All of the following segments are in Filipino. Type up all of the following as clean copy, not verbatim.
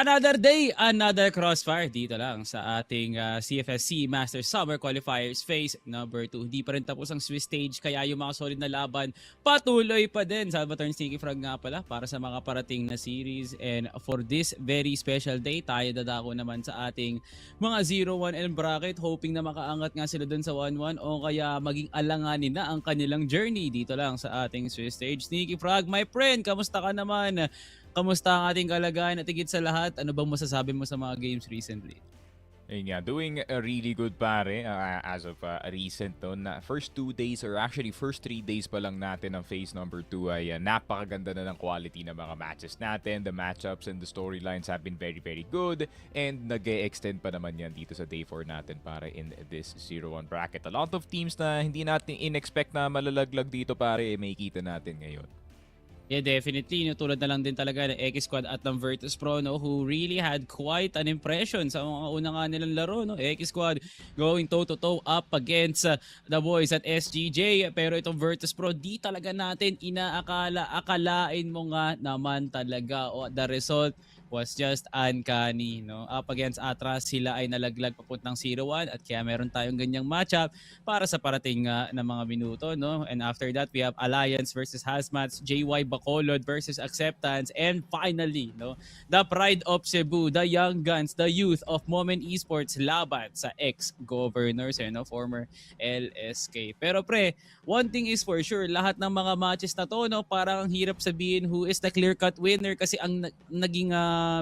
Another day, another crossfire dito lang sa ating CFS SEA Masters Summer Qualifiers Phase number 2. Hindi pa rin tapos ang Swiss stage kaya yung mga solid na laban patuloy pa din. Salvatore Sneaky Frog nga pala para sa mga parating na series. And for this very special day, tayo dadako naman sa ating mga 0-1 and bracket, hoping na makaangat nga sila dun sa 1-1 o kaya maging alanganin na ang kanilang journey dito lang sa ating Swiss stage. Sneaky Frog, my friend, kamusta ka naman? Kamusta ang ating kalagayan at higit sa lahat, ano bang masasabi mo sa mga games recently? Ayun nga, doing really good pare as of recent no, na first 2 days or actually first 3 days pa lang natin ng phase number 2 ay napakaganda na ng quality ng mga matches natin. The matchups and the storylines have been very good and nag-e-extend pa naman yan dito sa day 4 natin para in this 0-1 bracket. A lot of teams na hindi natin in-expect na malalaglag dito pare, may kita natin ngayon. Yeah, definitely. No, tulad na lang din talaga ng EKISQUAD at ng Virtus.Pro, no, who really had quite an impression sa mga una nga nilang laro. No? EKISQUAD going toe-to-toe up against the boys at SGJ. Pero itong Virtus.Pro, di talaga natin akalain mo nga naman talaga. O, the result was just uncanny. No? Up against Attras, sila ay nalaglag papuntang 0-1 at kaya meron tayong ganyang matchup para sa parating na mga minuto. No? And after that, we have Alliance versus HazMatz, JY Bacolod versus Acceptance, and finally, no, the pride of Cebu, the young guns, the youth of MOMEN Esports laban sa ex-governors, no, former LSK. Pero pre, one thing is for sure, lahat ng mga matches na to, no, parang hirap sabihin who is the clear-cut winner kasi ang naging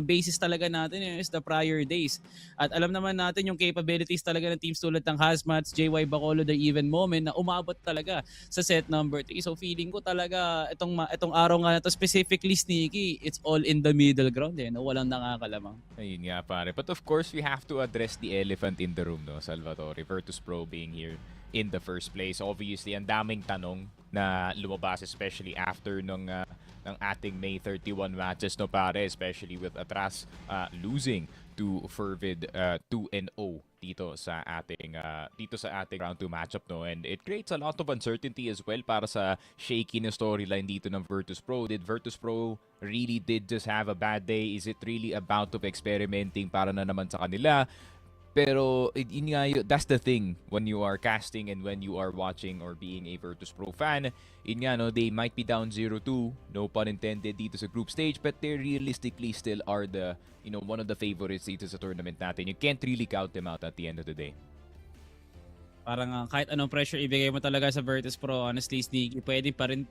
basis talaga natin is the prior days. At alam naman natin yung capabilities talaga ng teams tulad ng HazMatz, JY Bacolod, or even MOMEN na umabot talaga sa set number 3. So feeling ko talaga itong araw nga na to specifically, Sneaky, it's all in the middle ground. No? Walang nakakalamang. Ayun nga pare. But of course, we have to address the elephant in the room, no, Salvatore. Virtus.Pro being here in the first place. Obviously, ang daming tanong na lumabas, especially after ng ating May 31 matches, no pare, especially with Attras losing to FERVID 2-0 dito sa ating round 2 matchup, no, and it creates a lot of uncertainty as well para sa shaky na storyline dito ng Virtus.Pro. Did Virtus.Pro really just have a bad day? Is it really about of experimenting para na naman sa kanila? Pero yun nga, that's the thing when you are casting and when you are watching or being a Virtus.Pro fan. Yun nga, no, they might be down 0-2, no pun intended, dito sa group stage, but they realistically still are the, you know, one of the favorites dito sa tournament natin. You can't really count them out at the end of the day. Parang kahit anong pressure ibigay mo talaga sa Virtus.Pro, honestly, Sneaky, pwede pa rin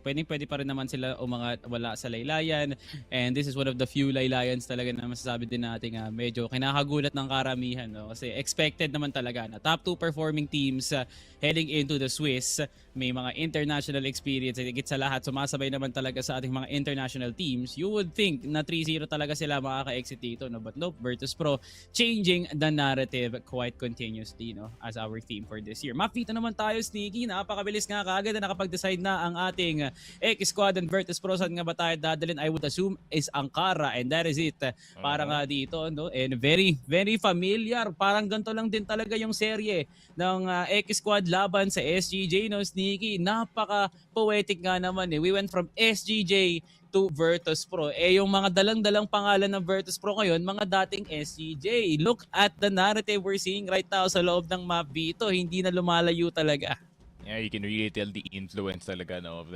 naman sila umangat wala sa laylayan. And this is one of the few laylayans talaga na masasabi din natin medyo kinakagulat ng karamihan. No? Kasi expected naman talaga na top 2 performing teams heading into the Swiss. May mga international experience. Higit sa lahat, sumasabay naman talaga sa ating mga international teams. You would think na 3-0 talaga sila makaka-exit dito. No? But nope, Virtus.Pro changing the narrative quite continuously, no, as our team for this year. Mapita naman tayo, Sneaky. Napakabilis nga kaagad na nakapag-decide na ang ating EKISQUAD and Virtus.Pro. Saan nga ba tayo dadalhin? I would assume is Ankara, and that is it. Para nga dito, no? And very familiar. Parang ganito lang din talaga yung serye ng EKISQUAD laban sa SGJ, no, Sneaky. Napaka-poetic nga naman. We went from SGJ to Virtus.Pro. Yung mga dalang-dalang pangalan ng Virtus.Pro ngayon, mga dating SGJ. Look at the narrative we're seeing right now sa loob ng map dito. Hindi na lumalayo talaga. Yeah, you can really tell the influence talaga, no, of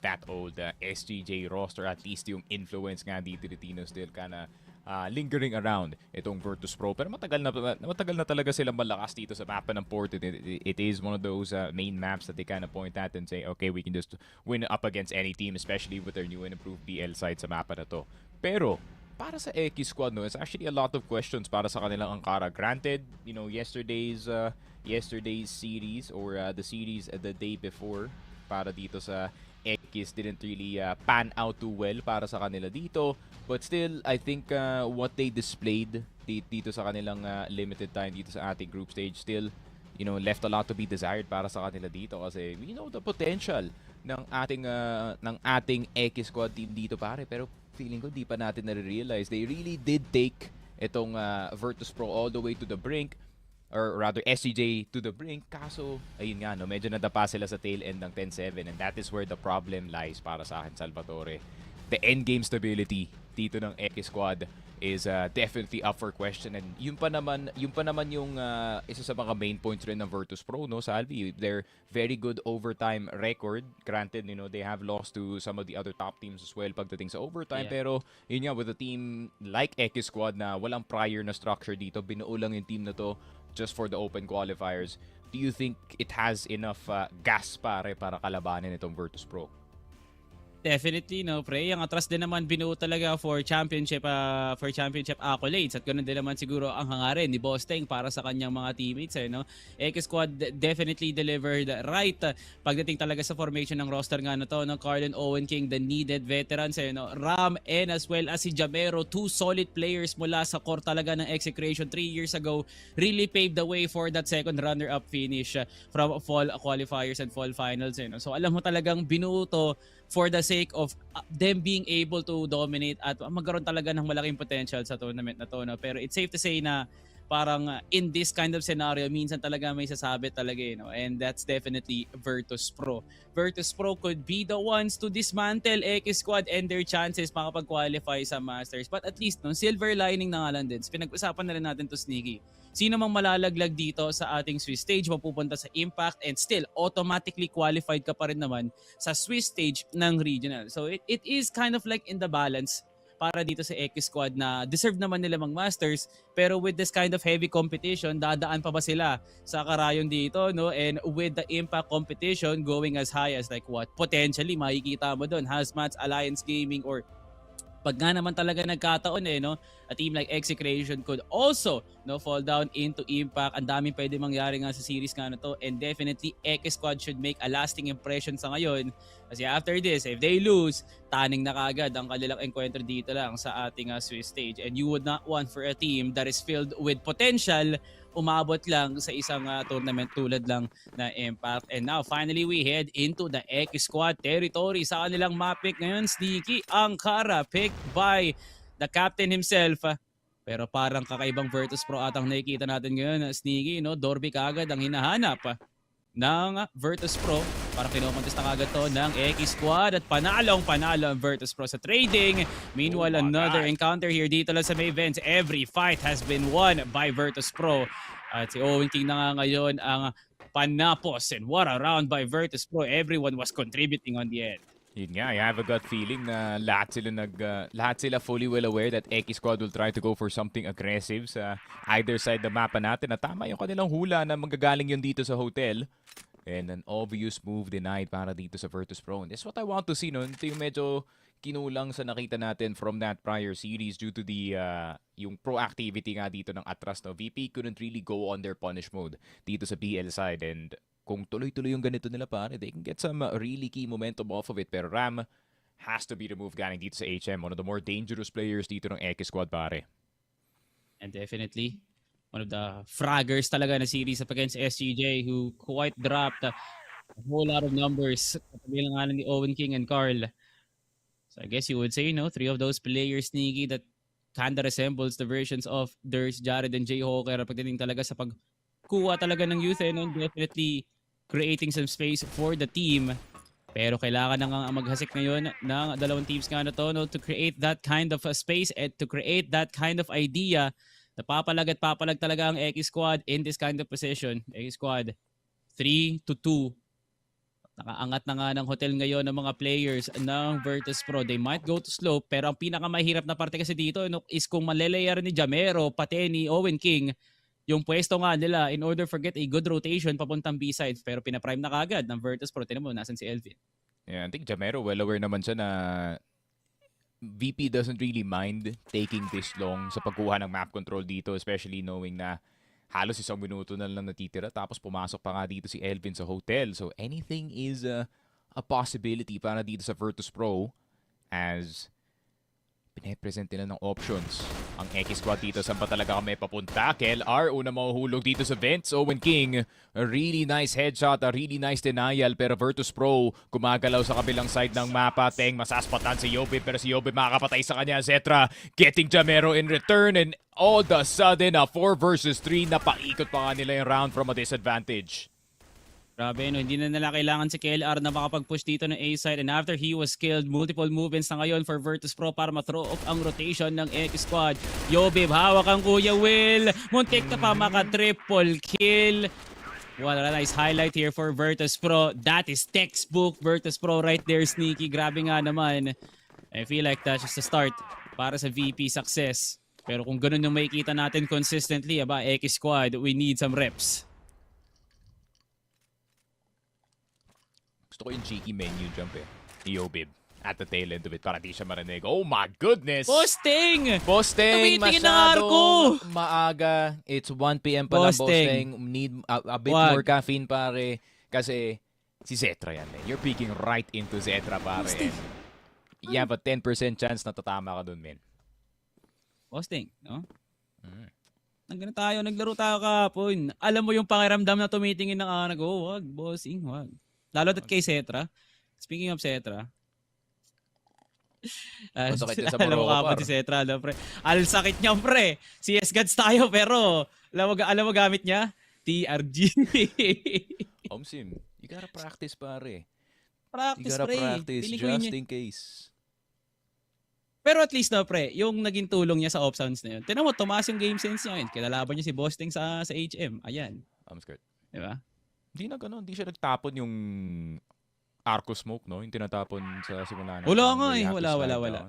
that old SGJ roster. At least yung influence nga dito ni Tino still kana lingering around itong Virtus.Pro. Pero matagal na talaga silang malakas dito sa mapa ng port. It is one of those main maps that they kind of point at and say, okay, we can just win up against any team, especially with their new and improved BL side sa mapa na to. Pero para sa EKISQUAD, no, it's actually a lot of questions para sa kanilang Ankara. Granted, you know, yesterday's series or the series the day before para dito sa EKIS didn't really pan out too well para sa kanila dito. But still, I think what they displayed dito sa kanilang limited time dito sa ating group stage still, you know, left a lot to be desired para sa kanila dito kasi we know the potential ng ating EKISQUAD team dito pare, pero feeling ko di pa natin na-realize. They really did take itong Virtus.Pro all the way to the brink, or rather SCJ to the brink. Kaso, ayun nga, no, medyo nadapa sila sa tail end ng 10-7 and that is where the problem lies para sa akin, Salvatore. The endgame stability dito ng EKISQUAD is definitely up for question. And yun pa naman yung isa sa mga main points rin ng Virtus.Pro, no, Salvi. Their very good overtime record. Granted, you know, they have lost to some of the other top teams as well pagdating sa overtime. Yeah. Pero yun nga, with a team like EKISQUAD na walang prior na structure dito, binuo lang yung team na to just for the open qualifiers. Do you think it has enough gas para kalabanin itong Virtus.Pro? Definitely, no, pre. Ang Attras din naman binuo talaga for championship accolades. At ganoon din naman siguro ang hangarin ni Boss Teng para sa kanyang mga teammates. No? EKISQUAD definitely delivered right pagdating talaga sa formation ng roster nga na to. No? Carl and Owen King, the needed veterans. No? Ram and as well as si Jamero, two solid players mula sa core talaga ng Execration 3 years ago. Really paved the way for that second runner-up finish from fall qualifiers and fall finals. No? So alam mo talagang binuo to for the sake of them being able to dominate at magkaroon talaga ng malaking potential sa tournament na to. No? Pero it's safe to say na parang in this kind of scenario, minsan talaga may sasabit talaga. No? And that's definitely Virtus.Pro. Virtus.Pro could be the ones to dismantle EKISQUAD and their chances makapag-qualify sa Masters. But at least, no, silver lining na nga lang din. Pinag-usapan na rin natin to, Sneaky. Sino mang malalaglag dito sa ating Swiss stage, mapupunta sa Impact and still automatically qualified ka pa rin naman sa Swiss stage ng regional. So it is kind of like in the balance para dito sa EKISQUAD na deserve naman nila mag-Masters, pero with this kind of heavy competition, dadaan pa ba sila sa karayon dito, no? And with the Impact competition going as high as like what? Potentially makikita mo doon, HazMatz, Alliance Gaming, or pag nga naman talaga nagkataon no, a team like Execration could also fall down into Impact. Ang daming pwede mangyari nga sa series nga na to, and definitely EKISQUAD should make a lasting impression sa ngayon. Kasi after this, if they lose, taning na kaagad ang kanilang encounter dito lang sa ating Swiss stage. And you would not want for a team that is filled with potential umabot lang sa isang tournament tulad lang na Impact. And now, finally, we head into the EKISQUAD territory. Sa kanilang map pick ngayon, Sneaky, Ankara, picked by the captain himself. Pero parang kakaibang Virtus.Pro atang nakikita natin ngayon, Sneaky, no? Dorby kagad ang hinahanap ng Virtus.Pro. Parang kinokontest na kagad to ng EKISQUAD at panalo ang Virtus.Pro sa trading. Meanwhile, another encounter here dito lang sa may events. Every fight has been won by Virtus.Pro. At si Owen King na nga ngayon ang panapos. And what a round by Virtus.Pro. Everyone was contributing on the end. Yun nga, I have a gut feeling na lahat sila fully well aware that EKISQUAD will try to go for something aggressive sa either side ng mapa natin. Na tama yung kanilang hula na manggagaling yun dito sa hotel. And an obvious move denied para dito sa Virtus.Pro. And that's what I want to see, no? Ito yung medyo kinulang sa nakita natin from that prior series due to the yung proactivity nga dito ng Attras. No? VP couldn't really go on their punish mode dito sa BL side. And kung tuloy-tuloy yung ganito nila pare, they can get some really key momentum off of it. Pero Ram has to be removed galing dito sa HM. One of the more dangerous players dito ng EKISQUAD pare. And definitely one of the fraggers talaga na series up against SGJ who quite dropped a whole lot of numbers. Kabilang nga ni Owen King and Carl. So I guess you would say, three of those players, Sneaky, that kinda resembles the versions of Durs, Jared, and Jay Hawker pagdating talaga sa pagkuha talaga ng youth and definitely creating some space for the team. Pero kailangan na nga maghasik ngayon ng dalawang teams nga na to, to create that kind of a space and to create that kind of idea. Napapalag at papalag talaga ang EKISQUAD in this kind of position. EKISQUAD 3-2. Nakaangat na nga ng hotel ngayon ng mga players ng Virtus.Pro. They might go to slope, pero ang pinakamahirap na parte kasi dito is kung malelayer ni Jamero, pati ni Owen King, yung pwesto nga nila in order for get a good rotation papuntang B-side. Pero pinaprime na kagad ng Virtus.Pro. Tinan mo, nasan si Elvin? Yeah, I think Jamero well aware naman siya na VP doesn't really mind taking this long sa pagkuha ng map control dito, especially knowing na halos 1 minuto na lang natitira tapos pumasok pa nga dito si Elvin sa hotel. So anything is a possibility para dito sa Virtus.Pro as pinapresent nila ng options. Ang EKISQUAD dito, saan pa talaga kami papunta? KLR, una mahuhulog dito sa vents. Owen King, a really nice headshot, a really nice denial. Pero Virtus.Pro, gumagalaw sa kabilang side ng mapa. Teng, masaspatan si Yobe, pero si Yobe makakapatay sa kanya. Zetra, getting Jamero in return. And all of a sudden, 4 versus 3, napaikot pa nga nila yung round from a disadvantage. Grabe, no? Hindi na nila kailangan si KLR na makapag-push dito ng A-side, and after he was killed, multiple movements na ngayon for Virtus.Pro para ma-throw off ang rotation ng EKISQUAD. Yobib, hawak ang Kuya Will. Muntik na pa maka-triple kill. What a nice highlight here for Virtus.Pro. That is textbook Virtus.Pro right there, Sneaky. Grabe nga naman. I feel like that's just a start para sa VP success. Pero kung ganun yung makikita natin consistently, EKISQUAD, we need some reps. Gusto ko yung cheeky menu jump ni Yobib at the tail end of it para di siya marinig. Oh my goodness! Posting! Posting! Tumitingin ng arko! Maaga. It's 1 p.m. pa lang, Posting. Need a bit more caffeine, pare. Kasi si Zetra yan. You're peeking right into Zetra, pare. You have a 10% chance na tatama ka dun, men. Posting, no? Naglaro tayo kahapon. Alam mo yung pakiramdam na tumitingin ng anak ko. Wag, bossing, wag. Lalo at kay Zetra. Speaking of Zetra. Masakit yan sa alam mo Morocco, kapag si Zetra, pre. Al sakit niya, pre. CS Gods tayo, pero alam mo gamit niya? TRG. Omsim, you gotta practice, pare. Practice, you gotta pre. practice just in case. Pero at least na, pre, yung naging tulong niya sa off sounds na yun. Tinan mo, tumaas yung game sense niya yun. Kinalaban niya si Bosting sa HM. Ayan. Skirt. Diba? Hindi na gano'n. Hindi siya nagtapon yung arco smoke, no? Yung tinatapon sa simula na. Wala nga eh. Wala.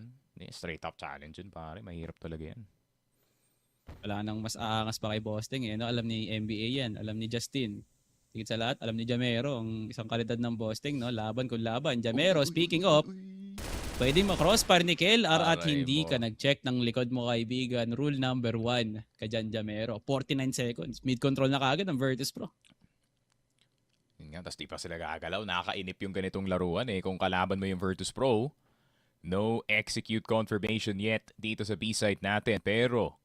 Straight up challenge yun, pare. Mahirap talaga yan. Wala nang mas aangas pa kay Bosting eh. No? Alam ni NBA yan. Alam ni Justin. Higit sa lahat, alam ni Jamero. Ang isang kalidad ng Bosting, no? Laban kung laban. Jamero, speaking of, pwedeng ma-crossfire ni KLR at hindi ka nag-check ng likod mo, kaibigan. Rule number 1 ka dyan, Jamero. 49 seconds. Mid-control na kagad ng Virtus.Pro. Yun nga, tapos di pa sila gagalaw. Nakakainip yung ganitong laruan eh. Kung kalaban mo yung Virtus.Pro, no execute confirmation yet dito sa B-site natin. Pero,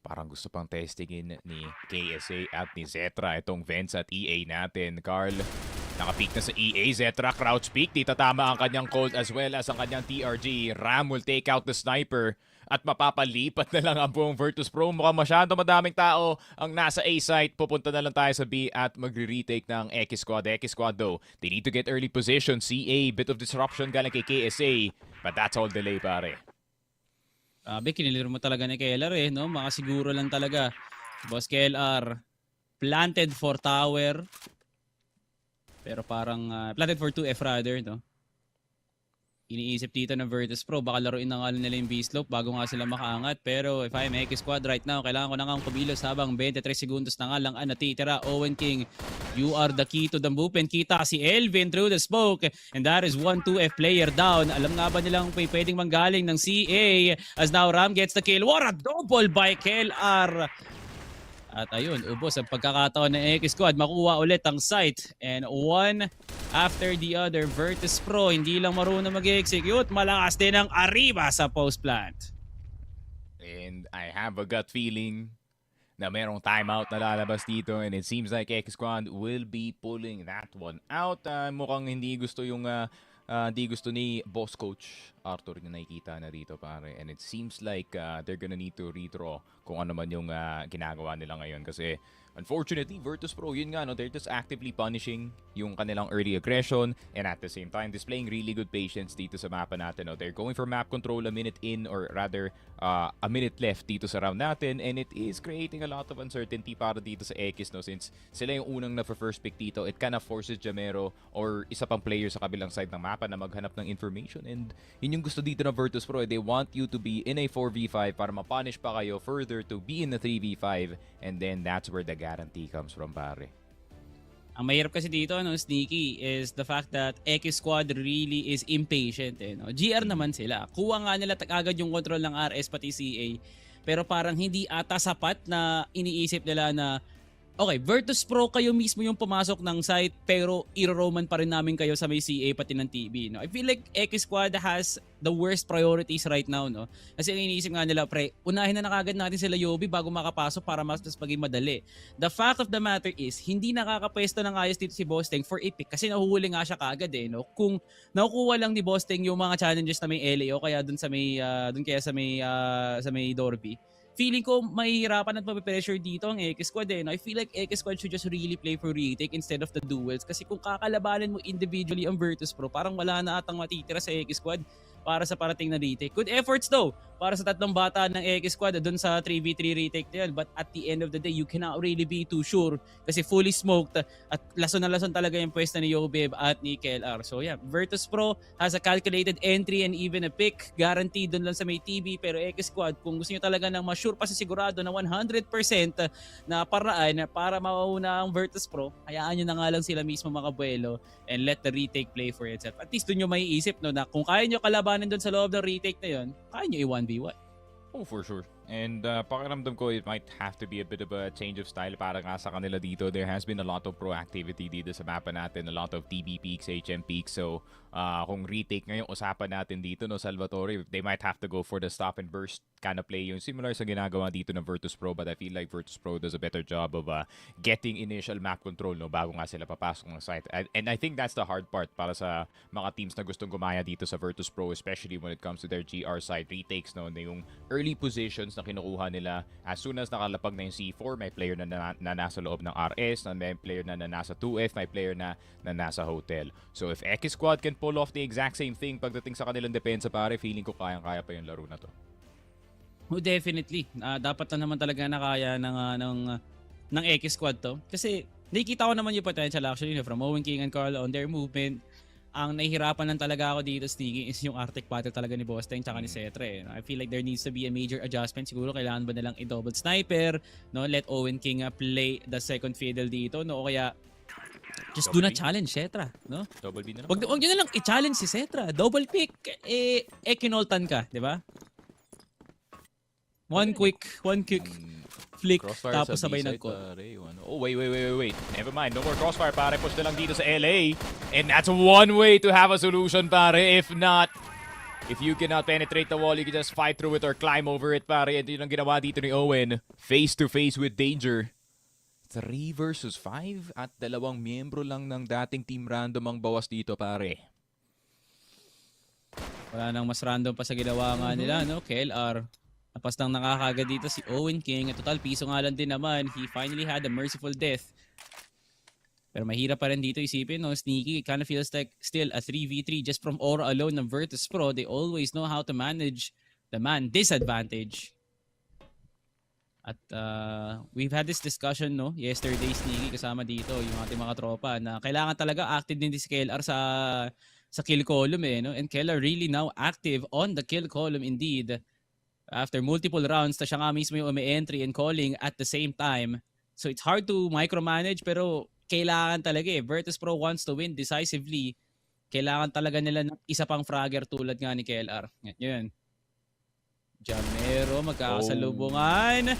parang gusto pang testingin ni KSA at ni Zetra itong Vents at EA natin. Carl, nakapeak na sa EA. Zetra, crouch peak. Di tatama ang kanyang cold as well as ang kanyang TRG. Ram will take out the sniper. At mapapalipat na lang ang buong Virtus.Pro. Mukhang masyado madaming tao ang nasa A site. Pupunta na lang tayo sa B at magre-retake ng EKISQUAD. EKISQUAD though, they need to get early position. CA, bit of disruption galing kay KSA. But that's all delay, pare. Kinilir mo talaga ni KLR eh, no? Makasiguro lang talaga. Boss KLR, planted for tower. Pero parang, planted for 2F rather, no? Iniisip dito ng Virtus.Pro, baka laruin na nga nila yung B-slope bago nga sila makaangat. Pero if I'm EKISQUAD right now, kailangan ko na nga kumilos habang 23 segundos na nga lang ang natitira. Owen King, you are the key to the movement. Kita si Elvin through the smoke. And that is 1-2F player down. Alam nga ba nilang pwedeng manggaling ng CA as now Ram gets the kill. What a double by KLR! At ayun, ubos ang pagkakataon ng EKISQUAD. Makuha ulit ang site. And one after the other, Virtus.Pro hindi lang marunong mag-execute. Malakas din ang Arriba sa post plant. And I have a gut feeling na merong timeout na lalabas dito. And it seems like EKISQUAD will be pulling that one out. Mukhang hindi gusto yung... di gusto ni boss coach Arthur na nakikita na dito, pare. And it seems like they're gonna need to redraw kung ano man yung ginagawa nila ngayon. Kasi unfortunately, Virtus.Pro, yun nga, no, they're just actively punishing yung kanilang early aggression and at the same time displaying really good patience dito sa mapa natin. No? They're going for map control a minute in, or rather a minute left dito sa round natin, and it is creating a lot of uncertainty para dito sa Ekis, no? Since sila yung unang na first pick dito, it kind of forces Jamero or isa pang player sa kabilang side ng mapa na maghanap ng information, and yun yung gusto dito ng Virtus.Pro. They want you to be in a 4v5 para ma-punish pa kayo further to be in a 3v5, and then that's where the guarantee comes from, pare. Ang mahirap kasi dito, no, Sneaky, is the fact that EKISQUAD really is impatient. No? GR naman sila. Kuha nga nila agad yung control ng RS pati CA. Pero parang hindi ata sapat na iniisip nila na okay, Virtus.Pro kayo mismo yung pumasok ng site, pero iro-roman pa rin namin kayo sa may CA pati ng TB. No? I feel like EKISQUAD has the worst priorities right now. No? Kasi ang iniisip nga nila, pre, unahin na nakagad natin sila Yobi bago makapasok para mas maging madali. The fact of the matter is, hindi nakakapwesto ng ayos dito si Bosting for epic kasi nahuhuli nga siya kagad eh. No? Kung nakukuha lang ni Bosting yung mga challenges na may LA o kaya dun sa may, sa may Dorby, feeling ko mahihirapan at mapipressure dito ang EKISQUAD eh. No? I feel like EKISQUAD should just really play for retake instead of the duels. Kasi kung kakalabanan mo individually ang Virtus.Pro, parang wala na atang matitira sa EKISQUAD para sa parating na retake. Good efforts though para sa tatlong bata ng EKISQUAD dun sa 3v3 retake na yun. But at the end of the day, you cannot really be too sure kasi fully smoked at lason na lason talaga yung pwesta ni Yobeb at ni KLR. So yeah, Virtus.Pro has a calculated entry and even a pick. Guaranteed dun lang sa may TV. Pero EKISQUAD, kung gusto nyo talaga ng ma-sure pa sa sigurado na 100% na paraan para mauna ang Virtus.Pro, hayaan nyo na nga lang sila mismo makabuelo and let the retake play for itself. At least dun nyo may isip no, na kung kaya nyo kalabanin dun sa loob ng retake na yun, kaya nyo i-1v1. Oh, for sure. And pakiramdam ko, it might have to be a bit of a change of style para nga sa kanila dito. There has been a lot of proactivity dito sa mapa natin, a lot of TB peaks, HM peaks. So, kung retake ngayong usapan natin dito, no, Salvatore, they might have to go for the stop and burst kind of play. Yung similar sa ginagawa dito ng Virtus.Pro, but I feel like Virtus.Pro does a better job of getting initial map control, no, bago nga sila papasok ng site. And I think that's the hard part para sa mga teams na gustong gumaya dito sa Virtus.Pro, especially when it comes to their GR side retakes, no, yung early positions na kinukuha nila. As soon as nakalapag na yung C4, may player na nasa loob ng RS, may player na nasa 2F, may player na nasa hotel. So if EKISQUAD can pull off the exact same thing pagdating sa kanilang depensa, pare, feeling ko kayang-kaya pa yung laro na to. Oh, definitely. Dapat na naman talaga na kaya ng EKISQUAD to. Kasi nakikita ko naman yung potential actually from Owen King and Carl on their movement. Ang nahihirapan lang talaga ako dito, Sneaky, is yung Arctic battle talaga ni Bosteng tsaka ni Cetre. I feel like there needs to be a major adjustment. Siguro kailangan ba nilang i-double sniper, no? Let Owen King play the second fiddle dito, no? O kaya just do not challenge Cetra, no? Double B na lang. Wag nyo na lang i-challenge si Cetra. Double pick, kinoltan ka, di ba? One quick flick, Crossfire tapos sa sabay B-side, nag-call. pare. Oh, wait. Never mind. No more Crossfire, pare. Push na lang dito sa LA. And that's one way to have a solution, pare. If not, if you cannot penetrate the wall, you can just fight through it or climb over it, pare. Ito yung ginawa dito ni Owen. Face to face with danger. 3 versus 5 at 2 miyembro lang ng dating Team Random ang bawas dito, pare. Wala nang mas random pa sa ginawa nga nila, no? KLR. Tapos nang nakakagad dito si Owen King. At total, piso nga lang din naman. He finally had a merciful death. Pero mahirap pa rin dito isipin, no? Sneaky, it kind of feels like still a 3v3 just from aura alone ng Virtus.Pro. They always know how to manage the man disadvantage. At we've had this discussion, no, yesterday, Sneaky, kasama dito yung ating mga tropa na kailangan talaga active din si KLR sa kill column, eh, no? And KLR really now active on the kill column indeed. After multiple rounds, siya nga mismo yung umi-entry and calling at the same time. So it's hard to micromanage pero kailangan talaga eh. Virtus.Pro wants to win decisively. Kailangan talaga nila ng isa pang fragger tulad nga ni KLR. Yun. Jamero magkakasalubungan.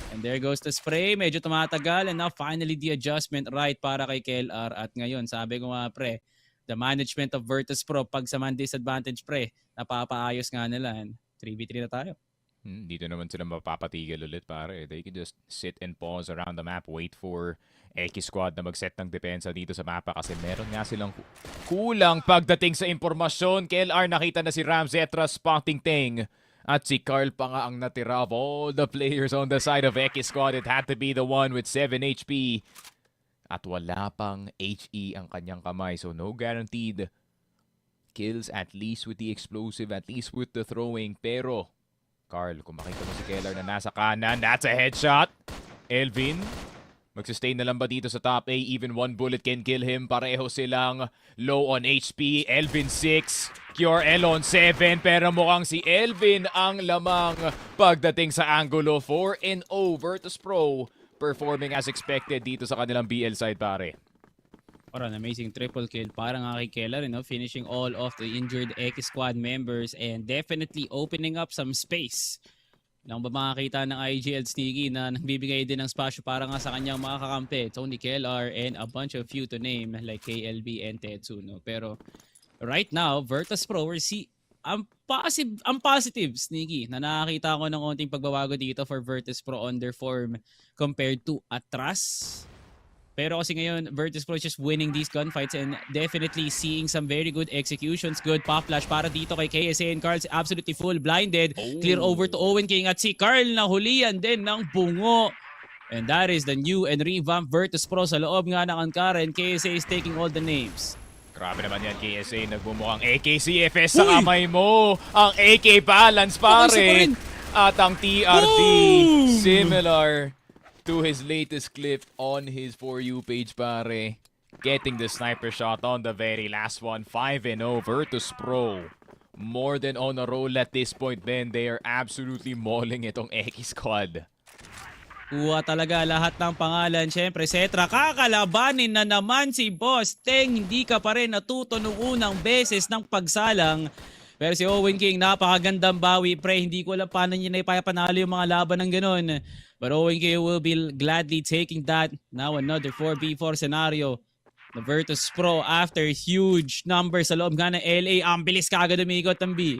And there goes the spray. Medyo tumatagal. And now finally the adjustment right para kay KLR. At ngayon, sabi ko nga pre, the management of Virtus.Pro pag sa man disadvantage pre, napapaayos nga nila. 3v3 na tayo. Dito naman sila mapapatigil ulit, pare. They can just sit and pause around the map, wait for EKISQUAD na mag-set ng depensa dito sa mapa kasi meron nga silang kulang pagdating sa impormasyon. KLR nakita na si Ramsey, Attras, Spotting Teng. At si Carl pa nga ang natira of all the players on the side of EKISQUAD. It had to be the one with 7 HP. At wala pang HE ang kanyang kamay. So no guaranteed kills, at least with the explosive, at least with the throwing. Pero Carl, kung makita mo si KLR na nasa kanan, that's a headshot. Elvin, magsustain na lang ba dito sa top A? Even one bullet can kill him. Pareho silang low on HP. Elvin 6, Cure Elon 7. Pero mukhang si Elvin ang lamang pagdating sa angulo. 4-0 Virtus.Pro performing as expected dito sa kanilang BL side, pare. An amazing triple kill para nga kay Keller, you know, finishing all of the injured EKISQUAD members and definitely opening up some space. Lang ba makakita ng IGL Sneaky na nagbibigay din ng spasyo para nga sa kanyang mga kakampi. Tony Keller and a bunch of few to name like KLB and Tetsu, no? Pero right now, Virtus.Pro, we're ang positive, Sneaky, na nakakita ko ng konting pagbabago dito for Virtus.Pro on their form compared to Attras. Pero kasi ngayon, Virtus.Pro is just winning these gunfights and definitely seeing some very good executions. Good pop flash para dito kay KSA and Carl's absolutely full blinded. Clear over to Owen King at si Carl na hulian din ng bungo. And that is the new and revamped Virtus.Pro sa loob nga ng Ankara and KSA is taking all the names. Grabe naman yan, KSA. Nagbumukhang AK CFS sa kamay mo. Ang AK balance, pare. At ang TRD, similar to his latest clip on his For You page, pare. Getting the sniper shot on the very last one. 5-0 Virtus.Pro. More than on a roll at this point, then they are absolutely mauling itong EKISQUAD. Kuha talaga lahat ng pangalan. Siyempre, Setra, kakalabanin na naman si Boss Teng. Hindi ka pa rin natuto nung unang beses ng pagsalang. Pero si Owen King, napakagandang bawi. Pre, hindi ko alam paano niya na ipapanalo yung mga laban ng ganun. But Owen King will be gladly taking that. Now another 4v4 scenario. The Virtus.Pro after huge numbers sa loob nga ng LA. Ang bilis kagad umikot ng B.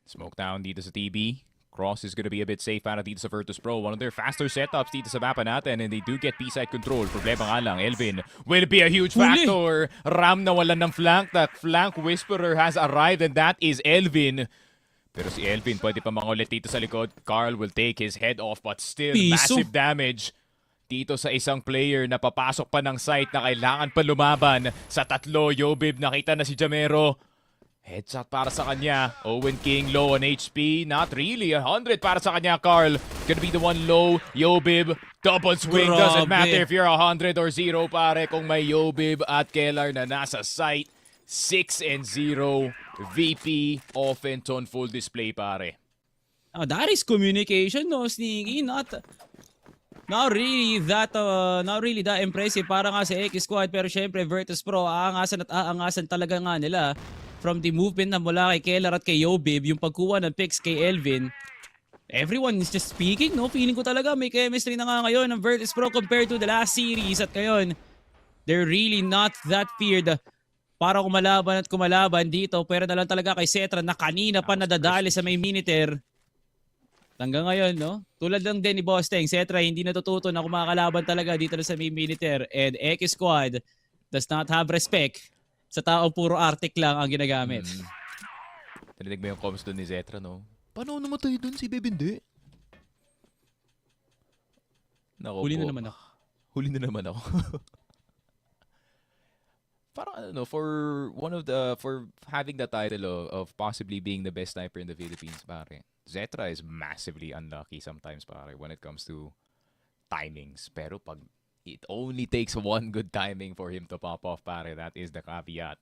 Smoke down dito sa TB. Cross is gonna be a bit safe para dito sa Virtus.Pro. One of their faster setups dito sa mapa natin and they do get B-side control. Problema nga lang, Elvin will be a huge factor. Ram na wala ng flank. That flank whisperer has arrived and that is Elvin. Pero si Elvin pwede pa mangulit dito sa likod. Carl will take his head off but still massive damage dito sa isang player na papasok pa ng site na kailangan pa lumaban. Sa tatlo, Yobib, nakita na si Jamero. Headshot para sa kanya. Owen King low on HP. Not really. 100 para sa kanya, Carl. Gonna be the one low. Yobib. Double swing. Doesn't matter if you're 100 or 0, pare. Kung may Yobib at Kellar na nasa site. 6-0. VP offense on full display, pare. Oh, that is communication, no, Sneaky. Not really that impressive para nga sa EKISQUAD. Pero syempre, Virtus.Pro, aangasan at aangasan talaga nga nila. From the movement na mula kay Kellar at kay Yobib, yung pagkuha ng picks kay Elvin, everyone is just speaking, no? Feeling ko talaga may chemistry na nga ngayon ng Virtus.Pro compared to the last series. At ngayon, they're really not that feared para kumalaban dito. Pero na lang talaga kay Setra na kanina pa nadadali sa may miniter. Hanggang ngayon, no? Tulad lang din ni Boss Teng, Setra hindi natututo na kumakalaban talaga dito sa may miniter. And EKISQUAD does not have respect sa tao, puro Arctic lang ang ginagamit. Taninig mo yung comms doon ni Zetra, no? Paano namatay doon si Bebinde? Huli na naman ako. Huli na naman ako. Parang ano, for having the title of possibly being the best sniper in the Philippines, pare. Zetra is massively unlucky sometimes, pare, when it comes to timings. Pero pag it only takes one good timing for him to pop off, pare. That is the caveat.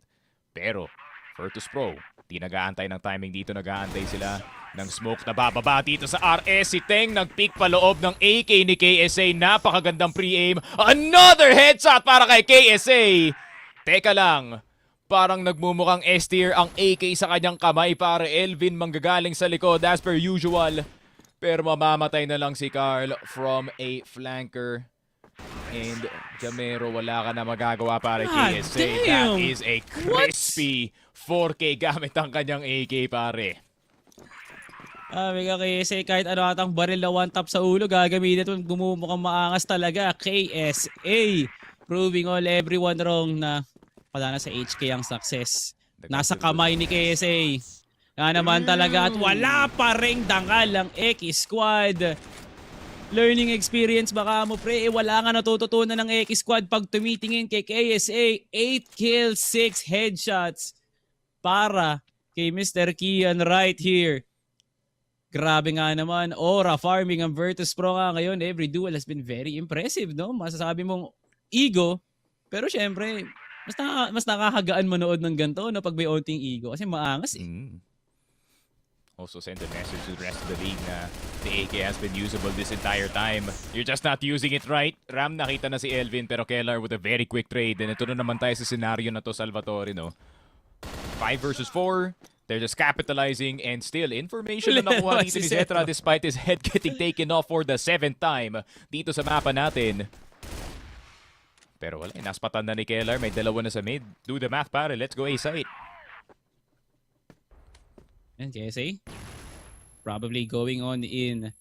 Pero, Virtus.Pro, di nag-aantay ng timing dito. Nag-aantay sila ng smoke na bababa dito sa RS. Si Teng nag-pick paloob ng AK ni KSA. Napakagandang pre-aim. Another headshot para kay KSA. Teka lang. Parang nagmumukhang S-tier ang AK sa kanyang kamay, para Elvin manggagaling sa likod as per usual. Pero mamamatay na lang si Carl from a flanker. And Jamero, wala ka na magagawa para KSA. That is a crispy 4K gamit ang kanyang AK, pare. Mega KSA, kahit ano atang baril na one tap sa ulo, gagamitin ito. Gumumukhang maangas talaga. KSA, proving everyone wrong na wala na sa HK ang success. Nasa kamay ni KSA. Nga naman talaga at wala pa ring dangal ang EKISQUAD. Learning experience baka mo, pre. Wala nga natututunan ng EKISQUAD pag tumitingin kay KSA. 8 kills, 6 headshots para kay Mr. Kian right here. Grabe nga naman. Aura farming ang Virtus.Pro nga ngayon. Every duel has been very impressive, no? Masasabi mong ego. Pero syempre, mas nakakagaan manood ng ganito, no? Pag may onting ego. Kasi maangas eh. Also send a message to the rest of the league na the AK has been usable this entire time. You're just not using it right. Ram, nakita na si Elvin, pero Kellar with a very quick trade. And ito na naman tayo sa scenario na to, Salvatore, no? 5 versus 4. They're just capitalizing and still information na nakuha dito ni Zetra despite his head getting taken off for the 7th time dito sa mapa natin. Pero wala, naspatan na ni Kellar. May dalawa na sa mid. Do the math, pare. Let's go A-site. And KSA probably going on in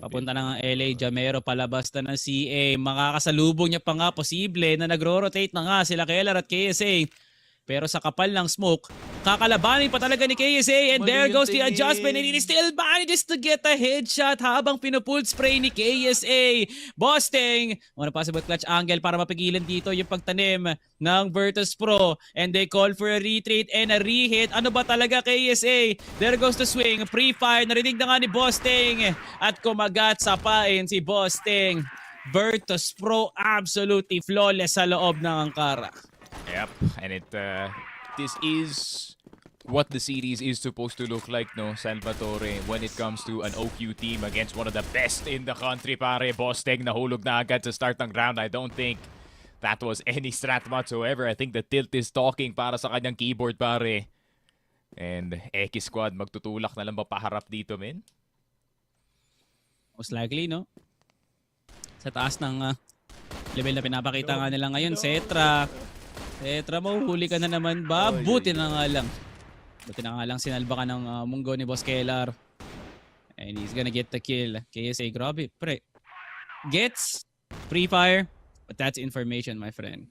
Papunta na ng LA, Jamero palabas na ng CA. Makakasalubong niya pa nga posible na nagro-rotate na nga sila Keller at KSA. Pero sa kapal ng smoke, kakalabanin pa talaga ni KSA and there goes the adjustment and he still manages to get a headshot habang pinupull spray ni KSA. Bosting, on a possible clutch angle para mapigilan dito yung pagtanim ng Virtus.Pro and they call for a retreat and a rehit. Ano ba talaga KSA? There goes the swing, pre-fire, narinig na nga ni Bosting at kumagat sa pain si Bosting. Virtus.Pro absolutely flawless sa loob ng Angkara. Yep, and this is what the series is supposed to look like, no, Salvatore, when it comes to an OQ team against one of the best in the country, pare. Bosting nahulog na agad sa start ng round. I don't think that was any strat whatsoever. I think the tilt is talking para sa kanyang keyboard, pare. And EKISQUAD magtutulak na lang ba paharap dito, men? Most likely, no? Sa taas ng level na pinapakita nga nila ngayon, Cetra, mahuhuli ka na naman ba? Buti na nga lang sinalba ka ng munggo ni Boss Keller. And he's gonna get the kill. KSA, grabe, pre. Gets pre-fire, but that's information, my friend.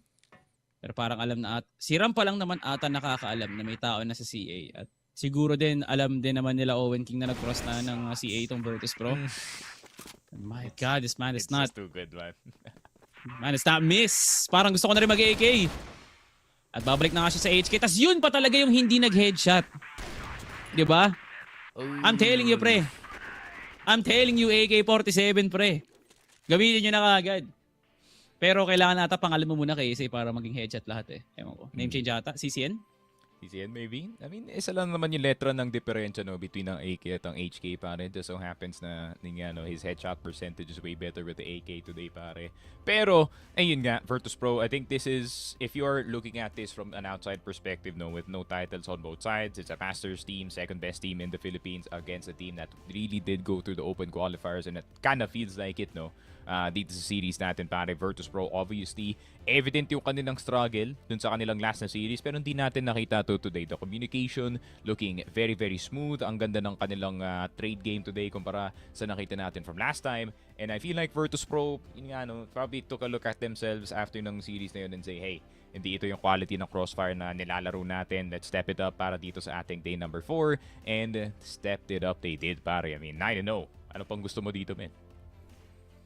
Pero parang alam na si Ram pa lang naman ata nakakaalam na may tao na sa CA. At siguro din, alam din naman nila Owen King na nag-cross na ng CA itong Virtus.Pro. My God, this man is not... too good, man. Man, it's not miss. Parang gusto ko na rin mag-AK. At babalik na nga siya sa HK. Tas yun pa talaga yung hindi nag-headshot. Diba? I'm telling you, pre. I'm telling you, AK-47, pre. Gamitin nyo na kagad. Pero kailangan ata pangalan mo muna kay Isay para maging headshot lahat eh. Ewan ko. Name change ata? CCN? CCN maybe? I mean, isa lang naman yung letra ng diferensya, no, between ang AK at ang HK, pare. Just so happens na his headshot percentage is way better with the AK today, pare. Pero, ayun nga, Virtus.Pro, I think this is, if you are looking at this from an outside perspective, no, with no titles on both sides, it's a Masters team, second best team in the Philippines against a team that really did go through the open qualifiers, and it kind of feels like it, no? Dito sa series natin, pare. Virtus.Pro, obviously, evident yung kanilang struggle dun sa kanilang last na series, pero hindi natin nakita to today. The communication looking very, very smooth. Ang ganda ng kanilang trade game today kumpara sa nakita natin from last time. And I feel like Virtus.Pro, yun nga, no, probably took a look at themselves after ng series na yun and say, hey, hindi ito yung quality ng Crossfire na nilalaro natin. Let's step it up para dito sa ating day number 4. And stepped it up, they did, pare. I mean, 9-0. Ano pang gusto mo dito, men?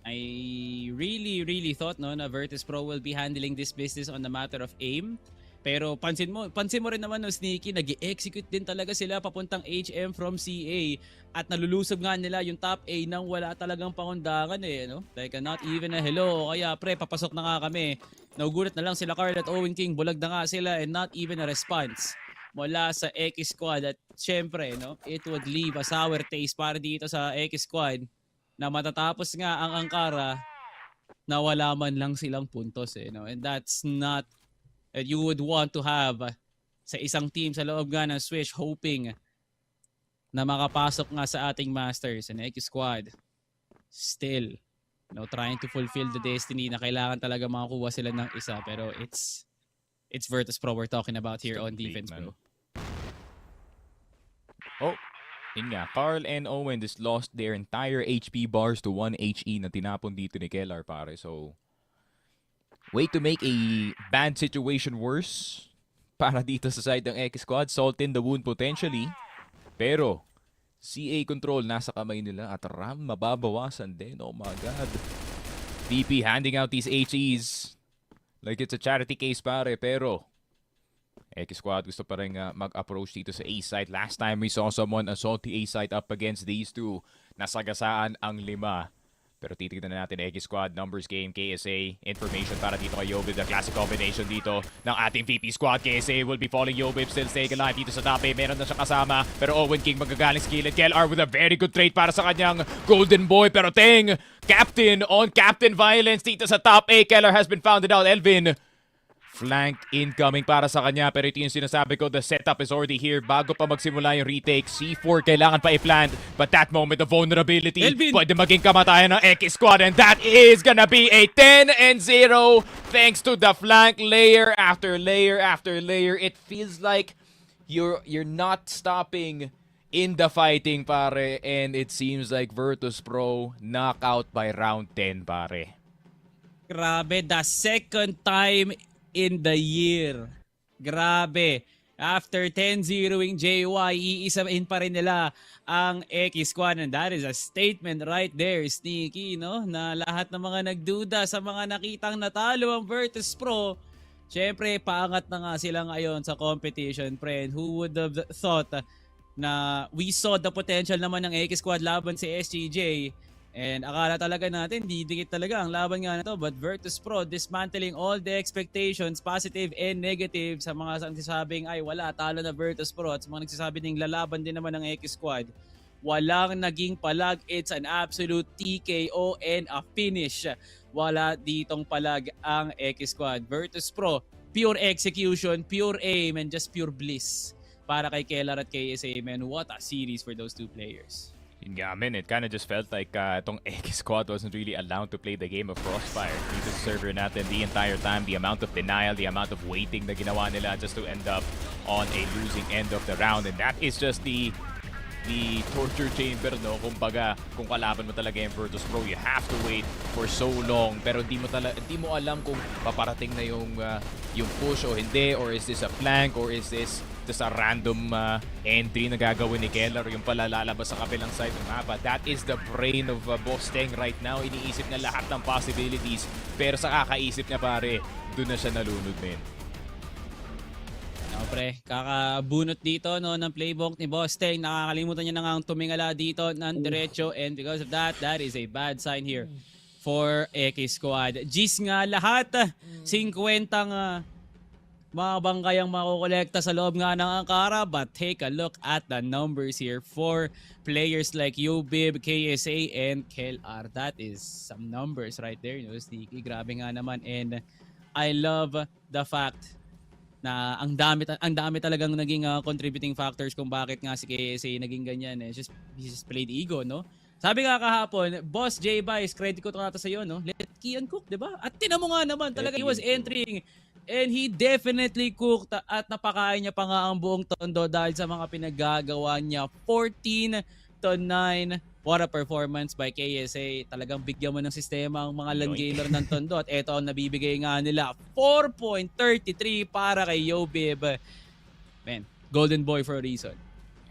I really thought no na Virtus.Pro will be handling this business on the matter of aim. Pero pansin mo rin naman no, Sneaky, nag-execute din talaga sila papuntang HM from CA at nalulusob nga nila yung top A nang wala talagang pangundangan eh, no? Like not even a hello o kaya pre papasok na nga kami. Nagugulat na lang sila Carl at Owen King, bulag na nga sila and not even a response mula sa EKISQUAD. At syempre, no, it would leave a sour taste para dito sa EKISQUAD na matatapos nga ang Angkara na wala man lang silang puntos eh, no? And that's not that you would want to have sa isang team sa loob nga ng Switch hoping na makapasok nga sa ating Masters. And EKISQUAD still, you know, trying to fulfill the destiny na kailangan talaga makakuha sila ng isa. Pero it's Virtus.Pro we're talking about here on defense, bro. Oh, yun nga, Carl and Owen just lost their entire HP bars to 1 HE na tinapon dito ni Keller, pare. So, way to make a bad situation worse para dito sa side ng EKISQUAD. Salt in the wound potentially. Pero, CA control nasa kamay nila at RAM mababawasan din. Oh my God. DP handing out these HEs like it's a charity case, pare. Pero, EKISQUAD gusto pa rin mag-approach dito sa A site. Last time we saw someone assault the A site up against these two. Nasagasaan ang 5. Pero titignan na natin EKISQUAD, numbers game, KSA, information para dito kay Yobib. The classic combination dito ng ating VP squad. KSA will be falling. Yobib still staying alive dito sa top A. Meron na siya kasama. Pero Owen King magagaling skill. And KLR with a very good trade para sa kanyang golden boy. Pero Teng, captain on captain violence dito sa top A. Keller has been founded out. Elvin, flank incoming para sa kanya. Pero ito yung sinasabi ko, the setup is already here. Bago pa magsimula yung retake, C4 kailangan pa i-plant. But that moment of vulnerability, Elvin, pwede maging kamatayan ng EKISQUAD. And that is gonna be a 10-0 thanks to the flank layer after layer after layer. It feels like you're not stopping in the fighting, pare. And it seems like Virtus.Pro knockout by round 10, pare. Grabe, the second time in the year. Grabe. After 10-0ing JY, iisahin pa rin nila ang EKISQUAD. And that is a statement right there, Sneaky, no? Na lahat ng mga nagduda sa mga nakitang natalo ang Virtus.Pro, syempre, paangat na nga sila ngayon sa competition, friend. Who would have thought na we saw the potential naman ng EKISQUAD laban si SGJ? And akala talaga natin, didikit talaga ang laban nga na to. But Virtus.Pro dismantling all the expectations, positive and negative, sa mga nagsasabing ay wala, talo na Virtus.Pro, at sa mga nagsasabi ng lalaban din naman ng EKISQUAD. Walang naging palag. It's an absolute TKO and a finish. Wala ditong palag ang EKISQUAD. Virtus.Pro, pure execution, pure aim, and just pure bliss para kay Kellar at KSA. Man, what a series for those two players. Yun nga, man, it kind of just felt like itong EKISQUAD wasn't really allowed to play the game of Crossfire dito sa server natin the entire time. The amount of denial, the amount of waiting na ginawa nila just to end up on a losing end of the round. And that is just the torture chamber, no? Kumbaga, kung kalaban mo talaga yung Virtus.Pro, you have to wait for so long. Pero di mo alam kung paparating na yung push o hindi, or is this a flank, or is this just a random entry na gagawin ni Kellar, yung pala lalabas sa kabilang side ng mapa. That is the brain of Boss Teng right now. Iniisip na lahat ng possibilities, pero sa kakaisip niya, pare, doon na siya nalunod, men. No, pre, kakabunot dito, no, ng playbook ni Boss Teng. Nakakalimutan niya na nga tumingala dito ng diretso, and because of that, that is a bad sign here for EKISQUAD. G's nga lahat, 50 mga bangkayang makukolekta sa loob nga ng Ankara, but take a look at the numbers here for players like Yobib, KSA, and KELAR. That is some numbers right there, you know, Sticky. Grabe nga naman, and I love the fact na ang dami talagang naging contributing factors kung bakit nga si KSA naging ganyan. He just played ego, no? Sabi nga kahapon, Boss J Vice, credit ko ito sa iyo, no? Let Kian cook, di ba? At tinan mo nga naman, talaga he was entering and he definitely cooked, at napakain niya pa nga ang buong Tondo dahil sa mga pinaggagawa niya. 14-9. What a performance by KSA. Talagang bigyan mo ng sistema ang mga LAN gamer ng Tondo, at eto ang nabibigay nga nila. 4.33 para kay Yobib. Man, golden boy for a reason.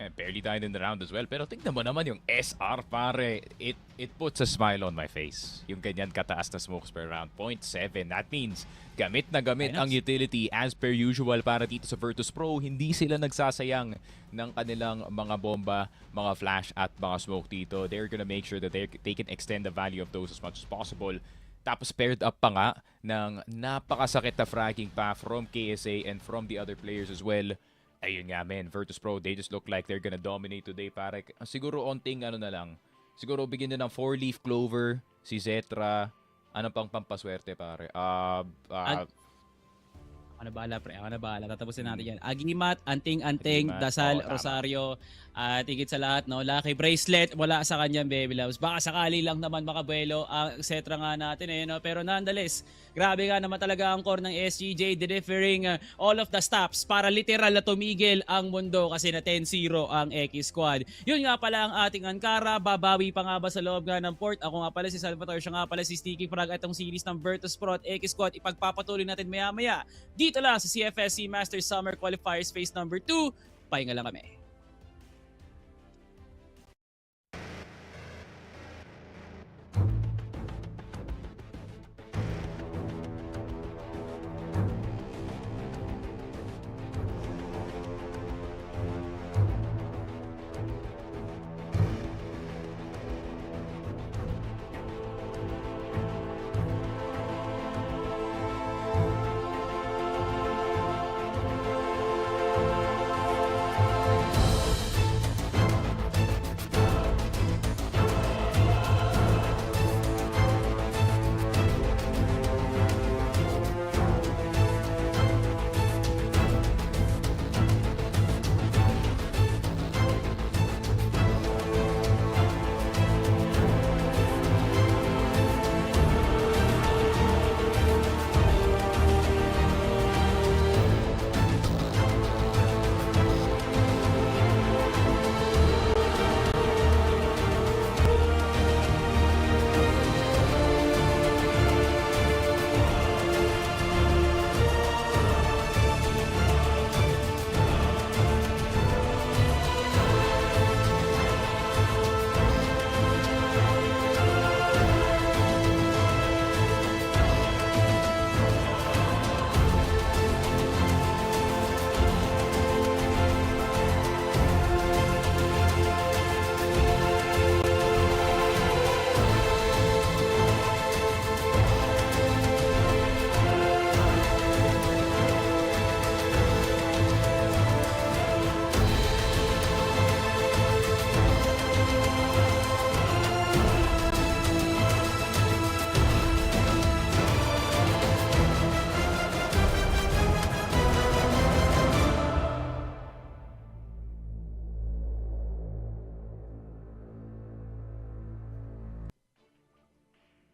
Barely died in the round as well. Pero tingnan mo naman yung SR, pare. It puts a smile on my face. Yung ganyan kataas na smokes per round. 0.7. That means gamit na gamit ang utility as per usual para dito sa Virtus.Pro. Hindi sila nagsasayang ng kanilang mga bomba, mga flash at mga smoke dito. They're gonna make sure that they can extend the value of those as much as possible. Tapos paired up pa nga ng napakasakit na fragging pa from KSA and from the other players as well. Ayun nga, men, Virtus.Pro, they just look like they're gonna dominate today. Pare, siguro onting ano na lang. Siguro bigyan na ng 4-leaf clover, si Zetra. Ano pang pampaswerte, pare? Ako na bahala, pre. Ako na bahala. Tatapusin natin yan. Agimat, Anting-Anting, Dasal, Rosario, at higit sa lahat, no, Lucky Bracelet, wala sa kanyang baby loves. Baka sakali lang naman makabuelo, et cetera nga natin, no? Pero nonetheless, grabe nga naman talaga ang core ng SGJ, delivering all of the stops para literal na tumigil ang mundo kasi na 10-0 ang EKISQUAD. Yun nga pala ang ating Ankara. Babawi pa nga ba sa loob nga ng port? Ako nga pala si Salvatore, siya nga pala si Sticky Frag. Itong series ng Virtus.Pro at EKISQUAD, ipagpapatuloy natin maya-maya dito lang sa CFS SEA Masters Summer Qualifiers Phase number 2. Pahinga lang kami.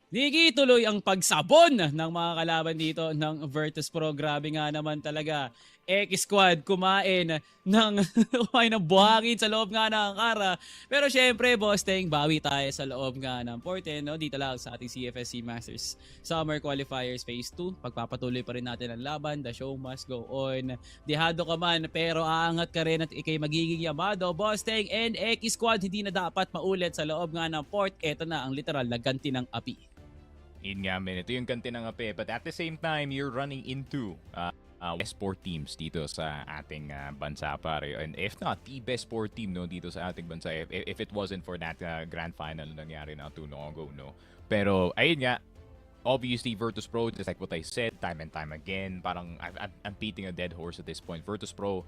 Niki, tuloy ang pagsabon ng mga kalaban dito ng Virtus.Pro. Grabe nga naman talaga. EKISQUAD kumain ng kumain ng buhangin sa loob nga ng Angkara. Pero syempre, boss, bawi tayo sa loob nga ng Porten, no? Dito lang sa ating CFS SEA Masters Summer Qualifiers Phase 2. Pagpapatuloy pa rin natin ang laban. The show must go on. Dihado ka man, pero aangat ka rin at ikay magiging yamado. Boss, and EKISQUAD hindi na dapat maulit sa loob nga ng port. Ito na ang literal na ganti ng api. Yun nga, men. Ito yung kanti ng ape. But at the same time, you're running into best sport teams dito sa ating bansa, pare. And if not, the best sport team, no, dito sa ating bansa. If it wasn't for that grand final na nangyari na too long ago, no. Pero, ayun nga, obviously, Virtus.Pro, just like what I said, time and time again, parang I'm beating a dead horse at this point. Virtus.Pro,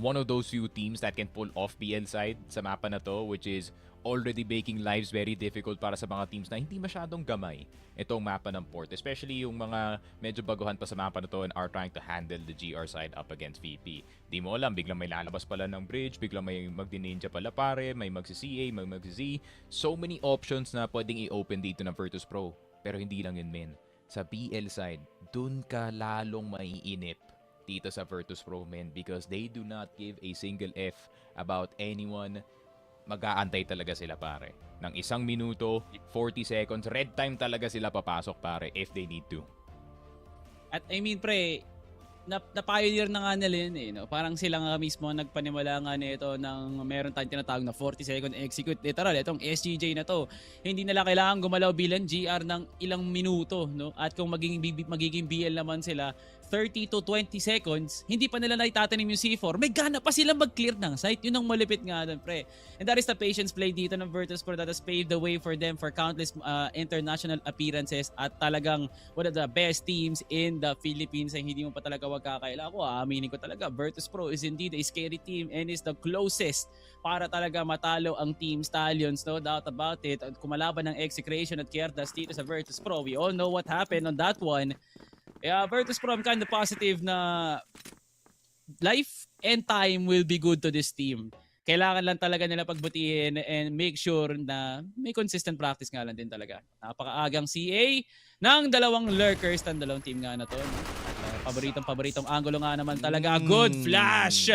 one of those few teams that can pull off BL side sa mapa na to, which is already making lives very difficult para sa mga teams na hindi masyadong gamay itong mapa ng port. Especially yung mga medyo baguhan pa sa mapa na to and are trying to handle the GR side up against VP. Di mo alam, biglang may lalabas pala ng bridge, biglang may magdi-ninja pala pare, may magsi-CA, may magsi-Z. So many options na pwedeng i-open dito ng Virtus.Pro. Pero hindi lang yun, men. Sa BL side, dun ka lalong maiinip dito sa Virtus.Pro, men, because they do not give a single F about anyone. Mag-aantay talaga sila, pare. Ng 1 minuto, 40 seconds, red time talaga sila papasok, pare, if they need to. At I mean, pre, na-pioneer na nga nila yun, eh, no? Parang sila nga mismo nagpanimala nga nito ng meron tayong tinatawag na 40 second execute. Literal, itong SGJ na to, hindi nila kailangan gumalaw bilang GR ng ilang minuto, no? At kung magiging BL naman sila, 30 to 20 seconds, hindi pa nila naitatanim yung C4, may gana pa silang mag-clear ng site. Yun ang malipit nga doon, pre. And that is the patience play dito ng Virtus.Pro that has paved the way for them for countless international appearances at talagang one of the best teams in the Philippines. Ay hindi mo pa talaga wag kakaila. Ako, aaminin ko talaga, Virtus.Pro is indeed a scary team and is the closest para talaga matalo ang team Stallions, no doubt about it. At kumalaban ng Execration at Kierdas dito sa Virtus.Pro. We all know what happened on that one. Yeah, Virtus.Pro, I'm kind of positive na life and time will be good to this team. Kailangan lang talaga nila pagbutihin and make sure na may consistent practice nga lang din talaga. Napakaagang CA ng dalawang lurkers ng dalawang team nga na to. Paboritong angulo nga naman talaga. Good flash!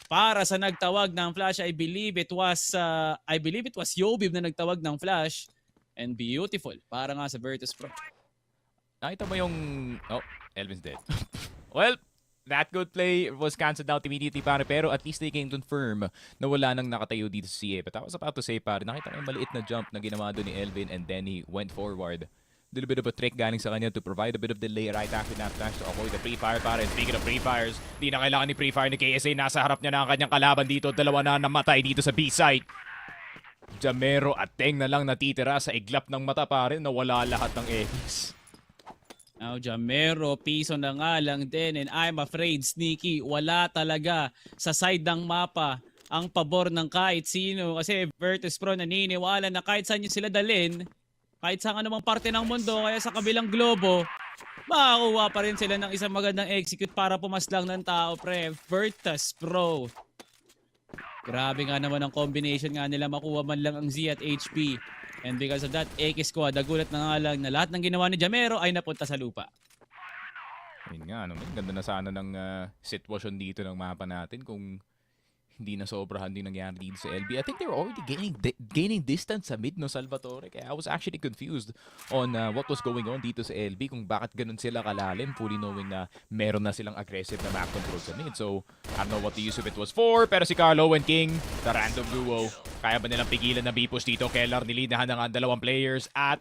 Para sa nagtawag ng flash, I believe it was Yobib na nagtawag ng flash. And beautiful. Para nga sa Virtus.Pro. Nakita mo yung... Oh, Elvin's dead. Well, that good play was cancelled out immediately, pare. Pero at least they can confirm na wala nang nakatayo dito sa CA. But I was about to say, pare, nakita ko yung maliit na jump na ginawa doon ni Elvin and then he went forward. Little bit of a trick galing sa kanya to provide a bit of delay right after that flash to avoid the pre-fire, pare. Speaking of pre-fires, di na kailangan ni pre-fire ni KSA. Nasa harap niya na ang kanyang kalaban dito. Dalawa na namatay dito sa B-site. Jamero at Teng na lang natitira sa iglap ng mata, pare. Nawala lahat ng X. Now, Jamero, piso na nga lang din. And I'm afraid, Sneaky, wala talaga sa side ng mapa ang pabor ng kahit sino. Kasi Virtus.Pro naniniwala na kahit saan nyo sila dalin, kahit saan anumang parte ng mundo, kaya sa kabilang globo, makakuha pa rin sila ng isang magandang execute para pumaslang ng tao, pre. Virtus.Pro. Grabe nga naman ang combination nga nila, makuha man lang ang Z at HP. And because of that, EKISQUAD, nagulat na nga lang na lahat ng ginawa ni Jamero ay napunta sa lupa. Yun nga, no? Ganda na sana ng sitwasyon dito ng mapa natin kung hindi na sobrahan din nangyari dito sa LB. I think they were already gaining distance sa mid, no, Salvatore. Kaya I was actually confused on what was going on dito sa LB, kung bakit ganun sila kalalim, fully knowing na meron na silang aggressive na map control sa mid. So, I don't know what the use of it was for, pero si Carlo and King, the random duo, kaya ba nilang pigilan na B-push dito? Keller, nilidahan ng dalawang players at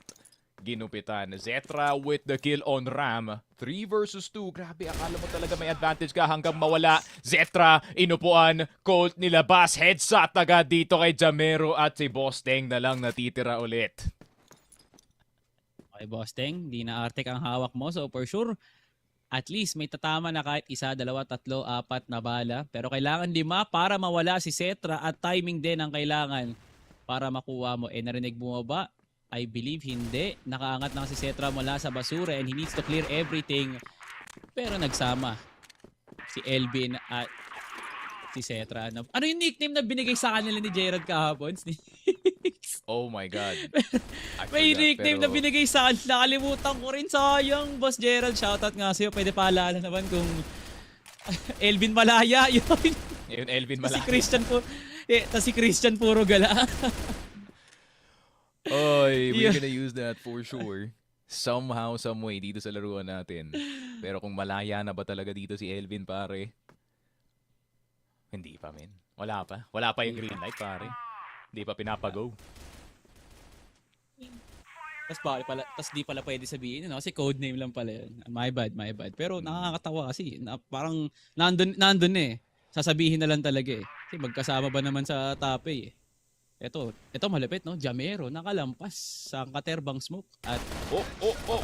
ginupitan. Zetra with the kill on Ram. 3 versus 2. Grabe, akala mo talaga may advantage ka hanggang mawala. Zetra, inupuan. Colt nilabas. Headshot agad dito kay Jamero at si Boss Teng na lang natitira ulit. Okay, Boss Teng, di na Arctic ang hawak mo. So for sure, at least may tatama na kahit 1, 2, 3, 4 na bala. Pero kailangan 5 para mawala si Zetra at timing din ang kailangan para makuha mo. Narinig mo ba? I believe hindi. Nakaangat na si Zetra mula sa basura and he needs to clear everything. Pero nagsama si Elvin at si Zetra. Ano yung nickname na binigay sa kanila ni Jared kahapon? Oh my God. I May forgot, nickname na pero binigay sa akin. Nakalimutan ko rin. Sayang, Boss Gerald. Shoutout nga sa'yo. Pwede paalala naman kung Elvin Malaya. Yun. yun, Elvin Si Malaki. Christian po. Si Christian puro gala. Oy, we're Yeah. gonna use that for sure. Somehow, some way dito sa laruan natin. Pero kung malaya na ba talaga dito si Elvin, pare? Hindi pa, men. Wala pa. Wala pa yung green light, pare. Hindi pa pinapag-go. Tas di pala pwede sabihin, no? Kasi code name lang pala yun. My bad, my bad. Pero nakakatawa kasi na parang nandun eh. Sasabihin na lang talaga eh. Kasi magkasama ba naman sa tape eh. Ito malapit, no? Jamero, nakalampas sa katerbang smoke. At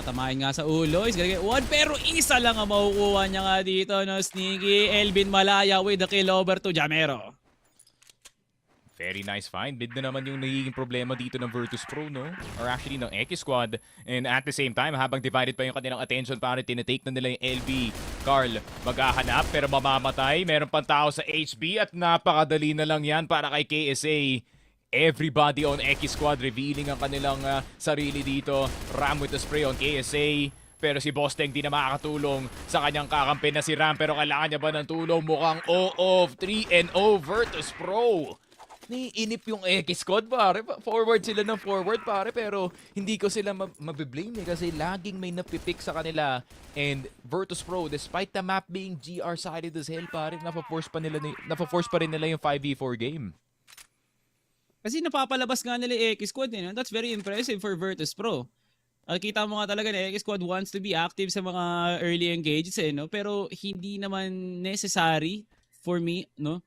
katamahin nga sa ulo. Is gonna get one, pero isa lang ang makukuha niya nga dito, no? Sneaky Elvin Malaya with the kill over to Jamero. Very nice find. Mid na naman yung nagiging problema dito ng Virtus.Pro, no? Or actually ng EKISQUAD. And at the same time, habang divided pa yung kanilang attention, pare, tinitake na nila yung LB. Carl, maghahanap pero mamamatay. Meron pang tao sa HB at napakadali na lang yan para kay KSA. Everybody on EKISQUAD revealing ang kanilang sarili dito. Ram with the spray on KSA. Pero si Bosteng di na makakatulong sa kanyang kakampi na si Ram. Pero kailangan niya ba ng tulong? Mukhang of 3-0 Virtus.Pro. Niinip yung EKISQUAD, pare. Forward sila ng forward, pare. Pero hindi ko sila mabiblame kasi laging may napipick sa kanila. And Virtus.Pro, despite the map being GR-sided as hell, pare, napaforce pa rin nila yung 5v4 game. Kasi napapalabas nga nila EKISQUAD eh. No? That's very impressive for Virtus.Pro. Kita mo nga talaga na EKISQUAD wants to be active sa mga early engages eh. No? Pero hindi naman necessary for me, no?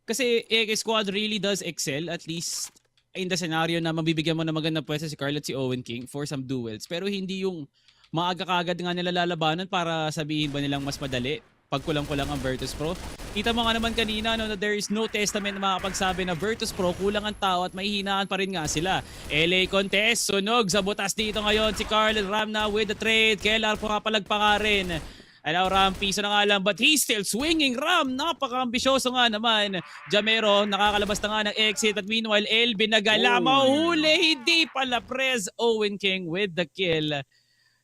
Kasi EKISQUAD really does excel, at least in the scenario na mabibigyan mo na magandang pwesto si Carl at si Owen King for some duels. Pero hindi yung maaga kagad nga nila lalabanan para sabihin ba nilang mas madali pag kulang-kulang ang Virtus.Pro. Kita mo nga naman kanina, no, na there is no testament na makapagsabi na Virtus.Pro kulang ang tao at mahihinaan pa rin nga sila. LA Contest, sunog sa butas dito ngayon si Carl Ram na with the trade. Kellar pumapalagpaka rin. Alaw Ram, piso na nga lang, but he's still swinging. Ram, napaka-ambisyoso nga naman. Jamero, nakakalabas na nga ng exit. At meanwhile, Elvin nagala, mahuli. Hindi pala press. Owen King with the kill.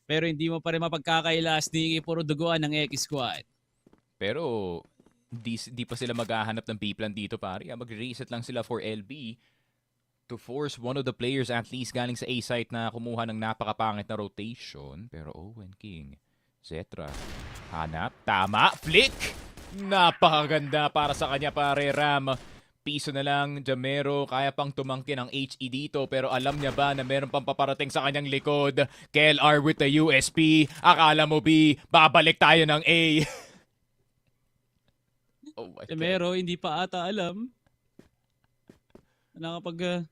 Pero hindi mo pa rin mapagkakaila. Sneaky, puro duguan ng EKISQUAD. Pero di pa sila maghahanap ng B-plan dito, pare. Mag-reset lang sila for LB to force one of the players at least galing sa A-site na kumuha ng napakapangit na rotation. Pero Owen King, Zetra, hanap, tama, flick! Napakaganda para sa kanya, pare. Ram, piso na lang. Jamero, kaya pang tumangkin ang HE dito, pero alam niya ba na meron pang paparating sa kanyang likod? KLR with the USP. Akala mo, B, babalik tayo ng A. Oh my God. Jamero, hindi pa ata alam. Nakapag-box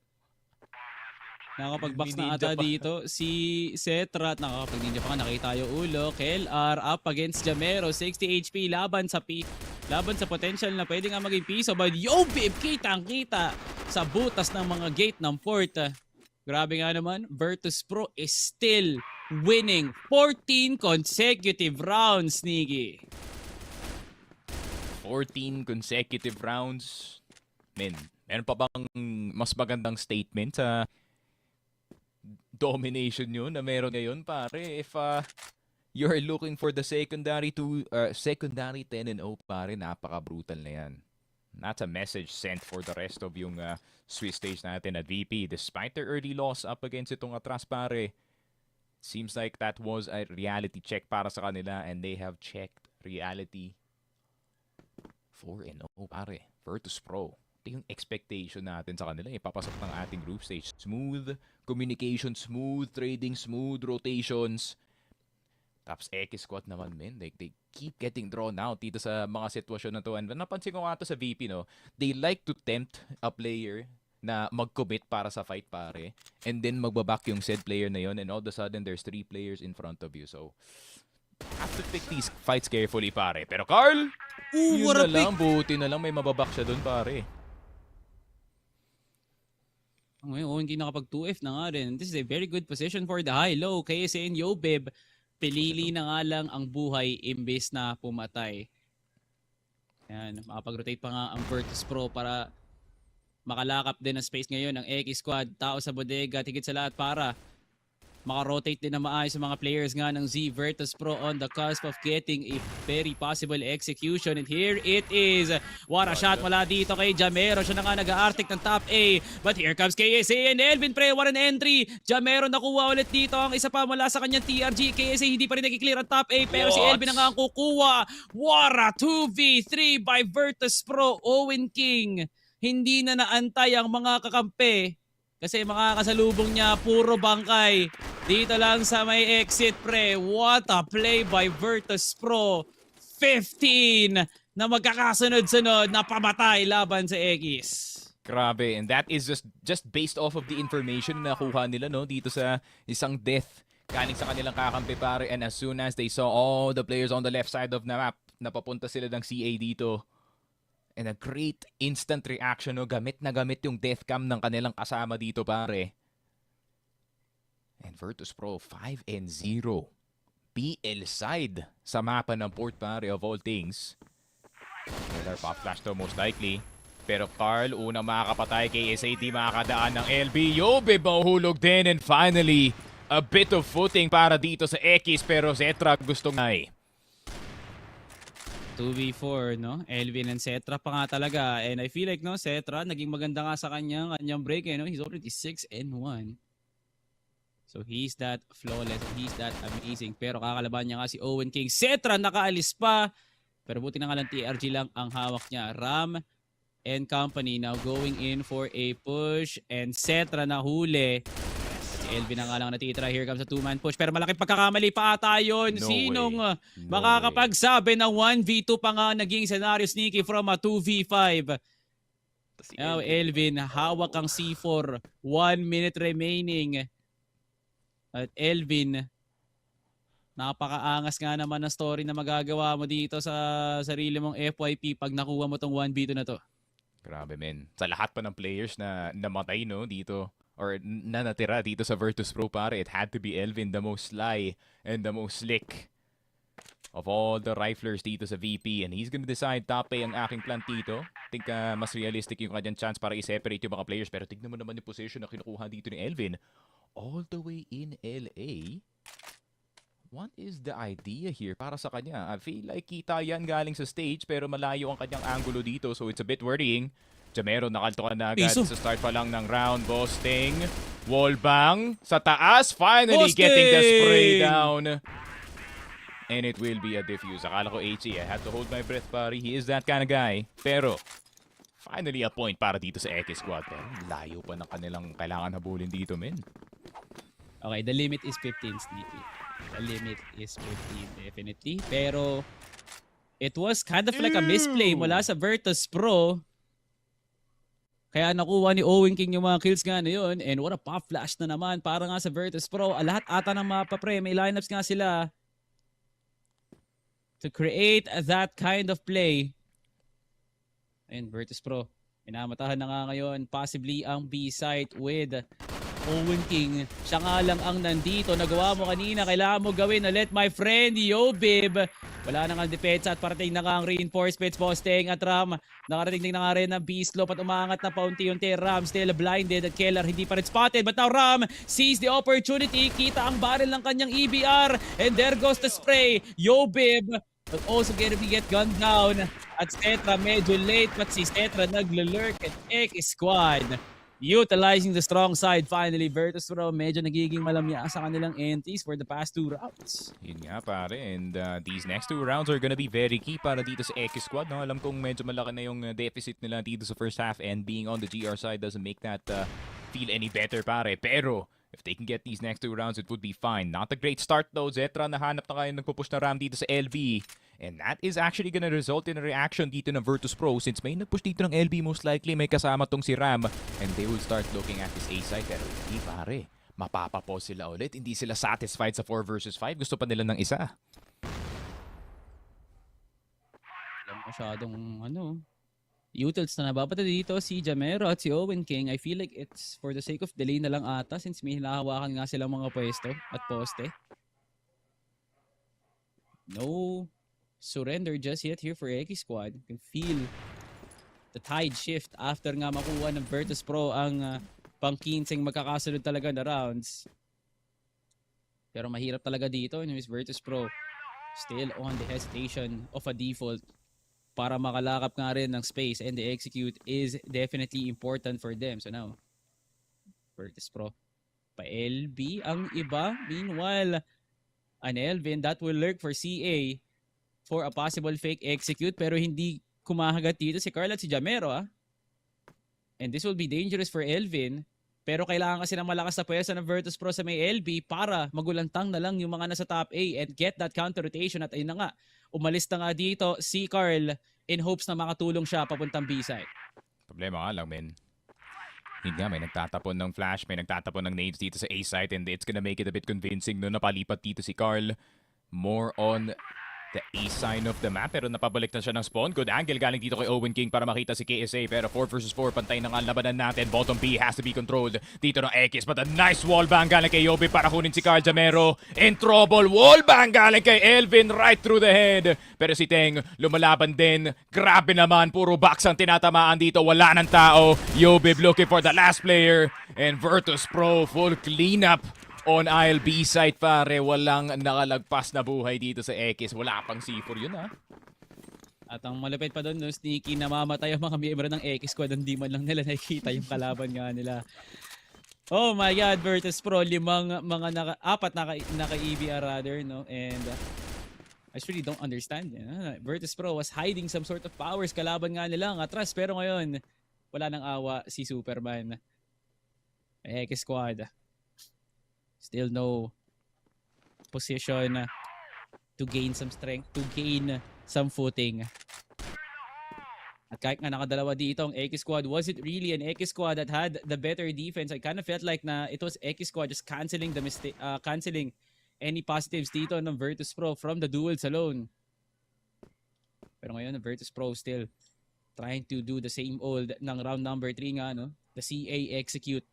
na ata dito si Zetra at nakakapag-ninja pa nga, nakita yung ulo. KLR up against Jamero, 60 HP laban sa potential na pwede nga maging piso. But yo babe, kitang-kita sa butas ng mga gate ng port. Grabe nga naman, Virtus.Pro is still winning 14 consecutive rounds, Sneaky. 14 consecutive rounds. Men, meron pa bang mas magandang statement sa domination yun na meron ngayon, pare? If you're looking for the secondary 10-0, pare, napaka-brutal na yan. That's a message sent for the rest of yung Swiss stage natin at VP. Despite their early loss up against itong Attras, pare, seems like that was a reality check para sa kanila and they have checked reality 4-0, pare. Virtus.Pro. Ito yung expectation natin sa kanila. Ipapasok ng ating group stage. Smooth communication, smooth trading, smooth rotations. Tapos EKISQUAD naman, men. They keep getting drawn out dito sa mga sitwasyon na to. And napansin ko nga ito sa VP, no? They like to tempt a player na mag-commit para sa fight, pare. And then magbaback yung said player na yon. And all of a sudden, there's 3 players in front of you. So, have to pick these fights carefully, pare. Pero Carl, yun na lang. Buti na lang may mababack siya dun, pare. Ngayon, Owen King nakapag 2F na nga rin. This is a very good position for the high-low. KSA and Yobib, pilili na nga lang ang buhay imbes na pumatay. Yan, makapag-rotate pa nga ang Virtus.Pro para makalakap din ang space ngayon ng EKISQUAD. Tao sa bodega, tigit sa lahat para maka-rotate din na maayos sa mga players nga ng Z Virtus.Pro on the cusp of getting a very possible execution. And here it is. What a shot mula dito kay Jamero. Siya na nga nag-aartik ng top A. But here comes KSA and Elvin pre. What an entry. Jamero nakuha ulit dito. Ang isa pa mula sa kanyang TRG. KSA hindi pa rin nag-clear ang top A. Pero si Elvin na nga ang kukuha. What a 2v3 by Virtus.Pro. Owen King. Hindi na naantay ang mga kakampi. Kasi makakasalubong niya puro bangkay. Dito lang sa may exit pre. What a play by Virtus.Pro. 15 na magkakasunod-sunod na pamatay laban sa Ekis. Grabe, and that is just based off of the information na nakuha nila no dito sa isang death galing sa kanilang kakampi pare, and as soon as they saw all the players on the left side of the map, napapunta sila ng CA dito. And a great instant reaction no, gamit na gamit yung death cam ng kanilang kasama dito pare. And Virtus.Pro 5-0. PL side sa mapa ng port pare of all things. Another pop flash to most likely. Pero Carl, unang makakapatay kay SAT, makakadaan ng LB. Yobe mahuhulog din, and finally, a bit of footing para dito sa Ekis, pero Zetra gustong ay. 2v4, no? Elvin and Cetra pa nga talaga. And I feel like, no, Cetra, naging maganda nga sa kanyang break, no? He's already 6-1. So he's that flawless, he's that amazing. Pero kakalaban niya nga si Owen King. Cetra nakaalis pa. Pero buti na nga lang TRG lang ang hawak niya. Ram and company now going in for a push. And Cetra na huli. Si Elvin na nga lang natitira. Here comes a two-man push. Pero malaking pagkakamali pa ata yun. No Sinong way. makakapagsabi na 1v2 pa nga naging scenario sneaky from a 2v5? Now Elvin, hawak ang C4. 1 minute remaining. At Elvin, napakaangas nga naman ng story na magagawa mo dito sa sarili mong FYP pag nakuha mo tong 1v2 na to. Grabe men. Sa lahat pa ng players na namatay no dito or na natira dito sa Virtus.Pro pare, it had to be Elvin, the most sly and the most slick of all the riflers dito sa VP, and he's gonna decide top A ang aking plan dito. I think mas realistic yung kanyang chance para i-separate yung mga players, pero tignan mo naman yung position na kinukuha dito ni Elvin. All the way in LA. What is the idea here para sa kanya? I feel like kita yan galing sa stage pero malayo ang kanyang angulo dito, so it's a bit worrying. Jamero nakaltukan na agad sa start pa lang ng round. Boasting. Wallbang sa taas. Finally getting the spray down. And it will be a defuse. Akala ko HE. I had to hold my breath pare. He is that kind of guy. Pero finally a point para dito sa EKISQUAD. Pero layo pa ng kanilang kailangan habulin dito men. Okay, the limit is 15, Sneaky. The limit is 15, definitely. Pero, it was kind of like a misplay mula sa Virtus.Pro. Kaya nakuha ni Owen King yung mga kills nga na yun. And what a pop flash na naman para nga sa Virtus.Pro. Lahat ata ng mapa pre, may lineups nga sila to create that kind of play. And Virtus.Pro, minamatahan na nga ngayon possibly ang B-site with Owen King. Siya nga lang ang nandito. Nagawa mo kanina. Kailangan mo gawin ulit, my friend. Yo, Bib. Wala na nga depensa at parating na nga ang reinforcements. Posting at Ram. Nakarating na nga rin ng B-slope at umangat na paunti-unti. Ram still blinded at Keller hindi pa rin spotted. But now Ram sees the opportunity. Kita ang barrel ng kanyang EBR. And there goes the spray. Yo, Bib. But also get gunned down. At Cetra medyo late. But si Cetra naglalurk at EKISQUAD. Utilizing the strong side, finally, Virtus.Pro medyo nagiging malamya sa kanilang entries for the past 2 rounds. Yun nga pare, and these next 2 rounds are gonna be very key para dito sa EKISQUAD. No? Alam kong medyo malaki na yung deficit nila dito sa first half, and being on the GR side doesn't make that feel any better pare. Pero if they can get these next 2 rounds, it would be fine. Not a great start though. Zetra nahanap na kayo nagpupush na Ram dito sa LB. And that is actually gonna result in a reaction dito ng Virtus.Pro since may nagpush dito ng LB, most likely may kasama tong si Ram. And they will start looking at this A side. Pero hindi pare, mapapapos sila ulit. Hindi sila satisfied sa 4 versus 5. Gusto pa nila ng isa. Alam masyadong utils na nababata dito si Jamero at si Owen King. I feel like it's for the sake of delay na lang ata since may hinahawakan nga silang mga pwesto at poste. No surrender just yet here for EKISQUAD. You can feel the tide shift after nga makuha ng Virtus.Pro ang pang-15 magkakasunod talaga na rounds. Pero mahirap talaga dito. Anyways, Virtus.Pro still on the hesitation of a default para makalakap nga rin ng space, and the execute is definitely important for them. So now, Virtus.Pro pa LB ang iba. Meanwhile, an Elvin that will lurk for CA for a possible fake execute, pero hindi kumahagat dito si Carl at si Jamero. And this will be dangerous for Elvin, pero kailangan kasi ng malakas na pwersa ng Virtus.Pro sa may LB para magulantang na lang yung mga nasa top A and get that counter rotation. At ayun na nga, umalis na nga dito si Carl in hopes na makatulong siya papuntang B-side. Problema nga lang, men. Hindi nga, may nagtatapon ng flash, may nagtatapon ng nades dito sa A-site, and it's gonna make it a bit convincing no napalipat dito si Carl. More on the A-side of the map, pero napabalik na siya ng spawn. Good angle galing dito kay Owen King para makita si KSA, pero 4 versus 4, pantay na nga ang labanan natin. Bottom B has to be controlled dito ng Ekis, but a nice wallbang galing kay Yobi para kunin si Carl Jamero. In trouble, wallbang galing kay Elvin right through the head. Pero si Teng lumalaban din. Grabe naman, puro box ang tinatamaan dito, wala ng tao. Yobi looking for the last player, and Virtus.Pro full cleanup on aisle B side, pare. Walang nakalagpas na buhay dito sa Ekis. Wala pang C4 yun, ha? At ang malapit pa doon, no, sneaky, namamatay ang mga miyembro ng EKISQUAD. Hindi man lang nila nakikita yung kalaban nga nila. Oh my God, Virtus.Pro, apat naka-EBR rather, no? And I really don't understand. Virtus.Pro was hiding some sort of powers. Kalaban nga nila ang Attras, pero ngayon, wala nang awa si Superman. EKISQUAD. Still no position to gain some strength, to gain some footing. At kahit nga nakadalawa dito ang EKISQUAD, was it really an EKISQUAD that had the better defense? I kind of felt like na it was EKISQUAD just canceling the canceling any positives dito ng Virtus.Pro from the duels alone. Pero ngayon, Virtus.Pro still trying to do the same old ng round number 3 nga, no? The CA execute.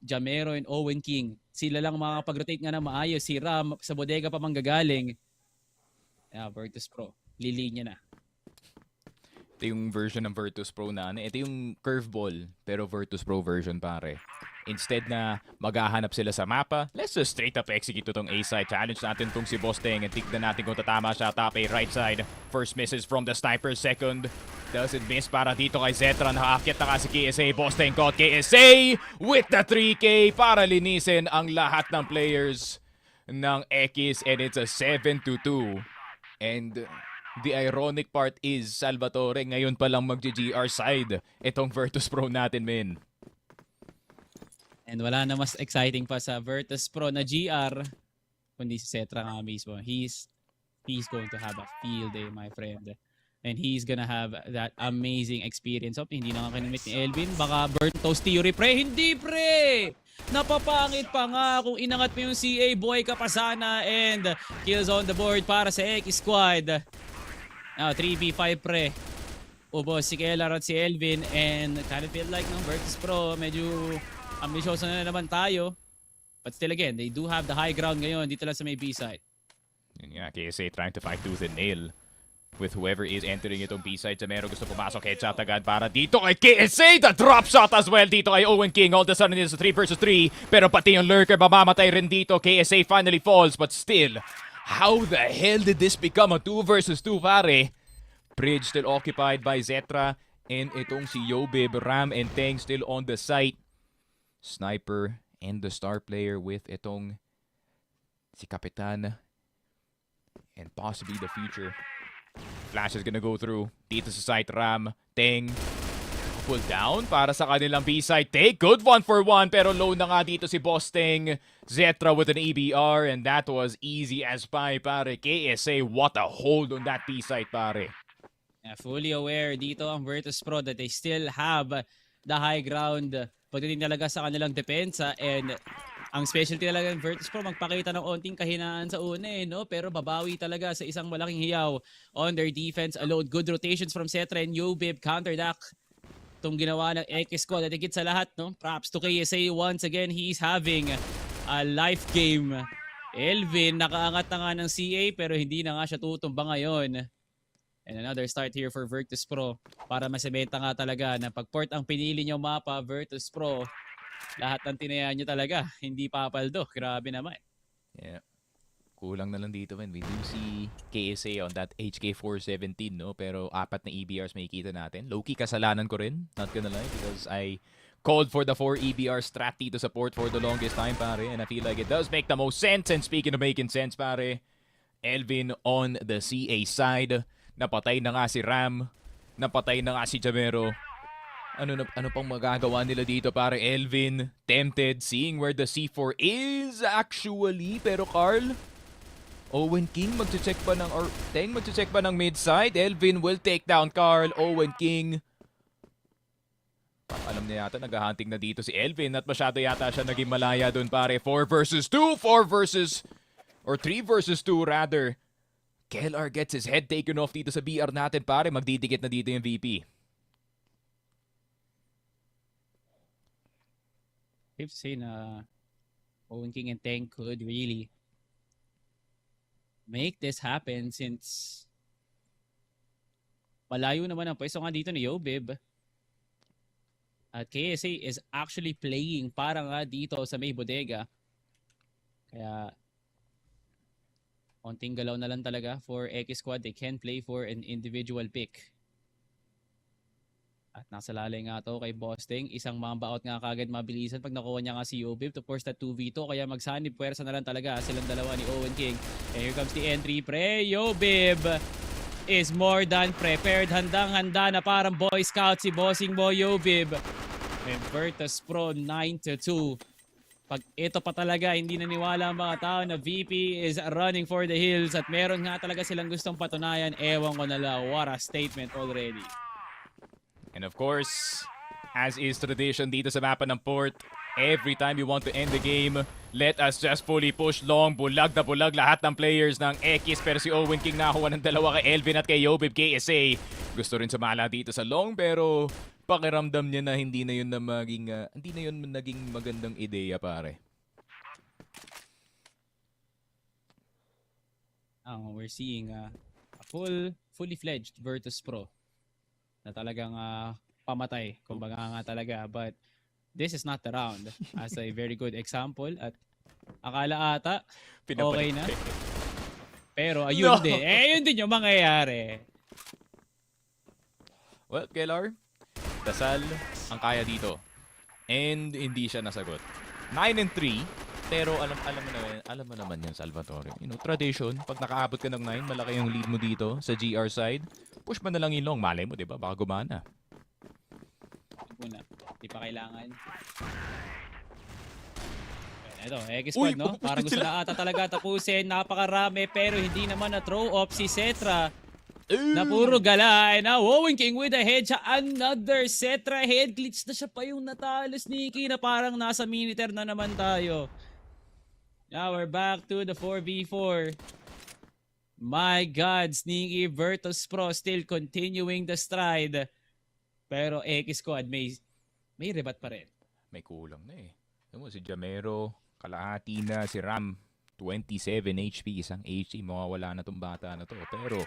Jamero and Owen King, sila lang makakapag-rotate nga na maayos. Si Ram sa bodega pa manggagaling. Virtus.Pro, lilinya na. Ito yung version ng Virtus.Pro na ano. Ito yung curveball, pero Virtus.Pro version, pare. Instead na maghahanap sila sa mapa, let's just straight up execute itong A-side. Challenge natin itong si Boss Teng, and tignan natin kung tatama siya. Top A right side. First misses from the sniper. Second doesn't miss para dito kay Zetra. Nakaakyat na nga si KSA. Boss Teng caught KSA with the 3K para linisin ang lahat ng players ng Ekis, and it's a 7-2. And the ironic part is, Salvatore, ngayon pa lang mag-GR side itong Virtus.Pro natin, men. And wala na mas exciting pa sa Virtus.Pro na GR kundi si Zetra nga mismo. He's going to have a field day, my friend. And he's gonna have that amazing experience. Hindi na nga kinamit ni Elvin. Baka burn toast theory, pre. Hindi, pre! Napapangit pa nga kung inangat mo yung CA. Boy ka pa sana. And kills on the board para sa EKISQUAD. Now, 3v5, pre. Ubos si Kellar at si Elvin. And kind of feel like ng Virtus.Pro, medyo ambisyoso na naman tayo. But still again, they do have the high ground ngayon dito lang sa may B-side. Yeah, KSA trying to fight tooth and nail with whoever is entering itong B-side. Jamero gusto pumasok, headshot agad para dito kay KSA. The drop shot as well dito kay Owen King. All of a sudden it's a 3 versus 3. Pero pati yung lurker mamamatay rin dito. KSA finally falls, but still, how the hell did this become a 2 versus 2, pare? Bridge still occupied by Zetra. And itong si Yobib, Ram, and Teng still on the site. Sniper and the star player with itong si Kapitan and possibly the future. Flash is gonna go through dito sa site. Ram, Teng pull down para sa kanilang B-side. Take, good 1-for-1, pero low na nga dito si Boss Teng. Zetra with an EBR, and that was easy as pie, pare. KSA, what a hold on that B-side, pare. Yeah, fully aware dito ang Virtus.Pro that they still have the high ground pagdating talaga sa kanilang depensa, and ang specialty talaga ng Virtus.Pro magpakita ng onting kahinaan sa una, no? Pero babawi talaga sa isang malaking hiyaw on their defense alone. Good rotations from Zetra and Yobib, counter-dack itong ginawa ng EKISQUAD. At higit sa lahat, no? Props to KSA once again. He's having a life game. Elvin nakaangat na nga ng CA pero hindi na nga siya tutumba ngayon. And another start here for Virtus.Pro para masibenta nga talaga na pag port ang pinili nyo mapa, Virtus.Pro, lahat ng tinayaan nyo talaga, hindi papaldo. Grabe naman. Yeah. Kulang na lang dito, man. We do see KSA on that HK417, no? Pero 4 na EBRs makikita natin. Low-key kasalanan ko rin, not gonna lie, because I called for the 4 EBR strat dito sa port for the longest time, pare. And I feel like it does make the most sense. And speaking of making sense, pare, Elvin on the CA side. Napatay na nga si Ram. Napatay na nga si Jamero. Ano pang magagawa nila dito, pare? Elvin, tempted, seeing where the C4 is actually. Pero Carl, Owen King magche-check pa ng, or Teng magche-check pa ng mid side. Elvin will take down Carl. Owen King. Alam niya yata, naghahunting na dito si Elvin at masyado yata siya naging malaya dun, pare. 4 versus 2. 4 versus, or 3 versus 2 rather. KLR gets his head taken off dito sa BR natin, pare. Magdidikit na dito yung VP. Safe to say na Owen King and Teng could really make this happen since malayo naman ang pwesto nga dito ni Yobib. At KSA is actually playing para nga dito sa may bodega. Kaya konting galaw na lang talaga for EKISQUAD. They can play for an individual pick. At nasa lalay nga to kay Bosting. Isang mamba out nga kagad mabilisan pag nakuha niya nga si Yobib to force that 2v2. Kaya magsanib puwersa na lang talaga silang dalawa ni Owen King. And here comes the entry. Pre, Yobib is more than prepared. Handang-handa na parang Boy Scout si Bossing Boy Yobib. And Virtus.Pro 9-2. Pag ito pa talaga, hindi naniwala ang mga tao na VP is running for the hills at meron nga talaga silang gustong patunayan. Ewan ko na lang, what a statement already. And of course, as is tradition dito sa mapa ng port, every time you want to end the game, let us just fully push long. Bulag na bulag lahat ng players ng Ekis. Pero si Owen King nakakuha ng dalawa kay Elvin at kay Yobib KSA. Gusto rin sumala dito sa long pero pakiramdam niya na hindi na yun naging magandang ideya, pare. We're seeing a fully fledged Virtus.Pro na talagang pamatay, kumbaga nga talaga. But this is not the round as a very good example at akala ata okay na. Pero ayun din. Ayun din yung mangyayari. Well, KLR, dasal ang kaya dito. And hindi siya nasagot. 9-3, pero alam mo naman yan, Salvatore. You know, tradition, pag nakaabot ka ng 9, malaki yung lead mo dito sa GR side. Push mo na lang yung long. Malay mo, di ba? Baka gumana. Muna. Di pa kailangan. Ito, EKISQUAD, no? Parang gusto na ata talaga tapusin. Napakarami, pero hindi naman na-throw off si Cetra. Na puro gala. And now, Owen King with a headshot. Another Cetra head glitch na siya pa yung natalo, Sneaky, na parang nasa miniter na naman tayo. Now, we're back to the 4v4. My God, Sneaky, Virtus.Pro still continuing the stride. Pero EKISQUAD may rebat pa rin. May kulang na eh. Alam mo, si Jamero, kalahati na, si Ram, 27 HP, isang HP, mawawala na tong bata na to. Pero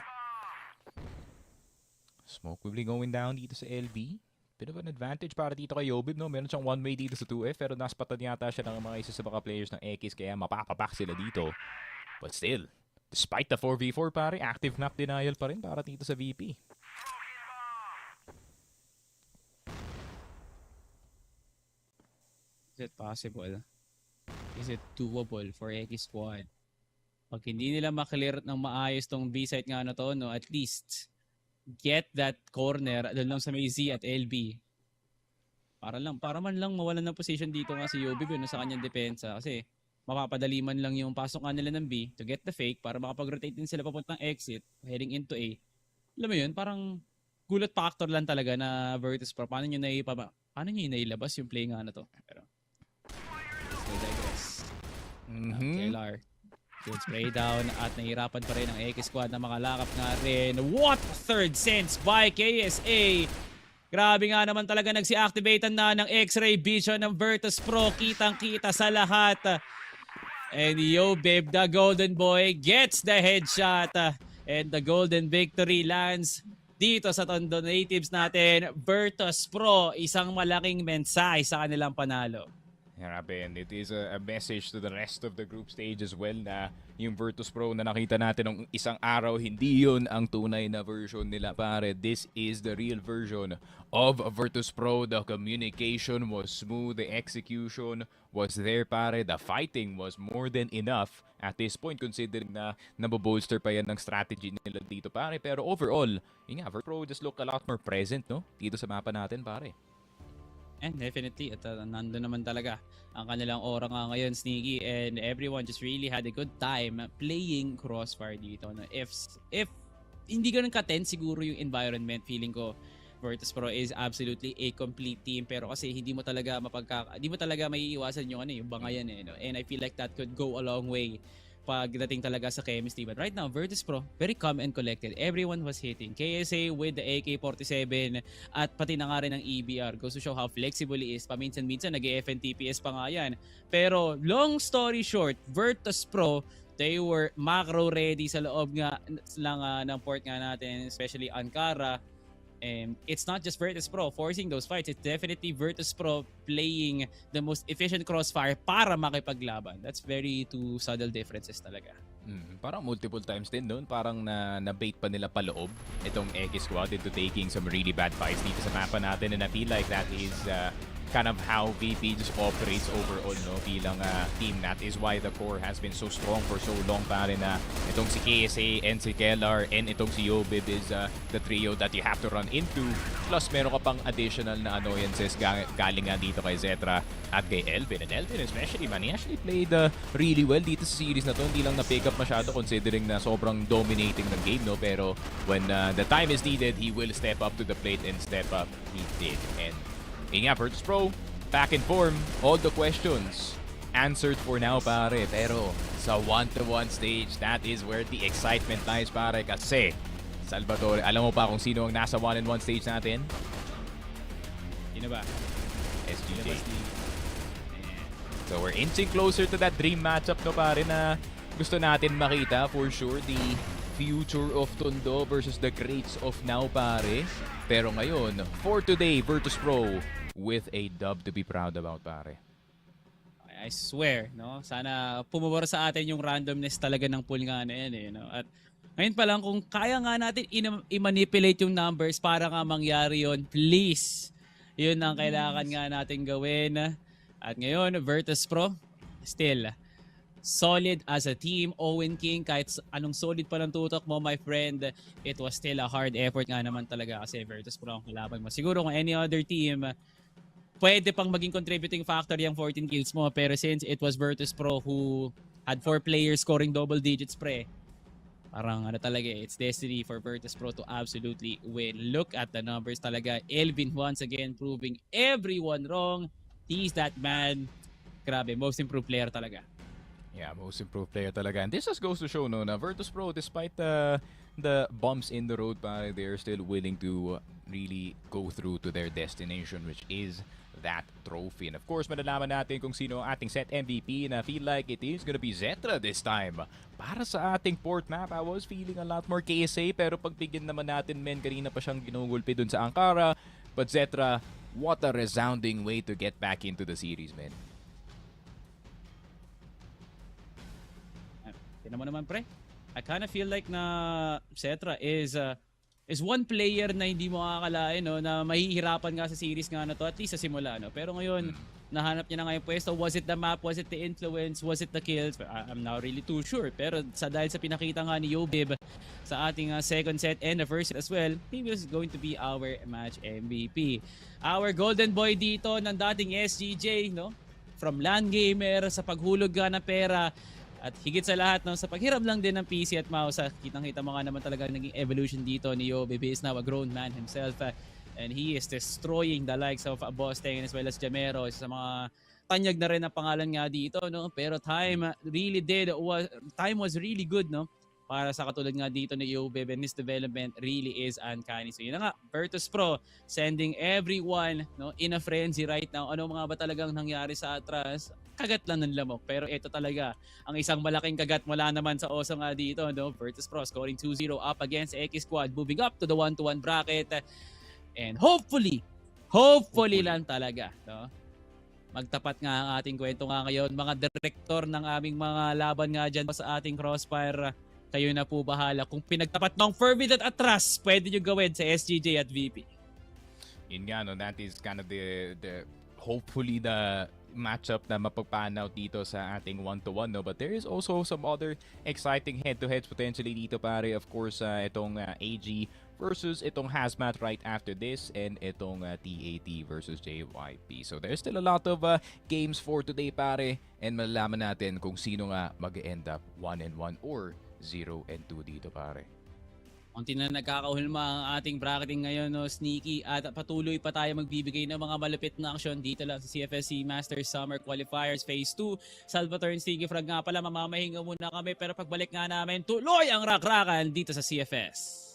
smoke will be going down dito sa LB. Bit of an advantage para dito kay Yobib, no? Meron siyang one way dito sa 2F, pero naspatan yata siya ng mga isa sa mga players ng Ekis, kaya mapapapak sila dito. But still, despite the 4v4, pare, active map denial pa rin para dito sa VP. Is it possible? Is it doable for EKISQUAD? Pag hindi nila maklear ng maayos tong B-site nga na to, no, at least get that corner doon lang sa may Z at LB. Para man lang mawalan ng position dito nga si Yobib yun sa kanyang depensa. Kasi mapapadali man lang yung pasok nga nila ng B to get the fake para makapag-rotate din sila papuntang exit, heading into A. Alam mo yun, parang gulat factor lang talaga na Virtus.Pro. Paano nyo nailabas yung play nga na to? Pero let's digress. KLR. Good spray down at nahirapan pa rin ang EKISQUAD na makalakap nga rin. What third sense by KSA? Grabe nga naman talaga nagsi-activatean na ng X-ray vision ng Virtus.Pro. Kitang-kita sa lahat. And Yobib, the golden boy, gets the headshot. And the golden victory lands dito sa Tondo natives natin. Virtus.Pro, isang malaking mensahe sa kanilang panalo. Grabe, and it is a message to the rest of the group stage as well na yung Virtus.Pro na nakita natin nung isang araw, hindi yun ang tunay na version nila, pare. This is the real version of Virtus.Pro. The communication was smooth, the execution was there, pare. The fighting was more than enough at this point, considering na nabobolster pa yan ng strategy nila dito, pare. Pero overall, yun nga, Virtus.Pro just look a lot more present, no? Dito sa mapa natin, pare. And definitely, at nandun naman talaga ang kanilang aura nga ngayon, Sneaky, and everyone just really had a good time playing Crossfire dito. No? If hindi ganun ka-tense siguro yung environment, feeling ko Virtus.Pro is absolutely a complete team, pero kasi hindi mo talaga maiiwasan yung yung bangayan no? And I feel like that could go a long way pagdating talaga sa chemistry. But right now, Virtus.Pro, very calm and collected. Everyone was hitting. KSA with the AK-47 at pati na nga rin ang EBR. Goes to show how flexible he is. Paminsan-minsan, nag-FNTPS pa nga yan. Pero long story short, Virtus.Pro, they were macro ready sa loob nga lang ng port nga natin, especially Ankara. And it's not just Virtus.Pro forcing those fights. It's definitely Virtus.Pro playing the most efficient Crossfire para makipaglaban. That's very two subtle differences talaga. Parang multiple times din doon. Parang na-bait pa nila paloob itong EKISQUAD into taking some really bad fights dito sa mapa natin. And I feel like that is kind of how VP just operates overall, no? Bilang team. That is why the core has been so strong for so long, pare, na itong si KSA and si Kellar and itong si Yobib is the trio that you have to run into. Plus, meron ka pang additional na annoyances galing nga dito kay Zetra at kay Elvin. And Elvin especially, man, he actually played really well dito sa series na to. Hindi lang na-pick up masyado considering na sobrang dominating ng game, no? Pero when the time is needed, he will step up to the plate and step up. He did. And nga, Virtus.Pro, back in form. All the questions answered for now, pare. Pero sa 1-to-1 stage, that is where the excitement lies, pare. Kasi, Salvatore, alam mo pa kung sino ang nasa 1-on-1 stage natin? Sino ba? SGJ. So we're inching closer to that dream matchup, no, pare, na gusto natin makita for sure. The future of Tondo versus the greats of now, pare. Pero ngayon, for today, Virtus.Pro with a dub to be proud about, pare. I swear, no? Sana pumabor sa atin yung randomness talaga ng pool nga na yan, no? At ngayon pa lang, kung kaya nga natin i-manipulate yung numbers para nga mangyari yun, please. Yun ang kailangan nga natin gawin. At ngayon, Virtus.Pro, still solid as a team. Owen King, kahit anong solid pa ng tutok mo, my friend, it was still a hard effort nga naman talaga kasi Virtus.Pro ang kalaban mo. Siguro kung any other team, pwede pang maging contributing factor yung 14 kills mo, pero since it was Virtus.Pro who had 4 players scoring double digits, parang talaga, it's destiny for Virtus.Pro to absolutely win. Look at the numbers talaga. Elvin once again proving everyone wrong. He's that man. Grabe, most improved player talaga. Yeah, most improved player talaga. And this just goes to show, no, na Virtus.Pro, despite the bumps in the road, they're still willing to really go through to their destination, which is that trophy. And of course, malalaman natin kung sino ang ating set MVP, na feel like it is gonna be Zetra this time. Para sa ating port map, I was feeling a lot more KSA, pero pagbigyan naman natin, men, kanina pa siyang ginugulpi dun sa Ankara. But Zetra, what a resounding way to get back into the series, men. Tignan mo naman, pre. I kind of feel like na Zetra is one player na hindi mo akalain, no, na mahihirapan nga sa series nga na to, at least sa simula, no. Pero ngayon, nahanap niya na nga yung pwesto. Was it the map? Was it the influence? Was it the kills? I'm not really too sure. Pero dahil sa pinakita nga ni Yobib sa ating second set and the first set as well, he was going to be our match MVP. Our golden boy dito ng dating SGJ, no? From LAN gamer sa paghulog nga ng pera, at higit sa lahat, no, sa paghiram lang din ng PC at mouse, kitang-kita mo nga naman talaga naging evolution dito ni Yobib. He is now a grown man himself, and he is destroying the likes of Boss Teng as well as Jamero. Sa mga tanyag na rin ang pangalan nga dito, no? Pero time was really good, no? para sa katulad nga dito ni EOBEB and his development really is uncanny. So yun na nga, Virtus.Pro sending everyone in a frenzy right now. Ano mga ba talagang nangyari sa Attras? Kagat lang ng lamok. Pero ito talaga, ang isang malaking kagat mula naman sa oso nga dito. Virtus.Pro scoring 2-0 up against EKISQUAD, moving up to the 1-1 bracket. And hopefully lang talaga, magtapat nga ang ating kwento nga ngayon. Mga direktor ng aming mga laban nga dyan sa ating Crossfire, kayo na po bahala. Kung pinagtapat ng FERVID at Attras, pwede nyo gawin sa SGJ at VP. Yun nga, that is kind of the hopefully the matchup na mapagpanaw dito sa ating 1-1, But there is also some other exciting head-to-heads potentially dito, pare. Of course, itong AG versus itong HazMatz right after this, and itong TAT versus JYP. So there's still a lot of games for today, pare, and malalaman natin kung sino nga mag-end up 1-1 or 0-2 dito, pare. Unti na nagkakahulma ang ating bracketing ngayon, Sneaky, at patuloy pa tayo magbibigay ng mga malupit na aksyon dito lang sa CFS SEA Masters Summer Qualifiers Phase 2. Salvatore and Sneaky Frag nga pala, mamamahinga muna kami, pero pagbalik nga namin, tuloy ang rakrakan dito sa CFS.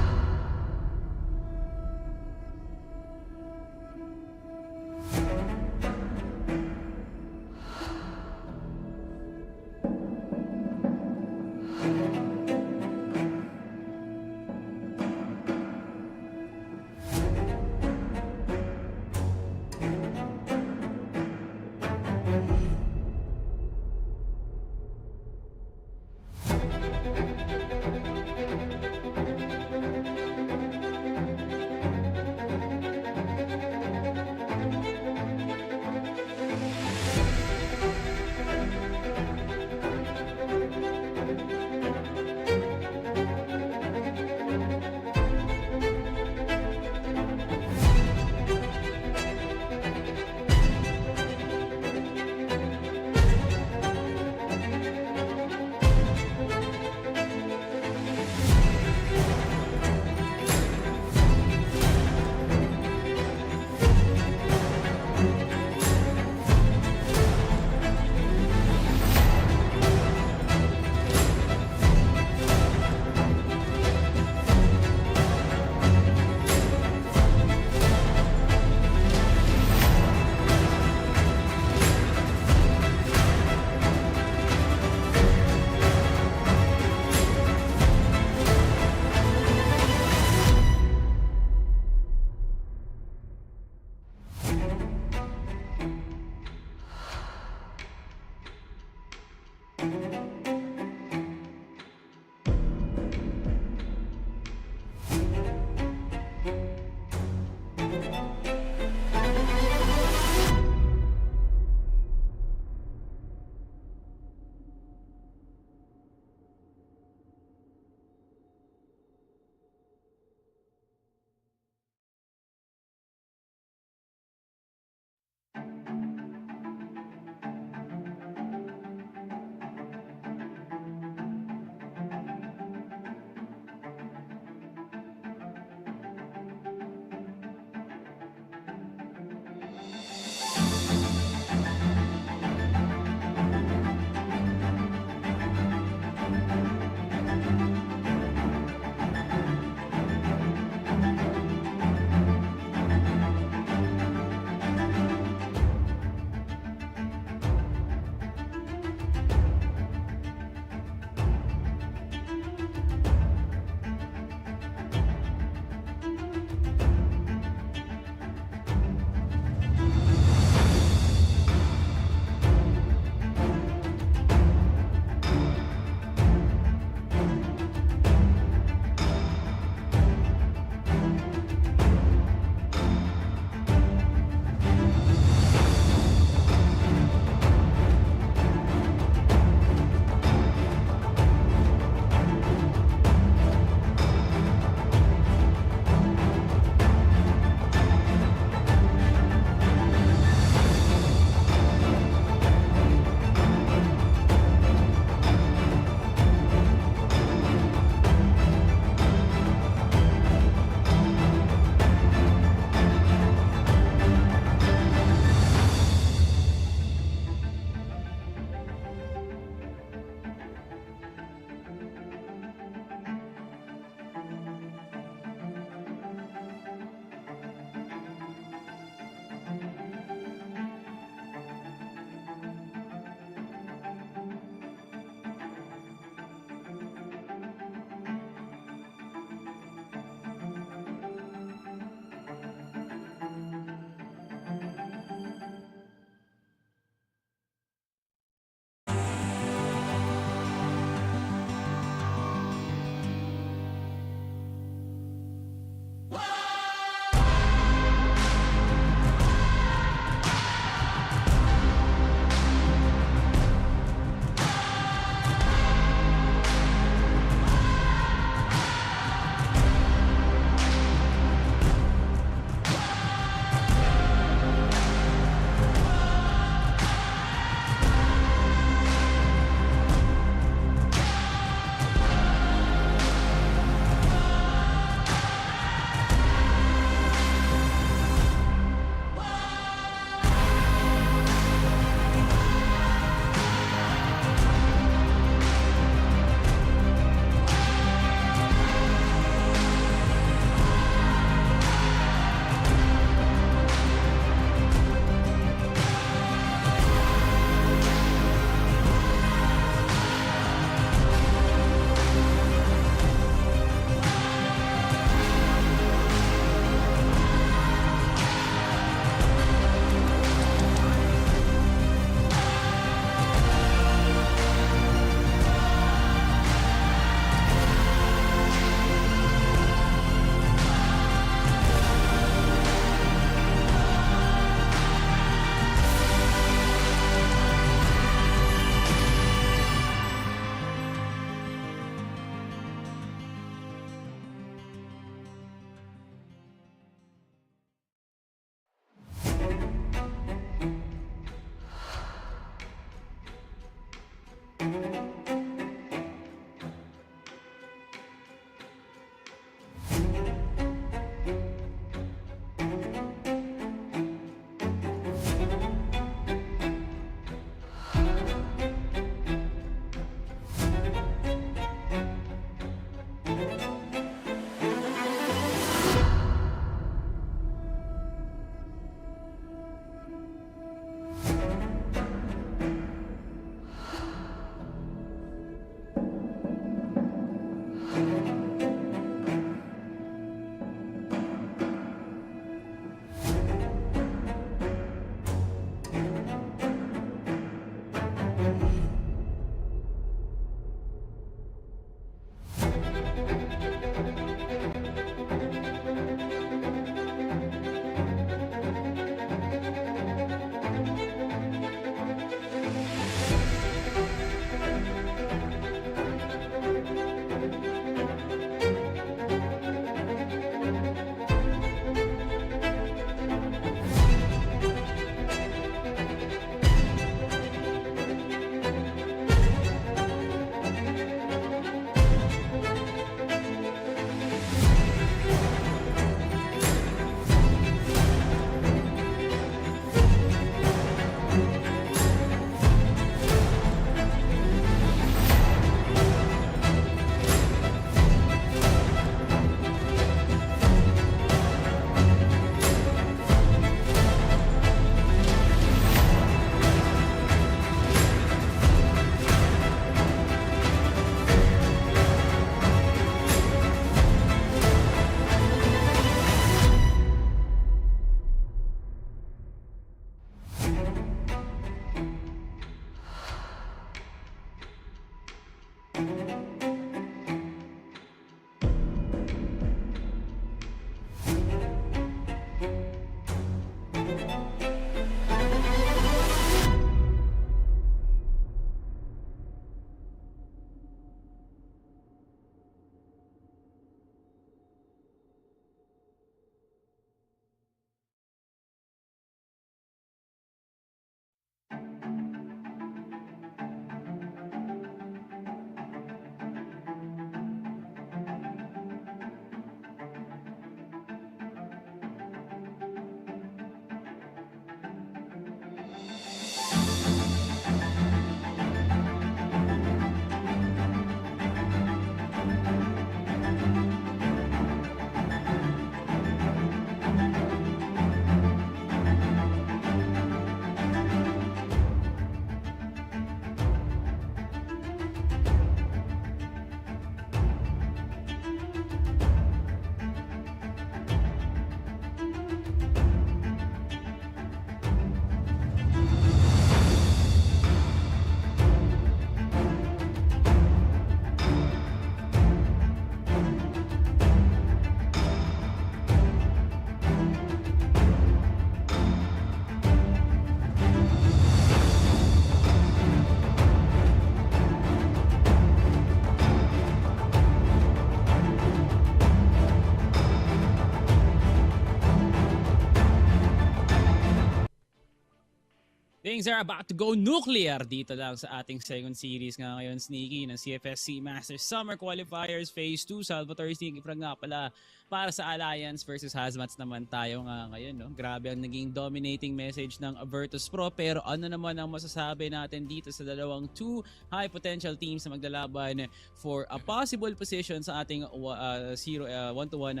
Things are about to go nuclear dito lang sa ating second series nga ngayon, Sneaky, ng CFS SEA Masters Summer Qualifiers Phase 2. Salvatore Sneaky Frag nga pala para sa Alliance versus HazMatz naman tayo nga ngayon. No? Grabe ang naging dominating message ng Virtus.Pro, pero ano naman ang masasabi natin dito sa dalawang two high potential teams na maglalaban for a possible position sa ating 1-to-1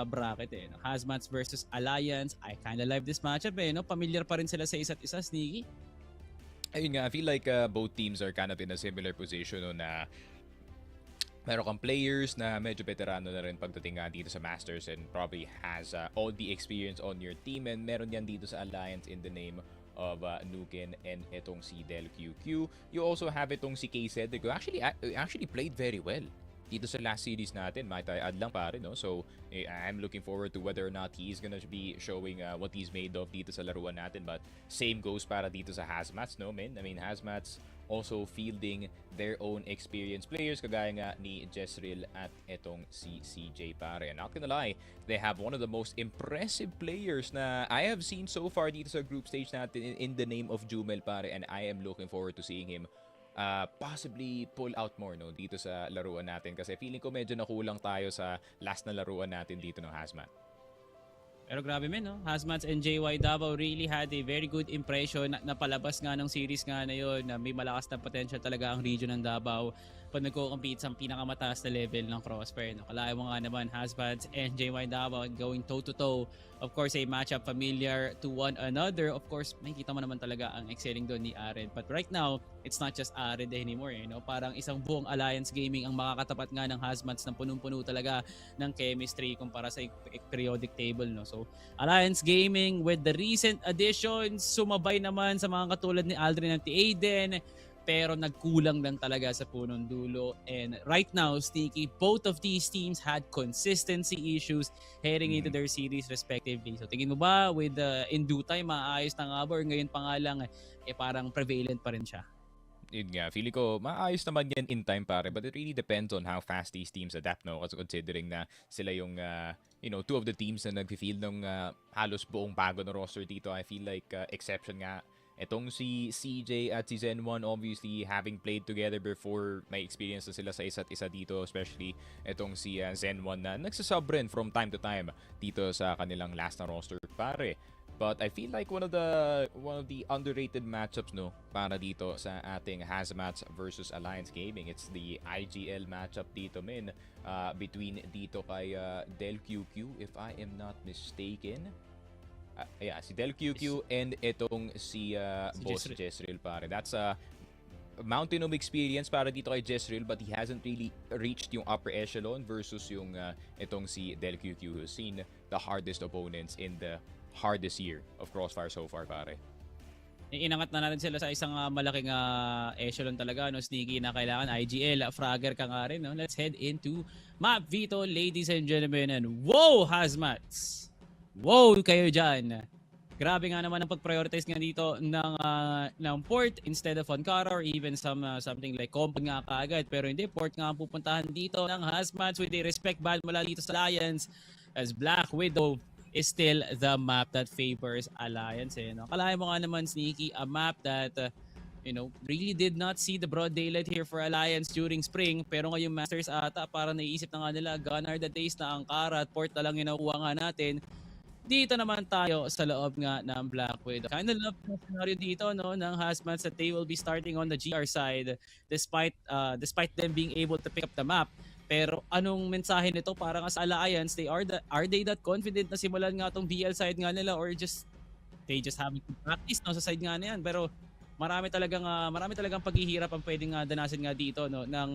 bracket eh. No? HazMatz versus Alliance. I kinda love this matchup eh. No? Familiar pa rin sila sa isa't isa, Sneaky. Ayun nga, I feel like both teams are kind of in a similar position no, na meron kang players na medyo veterano na rin pagdating nga dito sa Masters and probably has all the experience on your team, and meron yan dito sa Alliance in the name of Nuken and itong si Del QQ. You also have itong si KZ who actually played very well dito sa last series natin. Might I add lang pare, no? So I'm looking forward to whether or not he's gonna be showing what he's made of dito sa laruan natin. But same goes para dito sa HazMatz, no men? I mean, HazMatz also fielding their own experienced players kagaya nga ni Jezreel at etong si CJ pare. And not gonna lie, they have one of the most impressive players na I have seen so far dito sa group stage natin in the name of Jumel pare, and I am looking forward to seeing him possibly pull out more no dito sa laruan natin, kasi feeling ko medyo nakulang tayo sa last na laruan natin dito ng HazMatz. Pero grabe men, no? HazMatz and JY Davao really had a very good impression. Napalabas nga ng series nga na yun na may malakas na potential talaga ang region ng Davao pag nagko-compete sa pinakamataas na level ng Crossfire. No? Kalahin mo nga naman, HazMatz and JY Davao going toe-to-toe. Of course, a matchup familiar to one another. Of course, makikita mo naman talaga ang excelling doon ni Ared. But right now, it's not just Ared anymore. You know? Parang isang buong Alliance Gaming ang makakatapat nga ng HazMatz ng punong-puno talaga ng chemistry kumpara sa periodic table. No? So, Alliance Gaming with the recent additions, sumabay naman sa mga katulad ni Aldrin at Aiden, pero nagkulang lang talaga sa punong dulo. And right now, Sneaky, both of these teams had consistency issues heading into their series respectively. So tingin mo ba with in due time maayos na nga ba, or ngayon pa nga lang parang prevalent pa rin siya? Yun nga, feeling ko maayos naman yan in time pare, but it really depends on how fast these teams adapt, no? Kasi considering na sila yung two of the teams na nag-field ng halos buong bago na roster dito, I feel like exception nga etong si CJ at si Zen1, obviously having played together before, may experience na sila sa isa't isa dito, especially etong si Zen1 na nagsasub rin from time to time dito sa kanilang last na roster pare. But I feel like one of the underrated matchups no para dito sa ating HazMatz versus Alliance Gaming, it's the IGL matchup dito men, between dito kay Del QQ if I am not mistaken. Si Del QQ and itong si Boss Jezreel pare. That's a mountain of experience para dito kay Jezreel, but he hasn't really reached yung upper echelon versus yung itong si Del QQ who's seen the hardest opponents in the hardest year of Crossfire so far pare. Inangat na natin sila sa isang malaking echelon talaga, no, Sneaky, na kailangan IGL, Fragger ka nga rin. No? Let's head into Map Vito, ladies and gentlemen. And whoa, HazMatz! Wow kayo dyan. Grabe nga naman ang pag-prioritize nga dito ng port instead of Ankara or even something like comp nga kaagad. Pero hindi, port nga ang pupuntahan dito ng HazMatz with a respect band mula dito sa Alliance, as Black Widow is still the map that favors Alliance. No? Kalahin mo nga naman, Sneaky, a map that really did not see the broad daylight here for Alliance during spring. Pero ngayong Masters ata, parang naiisip na nga nila, gone are the days na Ankara at port na lang inakuha nga natin. Dito naman tayo sa loob nga ng Black Widow. Kind of love the scenario dito no, ng HazMatz that they will be starting on the GR side despite them being able to pick up the map. Pero anong mensahe nito para nga sa Alliance? Are they that confident na simulan nga tong BL side nga nila, or they just having to practice no, sa side nga na yan? Pero marami talagang paghihirap ang pwedeng danasin nga dito no, ng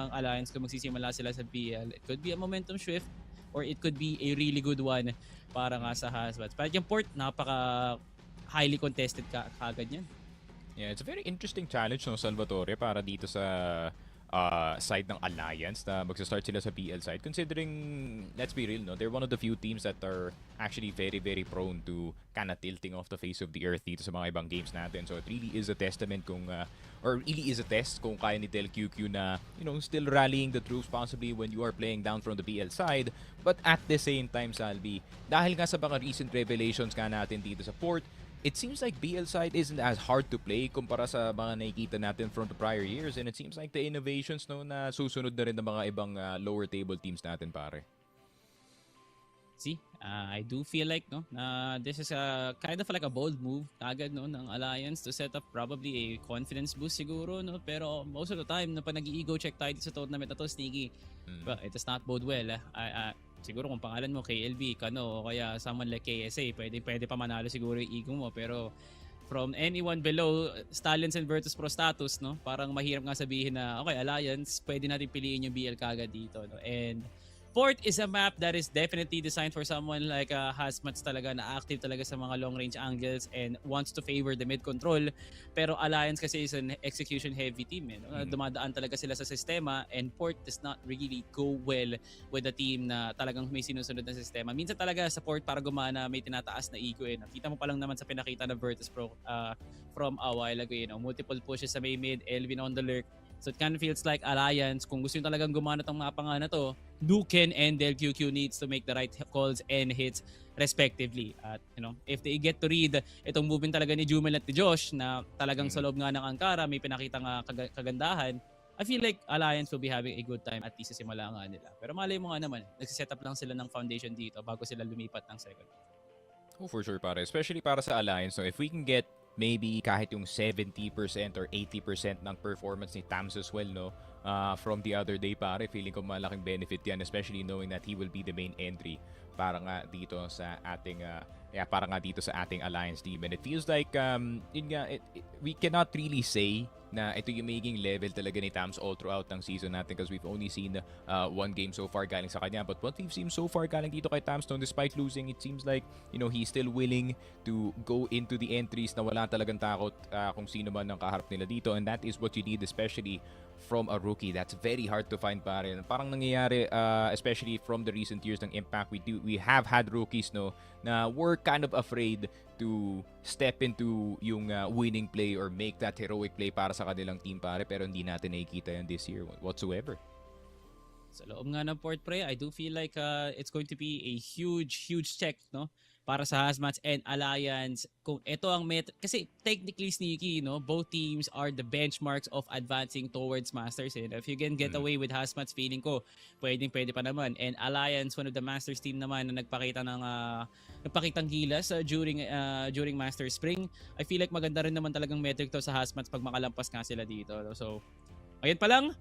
Alliance kung magsisimula sila sa BL. It could be a momentum shift or it could be a really good one para nga sa HazMatz. Pero yung port, napaka highly contested kagad yan. Yeah, it's a very interesting challenge no, Salvatore, para dito sa side ng Alliance na magsa-start sila sa PL side, considering, let's be real, no, they're one of the few teams that are actually very, very prone to kinda tilting off the face of the earth dito sa mga ibang games natin. So it really is a testament or really is a test kung kaya ni Del QQ na, still rallying the troops possibly when you are playing down from the PL side. But at the same time, Salvi, dahil nga sa mga recent revelations nga natin dito sa port, it seems like BL side isn't as hard to play kumpara sa mga nakikita natin from the prior years, and it seems like the innovations no na susunod na rin ng mga ibang lower table teams natin, pare. See, I do feel like no, this is a kind of like a bold move agad no ng Alliance to set up probably a confidence boost siguro no, pero most of the time na pag nag-ego check tayo sa tournament na to, Sneaky, well, it does not bode well. Siguro kung pangalan mo KLB, Kano, o kaya someone like KSA, pwede pa manalo siguro yung ego mo, pero from anyone below Stallions and Virtus.Pro status no, parang mahirap nga sabihin na okay, Alliance, pwede natin piliin yung BL kagad dito no. And Port is a map that is definitely designed for someone like HazMatz talaga, na active talaga sa mga long range angles and wants to favor the mid control. Pero Alliance kasi is an execution heavy team. Dumadaan talaga sila sa sistema, and Port does not really go well with a team na talagang may sinusunod na sistema. Minsan talaga sa Port para gumana may tinataas na ego. Nakita mo pa lang naman sa pinakita ng Virtus.Pro from a while ago. Multiple pushes sa may mid, Elvin on the lurk. So it kind of feels like Alliance, kung gusto nyo talagang gumana tong mapa nga na to, Nuken and DelQQ needs to make the right calls and hits respectively. At if they get to read itong movement talaga ni Jumel at ni Josh na talagang sa loob nga ng Ankara may pinakita nga kagandahan, I feel like Alliance will be having a good time at least sa simula nga nila. Pero malay mo nga naman, nagsiset up lang sila ng foundation dito bago sila lumipat ng second. Oh, for sure, pare. Especially para sa Alliance. So if we can get maybe kahit yung 70% or 80% ng performance ni Tams as well, no? From the other day, pare, feeling ko malaking benefit yan, especially knowing that he will be the main entry para nga dito sa ating Alliance team. And it feels like we cannot really say na ito yung magiging level talaga ni Tams all throughout ng season natin, because we've only seen one game so far galing sa kanya. But what we've seen so far galing dito kay Tams, despite losing, it seems like he's still willing to go into the entries na wala talagang takot kung sino man ang kaharap nila dito, and that is what you need, especially from a rookie. That's very hard to find, pare. Parang nangyayari, especially from the recent years ng Impact, we have had rookies na were kind of afraid to step into yung winning play or make that heroic play para sa kanilang team, pare, pero hindi natin nakikita yan this year whatsoever. Sa loob nga ng Port, pre, I do feel like it's going to be a huge check no para sa HazMatz and Alliance. Kung ito ang kasi technically, Sneaky, both teams are the benchmarks of advancing towards Masters. And if you can get away with HazMatz, feeling ko pwede pa naman. And Alliance, one of the Masters team naman na nagpakitang gilas during Masters Spring. I feel like maganda rin naman talagang metric to sa HazMatz pag makalampas nga sila dito. So ayun pa lang,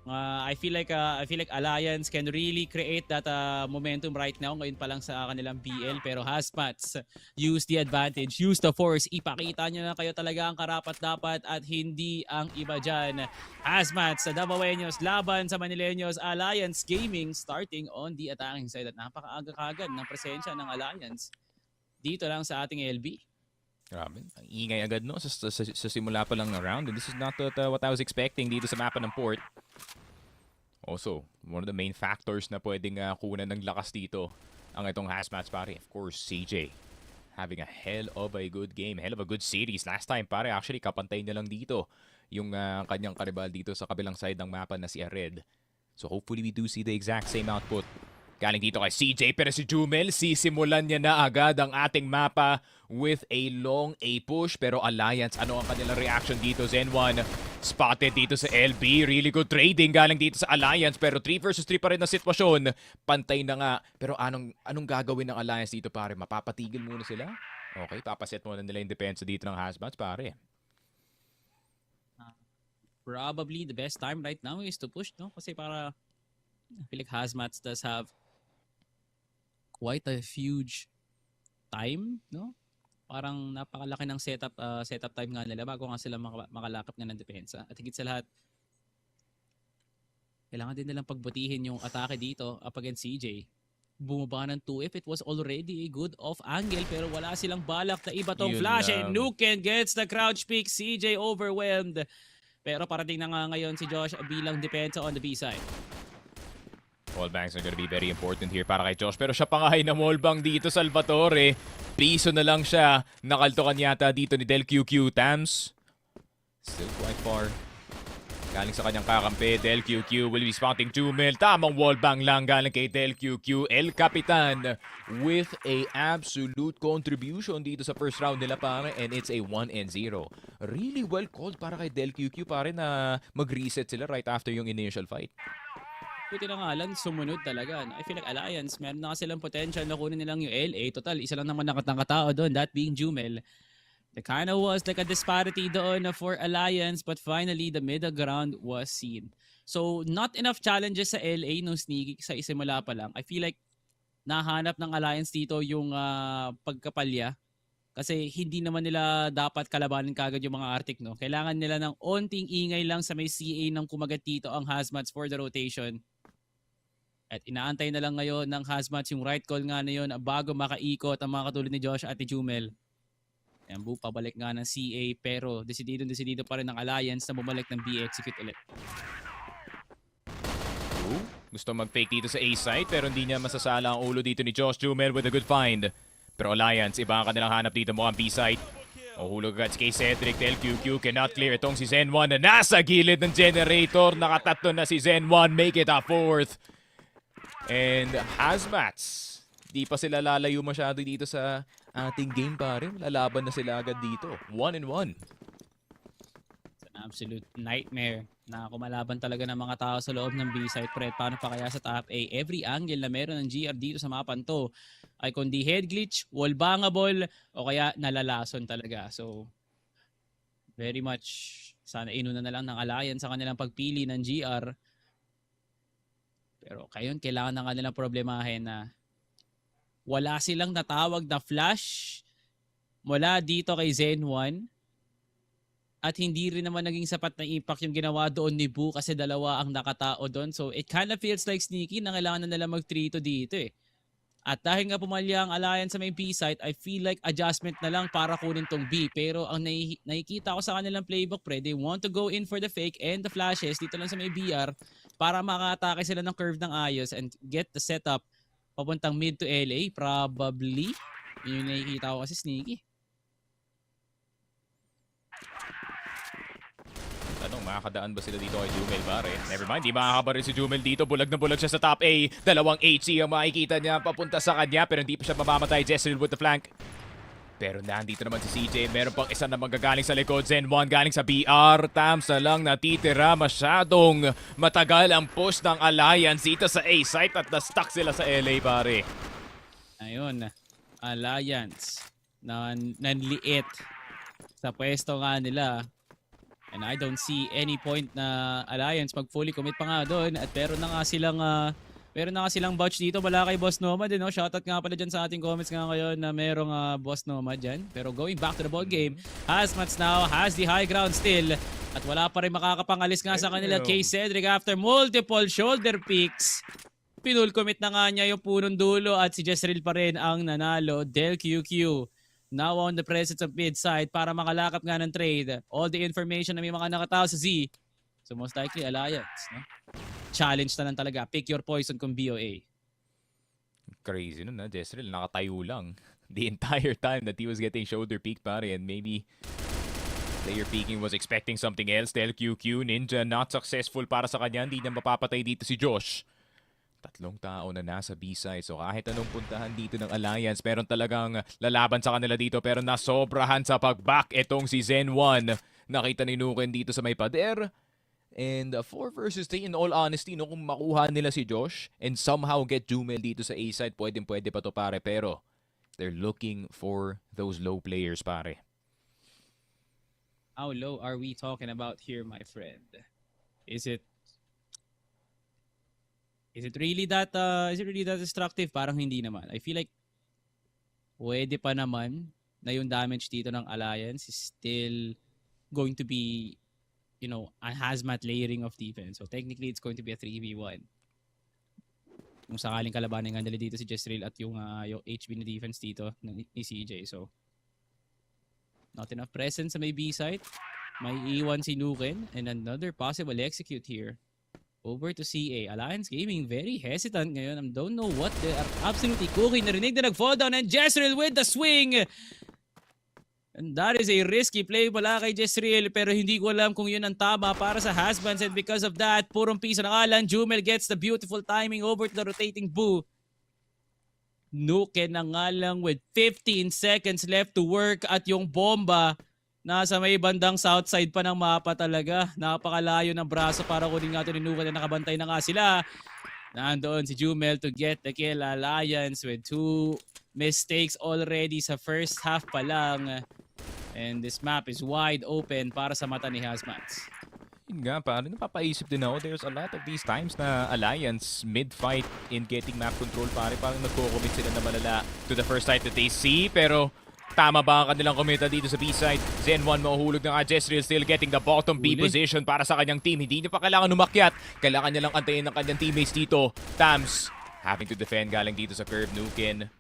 I feel like Alliance can really create that momentum right now. Ngayon pa lang sa kanilang BL, pero HazMatz, use the advantage, use the force. Ipakita nyo na kayo talaga ang karapat-dapat at hindi ang iba dyan. HazMatz sa Davaoenos laban sa Manileños. Alliance Gaming starting on the attacking side, at napakaaga-kagad ng presensya ng Alliance dito lang sa ating LB. Grabe, ang ingay agad sa simula pa lang ng round, and this is not what I was expecting dito sa mapa ng Port. Also, one of the main factors na pwedeng kunan ng lakas dito ang itong HazMatz, pare. Of course, CJ having a hell of a good game, hell of a good series. Last time, pare, actually kapantay na lang dito yung kanyang karibal dito sa kabilang side ng mapa na si Red. So hopefully we do see the exact same output galing dito kay CJ, pero si Jumel, sisimulan niya na agad ang ating mapa with a long A push. Pero Alliance, ano ang kanilang reaction dito? Zen1 spotted dito sa LB. Really good trading galing dito sa Alliance, pero 3 versus 3 pa rin na sitwasyon. Pantay na nga. Pero anong gagawin ng Alliance dito, pare? Mapapatigil muna sila? Okay, papaset muna nila yung depensa dito ng HazMatz, pare. Probably the best time right now is to push, no? Kasi para I feel like HazMatz does have quite a huge time, no? Parang napakalaki ng setup time nga nila bago nga sila makalakap nga ng depensa. At higit sa lahat, kailangan din nilang pagbutihin yung atake dito up against CJ. Bumaba ng 2F. It was already a good off angle, pero wala silang balak na iba tong flash. And Nuken gets the crouch pick. CJ overwhelmed. Pero parating na nga ngayon si Josh bilang depensa on the B side. Wallbangs are gonna be very important here para kay Josh. Pero siya pa nga ay na-wallbang dito, Salvatore. Piso na lang siya. Nakaltokan yata dito ni DelQQ. Tams still quite far Galing sa kanyang kakampi, Del QQ will be spotting Jumel. Tamang wallbang lang galing kay Del QQ. El Capitan with a absolute contribution dito sa first round nila pare, and it's a 1-0. Really well called para kay Del QQ pare na mag-reset sila right after yung initial fight. Buti na nga lang, sumunod talaga. I feel like Alliance, meron na kasi silang potential na kunin nilang yung LA. Total, isa lang naman nakatao doon, that being Jumel. There kind of was like a disparity doon for Alliance, but finally the middle ground was seen. So not enough challenges sa LA nung sneaky sa isimula pa lang. I feel like nahanap ng Alliance dito yung pagkapalya. Kasi hindi naman nila dapat kalabanin kagad yung mga Arctic, no? Kailangan nila ng onting ingay lang sa may CA ng kumagat dito ang HazMatz for the rotation. At inaantay na lang ngayon ng HazMatz yung right call nga na yun bago makaikot ang mga katulad ni Josh at ni Jumel. Ayan, pabalik nga ng CA pero desidido pa rin ng Alliance na bumalik ng B-execute ulit. Gusto mag-fake dito sa A site pero hindi niya masasala ang ulo dito ni Josh Jumel with a good find. Pero Alliance, iba ang kanilang hanap dito mo ang B site. Hulog agad kay Cedric. Del QQ cannot clear itong si Zen1 na nasa gilid ng generator. Nakatatlo na si Zen1, make it a fourth. And HazMatz, di pa sila lalayo masyado dito sa ating game pare. Lalaban na sila agad dito. 1-1. It's an absolute nightmare na kumalaban talaga ng mga tao sa loob ng B-site. Pre, paano pa kaya sa top A? Every angle na meron ng GR dito sa mapan to ay kundi head glitch, wall bangable, o kaya nalalason talaga. So, very much sana inuna na lang ng Alliance sa kanilang pagpili ng GR. Pero kayon, kailangan na nga nilang problemahin na wala silang natawag na flash mula dito kay Zen1 at hindi rin naman naging sapat na impact yung ginawa doon ni Boo kasi dalawa ang nakatao doon. So it kind of feels like sneaky na kailangan na nila mag-3-2 dito eh. At dahil nga pumalya ang Alliance sa may B site, I feel like adjustment na lang para kunin tong B. Pero ang nakikita ko sa kanilang playbook, pre, they want to go in for the fake and the flashes dito lang sa may BR para maka-atake sila ng curve ng ayos and get the setup papuntang mid to LA. Probably. Yun yung nakikita ko kasi sneaky. Tanong, makakadaan ba sila dito kay Jumel pare? Nevermind, di makakabaril si Jumel dito. Bulag na bulag siya sa top A. Dalawang HC ang makikita niya papunta sa kanya pero hindi pa siya mamamatay. Jezreel with the flank. Pero nandito naman si CJ. Meron pang isa na magagaling sa likod. Zen1 galing sa BR. Tams na lang natitira. Masyadong matagal ang push ng Alliance dito sa A site at na-stuck sila sa LA pare. Ayun. Alliance. Nanliit sa pwesto nga nila. And I don't see any point na Alliance mag-fully commit pa nga doon. At meron na nga silang vouch dito mula kay Boss Nomad. No? Shoutout nga pala dyan sa ating comments nga ngayon na merong Boss Nomad dyan. Pero going back to the ball game, HazMatz now has the high ground still. At wala pa rin makakapangalis nga sa kanila kay Cedric after multiple shoulder picks. Pinul commit na nga niya yung punong dulo at si Jezreel pa rin ang nanalo. Del QQ now on the presence of mid side para makalakap nga ng trade. All the information na may mga nakatao sa Z. So most likely Alliance. No? Challenge na lang talaga. Pick your poison kung BOA. Crazy nun na, Jezreel nakatayo lang the entire time that he was getting shoulder peeked pare, and maybe player peeking was expecting something else. Del QQ, Ninja not successful para sa kanya. Hindi niya mapapatay dito si Josh. Tatlong tao na nasa B-side. So kahit anong puntahan dito ng Alliance, meron talagang lalaban sa kanila dito. Pero nasobrahan sa pag-back itong si Zen1. Nakita ni Nuken dito sa may pader. And 4 versus 3, in all honesty, no, kung makuha nila si Josh and somehow get Jumel dito sa A-side, pwede pa to pare. Pero they're looking for those low players pare. How low are we talking about here, my friend? Is it really that destructive? Parang hindi naman. I feel like pwede pa naman na yung damage dito ng Alliance is still going to be, you know, a HazMatz layering of defense. So technically, it's going to be a 3v1. Kung sakaling kalabanin nga nila dito si Jezreel at yung HB na defense dito ni CJ. So, not enough presence sa may B site. May iwan si Nuken and another possible execute here. Over to CA. Alliance Gaming very hesitant ngayon. I don't know what they are absolutely cooking. Narinig na nag-fall down and Jezreel with the swing. And that is a risky play mula kay Jezreel, pero hindi ko alam kung yun ang tama para sa HazMatz, and because of that, purong piso na ngalan. Jumel gets the beautiful timing over to the rotating Boo. Nuke na nga lang with 15 seconds left to work, at yung bomba nasa may bandang south side pa ng mapa talaga. Napakalayo ng braso para kunin nga ito ni Nuke, na nakabantay na nga sila. Nandoon si Jumel to get the kill. Alliance with 2 mistakes already sa first half pa lang. And this map is wide open para sa mata ni HazMatz. Yun nga, pare, napapaisip din ako. There's a lot of these times na Alliance mid-fight in getting map control, pare. Parang nagko-commit sila na malala to the first site that they see. Pero tama ba ang kanilang committal dito sa B-side? Zen 1 mahuhulog ng Jezreel, still getting the bottom B position para sa kanyang team. Hindi niya pa kailangan umakyat. Kailangan niya lang antayin ng kanyang teammates dito. Tams having to defend galing dito sa curve. Nukin.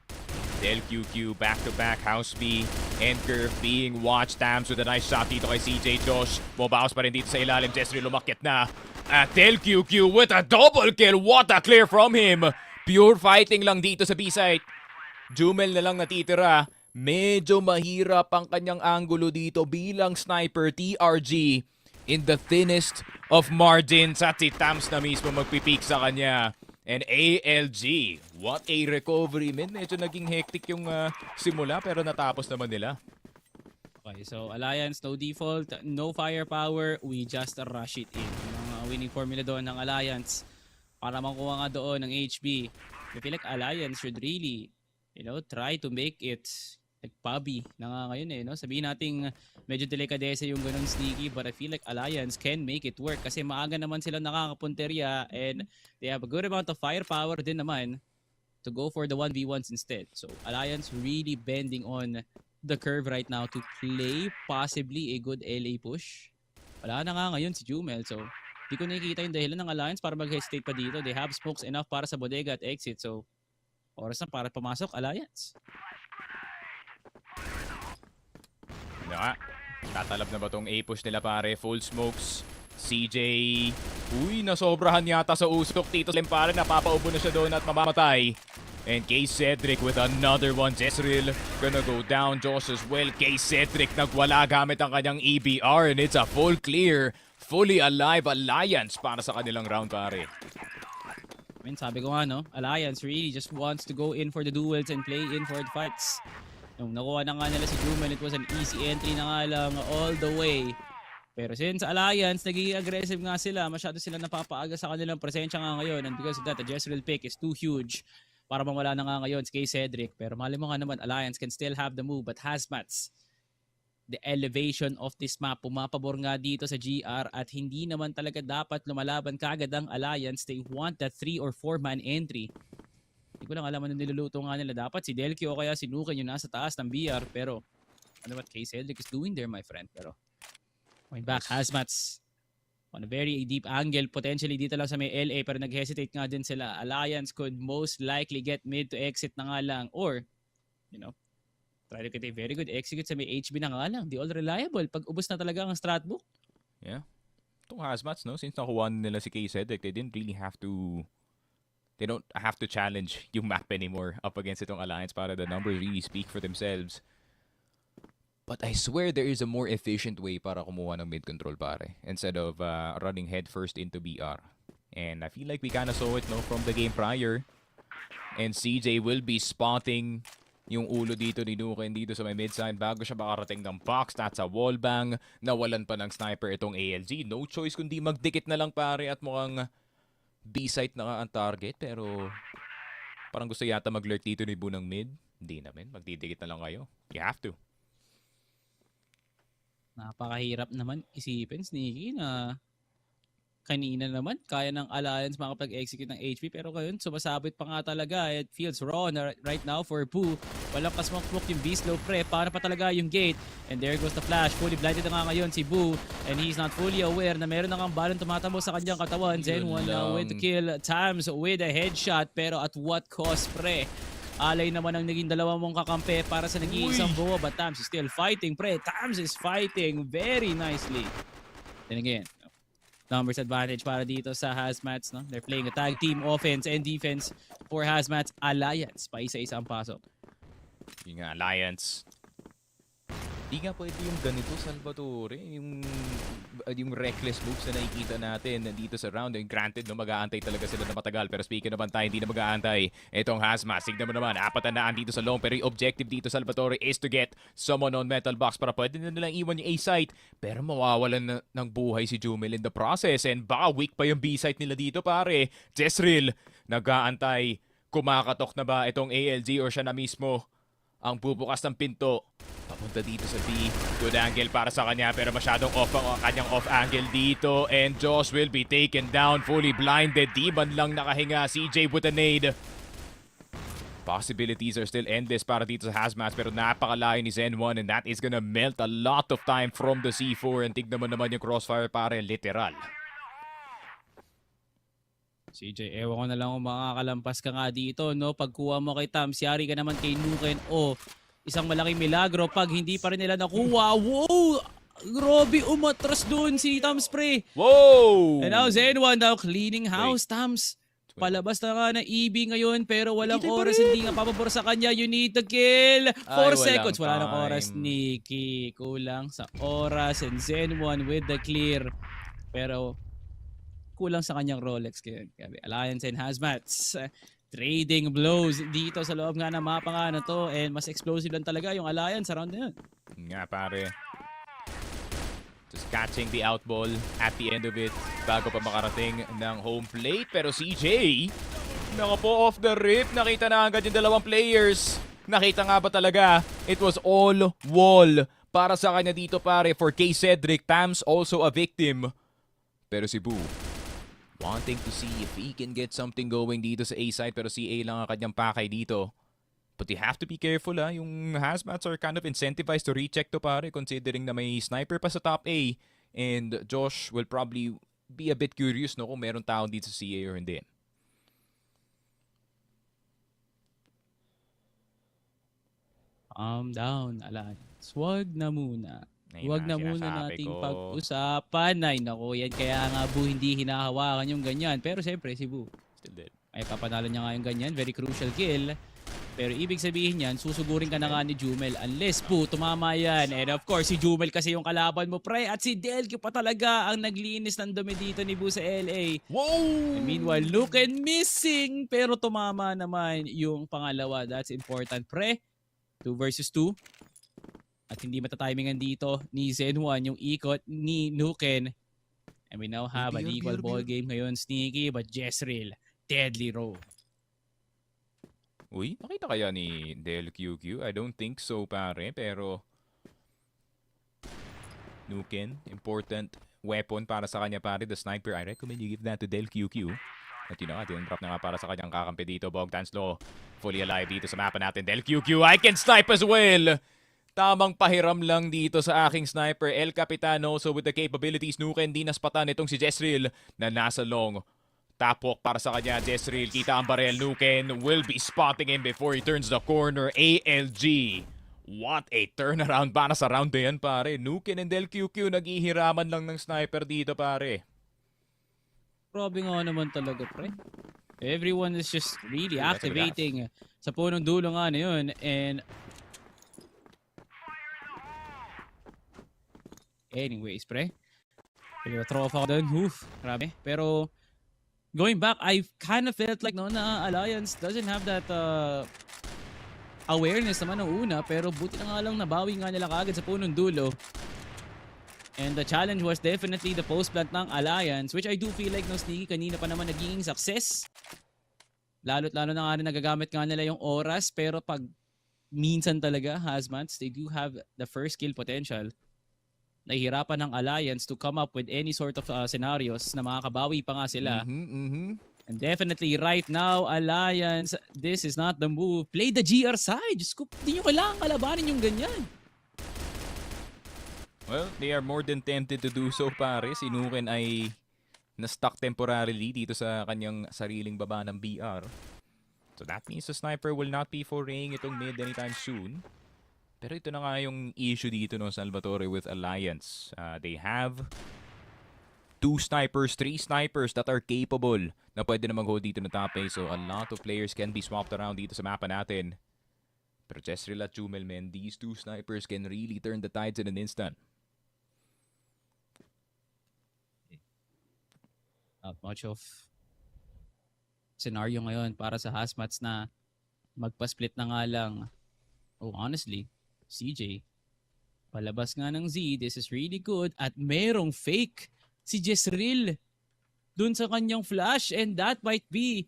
Del QQ back-to-back, House B, and Curve being watched. Tams with a nice shot dito kay CJ Josh. Mobaos pa rin dito sa ilalim. Jezreel lumakyat na. At Del QQ with a double kill. What a clear from him. Pure fighting lang dito sa B-site. Jumel na lang natitira. Medyo mahirap ang kanyang angulo dito bilang sniper. TRG in the thinnest of margins. At si Tams na mismo magpipeak sa kanya. And ALG, what a recovery, man. Medyo naging hectic yung simula, pero natapos naman nila. Okay, so Alliance, no default, no firepower, we just rush it in. Yung winning formula doon ng Alliance para makuha nga doon ng HB. I feel like Alliance should really, try to make it like Pabi na nga ngayon no? Sabihin nating medyo delikadesa yung ganun sneaky, but I feel like Alliance can make it work kasi maaga naman sila nakakapunterya and they have a good amount of firepower din naman to go for the 1v1s instead. So Alliance really bending on the curve right now to play possibly a good LA push. Wala na nga ngayon si Jumel, so di ko nakikita yung dahilan ng Alliance para mag-hesitate pa dito. They have smokes enough para sa bodega at exit, so oras na para pumasok Alliance. Ano nga? Tatalab na ba tong A-push nila, pare? Full smokes. CJ. Uy, nasobrahan yata sa usok dito. Pare, napapaubo na siya doon at mamamatay. And K Cedric with another one. Jezreel gonna go down. Josh as well. K Cedric nagwala gamit ang kanyang EBR. And it's a full clear. Fully alive Alliance para sa kanilang round, pare. I mean, sabi ko nga, Alliance really just wants to go in for the duels and play in for the fights. Nung nakuha na nga nila si Jumel, it was an easy entry na nga lang all the way. Pero since Alliance, nagiging aggressive nga sila, masyado sila napapaaga sa kanilang presensya nga ngayon. And because of that, the Jezreel pick is too huge para mawala na nga ngayon si K Cedric. Pero mali mo nga naman, Alliance can still have the move. But HazMatz, the elevation of this map, pumapabor nga dito sa GR at hindi naman talaga dapat lumalaban kagad ang Alliance. They want that 3 or 4 man entry. Hindi ko lang alam ano niluluto nga nila. Dapat si Delky o kaya si Nuken yung nasa taas ng BR. Pero ano what K Cedric is doing there, my friend. Pero going back, HazMatz on a very deep angle. Potentially dito lang sa may LA pero nag-hesitate nga din sila. Alliance could most likely get mid to exit na nga lang. Or, try to get a very good execute sa may HB na nga lang. Di all reliable. Pag ubos na talaga ang strat book. Yeah. Itong HazMatz, since nakuha nila si K Cedric, they didn't really have to... They don't have to challenge yung map anymore up against itong Alliance para the numbers really speak for themselves. But I swear there is a more efficient way para kumuha ng mid-control, pare. Instead of running headfirst into BR. And I feel like we kinda saw it from the game prior. And CJ will be spotting yung ulo dito ni Nuken dito sa may midside bago siya makarating ng box. That's a wallbang. Nawalan pa ng sniper itong ALG. No choice kundi magdikit na lang, pare, at mukhang B-site na nga ang target, pero parang gusto yata mag-lurk dito ni Bu ng mid. Hindi naman, magdidikit na lang kayo. You have to. Napakahirap naman isipin, Sneaky, na kanina naman kaya ng Alliance makapag-execute ng HP, pero ngayon sumasabit pa nga talaga. It feels raw right now for Boo. Walang kasmok-mok yung B-slow pre. Paano pa talaga yung gate? And there goes the flash. Fully blinded na nga ngayon si Boo. And he's not fully aware na meron na kang balon tumatamo sa kanyang katawan. Zen 1 now with the kill. Tams with a headshot. Pero at what cost, pre? Alay naman ang naging dalawa mong kakampi para sa nag-iisang buo. But Tams is still fighting, pre. Tams is fighting very nicely. Then again, numbers advantage para dito sa HazMatz. They're playing a tag team offense and defense for HazMatz. Alliance, pa isa-isa ang pasok. Yung Alliance. Di nga pwede yung ganito, Salvatore. Yung reckless moves na nakikita natin dito sa round. And granted, no, mag-aantay talaga sila na matagal. Pero speaking naman tayo, hindi na mag-aantay. Itong HazMatz, tignan mo naman, 4 na dito sa long. Pero yung objective dito, Salvatore, is to get someone on metal box para pwede na nilang iwan yung A-site. Pero mawawalan na ng buhay si Jumel in the process. And baka weak pa yung B-site nila dito, pare. Jezreel, nag-aantay. Kumakatok na ba itong ALG or siya na mismo ang bubukas ng pinto papunta dito sa B? Good angle para sa kanya pero masyadong off ang kanyang off angle dito, and Josh will be taken down, fully blinded. Di man lang nakahinga. CJ with a nade. Possibilities are still endless para dito sa HazMatz pero napakalayo ni Zen1, and that is gonna melt a lot of time from the C4. And tignan mo naman yung Crossfire, pare, literal. CJ, ewan ko na lang kung makakalampas ka nga dito, no? Pagkuha mo kay Tams, yari ka naman kay Nuken, o isang malaking milagro pag hindi pa rin nila nakuha. Wow! Grabe, umatras dun si Tams, pre. Whoa! And now Zen1 now cleaning house. Tams, palabas na nga ng EB ngayon pero walang oras, hindi nga papabor sa kanya. You need to kill. 4 seconds. Wala nang oras, Nikki. Kulang sa oras, and Zen1 with the clear. Pero kulang sa kanyang Rolex. Alliance and HazMatz trading blows dito sa loob nga ng mapa nga na to, and mas explosive lang talaga yung Alliance around na yun. Nga, pare. Just catching the outball at the end of it bago pa makarating ng home plate. Pero CJ, naka po off the rip. Nakita na agad yung dalawang players. Nakita nga ba talaga? It was all wall para sa kanya dito, pare. For K. Cedric, Tams also a victim. Pero si Boo wanting to see if he can get something going dito sa A-side, pero si A lang ang kanyang pakay dito. But you have to be careful, ha. Yung HazMatz are kind of incentivized to recheck to, pare, considering na may sniper pa sa top A. And Josh will probably be a bit curious, no, kung meron tao dito sa CA or hindi. Calm down, Alliance. Wag na muna. Huwag na muna nating pag-usapan. Ay, naku, yan kaya nga, Bu, hindi hinahawakan yung ganyan. Pero siyempre, si Bu, Still dead. ay papanalo niya nga yung ganyan. Very crucial kill. Pero ibig sabihin yan, susugurin ka na nga ni Jumel. Unless, Bu, tumama yan. And of course, si Jumel kasi yung kalaban mo, pre. At si Delq pa talaga ang naglinis ng dumi dito ni Bu sa LA. Wow! And meanwhile, Nuken missing. Pero tumama naman yung pangalawa. That's important, pre. 2 versus 2. At hindi matatimingan dito ni Zen1 yung ikot ni Nuken. And we now have an equal ball game ngayon, Sneaky, but Jezreel, deadly row. Uy, nakita kaya ni Del QQ? I don't think so, pare. Pero Nuken, important weapon para sa kanya, pare. The sniper, I recommend you give that to Del QQ. At yun na nga, tinrap na nga para sa kanyang kakampi dito. Bogdan Slow, fully alive dito sa mapa natin. Del QQ, I can snipe as well! Tamang pahiram lang dito sa aking sniper. El Capitano, so with the capabilities, Nuken, di naspatan itong si Jezreel na nasa long. Tapok para sa kanya, Jezreel. Kita ang barel, Nuken will be spotting him before he turns the corner. ALG. What a turnaround para sa round na yan, pare. Nuken and Del QQ naghihiraman lang ng sniper dito, pare. Grabe nga naman talaga, pre. Everyone is just really activating sa punong dulo nga na yun. And anyways, pre. Pinag-trophy ako doon. Oof, grabe. Pero going back, I kind of felt like no, na Alliance doesn't have that awareness naman ng una. Pero buti na nga lang nabawi nga nila kaagad sa punong dulo. And the challenge was definitely the post-plant ng Alliance, which I do feel like no, Sneaky, kanina pa naman naging success. Lalo na nga rin nagagamit nga nila yung oras. Pero pag minsan talaga, HazMatz, they do have the first kill potential. Nahihirapan ng Alliance to come up with any sort of scenarios na makakabawi pa nga sila. And definitely right now, Alliance, this is not the move. Play the GR side. Diyos ko, hindi nyo kailangan kalabanin yung ganyan. Well, they are more than tempted to do so, pare. Si Nuken ay na-stuck temporarily dito sa kanyang sariling baba ng BR. So that means the sniper will not be foraying itong mid anytime soon. Pero ito na nga yung issue dito, no, Salvatore, with Alliance. They have 2 snipers, 3 snipers that are capable na pwede na mag-hold dito na top A. So a lot of players can be swapped around dito sa mapa natin. Pero Jezreel at Jumel, man, these two snipers can really turn the tides in an instant. Not much of scenario ngayon para sa HazMatz na magpa-split na nga lang. Oh, honestly, CJ, palabas nga ng Z, this is really good. At merong fake si Jezreel dun sa kanyang flash, and that might be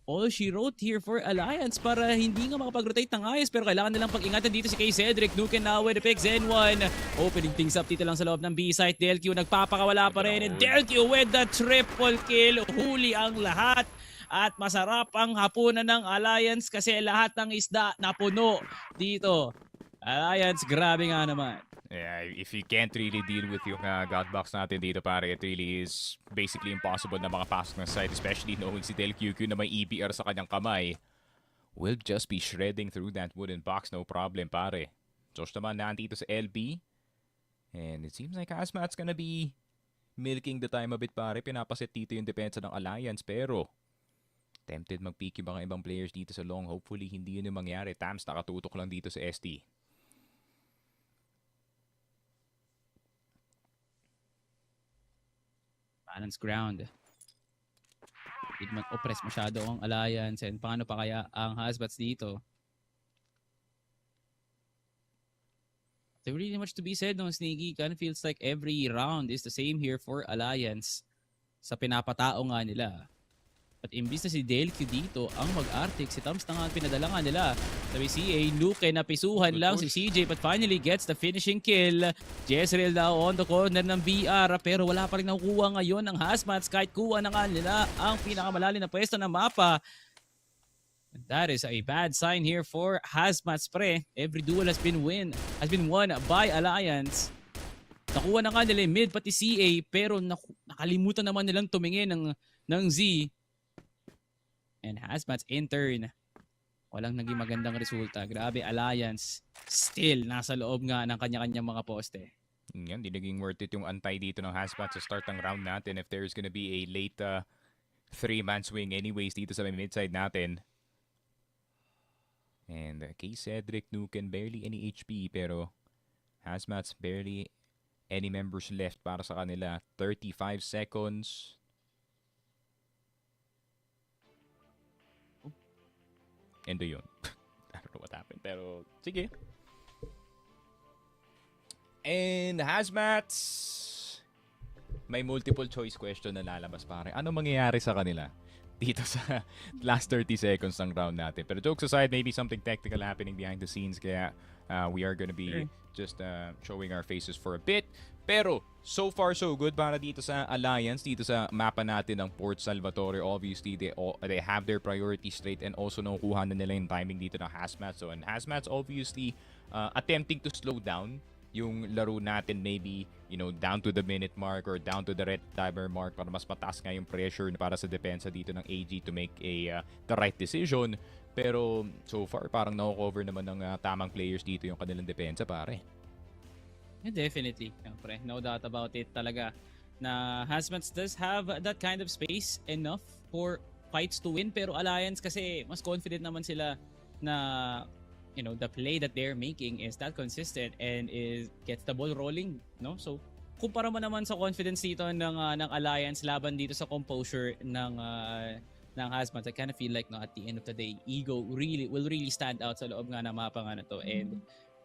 all she wrote here for Alliance para hindi nga makapag-rotate ng ayos, pero kailangan nilang pag-ingatan dito si kay Cedric. Nuken now with the pick, Zen 1 opening things up dito lang sa loob ng B-site. Delq nagpapakawala pa rin, and Delq with the triple kill. Huli ang lahat at masarap ang hapunan ng Alliance kasi lahat ng isda napuno dito. Alliance, grabe nga naman. Yeah, if you can't really deal with yung God box natin dito, pare, it really is basically impossible na makapasok ng site, especially knowing si Del QQ na may EBR sa kanyang kamay. Will just be shredding through that wooden box, no problem, pare. Josh naman nandito sa LB. And it seems like HazMatz gonna be milking the time a bit, pare. Pinapaset dito yung depensa ng Alliance, pero tempted mag-peek yung mga ibang players dito sa long. Hopefully, hindi yun yung mangyari. Tams nakatutok lang dito sa ST. Balance ground. Hindi man oppress masyado ang Alliance, and paano pa kaya ang HazMatz dito? There's really much to be said, no, Sneaky. Kind of feels like every round is the same here for Alliance sa pinapatao nga nila. At imbis na si Delq dito ang mag-arctic, si Tams na nga ang pinadala nga nila. Sabi CA, Luke napisuhan lang si CJ, but finally gets the finishing kill. Jezreel now on the corner ng BR, pero wala pa rin nakukuha ngayon ng HazMatz kahit kuha na nga nila ang pinakamalalim na pwesto ng mapa. That is a bad sign here for HazMatz, pre. Every duel has been won by Alliance. Nakuha na nga nila mid pati CA, pero nakalimutan naman nilang tumingin ng Z. And HazMatz in turn, walang naging magandang resulta. Grabe, Alliance still nasa loob nga ng kanya-kanyang mga poste. Yan, di naging worth it yung antay dito ng HazMatz sa start ng round natin if there's gonna be a late 3-man swing anyways dito sa mid-side natin. And kay Cedric, Nuken, barely any HP, pero HazMatz barely any members left para sa kanila. 35 seconds. Endo yun. I don't know what happened, pero sige. And HazMatz, may multiple choice question na lalabas, pare. Ano mangyayari sa kanila dito sa last 30 seconds ng round natin? Pero jokes aside, maybe something technical happening behind the scenes, kaya we are gonna be just showing our faces for a bit. Pero so far so good para dito sa Alliance, dito sa mapa natin ng Port Salvatore. Obviously, they have their priorities straight, and also nakukuha na nila yung timing dito ng HazMatz. So, and HazMatz obviously attempting to slow down yung laro natin, maybe, you know, down to the minute mark or down to the red timer mark para mas mataas nga yung pressure para sa depensa dito ng AG to make the right decision. Pero so far, parang na-cover naman ng tamang players dito yung kanilang depensa, pare. Yeah, definitely. Pre, no doubt about it talaga na HazMatz does have that kind of space enough for fights to win, pero Alliance kasi mas confident naman sila na, you know, the play that they're making is that consistent and gets the ball rolling, no? So kumpara mo naman sa confidence dito ng Alliance laban dito sa composure ng HazMatz, I kind of feel like, no, at the end of the day, ego will really stand out sa loob nga ng mapa nga na to. And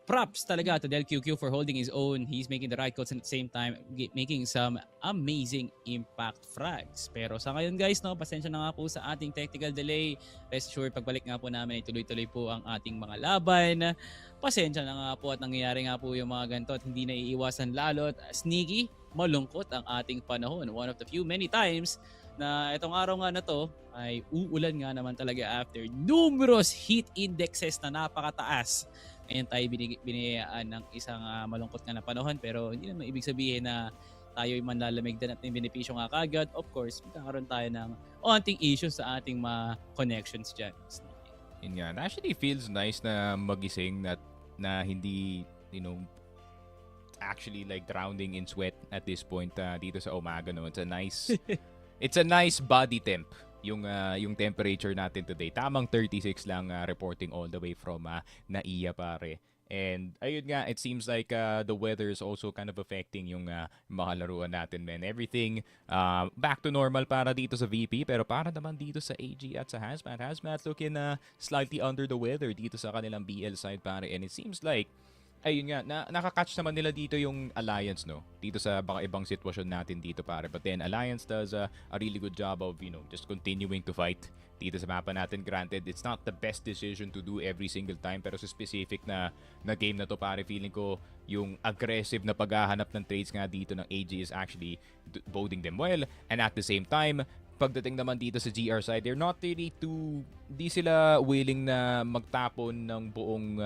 props talaga to Del QQ for holding his own. He's making the right calls and at the same time making some amazing impact frags. Pero sa ngayon guys, no, pasensya na nga po sa ating technical delay. Rest assured, pagbalik nga po namin ay tuloy-tuloy po ang ating mga laban. Pasensya na nga po at nangyayari nga po yung mga ganito at hindi na iiwasan lalo at sneaky, malungkot ang ating panahon. One of the few many times na itong araw nga na to ay uulan nga naman talaga after numerous heat indexes na napakataas. Ngayon tayo biniyayaan ng isang malungkot nga na panahon, pero hindi naman ibig sabihin na tayo ay manlalamig din at may benepisyo nga kagad. Of course, magkakaroon tayo ng onting issues sa ating mga connections dyan. Yun nga, it actually feels nice na magising na hindi, you know, actually like drowning in sweat at this point dito sa umaga, no? It's a nice body temp yung temperature natin today. Tamang 36 lang reporting all the way from Naiya pare. And ayun nga, it seems like the weather is also kind of affecting yung mga laruan natin, man. Everything back to normal para dito sa VP, pero para naman dito sa AG at sa HazMatz. HazMatz looking slightly under the weather dito sa kanilang BL side, pare. And it seems like ayun nga, nakakatch naman nila dito yung Alliance, no? Dito sa baka ibang sitwasyon natin dito, pare. But then, Alliance does a really good job of, just continuing to fight dito sa mapa natin. Granted, it's not the best decision to do every single time, pero sa specific na game na to, pare, feeling ko yung aggressive na paghahanap ng trades nga dito ng AG is actually boding them well. And at the same time, pagdating naman dito sa GR side, they're not really di sila willing na magtapon ng buong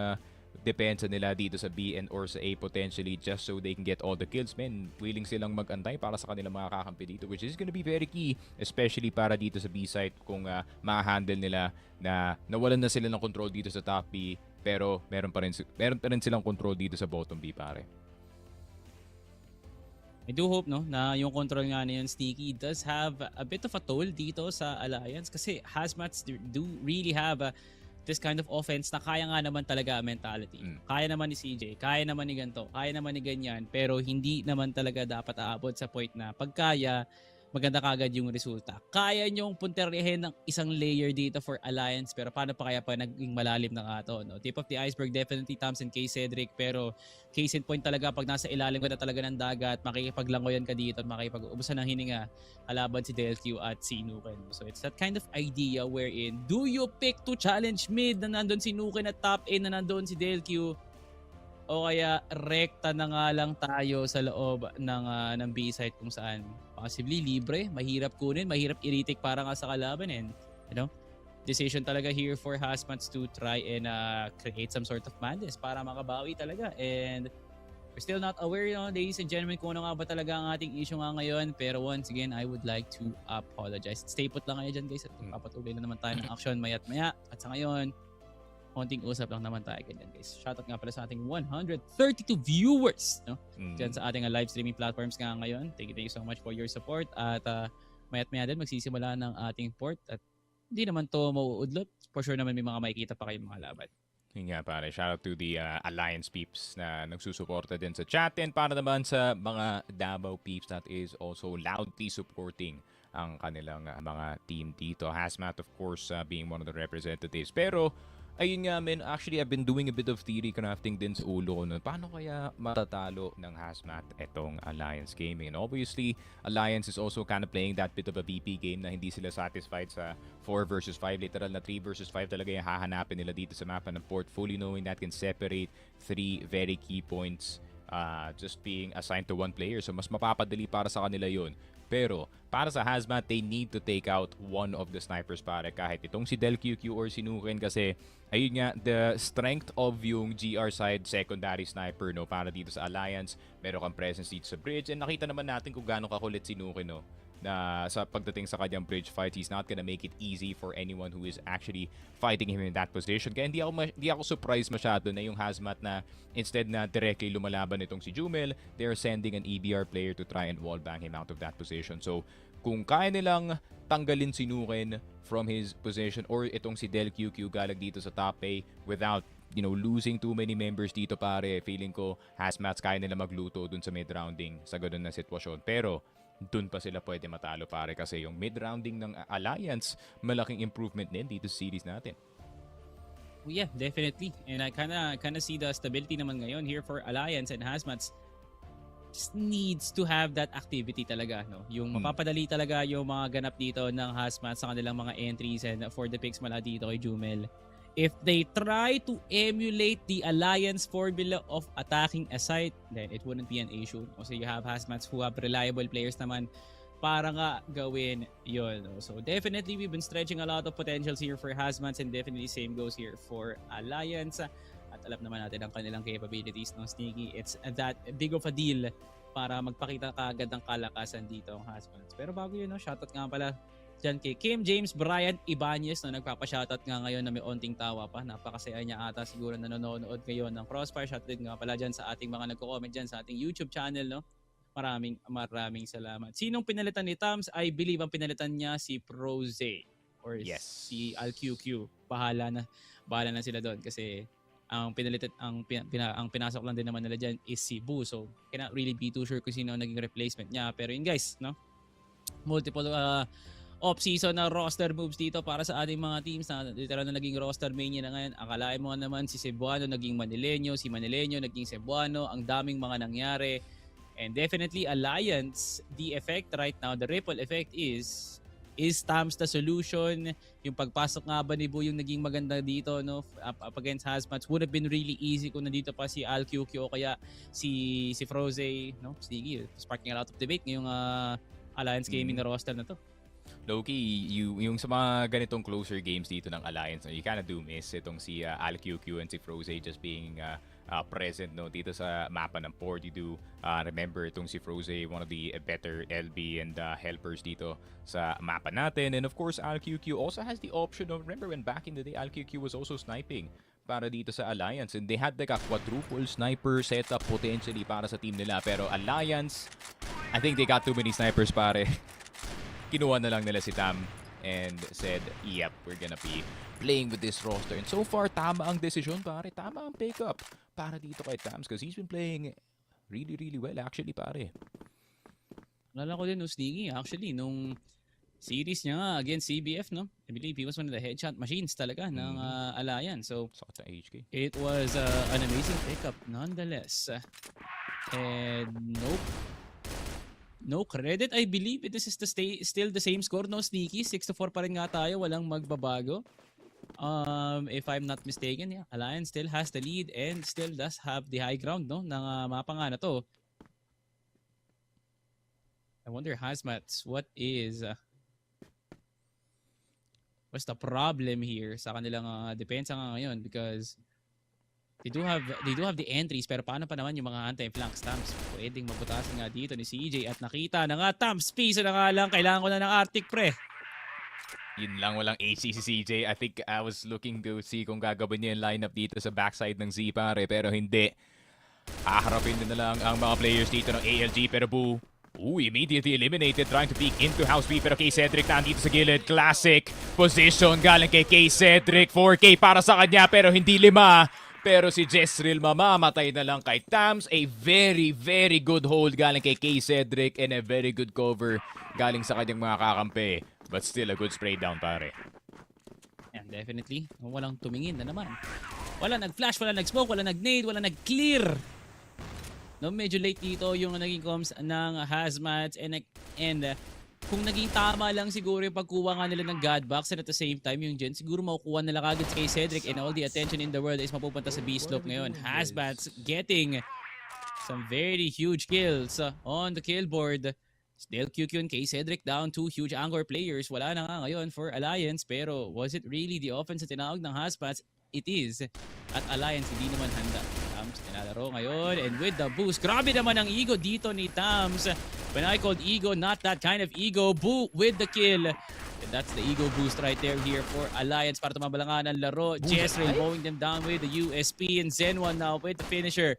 depensa nila dito sa B and or sa A potentially just so they can get all the kills, man. Willing silang mag-antay para sa kanilang mga kakampi dito, which is gonna be very key, especially para dito sa B side kung ma-handle nila na nawalan na sila ng control dito sa top B, pero meron pa rin silang control dito sa bottom B, pare. I do hope na yung control nga na yun, Sneaky, does have a bit of a toll dito sa Alliance kasi HazMatz do really have this kind of offense na kaya nga naman talaga mentality. Kaya naman ni CJ, kaya naman ni ganito, kaya naman ni ganyan, pero hindi naman talaga dapat aabot sa point na pagkaya, maganda kagad yung resulta. Kaya nyong punterihin ng isang layer dito for Alliance, pero paano pa kaya pa naging malalim na nga to, no? Tip of the iceberg, definitely Thompson, K. Cedric, pero case in point talaga pag nasa ilalim ka na talaga ng dagat, makikipaglangoyan ka dito at makikipag-ubusan ng hininga, kalaban si DLQ at si Nuken. So it's that kind of idea wherein, do you pick to challenge mid na nandun si Nuken at top A na nandun si DLQ, o kaya rekta na nga lang tayo sa loob ng B-side kung saan possibly libre, mahirap kunin, mahirap i-retake para nga sa kalaban, and decision talaga here for HazMatz to try and create some sort of madness para makabawi talaga. And we're still not aware, ladies and gentlemen, kung ano nga ba talaga ang ating issue nga ngayon, pero once again, I would like to apologize. Stay put lang kayo dyan, guys, at papatuloy na naman tayo ng action mayat maya, at sa ngayon konting usap lang naman tayo ganyan, guys. Shoutout nga pala sa ating 132 viewers, dyan sa ating live streaming platforms nga ngayon. Thank you so much for your support. At mayat-maya din magsisimula ng ating port. At hindi naman to mauudlot. For sure naman may mga makikita pa kayong mga laban. Yun nga, pare. Shoutout to the Alliance peeps na nagsusuporta din sa chat. And para naman sa mga Davao peeps that is also loudly supporting ang kanilang mga team dito. HazMatz, of course, being one of the representatives. Pero ayun nga, men, actually I've been doing a bit of theory crafting din sa ulo ko. Paano kaya matatalo ng HazMatz etong Alliance gaming? And obviously, Alliance is also kind of playing that bit of a BP game na hindi sila satisfied sa 4 versus 5. Literal na 3 versus 5 talaga yung hahanapin nila dito sa mapa ng portfolio, knowing that can separate 3 very key points just being assigned to one player. So mas mapapadali para sa kanila yun. Pero para sa HazMatz, they need to take out one of the snipers, pare. Kahit itong si Del QQ or si Nuken, kasi ayun nga, the strength of yung GR side secondary sniper, para dito sa Alliance, meron kang presence dito sa bridge. And nakita naman natin kung gaano kakulit si Nuken, na sa pagdating sa kanyang bridge fight, he's not gonna make it easy for anyone who is actually fighting him in that position. Kaya hindi ako surprised masyado na yung HazMatz na instead na directly lumalaban itong si Jumel, they're sending an EBR player to try and wallbang him out of that position. So kung kaya nilang tanggalin si Nuken from his position, or itong si Del QQ galag dito sa top A without losing too many members dito, pare, feeling ko HazMatz kaya nila magluto dun sa mid-rounding sa ganun na sitwasyon. Pero dun pa sila pwede matalo, pare, kasi yung mid-rounding ng Alliance, malaking improvement din dito sa series natin. Yeah, definitely. And I kinda see the stability naman ngayon here for Alliance, and HazMatz just needs to have that activity talaga, yung mapapadali talaga yung mga ganap dito ng HazMatz sa kanilang mga entries, and for the picks mala dito kay Jumel. If they try to emulate the Alliance formula of attacking a site, then it wouldn't be an issue. So you have HazMatz who have reliable players naman para nga gawin yun. So definitely we've been stretching a lot of potentials here for HazMatz, and definitely same goes here for Alliance. At alam naman natin ang kanilang capabilities, Sneaky. It's that big of a deal para magpakita kaagad ng kalakasan dito ang HazMatz. Pero bago yun, shoutout nga pala dyan kay Kim James Brian Ibanez na nagpapashoutout nga ngayon na may onting tawa pa. Napakasaya niya ata siguro na nanonood ngayon ng Crossfire. Shoutout nga pala dyan sa ating mga nagko-comment dyan sa ating YouTube channel, Maraming salamat. Sinong pinalitan ni Tams? I believe ang pinalitan niya si Proze or Yes. si AlQQ. Bahala na sila doon kasi ang pinasok lang din naman nila diyan is si Boo. So cannot really be too sure kung sino ang naging replacement niya. Pero yun guys, no? Multiple off-season na roster moves dito para sa ating mga teams na literal na naging roster mania na ngayon. Akalain mo naman si Cebuano naging Manileño, si Manileño naging Cebuano. Ang daming mga nangyari. And definitely Alliance, the effect right now, the ripple effect is Tams the solution? Yung pagpasok nga ba ni Boo yung naging maganda dito, no? Up against HazMatz would have been really easy kung nandito pa si AlQQ o kaya si Froze, no? Sige, sparking a lot of debate ngayong Alliance Gaming na roster na to. Low-key, yung sa mga ganitong closer games dito ng Alliance, you kinda do miss itong si AlQQ and si Froze just being present no dito sa mapa ng port. You do remember itong si Froze, one of the better LB and helpers dito sa mapa natin. And of course, AlQQ also has the option of, remember when back in the day, AlQQ was also sniping para dito sa Alliance. And they had like a quadruple sniper setup potentially para sa team nila. Pero Alliance, I think they got too many snipers pare. Kinuha na lang nila si Tam and said, yep, we're gonna be playing with this roster. And so far, tama ang desisyon pare. Tama ang pick-up para dito kay Tams because he's been playing really, really well actually pare. Nalala ko din no, Sneaky, actually, nung series niya nga against CBF, no? I believe he was one of the headshot machines talaga ng Alliance. So, it was an amazing pickup nonetheless. And nope. No credit. I believe this is still the same score, no, Sneaky? 6-4 pa rin nga tayo. Walang magbabago. If I'm not mistaken, yeah, Alliance still has the lead and still does have the high ground, no, ng mapa nga na to. I wonder, HazMatz, what's the problem here sa kanilang depensa nga ngayon? Because they do have the entries, pero paano pa naman yung mga anti-flank stamps? Pwedeng mabutasan nga dito ni CJ at nakita na nga Tams, piso na nga lang, kailangan ko na ng Arctic pre. Yun lang, walang AC si CJ. I think I was looking to see kung gagawin niya yung lineup dito sa backside ng Z pare, pero hindi. Haharapin din na lang ang mga players dito ng ALG, pero Boo, immediately eliminated, trying to peek into House B, pero kay Cedric nandito sa gilid. Classic position galing kay Cedric, 4K para sa kanya, pero hindi 5. Pero si Jezreel mamamatay na lang kay Tams. A very, very good hold galing kay Cedric and a very good cover galing sa kanyang mga kakampi. But still a good spray down pare. Yeah, definitely. Walang tumingin na naman. Wala nag-flash, wala nag-smoke, wala nag-nade, wala nag-clear. No, medyo late dito yung naging comms ng HazMatz and kung naging tama lang siguro yung pagkuha nga nila ng God Box and at the same time yung Gen, siguro makukuha nila kagad kay Cedric and all the attention in the world is mapupunta sa B-slope ngayon. HazMatz getting some very huge kills on the kill board. Still QQ and K Cedric down, 2 huge Angkor players. Wala na nga ngayon for Alliance, pero was it really the offense na tinawag ng HazMatz? It is. At Alliance hindi naman handa. Tams tinalaro ngayon and with the boost. Grabe naman ang ego dito ni Tams. When I called ego, not that kind of ego. Boo with the kill. And that's the ego boost right there here for Alliance para tumabalangan ang laro. Jezreel mowing them down with the USP and Zenwan now with the finisher.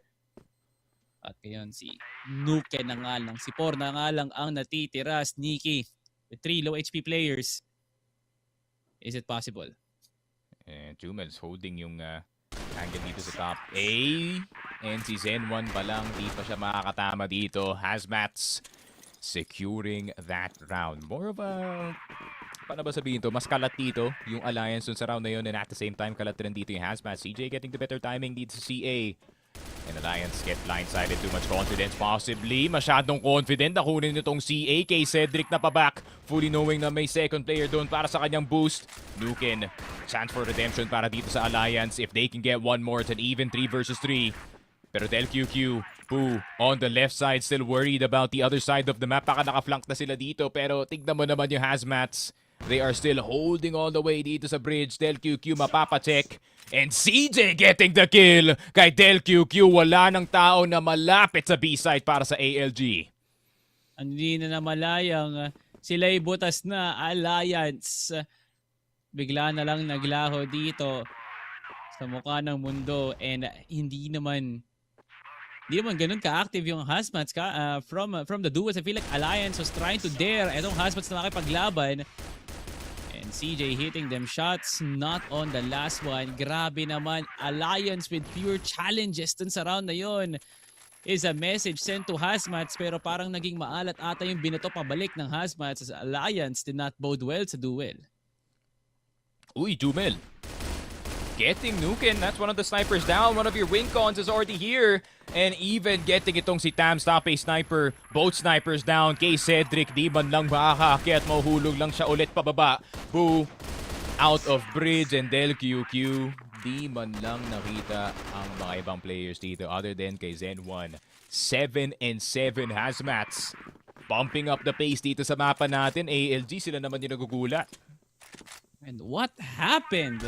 At ngayon si Nuke na nga lang. Si Por na nga lang ang natitira. Sneaky with 3 low HP players. Is it possible? And Jumel's holding yung angle dito sa top A. And si Zen1 pa lang, di pa siya makakatama dito. HazMatz securing that round. More of a, paano ba sabihin to? Mas kalat dito yung Alliance dun sa round na yun. And at the same time, kalat rin dito yung HazMatz. CJ getting the better timing dito sa CA. And Alliance get blindsided, too much confidence possibly. Masyadong confident na kunin nitong CA. Kay Cedric na pa-back. Fully knowing na may second player doon para sa kanyang boost. Nuken, chance for redemption para dito sa Alliance. If they can get one more, it's an even 3 versus 3. Pero Del QQ, Boo, on the left side, still worried about the other side of the map. Baka nakaflank na sila dito. Pero tignan mo naman yung HazMatz. They are still holding all the way dito sa bridge. Del QQ mapapacheck. And CJ getting the kill. Kay Del QQ, wala ng tao na malapit sa B-side para sa ALG. Hindi na namalayang sila'y butas na Alliance. Bigla na lang naglaho dito sa mukha ng mundo and hindi naman Di naman ganun ka-active yung HazMatz from the duels. I feel like Alliance was trying to dare etong HazMatz na makipaglaban. And CJ hitting them shots, not on the last one. Grabe naman, Alliance with pure challenges dun sa round na yun. Is a message sent to HazMatz pero parang naging maalat ata yung binato pabalik ng HazMatz as Alliance did not bode well sa duel. Uy, Jumel. Getting nuken, that's one of the snipers down. One of your win cons is already here. And even getting itong si Tam, top a sniper. Both snipers down. Kay Cedric, di man lang makakakyat. Mahuhulog lang siya ulit pababa. Boo. Out of bridge and Del QQ. Di man lang nakita ang mga ibang players dito other than kay Zen1. 7-7 HazMatz. Bumping up the pace dito sa mapa natin. ALG, sila naman yung nagugulat. And what happened?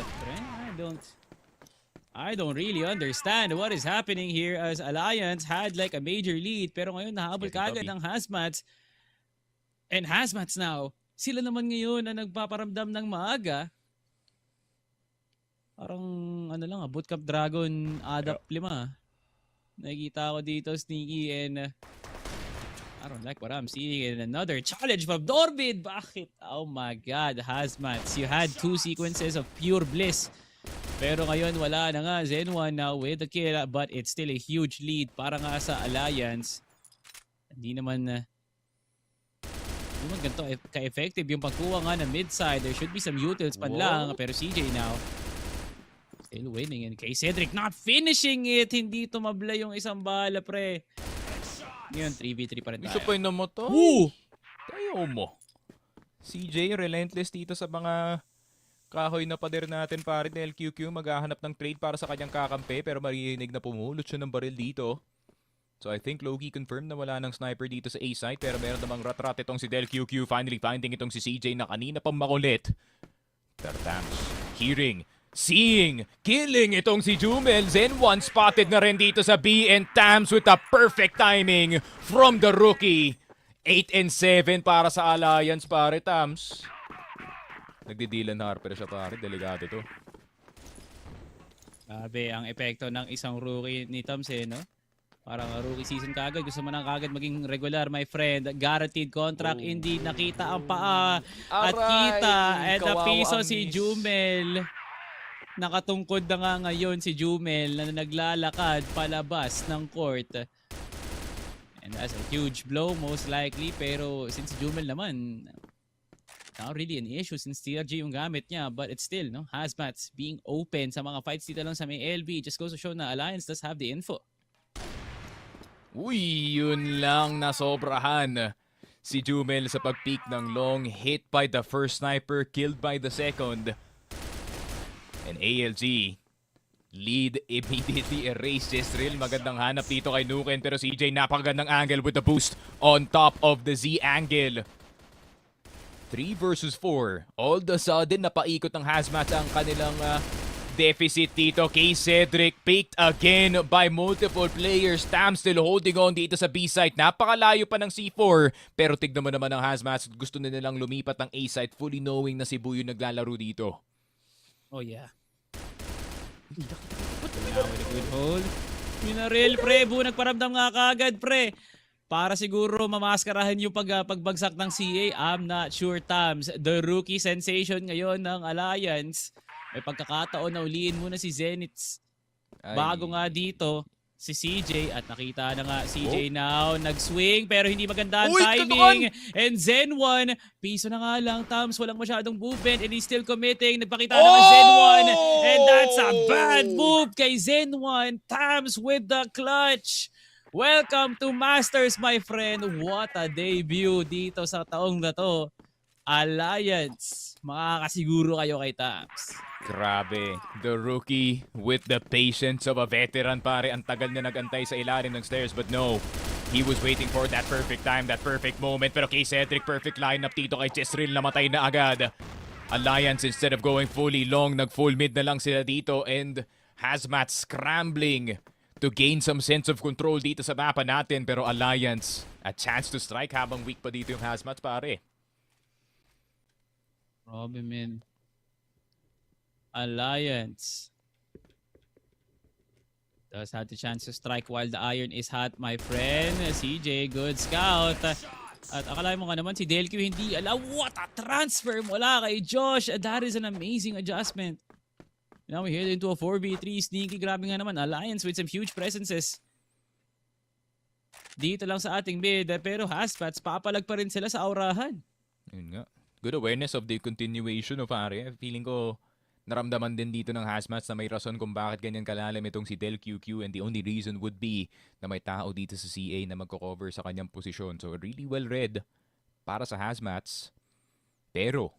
I don't really understand what is happening here as Alliance had like a major lead pero ngayon nahabol kaagad ng HazMatz. And HazMatz now, sila naman ngayon na nagpaparamdam ng maaga. Parang ano lang Bootcamp Dragon Adapt 5. Nakikita ko dito sneaky and I don't like what I'm seeing. And another challenge from Dorvid. Bakit? Oh my God, HazMatz. You had 2 sequences of pure bliss. Pero ngayon wala na nga. Zen1 now with the kill. But it's still a huge lead para nga sa Alliance. Hindi naman ganito ka-effective yung pagkuha nga ng mid-side. There should be some utils pan lang. Pero CJ now still winning. And kay Cedric not finishing it. Hindi tumabla yung isang bala, pre. Ngayon, 3v3 pa rin tayo. Isa pa yung namatay. Woo! Tayo mo. CJ, relentless dito sa mga kahoy na pader natin, pare. Dahil QQ maghahanap ng trade para sa kanyang kakampi. Pero marinig na pumulot siya ng baril dito. So I think Loki confirmed na wala ng sniper dito sa A-site. Pero meron namang rat-rat itong si Del QQ. Finally finding itong si CJ na kanina pang makulit. Tertams, hearing, seeing, killing itong si Jumel. Zen1 spotted na rin dito sa B and Tams with a perfect timing from the rookie. 8-7 para sa Alliance, pare. Tams. Nagdidilan na Harper siya, pare. Delikado to. Grabe ang epekto ng isang rookie ni Tams no? Parang rookie season kagad. Gusto mo na kagad maging regular, my friend. Guaranteed contract. Hindi nakita ang paa. At kita. At napiso si Jumel. Nakatungkod na nga ngayon si Jumel na naglalakad palabas ng court. And that's a huge blow most likely. Pero since Jumel naman, not really an issue since TRG yung gamit niya. But it's still, no? HazMatz being open sa mga fights dito lang sa may LB. Just goes to show na Alliance does have the info. Uy, yun lang nasobrahan. Si Jumel sa pag-peak ng long, hit by the first sniper, killed by the second. And ALG, lead immediately erases. Real magandang hanap dito kay Nuken pero CJ napakagandang angle with the boost on top of the Z angle. 3 versus 4. All the sudden napaikot ng HazMatz ang kanilang deficit dito. Kay Cedric picked again by multiple players. Tam still holding on dito sa B-site. Napakalayo pa ng C4 pero tignan mo naman ng HazMatz. Gusto na nilang lumipat ng A-site fully knowing na si Buyo naglalaro dito. Oh yeah. Now with a good hold. Minaril, pre. Nagparamdam nga kagad, pre. Para siguro mamaskarahan yung pagbagsak ng CA. I'm not sure, Tams. The rookie sensation ngayon ng Alliance. May pagkakataon na uliin muna si Zenith. Bago nga dito, si CJ. At nakita na nga CJ now. Nag-swing pero hindi maganda ang timing. And Zen1, piso na nga lang, Tams. Walang masyadong movement and he's still committing. Nagpakita na nga Zen1. And that's a bad move kay Zen1. Tams with the clutch. Welcome to Masters, my friend. What a debut dito sa taong na to. Alliance. Makakasiguro kayo kay Tams. Grabe. The rookie with the patience of a veteran, pare. Ang tagal na nagantay sa ilalim ng stairs but no. He was waiting for that perfect time, that perfect moment. Pero kay Cedric, perfect lineup dito kay Jezreel, namatay na agad. Alliance, instead of going fully long, nag-full mid na lang sila dito. And HazMatz scrambling to gain some sense of control dito sa mapa natin. Pero Alliance, a chance to strike habang weak pa dito yung HazMatz, pare. Robin, man. Alliance. Does have the chance to strike while the iron is hot, my friend. CJ, good scout. At akala mo nga naman si Delq hindi alam. What a transfer mula kay Josh. That is an amazing adjustment. Now we head into a 4v3. Sneaky, grabe nga naman. Alliance with some huge presences. Dito lang sa ating mid. Pero HazMatz, papalag pa rin sila sa aurahan. Yun nga. Good awareness of the continuation of pare. Feeling ko naramdaman din dito ng HazMatz na may rason kung bakit ganyan kalalim itong si Del QQ, and the only reason would be na may tao dito sa CA na magko-cover sa kanyang posisyon. So really well read para sa HazMatz. Pero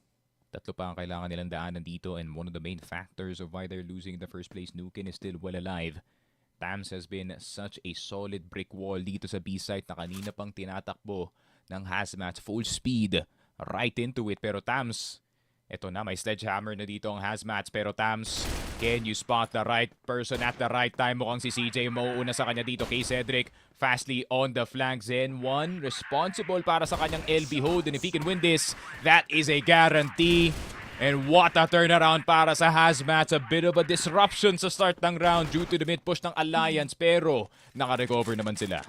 tatlo pa ang kailangan nilang daanan dito, and one of the main factors of why they're losing in the first place, Nukin is still well alive. Tams has been such a solid brick wall dito sa B-site na kanina pang tinatakbo ng HazMatz full speed right into it. Pero Tams, eto na, may sledgehammer na dito ang HazMatz. Pero Tams, can you spot the right person at the right time? Mukhang si CJ mauuna sa kanya dito. Kay Cedric, fastly on the flank. Zen 1, responsible para sa kanyang LB hold. And if he can win this, that is a guarantee. And what a turnaround para sa HazMatz. A bit of a disruption sa start ng round due to the mid push ng Alliance. Pero naka-recover naman sila.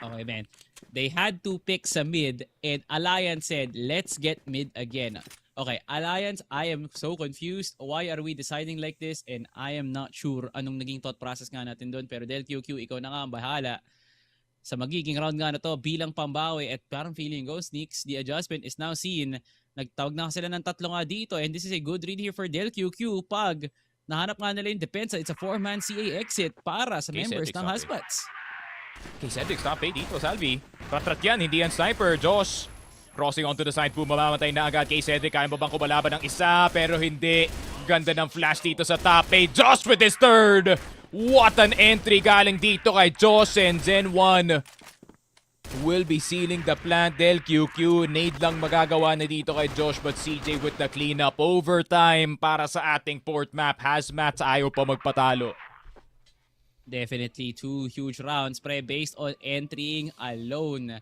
Okay, man. They had to pick sa mid, and Alliance said, let's get mid again. Okay, Alliance, I am so confused. Why are we deciding like this? And I am not sure anong naging thought process nga natin doon. Pero Del QQ, ikaw na nga ang bahala sa magiging round nga na to bilang pambawi. At parang feeling go, Sneaks, the adjustment is now seen. Nagtawag na sila ng tatlo nga dito. And this is a good read here for Del QQ. Pag nahanap nga nila yung depensa, it's a 4-man CA exit para sa members ng HazMatz. Kay Cedric, stop dito, Salvi. Ratrat yan, hindi yan sniper. Josh, crossing onto the side po, mamamatay na agad kay Cedric. Kaya mo bang kumalaban ng isa? Pero hindi. Ganda ng flash dito sa top 8. Josh with his third! What an entry galing dito kay Josh, and Zen 1 will be sealing the plant. Del QQ, nade lang magagawa na dito kay Josh, but CJ with the cleanup. Overtime para sa ating port map. HazMatz ayaw pa magpatalo. Definitely 2 huge rounds, pre, based on entering alone.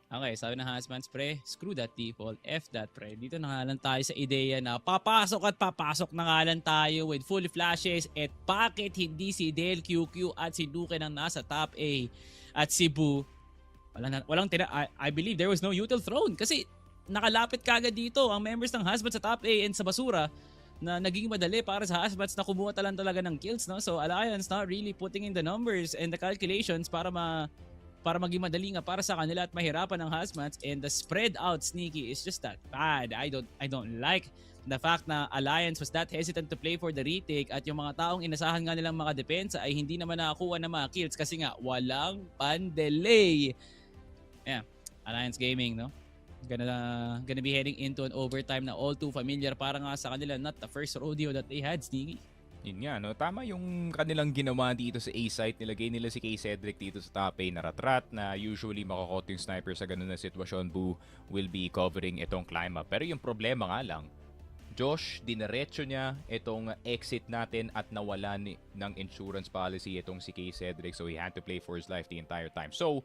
Okay, sabi ng HazMatz, pre, screw that default, F that, pre. Dito na nga lang tayo sa ideya na papasok na nga lang tayo with full flashes. At bakit hindi si Del QQ at si Nukin ang nasa top A at si Boo? I believe there was no util thrown kasi nakalapit kagad dito ang members ng HazMatz sa top A and sa basura na naging madali para sa HazMatz na kumuha talaga ng kills, no? So Alliance not really putting in the numbers and the calculations para maging madali nga para sa kanila at mahirapan ng HazMatz, and the spread out Sneaky is just that bad. I don't like the fact na Alliance was that hesitant to play for the retake, at yung mga taong inasahan nga nilang mga depensa ay hindi naman nakakuha ng mga kills kasi nga walang pan-delay. Yeah, Alliance Gaming, no? Gonna be heading into an overtime na all too familiar para nga sa kanila. Not the first rodeo that they had, Sneaky. Yun nga, no? Tama yung kanilang ginawa dito sa A-site. Nilagay nila si Kay Cedric dito sa top A na ratrat na usually makakot yung sniper sa ganun na sitwasyon. Boo will be covering itong climb up. Pero yung problema nga lang, Josh, dinerecho niya itong exit natin at nawalan ng insurance policy itong si Kay Cedric. So he had to play for his life the entire time. So,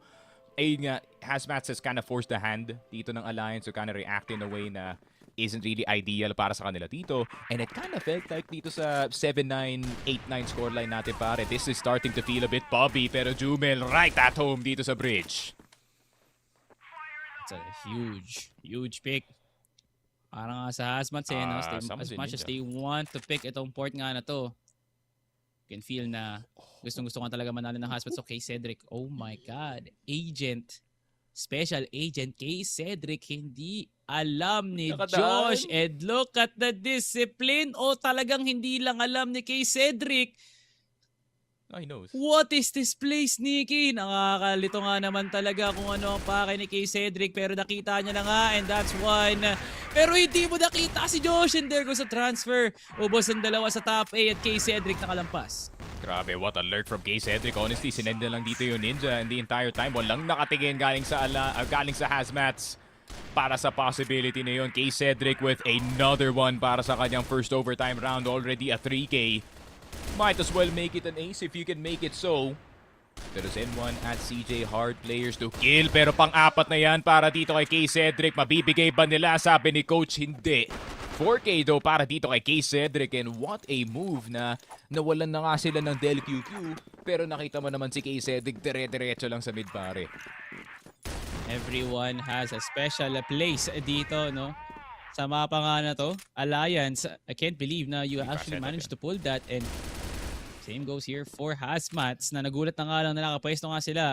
ayun nga, HazMatz has kind of forced the hand dito ng Alliance to kind of react in a way na isn't really ideal para sa kanila dito. And it kind of felt like dito sa 7-9, 8-9 scoreline natin, pare. This is starting to feel a bit bumpy, pero Jumel right at home dito sa bridge. It's a huge pick. Parang nga sa HazMatz, no? As much as they want to pick itong port nga na to, you can feel na gustong-gusto ka talaga manalo ng HazMatz. Okay, Cedric, oh my God. Special Agent Kay Cedric, hindi alam ni Josh. And look at the discipline. O talagang hindi lang alam ni Kay Cedric. Oh, he knows. What is this play, Sneaky? Nakakalito nga naman talaga kung ano ang pakay ni Kay Cedric, pero nakita niya na nga, and that's one. Pero hindi mo nakita si Josh, and there goes a transfer. Ubos ang dalawa sa top A at Kay Cedric nakalampas. Grabe, what alert from Kay Cedric. Honestly, sinend na lang dito yung Ninja and the entire time. Walang nakatingin galing sa HazMatz para sa possibility na yun. Kay Cedric with another one para sa kanyang first overtime round. Already a 3K. Might as well make it an ace if you can make it so. Pero N1 at CJ, hard players to kill. Pero pang-apat na yan para dito kay Kay Cedric. Mabibigay ba nila? Sabi ni Coach, hindi. 4K daw para dito kay Kay Cedric, and what a move na nawalan na nga sila ng Del QQ. Pero nakita mo naman si Cedric dire-diretso lang sa mid pare. Everyone has a special place dito, no? Sa mapa nga na to, Alliance, I can't believe na you actually managed to pull that, and same goes here for HazMatz na nagulat na nga lang na nakapwesto nga sila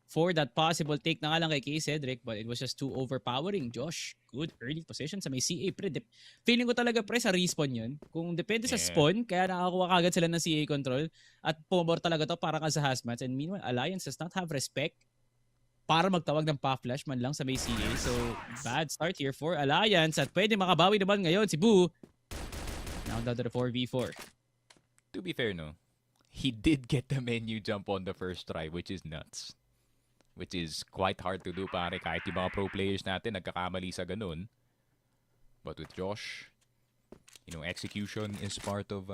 for that possible take na nga lang kay Cedric, but it was just too overpowering. Josh, good early position sa may CA. Feeling ko talaga pre sa respawn yun. Kung depende sa spawn, kaya nakakuha kagad sila ng CA control at pumabor talaga to para ka sa HazMatz. And meanwhile, Alliance does not have respect para magtawag ng pa-flash man lang sa may CA. So, bad start here for Alliance at pwede makabawi naman ngayon si Boo. Now down to the 4v4. To be fair, no? He did get the menu jump on the first try, which is nuts. Which is quite hard to do pare kahit yung mga pro players natin nagkakamali sa ganun. But with Josh, you know, execution is part of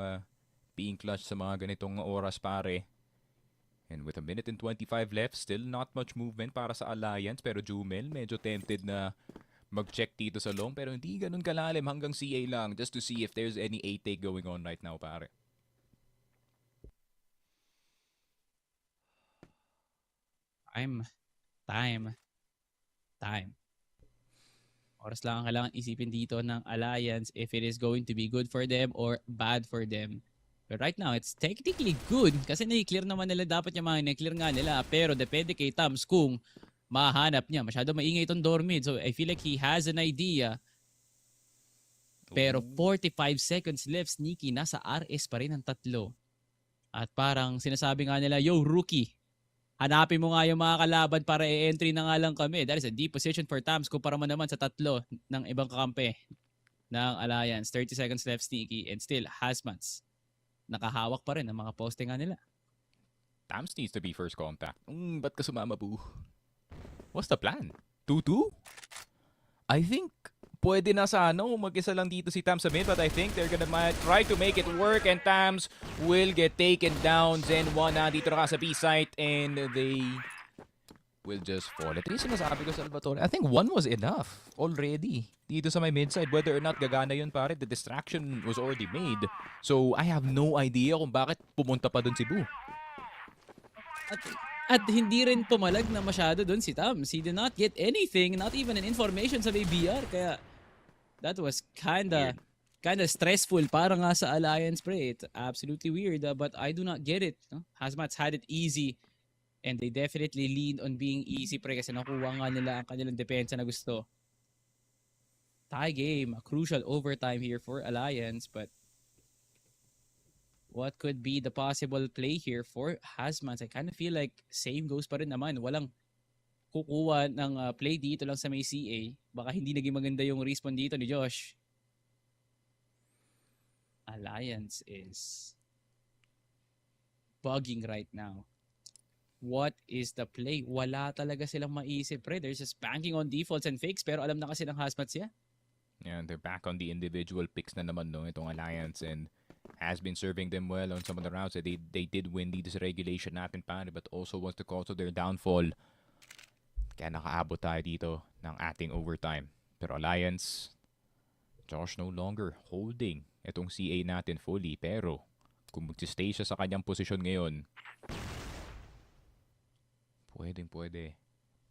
being clutch sa mga ganitong oras pare. And with 1 minute and 25 left, still not much movement para sa Alliance. Pero Jumel medyo tempted na mag-check dito sa long. Pero hindi ganun kalalim hanggang CA lang just to see if there's any A-take going on right now pare. Time. Oras lang ang kailangan isipin dito ng Alliance if it is going to be good for them or bad for them. But right now, it's technically good kasi na-clear naman nila dapat yung mga na-clear nga nila. Pero depende kay Tams kung mahanap niya. Masyado maingay itong door mid. So I feel like he has an idea. Pero 45 seconds left, Sneaky, nasa RS pa rin ang tatlo. At parang sinasabi nga nila, yo rookie, hanapin mo nga yung mga kalaban para i-entry na nga lang kami. That is a deep position for Tams kumpara mo naman sa tatlo ng ibang kakampi ng Alliance. 30 seconds left, Sneaky, and still HazMatz. Nakahawak pa rin ang mga poste nga nila. Tams needs to be first contact. Ba't ka sumama, Boo? What's the plan? 2-2? I think pwede na sa mag-isa lang dito si Tams sa mid, but I think they're gonna try to make it work and Tams will get taken down. Zen 1 na dito na sa B-site and they will just fall. Ito yung sinasabi ko, Salvatore. I think 1 was enough already dito sa my mid-side. Whether or not gagana yun pare, the distraction was already made. So I have no idea kung bakit pumunta pa dun si Boo. At hindi rin pumalag na masyado dun si Tams. He did not get anything, not even an information sa BR. Kaya that was kinda stressful para nga sa Alliance, pre. It's absolutely weird, but I do not get it. No? HazMatz had it easy and they definitely leaned on being easy, pre, kasi nakuha nga nila ang kanilang depensa na gusto. Tie game, a crucial overtime here for Alliance, but what could be the possible play here for HazMatz? I kind of feel like same goes pa rin naman. Walang kukuha ng play dito lang sa may CA. Baka hindi naging maganda yung respawn dito ni Josh. Alliance is bugging right now. What is the play? Wala talaga silang maisip, pre. They're just banking on defaults and fakes, pero alam na kasi ng HazMatz yan. Yeah, they're back on the individual picks na naman itong Alliance and has been serving them well on some of the rounds. They did win dito sa regulation natin pare, but also was the cause of their downfall. Kaya nakaabot tayo dito ng ating overtime. Pero Alliance, Josh no longer holding itong CA natin fully. Pero kung mag-stay siya sa kanyang posisyon ngayon, pwede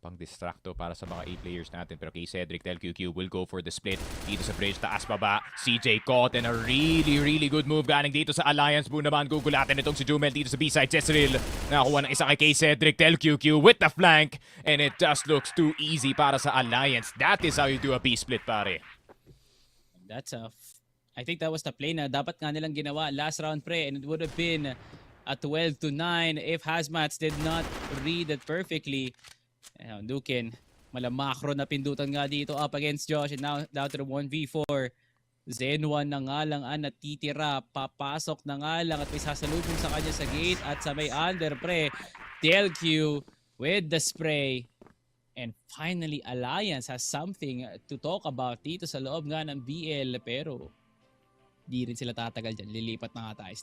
pang distracto para sa mga 8 players natin. Pero kay Cedric, TelQQ will go for the split dito sa bridge, taas baba. CJ caught and a really good move galing dito sa Alliance. Boo naman gugulatin itong si Jumel dito sa B-side. Cecil nakakuha ng isa kay Cedric, TelQQ with the flank and it just looks too easy para sa Alliance. That is how you do a B-split pare. I think that was the play na dapat nga nilang ginawa last round, pre, and it would have been a 12-9 if HazMatz did not read it perfectly. Dukin, malamakro na pindutan nga dito up against Josh, and now down to the 1v4. Zen 1 na nga lang ang natitira, papasok na nga lang at may sasalubong sa kanya sa gate at sa may under, pre. TelQ with the spray. And finally, Alliance has something to talk about dito sa loob nga ng BL, pero di rin sila tatagal dyan. Lilipat na nga tayo.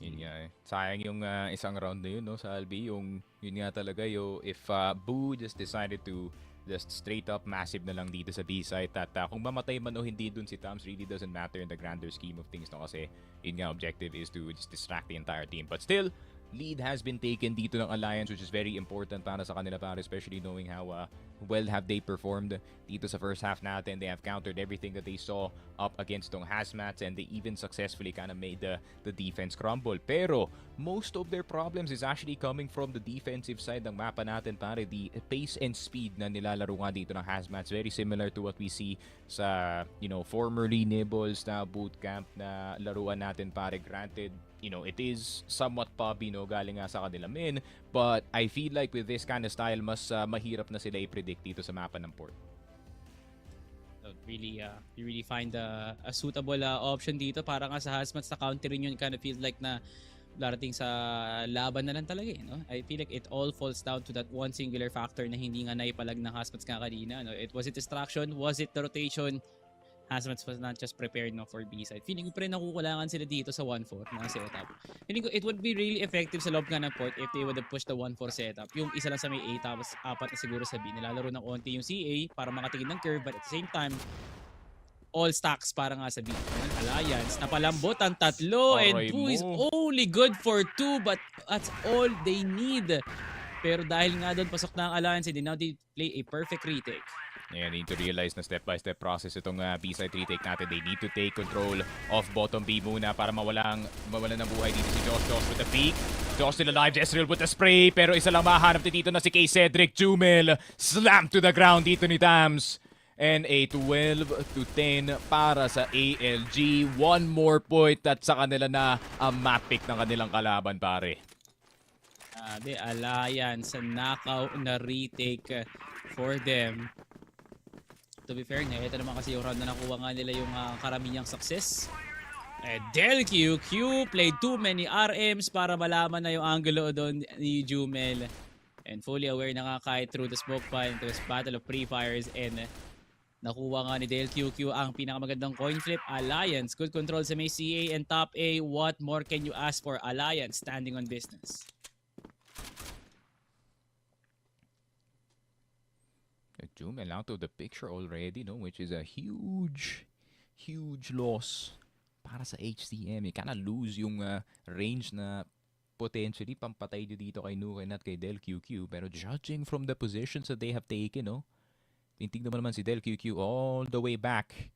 Sayang yung isang round na yun, no, sa Albi. Yun nga talaga, if Boo just decided to just straight up massive na lang dito sa B-site at kung mamatay man o hindi dun si Tams really doesn't matter in the grander scheme of things, no, kasi yun nga objective is to just distract the entire team. But still, lead has been taken dito ng Alliance, which is very important para sa kanila, pare, especially knowing how well have they performed dito sa first half natin. They have countered everything that they saw up against tong HazMatz, and they even successfully kind of made the defense crumble. Pero most of their problems is actually coming from the defensive side ng mapa natin, pare. The pace and speed na nilalaro nga dito ng HazMatz, very similar to what we see sa, formerly Nibbles na bootcamp na laruan natin, pare. Granted, it is somewhat pubby, galing nga sa kanila min, but I feel like with this kind of style, mas mahirap na sila i-predict dito sa mapa ng port. You really find a suitable option dito para nga sa HazMatz na counterin yun. Kind of feels like na darating sa laban na lang talaga, no? I feel like it all falls down to that one singular factor na hindi nga naipalag ng HazMatz nga kanina, no? Was it distraction? Was it the rotation? HazMatz was not just prepared for B-side. Feeling ko pa rin nakukulangan sila dito sa 1-4 na setup. Feeling ko it would be really effective sa loob nga ng port if they would have pushed the 1-4 setup. Yung isa lang sa may A tapos apat na siguro sa B. Nilalaro ng onti yung CA para makatingin ng curve, but at the same time, all stacks para nga sa B. Alliance, napalambot ang tatlo, and Boo is only good for 2, but that's all they need. Pero dahil nga doon pasok na ang Alliance, and now they play a perfect retake. Yeah, they need to realize na step-by-step process itong B-side retake natin. They need to take control of bottom B muna para mawalan ng buhay dito si Josh. Josh with the peek. Josh still alive. Jezreel with the spray. Pero isa lang mahanap dito na si K. Cedric. Jumel slam to the ground dito ni Tams. And a 12-10 para sa ALG. One more point at sa kanila na ang map pick ng kanilang kalaban, pare. The Alliance, knockout na retake for them. To be fair, ito naman kasi yung round na nakuha nga nila yung karamihang success. Del QQ played too many RMs para malaman na yung angulo doon ni Jumel. And fully aware na nga kahit through the smoke point, it was battle of pre-fires, and nakuha nga ni Del QQ ang pinakamagandang coin flip. Alliance, good control sa may CA and top A. What more can you ask for? Alliance standing on business. Jumel out of the picture already, which is a huge loss para sa HTM. You kinda lose yung range na potentially pampatay nyo dito kay Nuken at kay Del QQ. Pero judging from the positions that they have taken, tingnan mo naman si Del QQ all the way back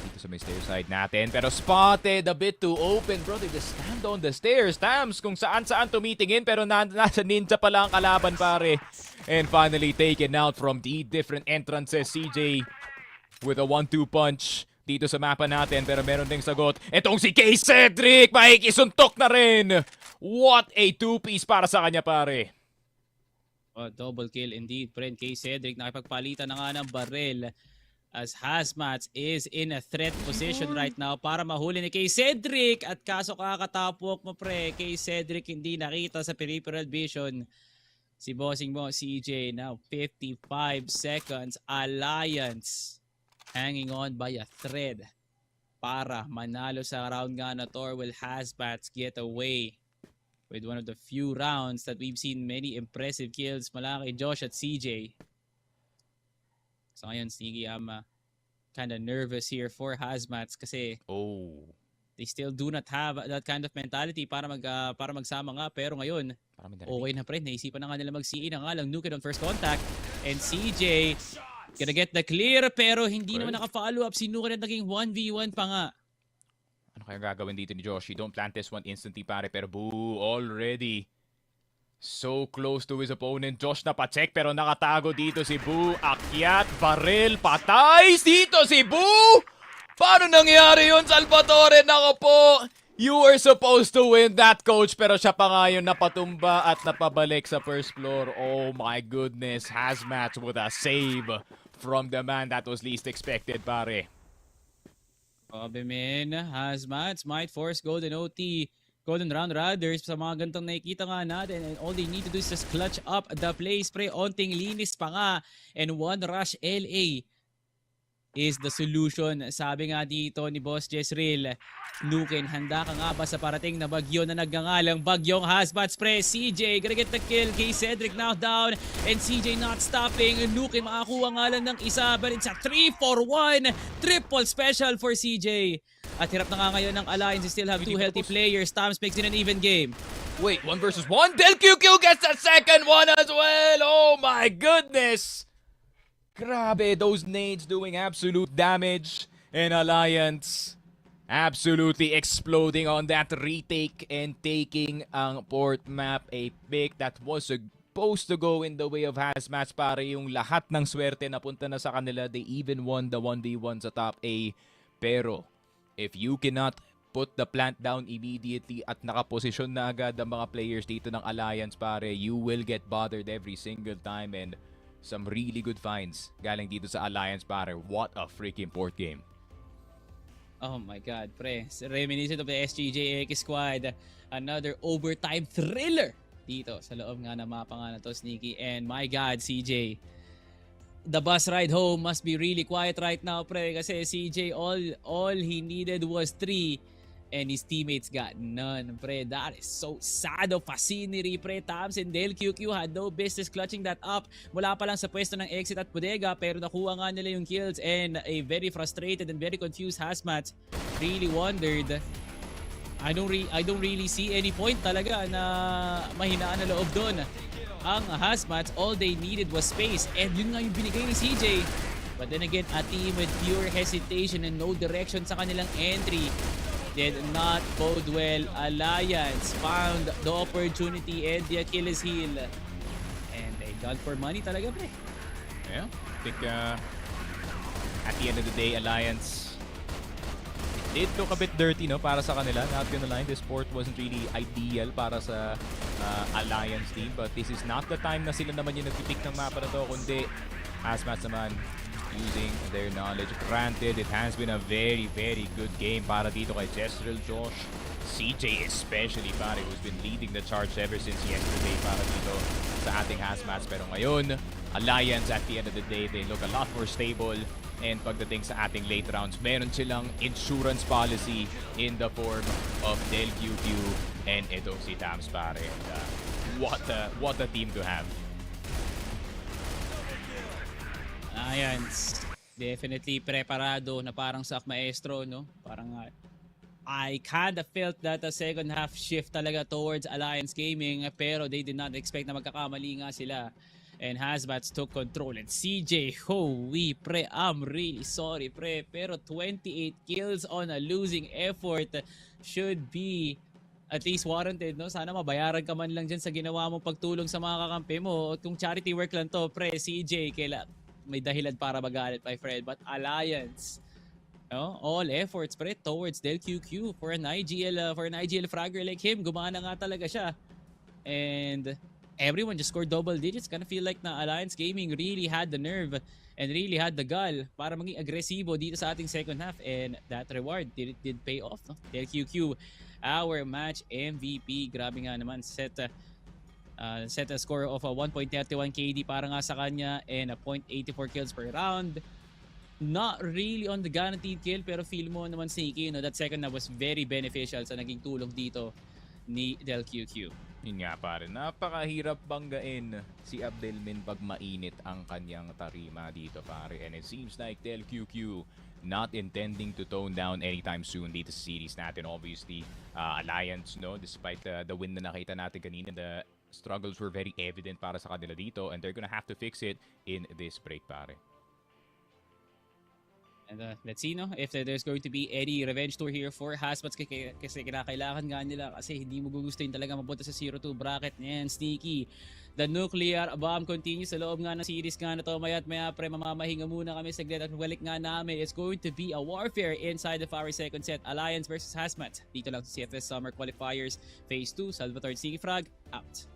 dito sa may stair side natin. Pero spotted a bit too open, bro. They just stand on the stairs. Tams kung saan tumitingin, pero nasa ninja pala ang kalaban, pare. And finally taken out from the different entrances. CJ with a 1-2 punch dito sa mapa natin, pero meron ding sagot. Etong si K. Cedric, makikisuntok na rin. What a two-piece para sa kanya, pare. Double kill indeed. Friend K. Cedric nakipagpalitan na nga ng barrel as HazMatz is in a threat position right now para mahuli ni K. Cedric. At kaso kakatapok mo, pre. K. Cedric hindi nakita sa peripheral vision. Si bossing mo, CJ, now 55 seconds. Alliance hanging on by a thread para manalo sa round nga na to. Will HazMatz get away with one of the few rounds that we've seen many impressive kills mula kay Josh at CJ. So ngayon, Sneaky, I'm kind of nervous here for HazMatz kasi they still do not have that kind of mentality para magsama nga. Pero ngayon, okay na, pre. Naisipan na nga nila mag-CE na nga lang. Nuken on first contact. And CJ gonna get the clear, pero hindi naman naka-follow up si Nuken at naging 1v1 pa nga. Ano kaya gagawin dito ni Josh? Don't plant this one instantly, pare. Pero Boo already so close to his opponent. Josh na pa-check pero nakatago dito si Boo. Akyat, baril, patay dito si Boo! Paano nangyari yun, Salvatore? Nako po! You were supposed to win that, coach. Pero siya pa nga yun napatumba at napabalik sa first floor. Oh my goodness. HazMatz with a save from the man that was least expected, pare. Man, HazMatz might force Golden OT, Golden Round Riders sa mga gantong nakikita nga natin, and all they need to do is just clutch up the play. Spray, onting linis pa nga, and one rush LA is the solution. Sabi nga dito ni Boss Jezreel, Nuken, handa ka nga ba sa parating na bagyo na nagngangalang bagyong HazMatz, pre? CJ gonna get the kill. K. Cedric now down, and CJ not stopping. Nuken makakuha nga lang ng isa, but it's a 3-for-1 triple special for CJ. At hirap na nga ngayon ng Alliance. They still have two healthy players. Tams makes it an even game. Wait, 1 versus 1? Del QQ gets the second one as well! Oh my goodness! Grabe, those nades doing absolute damage. And Alliance absolutely exploding on that retake and taking ang port map. A pick that was supposed to go in the way of HazMatz, pare. Yung lahat ng swerte napunta na sa kanila. They even won the 1v1 sa top A. Pero, if you cannot put the plant down immediately at nakaposisyon na agad ang mga players dito ng Alliance, pare, you will get bothered every single time. And some really good finds galing dito sa Alliance, pare. What a freaking port game. Oh my God, pre. Reminiscent of the SGJ EKISQUAD. Another overtime thriller dito sa loob nga ng mapa nga na to, Sneaky. And my God, CJ. The bus ride home must be really quiet right now, pre. Kasi CJ, all he needed was 3. And his teammates got none, pre. That is so sad of Fasiniri, pre. Tams and Del QQ had no business clutching that up. Mula pa lang sa pwesto ng exit at bodega, pero nakuha nga nila yung kills. And a very frustrated and very confused HazMatz really wondered. I don't really see any point talaga na mahinaan na loob doon. Ang HazMatz, all they needed was space. And yun nga yung binigay ni CJ. But then again, a team with pure hesitation and no direction sa kanilang entry did not bode well. Alliance found the opportunity and the Achilles heel. And they got for money talaga, pre. Yeah, I think at the end of the day, Alliance, it did look a bit dirty, no, para sa kanila. Not gonna lie, this sport wasn't really ideal para sa Alliance team. But this is not the time na sila naman yung nagpipick ng mapa na to, kundi HazMatz naman using their knowledge. Granted, it has been a very, very good game para dito kay Jezreel, Josh, CJ especially, pare, who's been leading the charge ever since yesterday para dito sa ating HazMatz. Pero ngayon, Alliance, at the end of the day, they look a lot more stable. And pagdating sa ating late rounds, meron silang insurance policy in the form of Del QQ and ito si Tams, pare. And, what a team to have. Alliance, definitely preparado na parang sa maestro, no? Parang I kinda felt that the second half shift talaga towards Alliance Gaming, pero they did not expect na magkakamali nga sila. And HazMatz took control. And CJ, holy pre, I'm really sorry pre, pero 28 kills on a losing effort should be at least warranted, no? Sana mabayaran ka man lang dyan sa ginawa mong pagtulong sa mga kakampi mo. Kung charity work lang to, pre, CJ, may dahilan para magalit, my friend. But Alliance, no? All efforts, pre, towards Del QQ for an IGL fragger like him. Gumana nga talaga siya. And everyone just scored double digits. Kinda feel like na Alliance Gaming really had the nerve and really had the gall para maging agresibo dito sa ating second half. And that reward did pay off, no? Del QQ, our match MVP. Grabe nga naman. Set a score of 1.31 KD para nga sa kanya and a 0.84 kills per round. Not really on the guaranteed kill, pero feel mo naman, Sneaky, no, that second na was very beneficial sa naging tulong dito ni Del QQ. Yun nga, pare, napakahirap banggain si Abdelmin pag mainit ang kanyang tarima dito, pare. And it seems like Del QQ not intending to tone down anytime soon dito sa series natin. Obviously, Alliance, no, despite the win na nakita natin kanina, the struggles were very evident para sa kanila dito, and they're gonna have to fix it in this break, pare. And let's see, no, if there's going to be any revenge tour here for HazMatz, kasi kinakailangan nga nila, kasi hindi mo gugustuhin talaga mapunta sa 0-2 bracket niyan, Sneaky. The nuclear bomb continues sa loob nga ng series nga na to. Maya't maya, pre, mamamahinga muna kami saglit at balik nga namin. It's going to be a warfare inside of our second set. Alliance versus HazMatz. Dito lang sa CFS Summer Qualifiers Phase 2. Salvatore Sneaky Frog, out.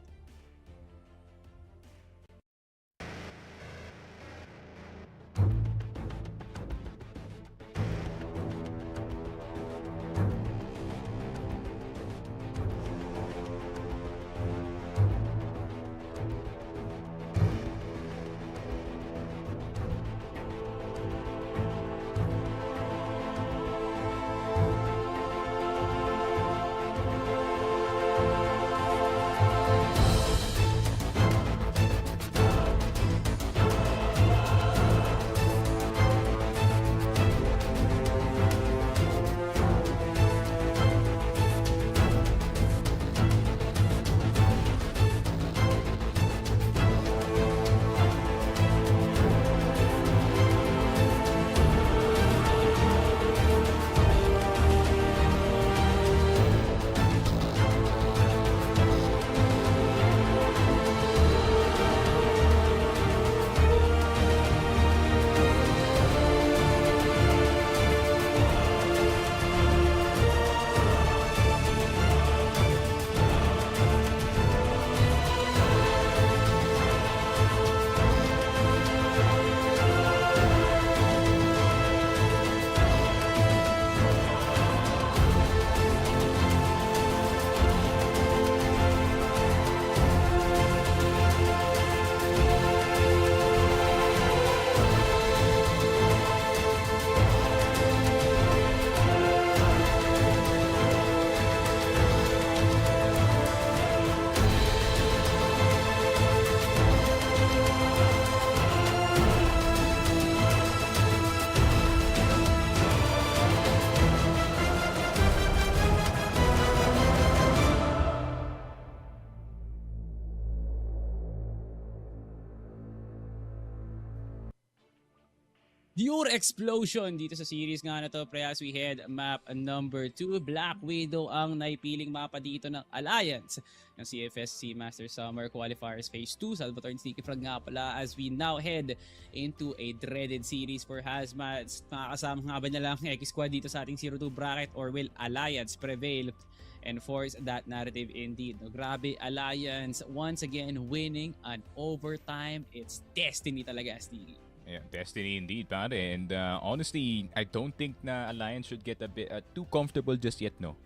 pure explosion dito sa series nga na to, pre, as we head map number 2. Black Widow ang naipiling mapa dito ng Alliance ng CFS SEA Masters Summer Qualifiers Phase 2. Salvatore and Sneaky Frog nga pala as we now head into a dreaded series for HazMatz. Makakasama nga ba niya lang EKISQUAD dito sa ating 0-2 bracket, or will Alliance prevail and force that narrative indeed? No, grabe, Alliance once again winning an overtime. It's destiny talaga, Sneaky. Yeah, destiny indeed, pare. And honestly, I don't think na Alliance should get a bit too comfortable just yet, no?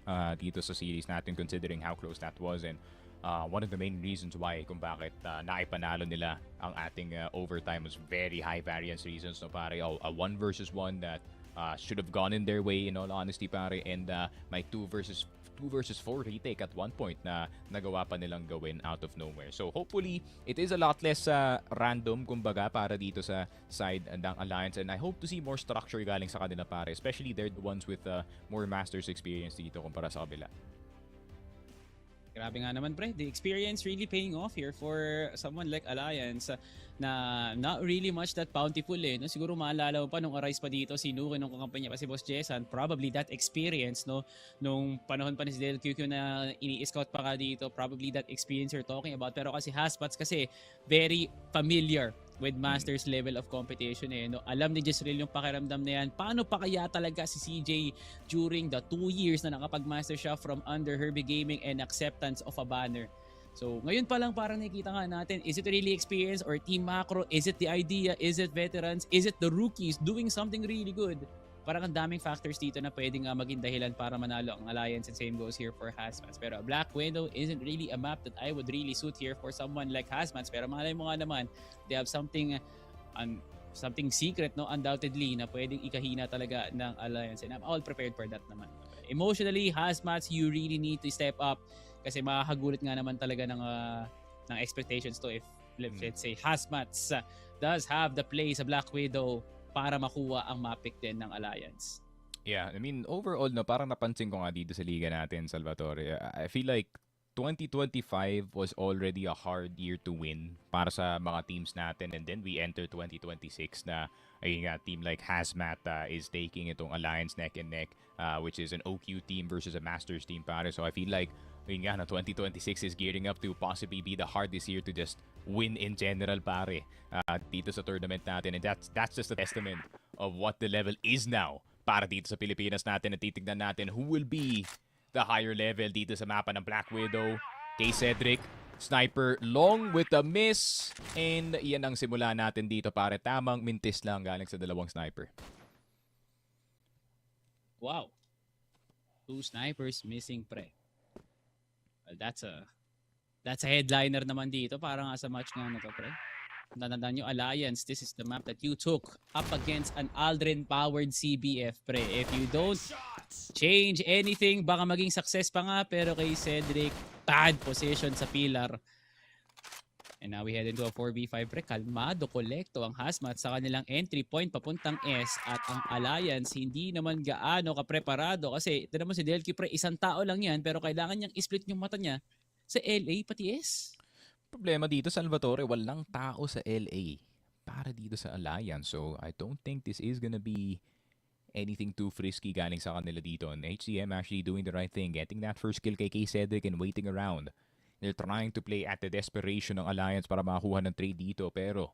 Dito sa series natin, considering how close that was, and one of the main reasons why kung bakit naipanalo nila ang ating overtime was very high variance reasons, no, pare. A 1 versus 1 that should have gone in their way, in all honesty, pare, and my 2 versus 4 retake at one point na nagawa pa nilang gawin out of nowhere. So hopefully, it is a lot less random, kumbaga, para dito sa side ng Alliance, and I hope to see more structure galing sa kanila, pare. Especially they're the ones with more Masters experience dito kumpara sa kabila. Grabe nga naman, pre. The experience really paying off here for someone like Alliance na not really much that bountiful, eh. No? Siguro maalala mo pa nung arise pa dito, sinukin nung kampanya pa si Boss Jessan. Probably that experience, no? Nung panahon pa ni si Del QQ na ini-scout pa ka dito, probably that experience you're talking about. Pero kasi HazMatz kasi very familiar with Masters level of competition, eh. No? Alam ni Jezreel yung pakiramdam na yan. Paano pa kaya talaga si CJ during the 2 years na nakapag-master siya from under Herbie Gaming and acceptance of a banner? So ngayon pa lang parang nakikita nga natin, is it really experience or team macro? Is it the idea? Is it veterans? Is it the rookies doing something really good? Parang ang daming factors dito na pwedeng maging dahilan para manalo ang Alliance, and same goes here for HazMatz. Pero Black Widow isn't really a map that I would really suit here for someone like HazMatz. Pero malay mo nga naman, they have something secret, no, undoubtedly, na pwedeng ikahina talaga ng Alliance, and I'm all prepared for that naman. Emotionally, HazMatz, you really need to step up kasi makakagulit nga naman talaga ng expectations to if let's say HazMatz does have the play sa Black Widow para makuha ang mapik din ng Alliance. Yeah, I mean, overall, no, parang napansin ko nga dito sa liga natin, Salvatore. I feel like 2025 was already a hard year to win para sa mga teams natin, and then we enter 2026 na ayun nga, team like HazMatz is taking itong Alliance neck and neck, which is an OQ team versus a Masters team, pare. So I feel like ayun nga, na 2026 is gearing up to possibly be the hardest year to just win in general, pare, dito sa tournament natin, and that's just a testament of what the level is now para dito sa Pilipinas natin, at titignan natin who will be the higher level dito sa mapa ng Black Widow. Kay Cedric, sniper long with a miss, and yan ang simula natin dito, pare. Tamang mintis lang galing sa dalawang sniper. Wow. 2 snipers missing, pre. Well, that's a headliner naman dito para nga sa match nga na to, pre. Nanandaan nyo, Alliance, this is the map that you took up against an Aldrin-powered CBF, pre. If you don't change anything, baka maging success pa nga, pero kay Cedric, bad position sa pillar. And now we head into a 4v5, pre. Kalmado, kolekto ang HazMatz sa kanilang entry point papuntang S, at ang Alliance hindi naman gaano kapreparado kasi ito naman si Delky, pre, isang tao lang yan, pero kailangan niyang split yung mata niya sa LA pati S. Problema dito, Salvatore, walang tao sa LA para dito sa Alliance. So I don't think this is gonna be anything too frisky galing sa kanila dito. And HCM actually doing the right thing, getting that first kill kay Cedric and waiting around. They're trying to play at the desperation ng Alliance para makakuha ng trade dito, pero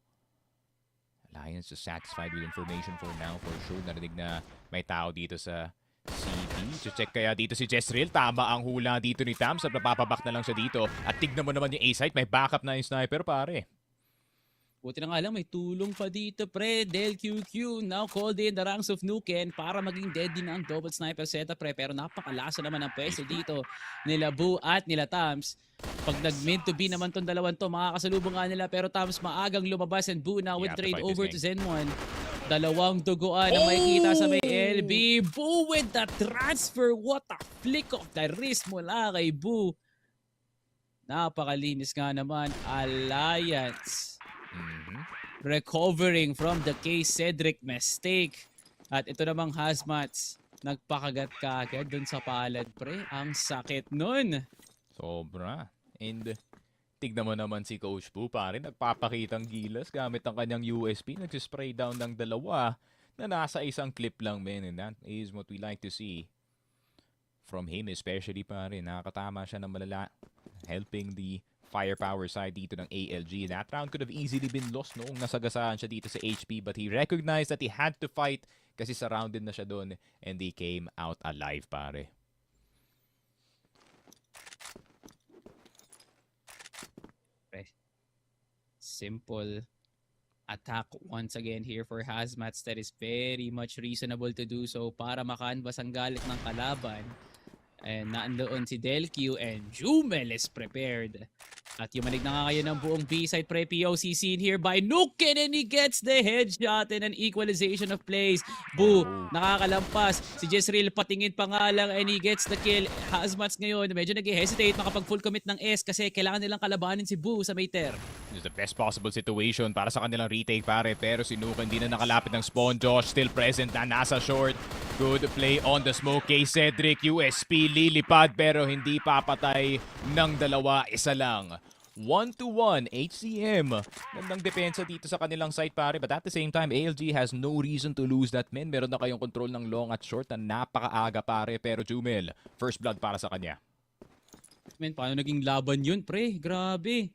Alliance is satisfied with information for now. For sure, narinig na may tao dito sa CB. So check kaya dito si Jezreel. Tama ang hula dito ni Tams. Napapabak na lang siya dito. At tignan mo naman yung A-site. May backup na yung sniper, pare. Buti na nga lang, may tulong pa dito, pre. Del QQ now called in the ranks of Nuken para maging dead din ang double sniper setup, pre. Pero napakalasa naman ang pwesto dito nila Bu at nila Tams. Pag nag-mid to B naman tong dalawang to, makakasalubong nga nila, pero Tams maagang lumabas, and Bu now with trade over to Zen1. Dalawang duguan na makikita sa may LB. Bu with the transfer. What a flick of the wrist mula kay Bu. Napakalinis nga naman. Alliance recovering from the K-Cedric mistake. At ito namang HazMatz, nagpakagat ka agad dun sa palad, pre. Ang sakit nun. Sobra. And tignan mo naman si Coach Bu, pare. Nagpapakitang gilas gamit ang kanyang USP. Nagsispray down ng dalawa. na nasa isang clip lang, men. And that is what we like to see from him, especially pare. Nakakatama siya ng malala, helping the firepower side dito ng ALG. That round could have easily been lost noong nasagasaan siya dito sa HP, but he recognized that he had to fight kasi surrounded na siya doon, and he came out alive, pare. Simple attack once again here for HazMatz that is very much reasonable to do so para makanvas ang galit ng kalaban. And naandoon si Delq and Jumel is prepared. At yumanig na nga kayo ng buong B-side pre-POC seen here by Nuken, and he gets the headshot and an equalization of plays. Boo, nakakalampas. Si Jezreel patingin pa nga lang and he gets the kill. HazMatz ngayon, medyo nag-hesitate makapag full commit ng S kasi kailangan nilang kalabanin si Boo sa Mayter. This is the best possible situation para sa kanilang retake, pare. Pero si Nuken hindi na nakalapit ng spawn. Josh still present na nasa short. Good play on the smoke kay Cedric. USP lilipad pero hindi papatay ng dalawa, isa lang. 1-1 HCM. Gandang depensa dito sa kanilang side, pare. But at the same time, ALG has no reason to lose that, men. Meron na kayong control ng long at short na napakaaga, pare. Pero Jumel, first blood para sa kanya. Men, paano naging laban yun, pre? Grabe.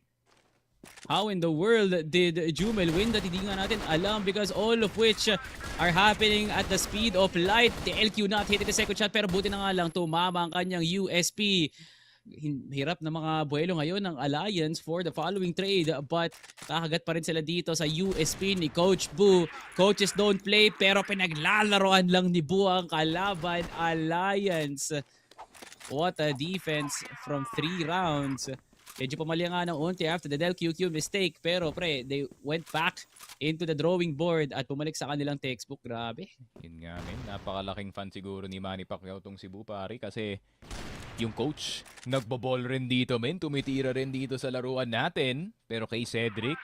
How in the world did Jumel win that? Hindi nga natin alam because all of which are happening at the speed of light. The LQ not hitting the second shot pero buti na nga lang tumama ang kanyang USP. Hirap na mga buwelo ngayon ng Alliance for the following trade but kakagat pa rin sila dito sa USP ni Coach Boo. Coaches don't play pero pinaglalaroan lang ni Boo ang kalaban Alliance. What a defense from 3 rounds. Medyo pumalya nga ng unti after the Del QQ mistake. Pero pre, they went back into the drawing board at pumalik sa kanilang textbook. Grabe. Yun nga, men. Napakalaking fan siguro ni Manny Pacquiao tong si Boo, pare. Kasi yung coach, nagboball rin dito, men. Tumitira rin dito sa laruan natin. Pero kay Cedric,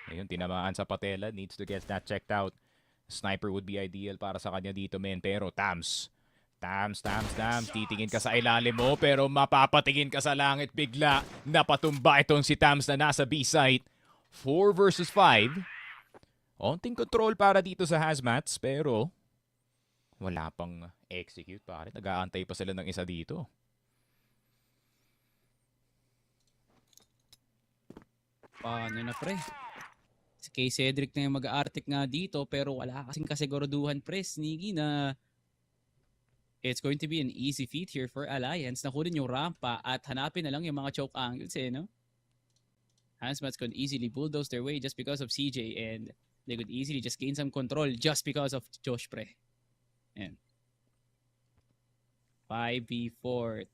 ayun, tinamaan sa patela. Needs to get that checked out. Sniper would be ideal para sa kanya dito, men. Pero Tams, titingin ka sa ilalim mo pero mapapatingin ka sa langit bigla. Napatumba itong si Tams na nasa B-site. 4 versus 5. Onting control para dito sa HazMatz pero wala pang execute, pare. Nag-aantay pa sila ng isa dito. Paano na pre? Si kay Cedric na yung mag-aartik nga dito pero wala kasing kasiguraduhan pre, Sneaky, na it's going to be an easy feat here for Alliance. Nakunin yung rampa at hanapin na lang yung mga choke angles no? HazMatz could easily bulldoze their way just because of CJ and they could easily just gain some control just because of Josh, pre. Ayan. 5v4.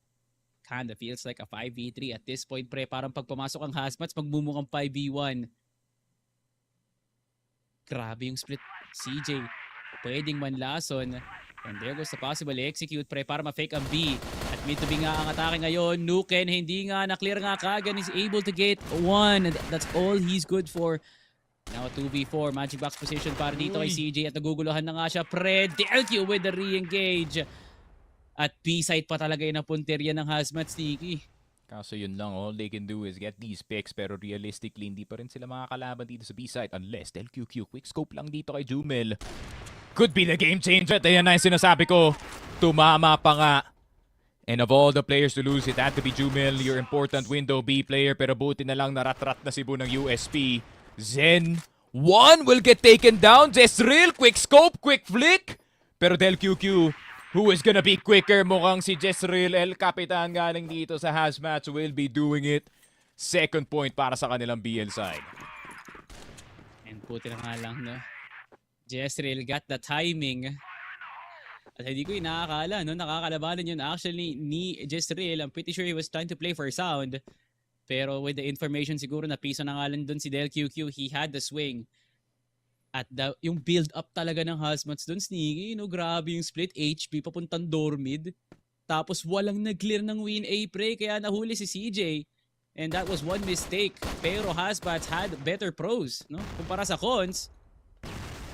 Kinda feels like a 5v3 at this point, pre. Parang pag pumasok ang HazMatz, magbumukhang 5v1. Grabe yung split. CJ, pwedeng manlason. And there goes the possible execute, pre, para ma-fake ang B. At mid to B nga ang atake ngayon. Nuken, hindi nga na-clear nga kagad. He's able to get 1. That's all he's good for. Now 2v4. Magic box position para dito kay CJ. At naguguluhan na nga siya, pre. Delq with the re-engage. At B-side pa talaga yung napunterya ng HazMatz, Tiki. Kaso yun lang, all they can do is get these picks pero realistically, hindi pa rin sila makakalaban dito sa B-side unless LQQ quick scope lang dito kay Jumel. Could be the game changer. At ayan na yung sinasabi ko. Tumama pa nga. And of all the players to lose, it had to be Jumel, your important window B player. Pero buti na lang naratrat na si Boo ng USP. Zen, 1 will get taken down. Jezreel, quick scope, quick flick. Pero Del QQ, who is gonna be quicker? Mukhang si Jezreel, El Capitan galing dito sa HazMatz, will be doing it. Second point para sa kanilang BL side. And puti na nga lang, no? Jezreel got the timing. At hindi ko inaakala, no? Nakakalabanan yun actually ni Jezreel. I'm pretty sure he was trying to play for sound. Pero with the information siguro na piso na nga lang dun si Del QQ, he had the swing. At yung build-up talaga ng HazMatz dun, Sneaky, no? Grabe yung split. HP papuntang door mid. Tapos walang nag-clear ng win A, pre. Kaya nahuli si CJ. And that was one mistake. Pero HazMatz had better pros, no? Kumpara sa cons.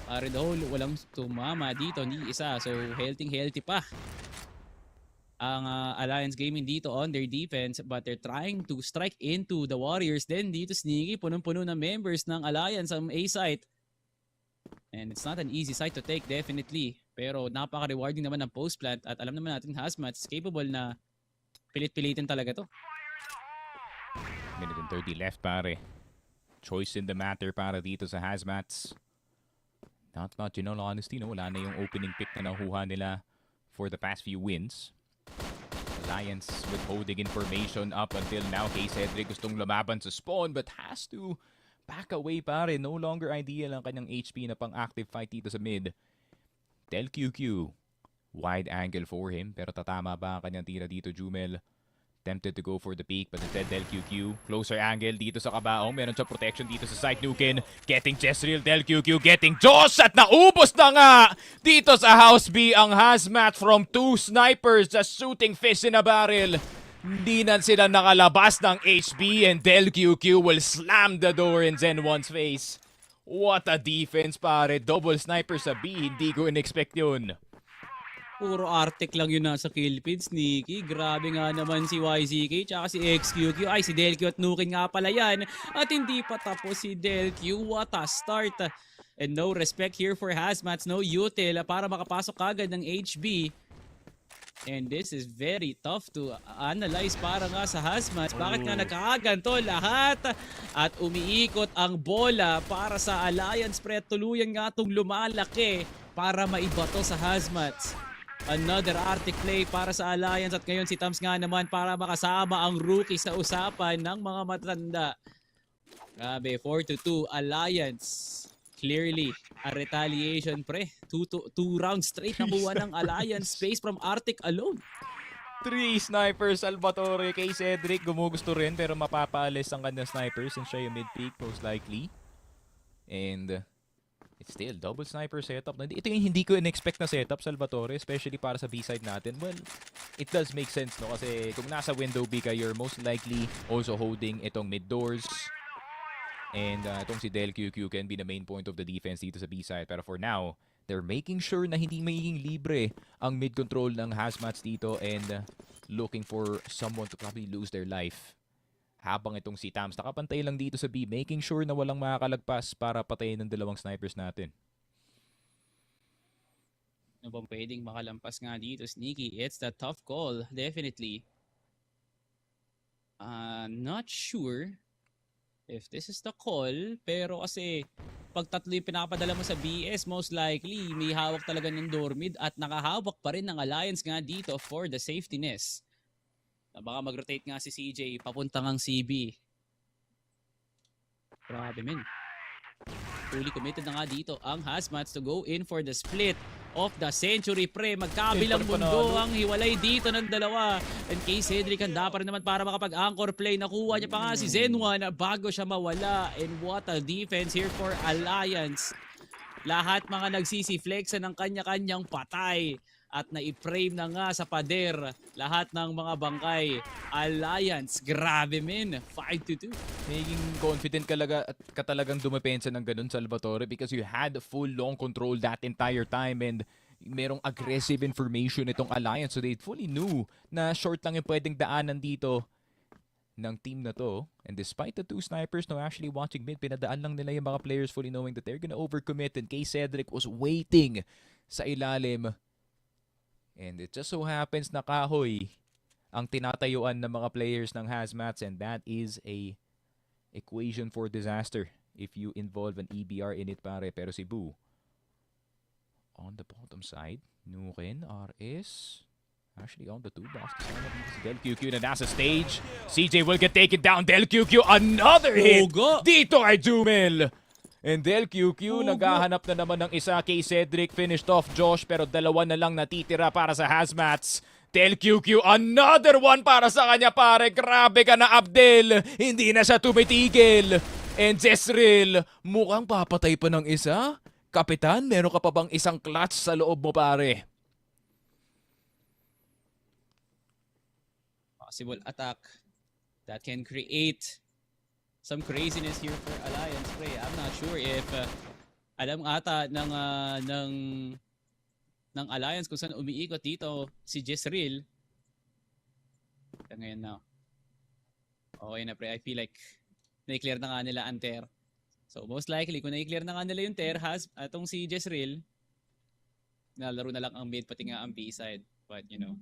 Pare daw, walang tumama dito, ni isa. So, healthy pa. Ang Alliance Gaming dito on their defense, but they're trying to strike into the Warriors. Then dito, Sneaky, punong-puno na members ng Alliance ang A-site. And it's not an easy site to take, definitely. Pero napaka-rewarding naman ng post-plant at alam naman natin HazMatz is capable na pilit-pilitin talaga to. Minute and 30 left, pare. Choice in the matter para dito sa HazMatz. Not much, in all honesty, no? Wala na yung opening pick na nakuha nila for the past few wins. Alliance withholding information up until now. Kay Cedric gustong lumaban sa spawn but has to back away, pare. No longer ideal ang kanyang HP na pang-active fight dito sa mid. Del QQ. Wide angle for him. Pero tatama ba ang kanyang tira dito, Jumel? Tempted to go for the peak but instead Del QQ. Closer angle dito sa kabaong. Meron siya protection dito sa side. Nukin getting Jezreel. Del QQ getting Josh at naubos na nga dito sa House B ang HazMatz from 2 snipers just shooting fish in a barrel. Hindi na sila nakalabas ng HB and Del QQ will slam the door in Zen 1's face. What a defense, pare. Double sniper sa B. Hindi ko in-expect yun. Puro Arctic lang yun nasa kill feed, Sneaky. Grabe nga naman si YZK tsaka si XQQ. Ay, si Delq at Nukin nga pala yan. At hindi pa tapos si Delq. What a start. And no respect here for HazMatz. No util para makapasok agad ng HB. And this is very tough to analyze para nga sa HazMatz. Bakit nga nagkakaganto lahat? At umiikot ang bola para sa Alliance, pre. Tuluyan nga itong lumalaki para maibato sa HazMatz. Another Arctic play para sa Alliance at ngayon si Tams nga naman para makasama ang rookie sa usapan ng mga matanda. Grabe, 4-2 Alliance. Clearly, a retaliation, pre. Two rounds straight nakuha ng Alliance space from Arctic alone. 3 snipers, Salvatore. Kay Cedric, gumugusto rin pero mapapaalis ang kanyang snipers since siya yung mid-peak most likely. And it's still double sniper setup. Ito yung hindi ko in-expect na setup, Salvatore, especially para sa B-side natin. Well, it does make sense, no? Kasi kung nasa window B ka, you're most likely also holding itong mid-doors. And itong si Del QQ can be the main point of the defense dito sa B-side. Pero for now, they're making sure na hindi magiging libre ang mid-control ng HazMatz dito and looking for someone to probably lose their life. Habang itong si Tams nakapantay lang dito sa B, making sure na walang makakalagpas para patayin ng dalawang snipers natin. Ano bang pwedeng makalampas nga dito, Sneaky? It's the tough call, definitely. Not sure if this is the call, pero kasi pag tatlo yung pinapadala mo sa BS, most likely may hawak talaga ng door mid at nakahawak pa rin ng Alliance nga dito for the safetyness. Baka mag-rotate nga si CJ papunta ngang CB. Grabe, men. Fully committed na nga dito ang HazMatz to go in for the split of the century, pre. Magkabilang mundo ang hiwalay dito ng dalawa. And kay Cedric, handa pa rin naman para makapag-anchor play. Nakuha niya pa nga si Zen1 bago siya mawala. And what a defense here for Alliance. Lahat mga nagsisi-flexan ng kanya-kanyang patay. At na-frame na nga sa pader lahat ng mga bangkay. Alliance, grabe, men. 5-2. Maging confident ka talagang dumepensa ng ganun, Salvatore, because you had full long control that entire time and merong aggressive information itong Alliance. So they fully knew na short lang yung pwedeng daanan dito ng team na to. And despite the 2 snipers no actually watching mid, pinadaan lang nila yung mga players fully knowing that they're gonna overcommit. And Kay Cedric was waiting sa ilalim. And it just so happens na kahoy ang tinatayuan ng mga players ng HazMatz, and that is a equation for disaster if you involve an EBR in it, pare. Pero si Boo on the bottom side, Nukin, RS actually on the 2 box. Kasama dito si Del QQ na nasa stage. CJ will get taken down. Del QQ, another hit dito kay Jumel. And Del QQ, naghahanap na naman ng isa. Kay Cedric, finished off Josh, pero dalawa na lang natitira para sa HazMatz. Del QQ, another one para sa kanya, pare. Grabe ka na, Abdel. Hindi na siya tumitigil. And Jezreel, mukhang papatay pa ng isa. Kapitan, meron ka pa bang isang clutch sa loob mo, pare? Possible attack that can create some craziness here for Alliance, pre. I'm not sure if alam ata ng Alliance kung saan umiikot dito si Jezreel. Ngayon na. Okay na, pre. I feel like na-clear na nga nila Anter. So most likely, kung na-clear na nga nila yung Ter, atong si Jezreel, nalaro na lang ang mid, pati nga ang B-side. But you know,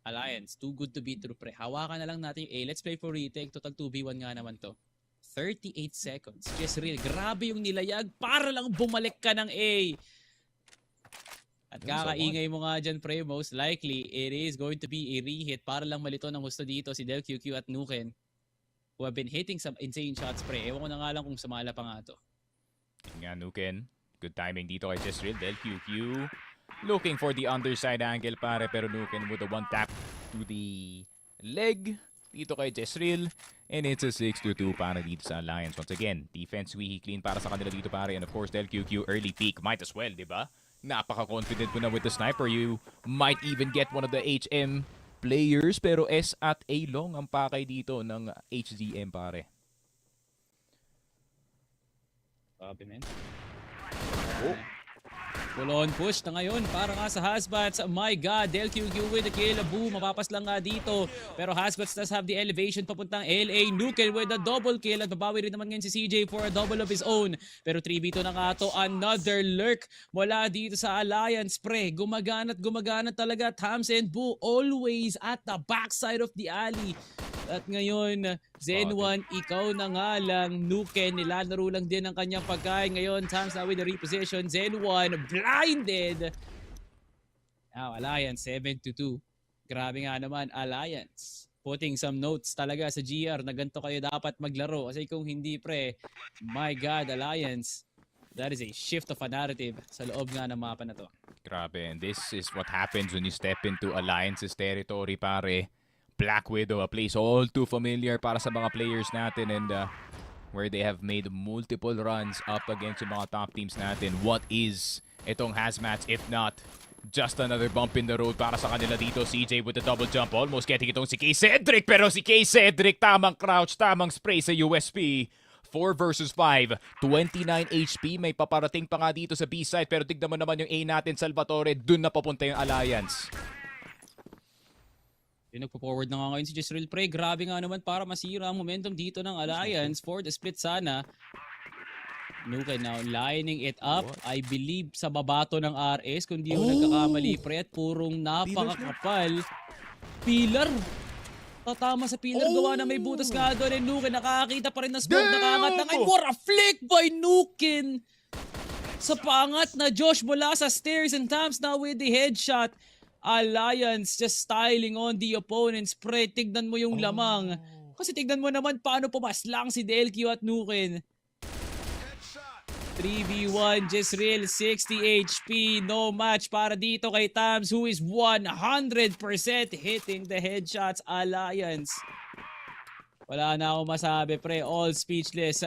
Alliance, too good to be true, pre. Hawakan na lang natin yung A. Let's play for retake. Total 2v1 nga naman to. 38 seconds. Jezreel, grabe yung nilayag para lang bumalik ka ng A. At kakaingay mo nga dyan, pre, most likely, it is going to be a reheat para lang malito ng gusto dito si Del QQ at Nuken, who have been hitting some insane shots, pre. Ewan ko na nga lang kung sumala pa nga to. Nga, Nuken. Good timing dito kay Jezreel. Del QQ looking for the underside angle, pare, pero Nuken with a one tap to the leg dito kay Jezreel. And it's a 6-2 para dito sa Alliance. Once again, defense squeaky clean para sa kanila dito, pare. And of course, Del QQ early peak. Might as well, di ba? Napaka-confident mo na with the sniper. You might even get one of the HM players. Pero S at A long ang pakay dito ng HZM, pare. Grabe, man. Oh. Full on push na ngayon para nga sa HazMatz. My God, Del QQ with the kill. Boom, mapapas lang nga dito. Pero HazMatz does have the elevation papuntang LA. Nuken with a double kill. At babawi rin naman ngayon si CJ for a double of his own. Pero 3v2 na nga to. Another lurk mula dito sa Alliance, pre. Gumagana talaga. Tams and Boo always at the backside of the alley. At ngayon, Zen1, ikaw na nga lang. Nuken, nilalaro lang din ang kanyang pagkain. Ngayon, Tams na with the reposition. Zen1, blinded. Now, Alliance, 7-2. Grabe nga naman, Alliance. Putting some notes talaga sa GR na ganito kayo dapat maglaro. Kasi kung hindi, pre, my God, Alliance, that is a shift of a narrative sa loob nga ng mapa na to. Grabe, and this is what happens when you step into Alliance's territory, pare. Black Widow, a place all too familiar para sa mga players natin, and where they have made multiple runs up against yung mga top teams natin. What is itong HazMatz if not just another bump in the road para sa kanila dito? CJ with the double jump, almost getting itong si K-Cedric, pero si K-Cedric tamang crouch, tamang spray sa USP. 4 versus 5, 29 HP, may paparating pa nga dito sa B-side, pero tignan mo naman yung A natin, Salvatore, dun na papunta yung Alliance. Yung nagpo-forward na nga ngayon si Jezreel, pre. Grabe nga naman para masira ang momentum dito ng Alliance for the split sana. Nuken now lining it up. I believe sa babato ng RS, kung di mo nagkakamali, pre. At purong napakakapal. Pillar. Tatama sa pillar. Gawa na may butas nga doon. And Nuken nakakita pa rin ng smoke. Nakaangat na ngayon. What a flick by Nuken! Sa pangat na Josh mula sa stairs, and Tams now with the headshot. Alliance just styling on the opponents, pre. Tignan mo yung lamang. Kasi tignan mo naman paano pumaslang si DLQ at Nuken. 3v1, Jezreel, 60 HP. No match para dito kay Tams, who is 100% hitting the headshots. Alliance. Wala na akong masabi, pre. All speechless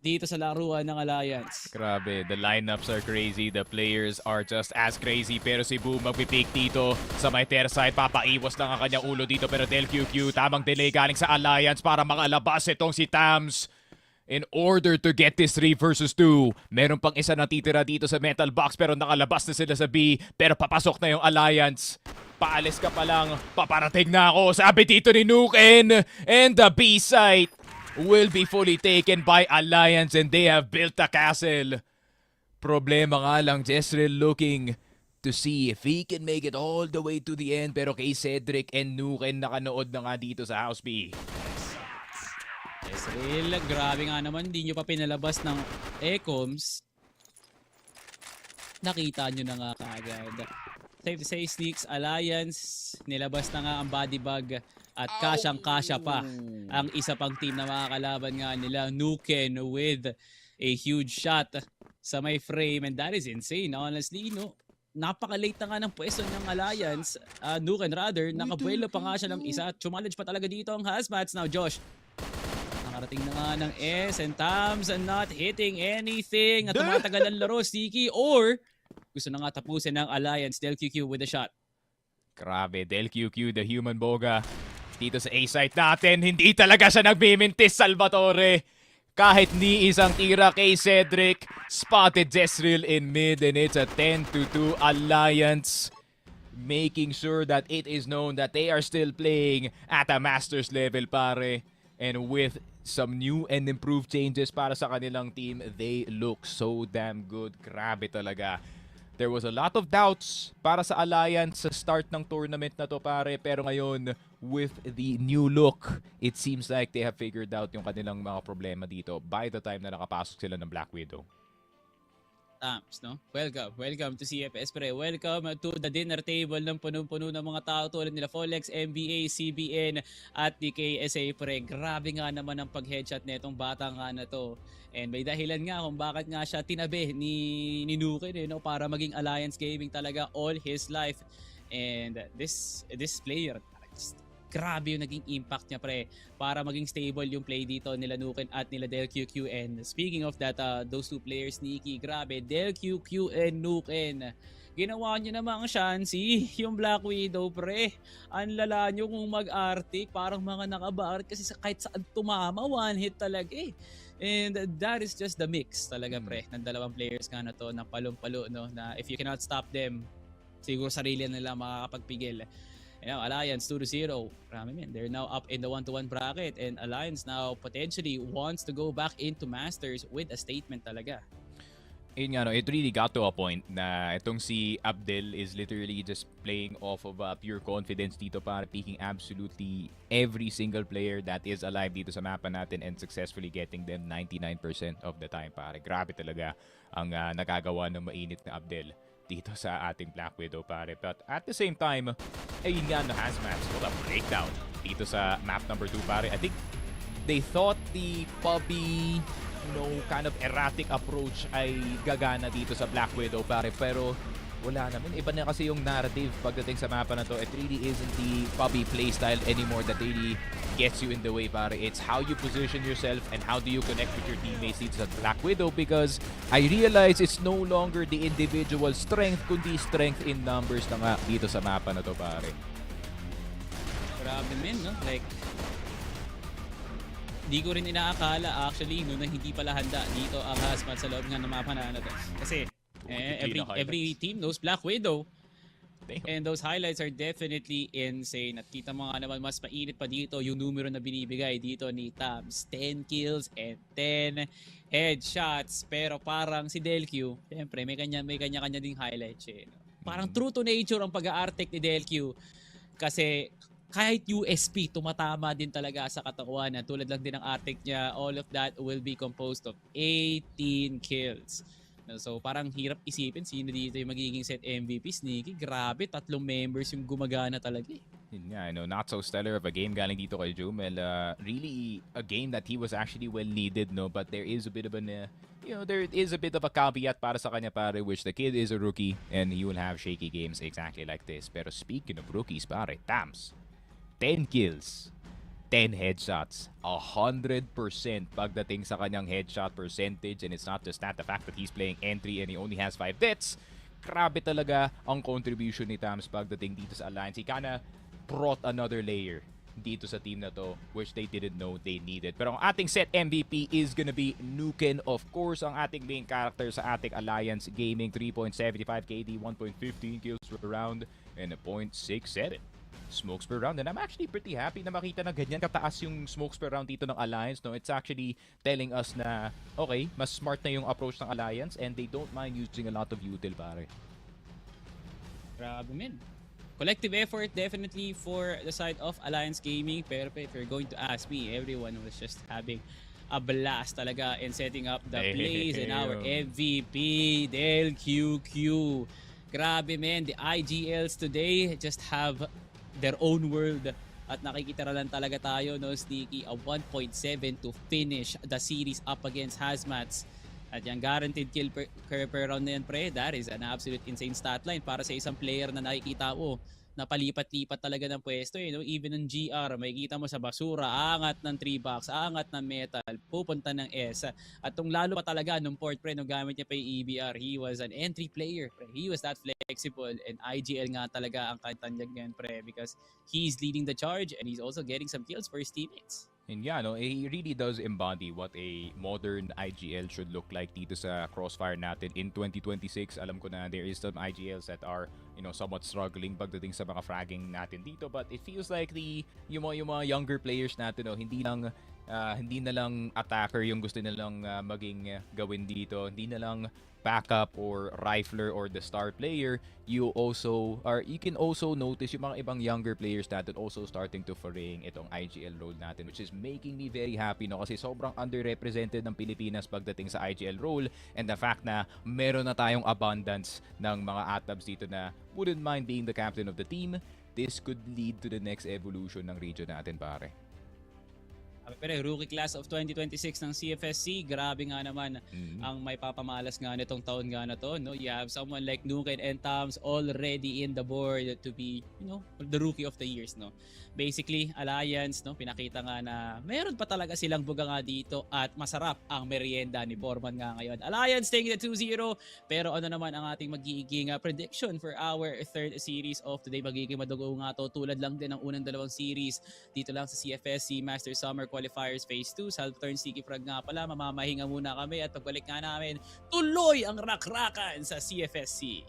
dito sa laruan ng Alliance. Grabe, the lineups are crazy, the players are just as crazy, pero si Boom magpipick dito sa may Ter side, papaiwas lang ang kanyang ulo dito, pero Del QQ, tamang delay galing sa Alliance para makalabas itong si Tams. In order to get this 3 versus 2, meron pang isa natitira dito sa metal box, pero nakalabas na sila sa B, pero papasok na yung Alliance. Paalis ka pa lang, paparating na ako, sabi dito ni Nuken, and the B site will be fully taken by Alliance, and they have built a castle. Problema nga lang, Jezreel looking to see if he can make it all the way to the end, pero kay Cedric and Nuken nakanood na nga dito sa House B. Jezreel, grabe nga naman, hindi nyo pa pinalabas ng Ecoms. Nakita nyo na nga kaagad. Safe to say, Sneaks, Alliance, nilabas na nga ang body bag. At kasyang-kasya pa ang isa pang team na makakalaban nga nila. Nuken with a huge shot sa may frame, and that is insane. Honestly, no, napaka-late na nga ng pwesto ng Alliance. Nuken rather, nakabuelo pa nga siya ng isa. Challenge pa talaga dito ang HazMatz. Now, Josh, nakarating na nga ng S, and Tams not hitting anything. At tumatagal ang laro, Sticky, or gusto na nga tapusin ng Alliance. Del QQ with a shot. Grabe, Del QQ, the human boga. Dito sa A-site natin, hindi talaga siya nagmimintis, Salvatore. Kahit ni isang tira kay Cedric, spotted Jezreel in mid, and it's a 10-2 Alliance. Making sure that it is known that they are still playing at a Masters level, pare. And with some new and improved changes para sa kanilang team. They look so damn good. Grabe talaga. There was a lot of doubts para sa Alliance sa start ng tournament na to, pare. Pero ngayon, with the new look, it seems like they have figured out yung kanilang mga problema dito by the time na nakapasok sila ng Black Widow. No? Welcome to CFS pre. Welcome to the dinner table ng punong-puno ng mga tao tulad nila Folex, MBA, CBN at DKSA pre. Grabe nga naman ang pag-headshot netong bata nga na to. And may dahilan nga kung bakit nga siya tinabi ni Nuken no? Para maging Alliance Gaming talaga all his life. And this player, grabe yung naging impact niya pre para maging stable yung play dito nila Nuken at nila Del QQ. And speaking of that, those two players Nikki, grabe, Del QQ and Nuken, ginawa nyo namang shansi yung Black Widow pre. Ang lala nyo kung mag-arctic, parang mga nakabar kasi kahit saan tumama, one hit talaga eh. And that is just the mix talaga pre ng dalawang players nga na to na palong-palo no, na if you cannot stop them, siguro sarili nila makakapagpigil. Alliance 2-0. They're now up in the 1-1 bracket and Alliance now potentially wants to go back into Masters with a statement talaga. Yun nga, no, it really got to a point na itong si Abdel is literally just playing off of pure confidence dito para picking absolutely every single player that is alive dito sa mapa natin and successfully getting them 99% of the time. Pare, grabe talaga ang nagagawa ng mainit na Abdel dito sa ating Black Widow pare. But at the same time, ayun nga na HazMatz, well, a breakdown dito sa map number 2 pare. I think they thought the Puppy, kind of erratic approach ay gagana dito sa Black Widow pare. Pero wala naman. Iba na kasi yung narrative pagdating sa mapa na to. It really isn't the Puppy playstyle anymore that really gets you in the way pare. It's how you position yourself and how do you connect with your teammates dito sa Black Widow, because I realize it's no longer the individual strength kundi strength in numbers na nga dito sa mapa na to pare. Grabe men, no? Like, di ko rin inaakala actually no, na hindi pala handa dito ang HazMatz sa loob nga ng mapa na to. Kasi every team knows Black Widow. And those highlights are definitely insane. At kita mo nga naman, mas mainit pa dito yung numero na binibigay dito ni Tabs. 10 kills and 10 headshots. Pero parang si Delq, siyempre may kanya-kanya ding highlights eh. Parang true to nature ang pag-a-arctic ni Delq. Kasi kahit USP, tumatama din talaga sa katawan. Tulad lang din ng arctic niya, all of that will be composed of 18 kills. So parang hirap isipin sino dito yung magiging set MVP. Sneaky, grabe, 3 members yung gumagana talaga eh. Yun nga, not so stellar of a game galing dito kay Jumel. Really a game that he was actually well needed, no? But there is a bit of there is a bit of a caveat para sa kanya pare, which the kid is a rookie and he will have shaky games exactly like this. Pero speaking of rookies pare, Tams, 10 kills, 10 headshots, 100% pagdating sa kanyang headshot percentage. And it's not just that, the fact that he's playing entry and he only has 5 deaths. Grabe talaga ang contribution ni Tams pagdating dito sa Alliance. He kinda brought another layer dito sa team na to, which they didn't know they needed. Pero ang ating set MVP is gonna be Nuken, of course, ang ating main character sa ating Alliance Gaming. 3.75 KD, 1.15 kills per round, and a 0.67 smokes per round. And I'm actually pretty happy na makita na ganyan kataas yung smokes per round dito ng Alliance. No, it's actually telling us na okay, mas smart na yung approach ng Alliance and they don't mind using a lot of util pare. Grabe men. Collective effort definitely for the side of Alliance Gaming. Pero if you're going to ask me, everyone was just having a blast talaga in setting up the plays. And our MVP, Del QQ. Grabe men, the IGLs today just have their own world. At nakikita lang talaga tayo, no, Sneaky, a 1.7 to finish the series up against HazMatz. At yung guaranteed kill per round na yan, pre, that is an absolute insane stat line para sa isang player na nakikita mo na palipat-lipat talaga ng pwesto. No? Even ng GR, makikita mo sa basura, angat ng 3-box, angat ng metal, pupunta ng S. At tong lalo pa talaga nung port, pre, nung gamit niya pa yung EBR, he was an entry player. Pre. He was that flexible, and IGL nga talaga ang katanyag ngayon, pre, because he's leading the charge and he's also getting some kills for his teammates. And yeah, no, he really does embody what a modern IGL should look like dito sa Crossfire natin in 2026. Alam ko na there is some IGLs that are, somewhat struggling pagdating sa mga fragging natin dito, but it feels like yung mga younger players natin, hindi lang Hindi na lang attacker yung gusto nilang maging gawin dito. Hindi na lang backup or rifler or the star player. You can also notice yung mga ibang younger players natin also starting to foray itong IGL role natin, which is making me very happy, no, kasi sobrang underrepresented ng Pilipinas pagdating sa IGL role, and the fact na meron na tayong abundance ng mga atabs dito na wouldn't mind being the captain of the team. This could lead to the next evolution ng region natin, pare. Pero rookie class of 2026 ng CFSC, grabe nga naman ang may papamalas nga nitong taon nga na to, no? You have someone like Nuken and Tams already in the board to be, the rookie of the years, no? Basically, Alliance, no, pinakita nga na meron pa talaga silang buga nga dito at masarap ang merienda ni Borman nga ngayon. Alliance taking the 2-0, pero ano naman ang ating magiging prediction for our third series of today? Magiging madugo nga to, tulad lang din ng unang dalawang series dito lang sa CFS SEA Masters Summer Qualifiers Phase 2. Salvatore Sticky Frag nga pala, mamamahinga muna kami at pagbalik nga namin, tuloy ang rakrakan sa CFSC.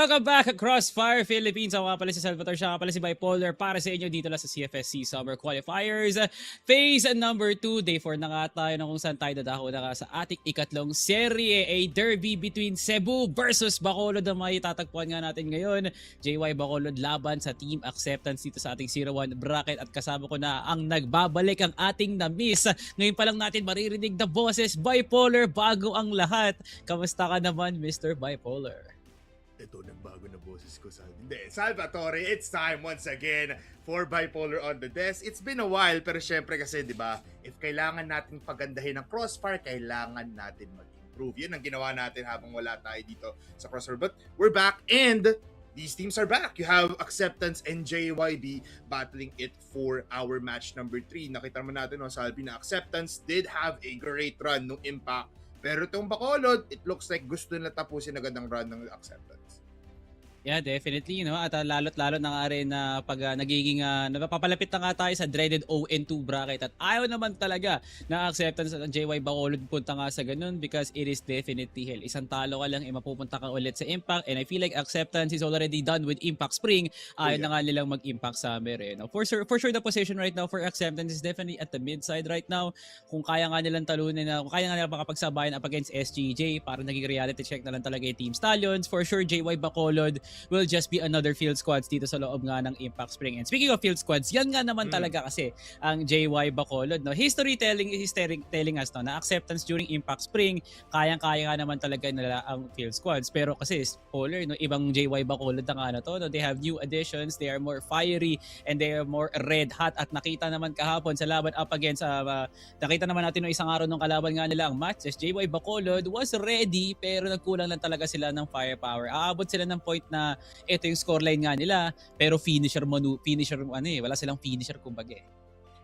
Welcome back Crossfire Philippines. Ako nga pala si Salvatore, siya nga pala si Bipolar para sa inyo dito lang sa CFS SEA Summer Qualifiers. Phase number 2, day 4 na nga tayo na kung saan tayo dadako na nga sa ating ikatlong serye. A derby between Cebu versus Bacolod ang may tatagpuan nga natin ngayon. JY Bacolod laban sa Team Acceptance dito sa ating 0-1 bracket at kasama ko na ang nagbabalik ang ating na-miss. Ngayon pa lang natin maririnig na boses Bipolar bago ang lahat. Kamusta ka naman Mr. Bipolar? Ito, nagbago na boses ko sa... Hindi, Salvatore, it's time once again for Bipolar on the desk. It's been a while, pero syempre kasi, di ba, if kailangan natin pagandahin ng Crossfire, kailangan natin mag-improve. Yun ang ginawa natin habang wala tayo dito sa Crossfire. But we're back and these teams are back. You have Acceptance and JYB battling it for our match number 3. Nakita naman natin, no, Salvi, na Acceptance did have a great run nung Impact. Pero itong Bacolod, it looks like gusto nila tapusin agad ang run ng Acceptance. Yeah, definitely, no? At lalo't-lalo na nga rin na pag nagiging napapalapit na nga tayo sa dreaded 0-2 bracket at ayaw naman talaga na Acceptance at JY Bacolod punta nga sa ganun because it is definitely hell. Isang talo ka lang, mapupunta ka ulit sa Impact and I feel like Acceptance is already done with Impact Spring. Ayaw na nga nilang mag-Impact Summer. No? For sure, the position right now for Acceptance is definitely at the mid-side right now. Kung kaya nga nilang talunin kung kaya nga nilang makapagsabayan up against SGJ, para naging reality check na lang talaga yung Team Stallions. For sure, JY Bacolod will just be another field squads dito sa loob nga ng Impact Spring. And speaking of field squads, yan nga naman talaga kasi ang JY Bacolod. No? History telling us no, na Acceptance during Impact Spring, kayang-kaya nga naman talaga nila ang field squads. Pero kasi, spoiler, no, ibang JY Bacolod na nga na to. No? They have new additions, they are more fiery, and they are more red hot. At nakita naman kahapon sa laban up against, nakita naman natin no, isang araw nung kalaban nga nila ang MATTJESS. JY Bacolod was ready, pero nagkulang lang talaga sila ng firepower. Aabot sila ng point na ito yung scoreline nga nila, pero wala silang finisher kumbaga.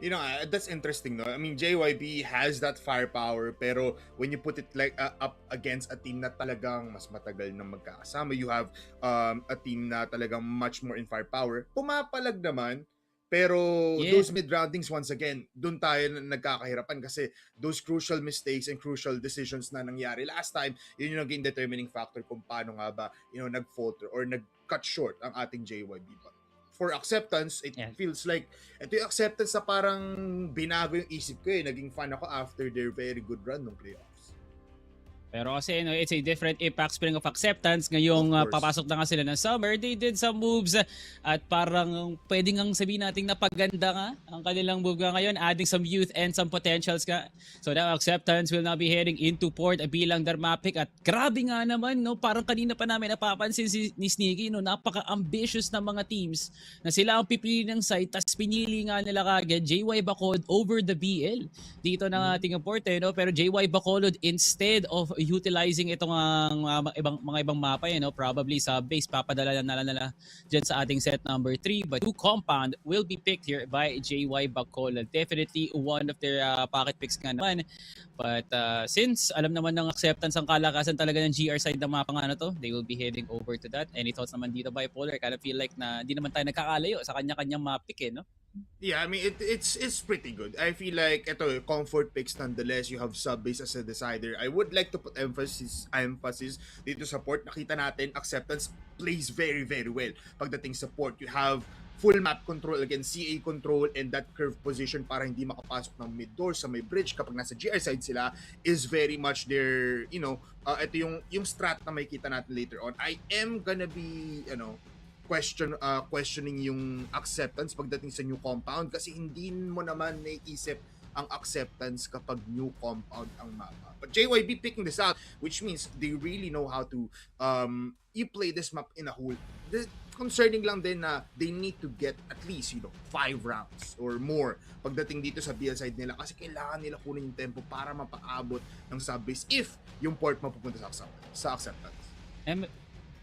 You know, that's interesting, no? I mean, JYB has that firepower, pero when you put it like up against a team na talagang mas matagal na magkakasama, you have a team na talagang much more in firepower, pumapalag naman. Pero those mid-roundings, once again, doon tayo nagkakahirapan kasi those crucial mistakes and crucial decisions na nangyari last time, yun yung naging determining factor kung paano nga ba, nag-falter or nag-cut short ang ating JYB. For Acceptance, it feels like ito yung Acceptance na parang binago yung isip ko naging fan ako after their very good run ng playoffs. Pero kasi it's a different Impact Spring of Acceptance. Ngayong papasok na nga sila ng summer, they did some moves at parang pwede ngang sabihin natin napaganda nga ang kanilang move ngayon, adding some youth and some potentials nga. So now Acceptance will now be heading into port bilang Dermapic at grabe nga naman, no? Parang kanina pa namin napapansin ni Sneaky, no? Napaka-ambitious ng mga teams na sila ang pipili ng site tas pinili nga nila kagad JY Bacolod over the BL dito ng ating port, no? Pero JY Bacolod instead of utilizing itong mga ibang mapa, probably sa base papadala na nila dyan sa ating set number 3, but 2 compound will be picked here by JY Bacolod. Definitely one of their pocket picks nga naman, but since alam naman ng Acceptance ang kalakasan talaga ng GR side ng mapa nga na to, they will be heading over to that. Any thoughts naman dito Bipolar? Kind of feel like na di naman tayo nagkakalayo sa kanya-kanyang map pick, no? Yeah, I mean, it's pretty good. I feel like ito, comfort picks nonetheless. You have sub-base as a decider. I would like to put emphasis dito sa port. Nakita natin, Acceptance plays very, very well. Pagdating sa port, you have full map control, again, CA control, and that curve position para hindi makapasok ng mid door sa may bridge kapag nasa GR side sila is very much their, ito yung strat na makikita natin later on. I am gonna be, questioning yung Acceptance pagdating sa new compound kasi hindi mo naman naiisip ang Acceptance kapag new compound ang mapa. But JYB picking this out, which means they really know how to you play this map in a whole. Concerning lang din na they need to get at least 5 rounds or more pagdating dito sa BL side nila kasi kailangan nila kunin yung tempo para mapaabot ng sub-base if yung port mapupunta sa Acceptance.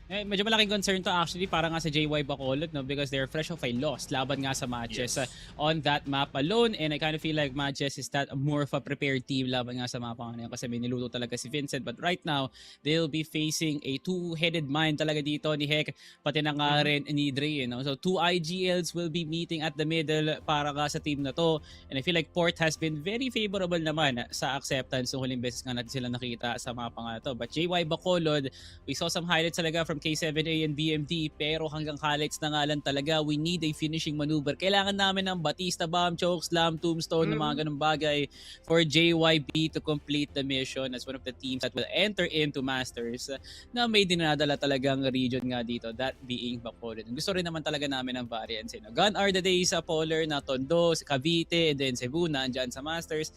Medyo malaking concern to actually para nga sa JY Bacolod, no, because they're fresh off a loss laban nga sa MATTJESS on that map alone, and I kind of feel like MATTJESS is that more of a prepared team laban nga sa mapa nga kasi may niluto talaga si Vincent, but right now they'll be facing a two-headed mind talaga dito ni Hek pati na nga rin ni Dre, so 2 IGLs will be meeting at the middle para nga sa team na to, and I feel like Port has been very favorable naman sa Acceptance. So huling beses nga natin sila nakita sa mapa nga to, but JY Bacolod, we saw some highlights talaga from from K7A and BMD, pero hanggang highlights na nga lang talaga. We need a finishing maneuver. Kailangan namin ng Batista Bomb, Choke Slam, Tombstone, ng mga ganung bagay for JYB to complete the mission as one of the teams that will enter into Masters na may dinadala talagang region nga dito, that being Bacolod. Gusto rin naman talaga namin ng variance. Gone are the days sa Polar na Tondo, Cavite, and then Cebu na andyan sa Masters.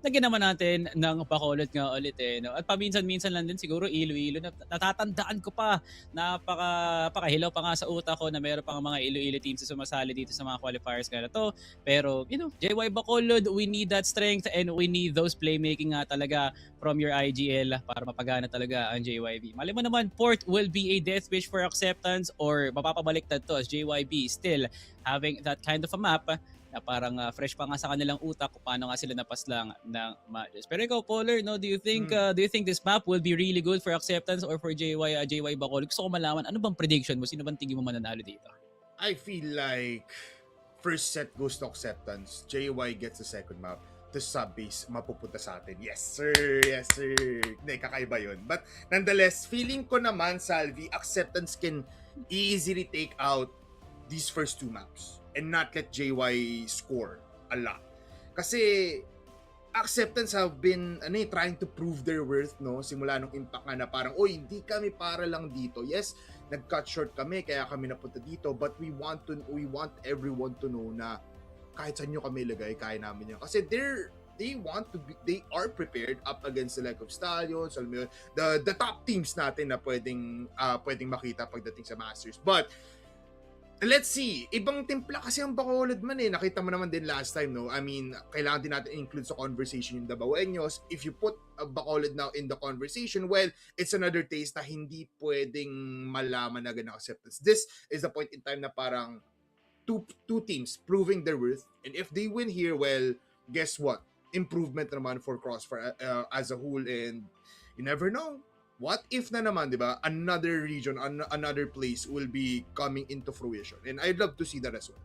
Lagyan naman natin ng Bacolod nga ulit no? At paminsan-minsan lang din siguro Iloilo na natatandaan ko pa, napakahilaw pa nga sa utak ko na meron pang mga Iloilo teams na sumasali dito sa mga qualifiers nga na to. Pero JY Bacolod, we need that strength and we need those playmaking nga talaga from your IGL para mapagana talaga ang JYB. Mali mo naman, Port will be a death wish for acceptance or mapapabaliktad to as JYB still having that kind of a map na parang fresh pa nga sa kanilang utak kung paano nga sila napaslang ng MATTJESS. Pero ikaw, Polar, do you think this map will be really good for acceptance or for JY Bacolod? Gusto ko malaman, ano bang prediction mo? Sino bang tingin mo mananalo dito? I feel like first set goes to acceptance. JY gets the second map. The sub-base mapupunta sa atin. Yes, sir. Yes, sir. Hindi, kakaiba yun. But nonetheless, feeling ko naman, Salvi, acceptance can easily take out these first two maps and not let JY score a lot. Kasi acceptance have been trying to prove their worth, no? Simula nung impact nga na parang, hindi kami para lang dito. Yes, nag-cut short kami kaya kami napunta dito, but we want everyone to know na kahit saan nyo kami lagay, kaya namin yan. Kasi they are prepared up against the like of Stallions, the top teams natin na pwedeng makita pagdating sa Masters. But let's see. Ibang timpla kasi ang Bacolod man Nakita mo naman din last time, no? I mean, kailangan din natin include sa conversation yung Dabaweños. If you put Bacolod now in the conversation, well, it's another taste na hindi pwedeng malaman agad ng acceptance. This is the point in time na parang two teams proving their worth. And if they win here, well, guess what? Improvement naman for Crossfire as a whole. And you never know. What if na naman, di ba, another region, another place will be coming into fruition. And I'd love to see that as well.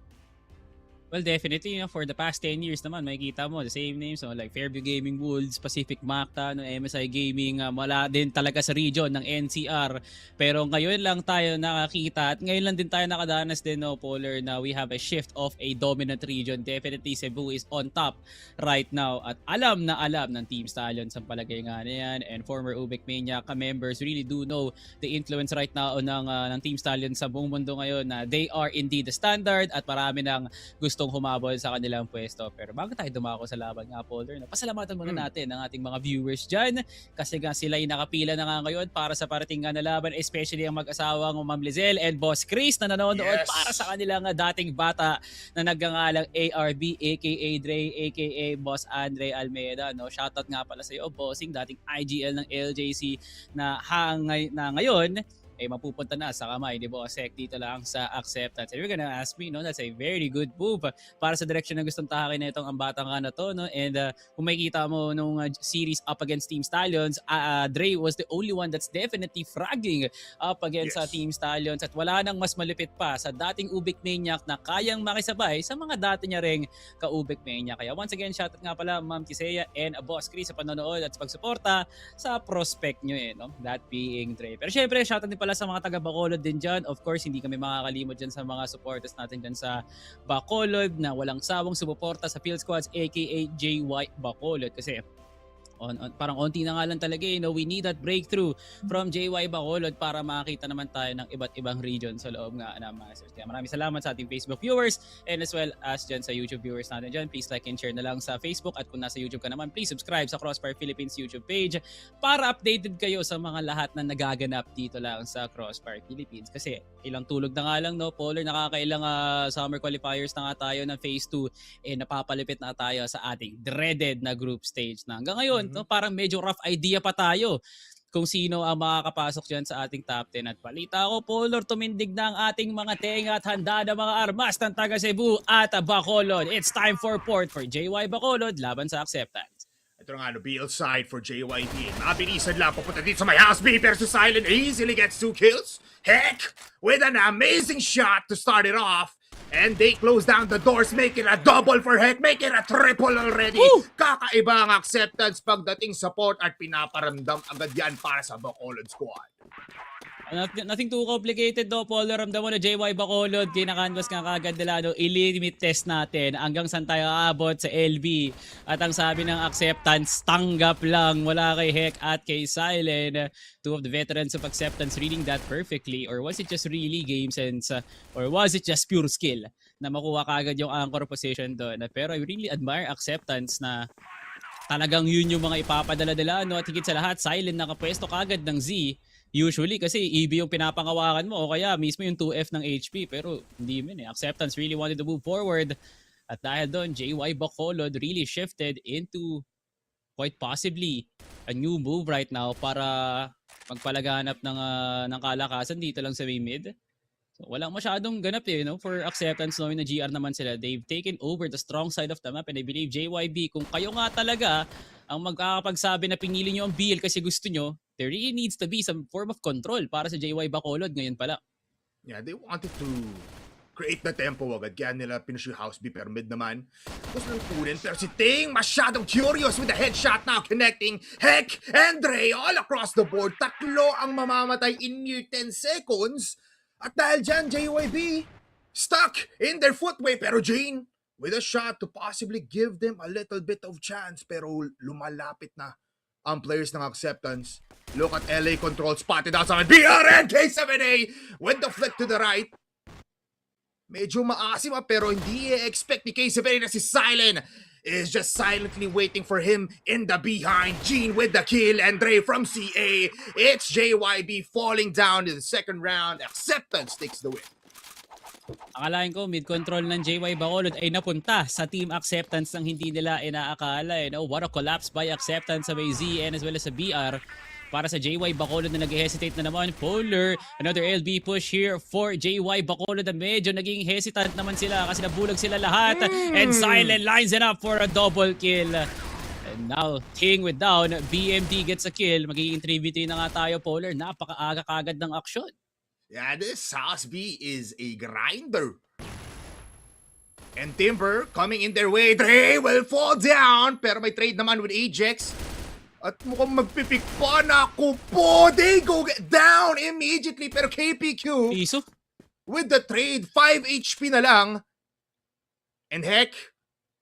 Well, definitely, for the past 10 years naman, makikita mo the same names, like Fairview Gaming Wolves, Pacific Macta, MSI Gaming, wala din talaga sa region ng NCR. Pero ngayon lang tayo nakakita at ngayon lang din tayo nakadanas din, Polar, na we have a shift of a dominant region. Definitely, Cebu is on top right now at alam ng Team Stallions ang palagay nga na yan. And former Ubek Maniac members really do know the influence right now ng Team Stallions sa buong mundo ngayon na they are indeed the standard at marami ng gustong humabol sa kanilang pwesto. Pero bago tayo dumako sa laban nga, Polar, pasalamatan muna natin ang ating mga viewers dyan kasi nga sila ay nakapila na nga ngayon para sa parating nga na laban, especially ang mag-asawang Ma'am Lizelle and Boss Chris na nanonood para sa kanilang dating bata na nagngangalang ARB, aka Dre, aka Boss Andre Almeida. Shoutout nga pala sa iyo, bossing, dating IGL ng LJC na ngayon mapupunta na sa kamay ni Boss Sek dito lang sa acceptance. And you're gonna ask me, that's a very good move para sa direction na gustong tahakin na itong ang batang na to, And kung makikita mo nung series up against Team Stallions, Dre was the only one that's definitely fragging up against Team Stallions at wala nang mas malupit pa sa dating Ubek Maniac na kayang makisabay sa mga dati niya ring ka-Ubek Maniac. Kaya once again, shoutout nga pala Ma'am Tisea and Boss Chris sa panonood at sa pagsuporta sa prospect nyo that being Dre. Pero syempre, shoutout din pala sa mga taga Bacolod din dyan. Of course, hindi kami makakalimot dyan sa mga supporters natin dyan sa Bacolod na walang sawang sumuporta sa field squads aka JY Bacolod kasi parang onti na nga lang talaga we need that breakthrough from JY Bacolod para makita naman tayo ng iba't ibang region sa loob nga ng Masters. Kaya maraming salamat sa ating Facebook viewers and as well as dyan sa YouTube viewers natin dyan. Please like and share na lang sa Facebook at kung nasa YouTube ka naman, please subscribe sa Crossfire Philippines YouTube page para updated kayo sa mga lahat na nagaganap dito lang sa Crossfire Philippines. Kasi ilang tulog na nga lang, Polar, nakakailang Summer Qualifiers na nga tayo ng Phase 2 napapalipit na tayo sa ating dreaded na group stage na hanggang ngayon parang medyo rough idea pa tayo kung sino ang makakapasok dyan sa ating top 10. At balita ko, Polar, tumindig na ang ating mga tenga at handa na mga armas ng taga Cebu at Bacolod. It's time for Port for JY Bacolod laban sa acceptance. Ito nga, BL side for JYB. Mabilisan lang, papunta dito sa my house. B versus Silent easily gets 2 kills. Heck, with an amazing shot to start it off. And they close down the doors, make it a double for Heck, make it a triple already. Woo! Kakaiba ang acceptance pagdating sa Port at pinaparamdam agad yan para sa Bacolod squad. Nothing too complicated though, Paul. Ramdam mo na JY Bacolod, kinakanvas nga kagad nila, no, i-limit test natin hanggang saan tayo aabot sa LB. At ang sabi ng acceptance, tanggap lang, wala kay Hek at kay Silent. Two of the veterans of acceptance reading that perfectly. Or was it just really game sense? Or was it just pure skill na makuha kagad yung anchor position doon? Pero I really admire acceptance na talagang yun yung mga ipapadala nila, no? At higit sa lahat, Silent nakapwesto kagad ng Z. Usually kasi EB yung pinapangawakan mo o kaya mismo yung 2F ng HP, pero hindi man eh. Acceptance really wanted to move forward at dahil doon, JY Bacolod really shifted into quite possibly a new move right now para magpalaganap ng kalakasan dito lang sa may mid. So, walang masyadong ganap eh, no? For acceptance, knowing na GR naman sila. They've taken over the strong side of the map and I believe JYB, kung kayo nga talaga ang magkakapagsabi na pinili nyo ang BL kasi gusto nyo, there really needs to be some form of control para sa JY Bacolod ngayon pala. Yeah, they wanted to create the tempo agad. Kaya nila pinush yung house B, pero mid naman. Gusto nang kunin, pero si Ting masyadong curious with the headshot now connecting Hek and Dre all across the board. Tatlo ang mamamatay in mere 10 seconds. At dahil dyan, JYB stuck in their footway. Pero Jane with a shot to possibly give them a little bit of chance. Pero lumalapit na ang players ng acceptance. Look at LA control spotted outside. BRN K7A with the flick to the right. Medyo maasim pero hindi expect ni K7A na si Silent is just silently waiting for him in the behind. Gene with the kill. Andre from CA. It's JYB falling down in the second round. Acceptance takes the win. Akalain ko mid-control ng JY Bacolod ay napunta sa team acceptance ng hindi nila inaakala. No? What a collapse by acceptance sa may ZN as well as sa BR. Para sa JY Bacolod na nag-hesitate na naman. Polar, another LB push here for JY Bacolod na medyo naging hesitant naman sila kasi nabulag sila lahat. And Silent lines it up for a double kill. And now, Ting with down. BMD gets a kill. Magiging 3v3 na nga tayo, Polar. Napakaaga kagad ng aksyon. Yeah, this House B is a grinder. And Timber coming in their way. Dre will fall down. Pero may trade naman with Ajax. At mukhang magpipik pa na ako po. They go get down immediately. Pero KPQ Piso? with the trade, 5 HP na lang. And Hek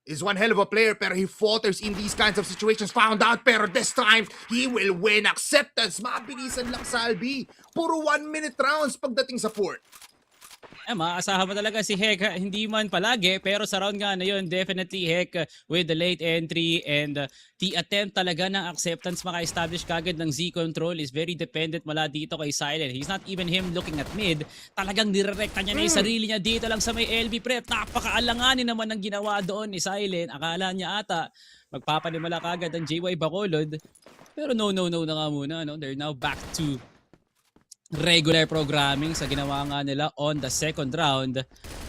is one hell of a player pero he falters in these kinds of situations. Found out pero this time he will win. Acceptance. Mabilisan lang sa Albi. Puro 1-minute rounds pagdating sa fort. Maasahan mo talaga si Hek. Hindi man palagi, pero sa round nga na yun, definitely Hek with the late entry and the attempt talaga ng acceptance maka-establish kagad ng Z-control is very dependent mula dito kay Silent. He's not even him looking at mid. Talagang nirerekta niya na yung sarili niya dito lang sa may LB prep. Napakaalanganin naman ang ginawa doon ni Silent. Akala niya ata magpapanimala kagad ang JY Bacolod. Pero no na nga muna. No? They're now back to regular programming sa ginawa nga nila on the second round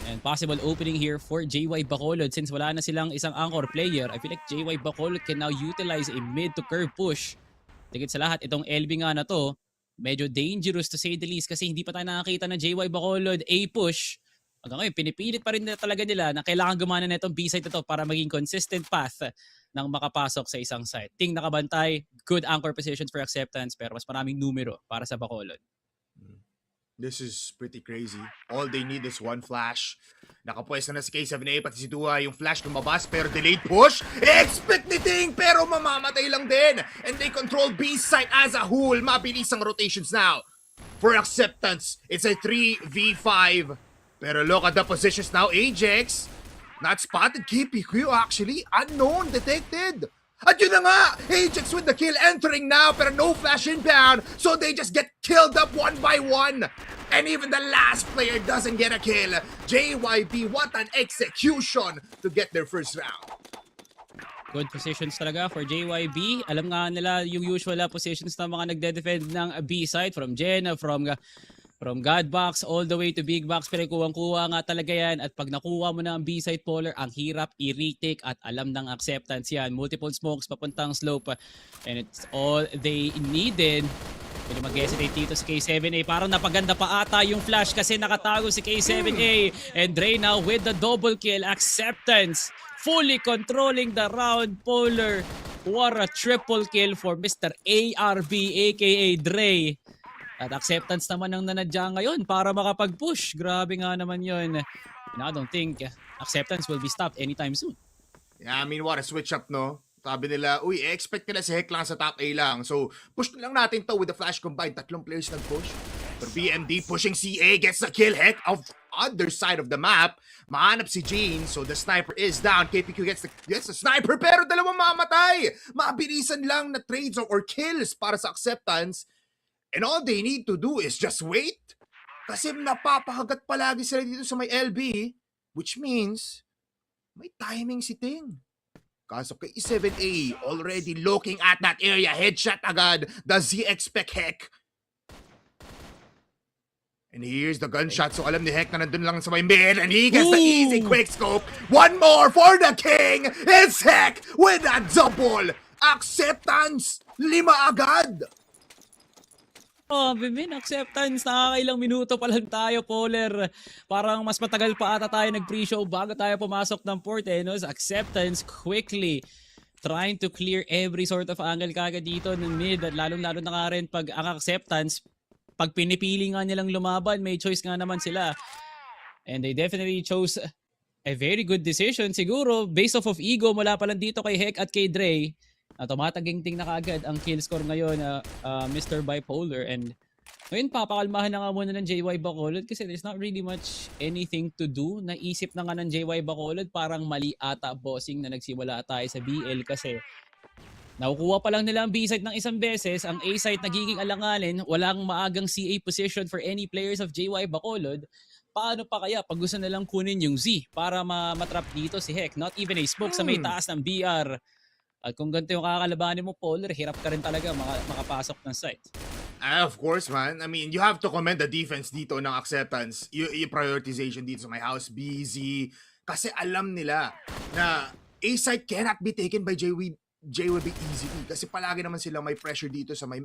and possible opening here for JY Bacolod since wala na silang isang anchor player. I feel like JY Bacolod can now utilize a mid to curve push. Tigit sa lahat, itong LB nga na to medyo dangerous to say the least kasi hindi pa tayo nakakita ng JY Bacolod A push. Hanggang ngayon, pinipilit pa rin na talaga nila na kailangan gumana na itong B-side na to para maging consistent path ng makapasok sa isang side. Ting nakabantay, good anchor positions for acceptance pero mas maraming numero para sa Bacolod. This is pretty crazy. All they need is one flash. Nakapwesto na si K7A pati si Dua yung flash lumabas pero delayed push. Expect ni Ting pero mamamatay lang din. And they control B site as a whole. Mabilis ang rotations now. For acceptance, it's a 3v5. Pero look at the positions now. Ajax, not spotted. KPQ actually unknown, detected. At yun na nga, Ajax with the kill entering now pero no flash inbound. So they just get killed up one by one. And even the last player doesn't get a kill. JYB, what an execution to get their first round. Good positions talaga for JYB. Alam nga nila yung usual positions ng mga nagde-defend ng B-side from Jen, from Godbox all the way to Big Box. Pero kuwang-kuha nga talaga yan. At pag nakuha mo na ang B-side Polar, ang hirap i-retake at alam ng acceptance yan. Multiple smokes papuntang slope. And it's all they needed. Pwede mag-hesitate dito si K7A. Parang napaganda pa ata yung flash kasi nakatago si K7A. And Dre now with the double kill. Acceptance fully controlling the round, Polar. What a triple kill for Mr. ARB aka Dre. At acceptance naman ang nanadya ngayon para makapag-push. Grabe nga naman yun. And I don't think acceptance will be stopped anytime soon. Yeah, I mean, what a switch up, no? Sabi nila, uy, expect nila si Heck lang sa top A lang. So, push na lang natin to with the flash combined. 3 players nag-push. But BMD pushing CA, gets the kill. Heck of other side of the map. Mahanap si Jane, so the sniper is down. KPQ gets the sniper, pero dalawang mamatay. Mabilisan lang na trades or kills para sa acceptance. And all they need to do is just wait. Kasi napapahagat palagi sila dito sa may LB. Which means, may timing si Ting. Kaso kay 7A, already looking at that area. Headshot agad. Does he expect Heck? And here's the gunshot. So alam ni Heck na nandun lang sa may mid. And he gets the easy quick scope. One more for the king. It's Heck with a double. Acceptance. 5 agad. Oh, Bimin, acceptance. Nakakailang minuto pa lang tayo, Polar. Parang mas matagal pa ata tayo nag-pre-show bago tayo pumasok ng port, eh, no? So, acceptance quickly trying to clear every sort of angle kagad dito ng mid. At lalong-lalo na nga rin pag ang acceptance, pag pinipili nga nilang lumaban, may choice nga naman sila. And they definitely chose a very good decision. Siguro, based off of ego, mula pa lang dito kay Heck at kay Dre, tumataginting na kaagad ang kill score ngayon, Mr. Bipolar. And ngayon, papakalmahan na nga muna ng JY Bacolod kasi there's not really much anything to do. Naisip na nga ng JY Bacolod, parang mali ata bossing na nagsimula tayo sa BL kasi nakukuha pa lang nila ang B-site ng isang beses, ang A-site nagiging alanganin, walang maagang CA position for any players of JY Bacolod. Paano pa kaya pag gusto nilang kunin yung Z para matrap dito si Heck? Not even a smoke sa may taas ng BR. At kung ganito yung kakalabanin mo, Polar, hirap ka rin talaga makapasok ng site. Of course, man. I mean, you have to commend the defense dito ng acceptance. Yung prioritization dito sa my house, BZ. Kasi alam nila na A-site cannot be taken by JWB easily. Kasi palagi naman sila may pressure dito sa may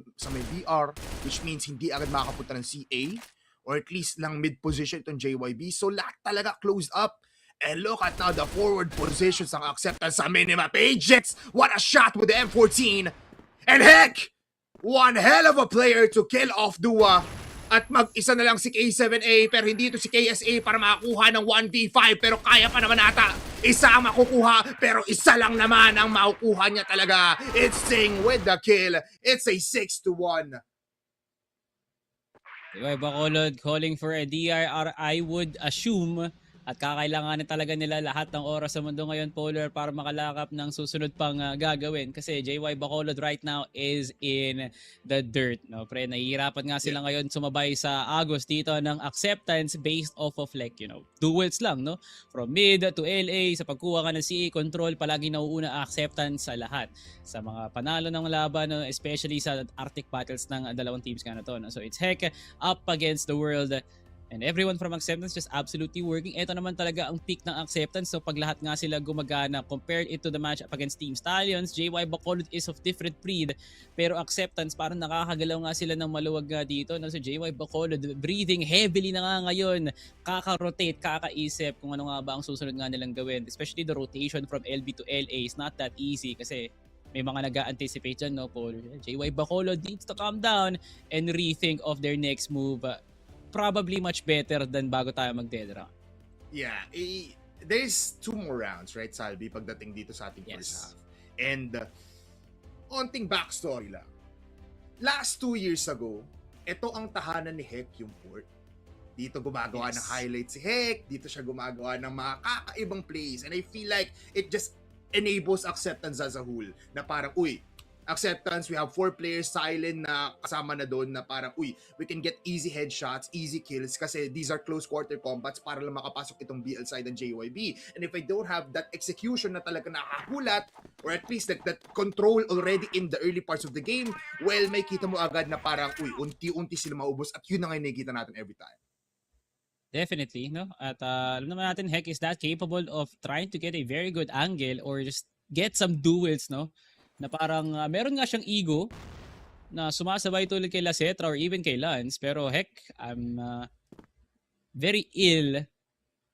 BR, which means hindi agad makakapunta ng CA or at least lang mid-position itong JYB. So lahat talaga closed up. And look at now the forward positions ng acceptance sa minimap. Ajax, what a shot with the M14. And Heck, one hell of a player to kill off Dua. At mag-isa na lang si K7A pero hindi ito si KSA para makakuha ng 1v5 pero kaya pa naman ata. Isa ang makukuha pero isa lang naman ang makukuha niya talaga. It's Sting with the kill. It's a 6-1. Bacolod calling for a DIR, I would assume. At kakailanganin talaga nila lahat ng oras sa mundo ngayon, Polar, para makalakap ng susunod pang gagawin. Kasi JY Bacolod right now is in the dirt. No? Pre, nahihirapan nga sila ngayon sumabay sa Agos dito ng acceptance based off of like, you know, duels lang, no? From mid to LA, sa pagkuha ka ng CA control, palagi nauuna acceptance sa lahat. Sa mga panalo ng laban, no? Especially sa Arctic battles ng dalawang teams ka na to. No? So it's Heck up against the world. And everyone from acceptance just absolutely working. Ito naman talaga ang peak ng acceptance. So pag lahat nga sila gumagana, compared it to the match up against Team Stallions, JY Bacolod is of different breed. Pero acceptance, parang nakakagalaw nga sila ng maluwag nga dito. No? So JY Bacolod breathing heavily na nga ngayon. Kaka-rotate, kakaisip kung ano nga ba ang susunod nga nilang gawin. Especially the rotation from LB to LA is not that easy kasi may mga nag-a-anticipate dyan, no, Paul? JY Bacolod needs to calm down and rethink of their next move. Probably much better than bago tayo mag-dead round. Yeah, there's 2 more rounds, right, Salvi, pagdating dito sa ating first half. And, onting backstory lang. Last 2 years ago, ito ang tahanan ni Heck, yung port. Dito gumagawa ng highlights si Heck, dito siya gumagawa ng mga kakaibang plays. And I feel like it just enables acceptance as a whole. Na parang, uy, acceptance, we have 4 players silent na kasama na doon na parang, uy, we can get easy headshots, easy kills kasi these are close quarter combats para lang makapasok itong BL side ng JYB. And if I don't have that execution na talaga nakakulat or at least that control already in the early parts of the game, well, may kita mo agad na parang, uy, unti-unti sila maubos at yun na nga nakikita natin every time. Definitely, no? At alam naman natin, Heck is that capable of trying to get a very good angle or just get some duels, no? Na parang meron nga siyang ego na sumasabay tulad kay Lacetra or even kay Lance. Pero Heck, I'm very ill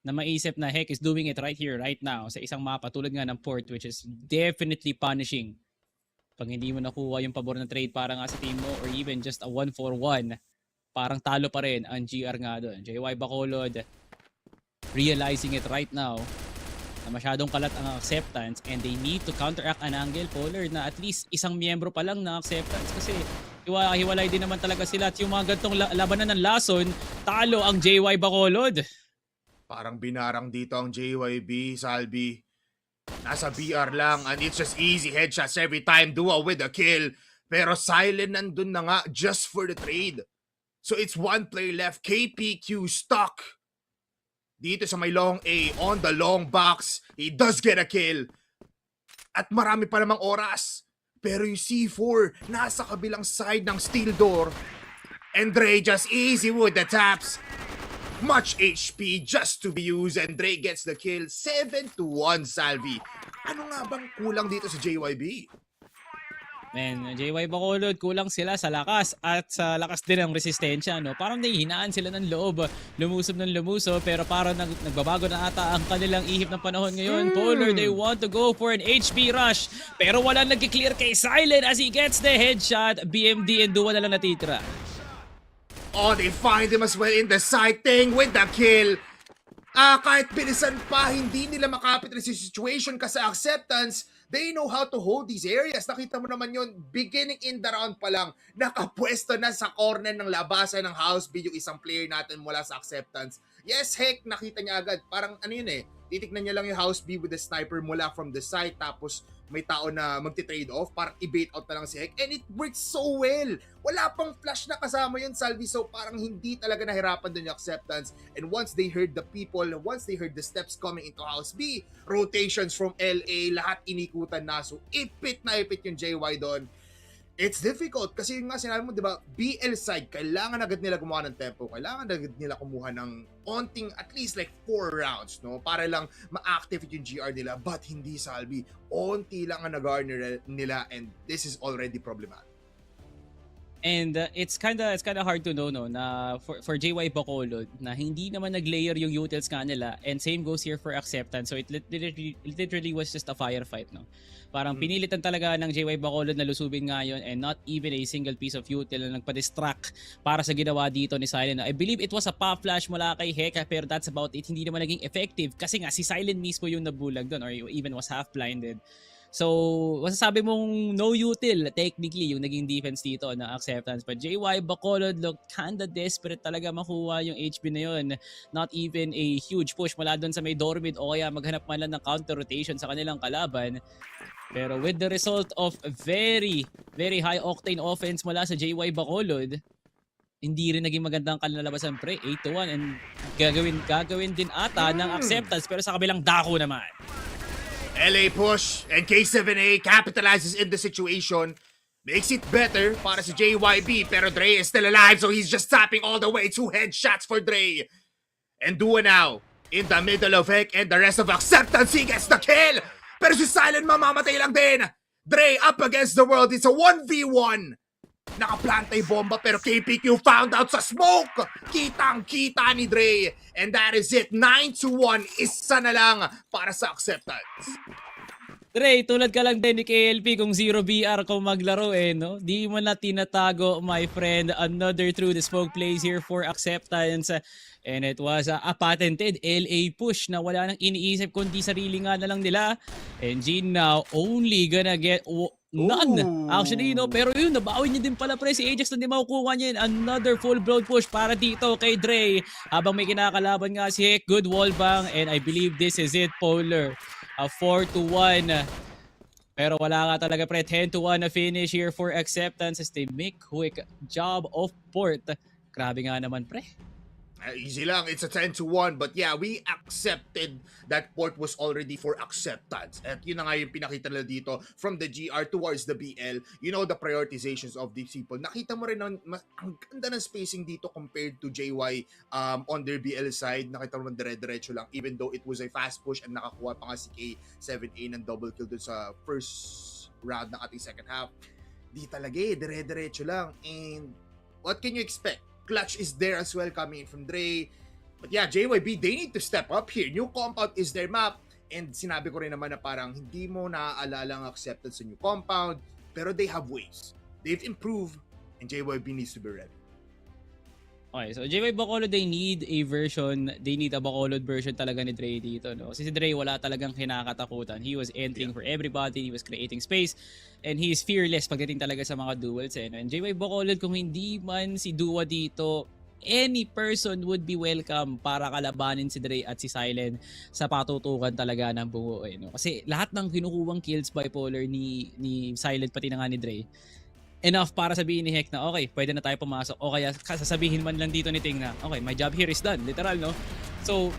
na maisip na Heck is doing it right here, right now sa isang mapa tulad nga ng port, which is definitely punishing pag hindi mo nakuha yung pabor na trade para nga sa team mo or even just a 1-for-1 parang talo pa rin ang GR nga doon. JY Bacolod realizing it right now na masyadong kalat ang acceptance and they need to counteract an angle Polar na at least isang miyembro pa lang na acceptance kasi hiwalay din naman talaga sila at yung mga gantong labanan ng lason, talo ang JY Bacolod. Parang binarang dito ang JYB, Salvi. Nasa BR lang and it's just easy headshots every time, duo with a kill. Pero Silent nandun na nga just for the trade. So it's one player left, KPQ stuck. Dito sa may long A, on the long box, he does get a kill. At marami pa namang oras. Pero yung C4, nasa kabilang side ng steel door. And Dre just easy with the taps. Much HP just to be used and Dre gets the kill. 7-1 Salvi. Ano nga bang kulang dito sa JYB? Man, JY Bacolod, kulang sila sa lakas at sa lakas din ng resistensya. No? Parang nahihinaan sila ng loob, lumusob ng lumuso, pero parang nagbabago na ata ang kanilang ihip ng panahon ngayon. Polar, they want to go for an HP rush, pero walang nag-clear kay Silent as he gets the headshot. BMD and Duwa na lang natitira. Oh, they find him as well in the sighting with the kill. Kahit bilisan pa, hindi nila makapit na si situation kasi acceptance. They know how to hold these areas. Nakita mo naman yun, beginning in the round pa lang, nakapwesto na sa corner ng labasan ng House B yung isang player natin mula sa acceptance. Yes, heck, nakita niya agad. Parang ano yun titignan niya lang yung House B with the sniper mula from the side, tapos may tao na magti-trade off, parang i-bait out na lang si Heck. And it works so well. Wala pang flash na kasama yun, Salvi. So parang hindi talaga nahirapan dun yung acceptance. And once they heard the people, once they heard the steps coming into House B, rotations from LA, lahat inikutan na. So ipit na ipit yung JY doon. It's difficult kasi yung nga sinabi mo, di ba, BL side, kailangan agad nila gumawa ng tempo, kailangan agad nila kumuha ng onting at least like 4 rounds, no? Para lang ma-activate yung GR nila, but hindi Salvi. Onti lang ang nag-garner nila and this is already problematic. And it's kinda hard to know no na for JY Bacolod na hindi naman nag-layer yung utils kanila and same goes here for acceptance. So it literally was just a firefight no. Parang pinilitan talaga ng JY Bacolod na lusubin ngayon and not even a single piece of util na nagpa-distract para sa ginawa dito ni Silent. I believe it was a pop flash mula kay Heka pero that's about it. Hindi naman naging effective kasi nga si Silent mismo yung nabulag doon or even was half blinded. So, masasabi mong no util technically yung naging defense dito na acceptance. But JY Bacolod looked kinda desperate talaga makuha yung HP na yun. Not even a huge push mula doon sa may door mid o kaya maghanap man lang ng counter rotation sa kanilang kalaban. Pero with the result of very high octane offense mula sa JY Bacolod, hindi rin naging magandang kalalabasan pre. 8-1 and gagawin din ata ng acceptance pero sa kabilang dako naman. LA push and K7A capitalizes in the situation. Makes it better para sa JYB pero Dre is still alive so he's just tapping all the way. 2 headshots for Dre. And Dua now in the middle of Heck and the rest of acceptance. He gets the kill. Pero si Silent mamamatay lang din. Dre up against the world. It's a 1v1. Nakaplantay bomba pero KPQ found out sa smoke. Kitang-kita ni Dre. And that is it. 9-1. Isa na lang para sa acceptance. Dre, tulad ka lang din ni KLP kung 0 BR kung maglaro no? Di mo na tinatago, my friend. Another through the smoke plays here for acceptance. And it was a patented LA push na wala nang iniisip kundi sarili nga na lang nila. And Gene now only gonna get none. Ooh. Actually, no? Pero yun, nabawi niya din pala pre si Ajax na di makukuha niya yun. Another full-blown push para dito kay Dre. Habang may kinakalaban nga si Heck, good wall bang. And I believe this is it, Polar. A 4-1. Pero wala nga talaga pre. 10-1 na finish here for acceptance as they make quick job of port. Grabe nga naman pre. Easy lang, it's a 10-1 but yeah, we accepted that port was already for acceptance. At yun na nga yung pinakita nila dito from the GR towards the BL. You know the prioritizations of these people. Nakita mo rin ang ganda ng spacing dito compared to JY on their BL side. Nakita mo naman dire-diretso lang even though it was a fast push and nakakuha pa nga si K7A ng double kill dun sa first round ng ating second half. Di talaga dire-diretso lang. And what can you expect? Clutch is there as well coming in from Dre. But yeah, JYB, they need to step up here. New compound is their map. And sinabi ko rin naman na parang hindi mo naaalala ang acceptance sa new compound. Pero they have ways. They've improved. And JYB needs to be ready. Okay, so JY Bacolod, they need a Bacolod version talaga ni Dre dito, no? Kasi si Dre wala talagang kinakatakutan. He was entering for everybody, he was creating space, and he is fearless pagdating talaga sa mga duels, eh. No? And JY Bacolod, kung hindi man si Dua dito, any person would be welcome para kalabanin si Dre at si Silent sa patutukan talaga ng buo, eh. No? Kasi lahat ng kinukuhang kills bipolar ni Silent pati na nga ni Dre, enough para sabihin ni Hek na okay, pwede na tayo pumasok. O kaya sasabihin man lang dito ni Ting na okay, my job here is done. Literal, no? So,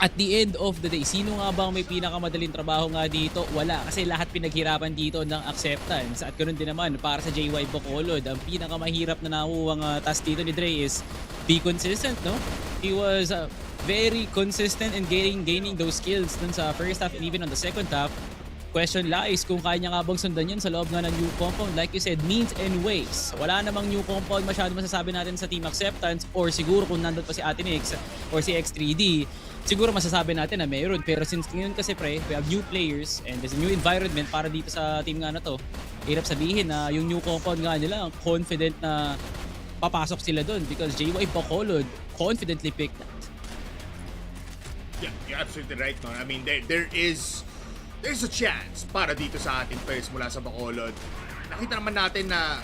at the end of the day, sino nga bang may pinakamadaling trabaho nga dito? Wala. Kasi lahat pinaghirapan dito ng acceptance. At ganoon din naman, para sa JY Bacolod, ang pinakamahirap na nakuhang task dito ni Dre is be consistent, no? He was very consistent in gaining those skills dun sa first half and even on the second half. Question lies kung kaya niya nga bang sundan yun sa loob nga ng new compound. Like you said, means and ways. Wala namang new compound masyado masasabi natin sa team acceptance, or siguro kung nandun pa si Atinix or si X3D, siguro masasabi natin na mayroon. Pero since ngayon kasi pre, we have new players and there's a new environment para dito sa team nga na to, hirap sabihin na yung new compound nga nila, confident na papasok sila dun because JY Bacolod confidently picked that. Yeah, you're absolutely right, no? I mean, there's a chance para dito sa ating players mula sa Bacolod. Nakita naman natin na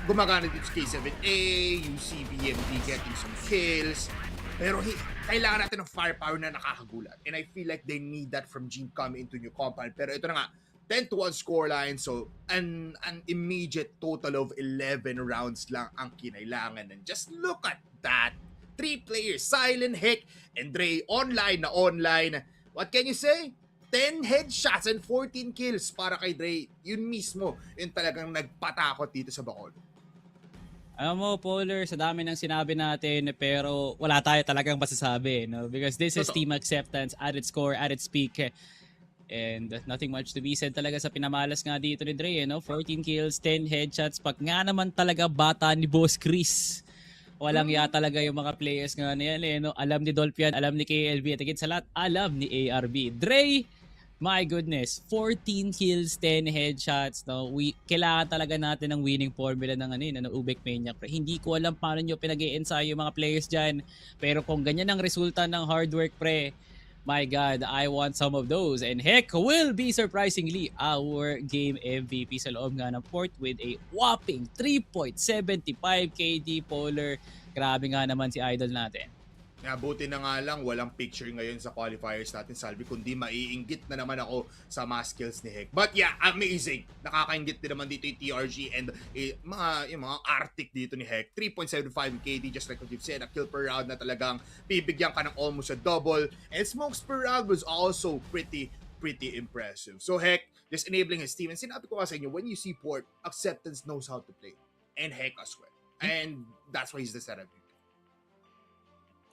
gumagana dito sa K7A, yung CBMD getting some kills. Pero kailangan natin ng firepower na nakakagulat. And I feel like they need that from Gene coming into new compound. Pero ito na nga, 10-1 scoreline. So, an immediate total of 11 rounds lang ang kinailangan. And just look at that. 3 players, Silent, Hek, and Dre, online na online. What can you say? 10 headshots and 14 kills para kay Dre. Yun mismo, yung talagang nagpatakot dito sa Bacolod. Alam mo, Polar, sa dami ng sinabi natin, pero wala tayo talagang masasabi, no? Because this is team acceptance at its core, at its peak. And nothing much to be said talaga sa pinamalas nga dito ni Dre, no? 14 kills, 10 headshots. Pag nga naman talaga bata ni Boss Chris, walang ya talaga yung mga players nga na yan, eh, no? Alam ni Dolphian, alam ni KLB, at higit sa lahat, alam ni ARB. Dre, my goodness, 14 kills, 10 headshots. No? Kailangan talaga natin ng winning formula ng Ubek Maniac. Hindi ko alam paano nyo pinag-i-ensayo yung mga players dyan. Pero kung ganyan ang resulta ng hard work, pre, my God, I want some of those. And Hek will be surprisingly our game MVP sa loob nga ng port with a whopping 3.75 KD Polar. Grabe nga naman si idol natin. Buti na nga lang walang picture ngayon sa qualifiers natin, Salvi, kundi maiinggit na naman ako sa mga skills ni Hek. But yeah, amazing. Nakakainggit din naman dito yung TRG and yung mga Arctic dito ni Hek. 3.75 KD, just like what you've said, a kill per round na talagang bibigyan ka ng almost a double. And smokes per round was also pretty impressive. So Hek, just enabling his team. And sinabi ko kasi inyo, when you see port, acceptance knows how to play. And Hek as well. And that's why he's the setup.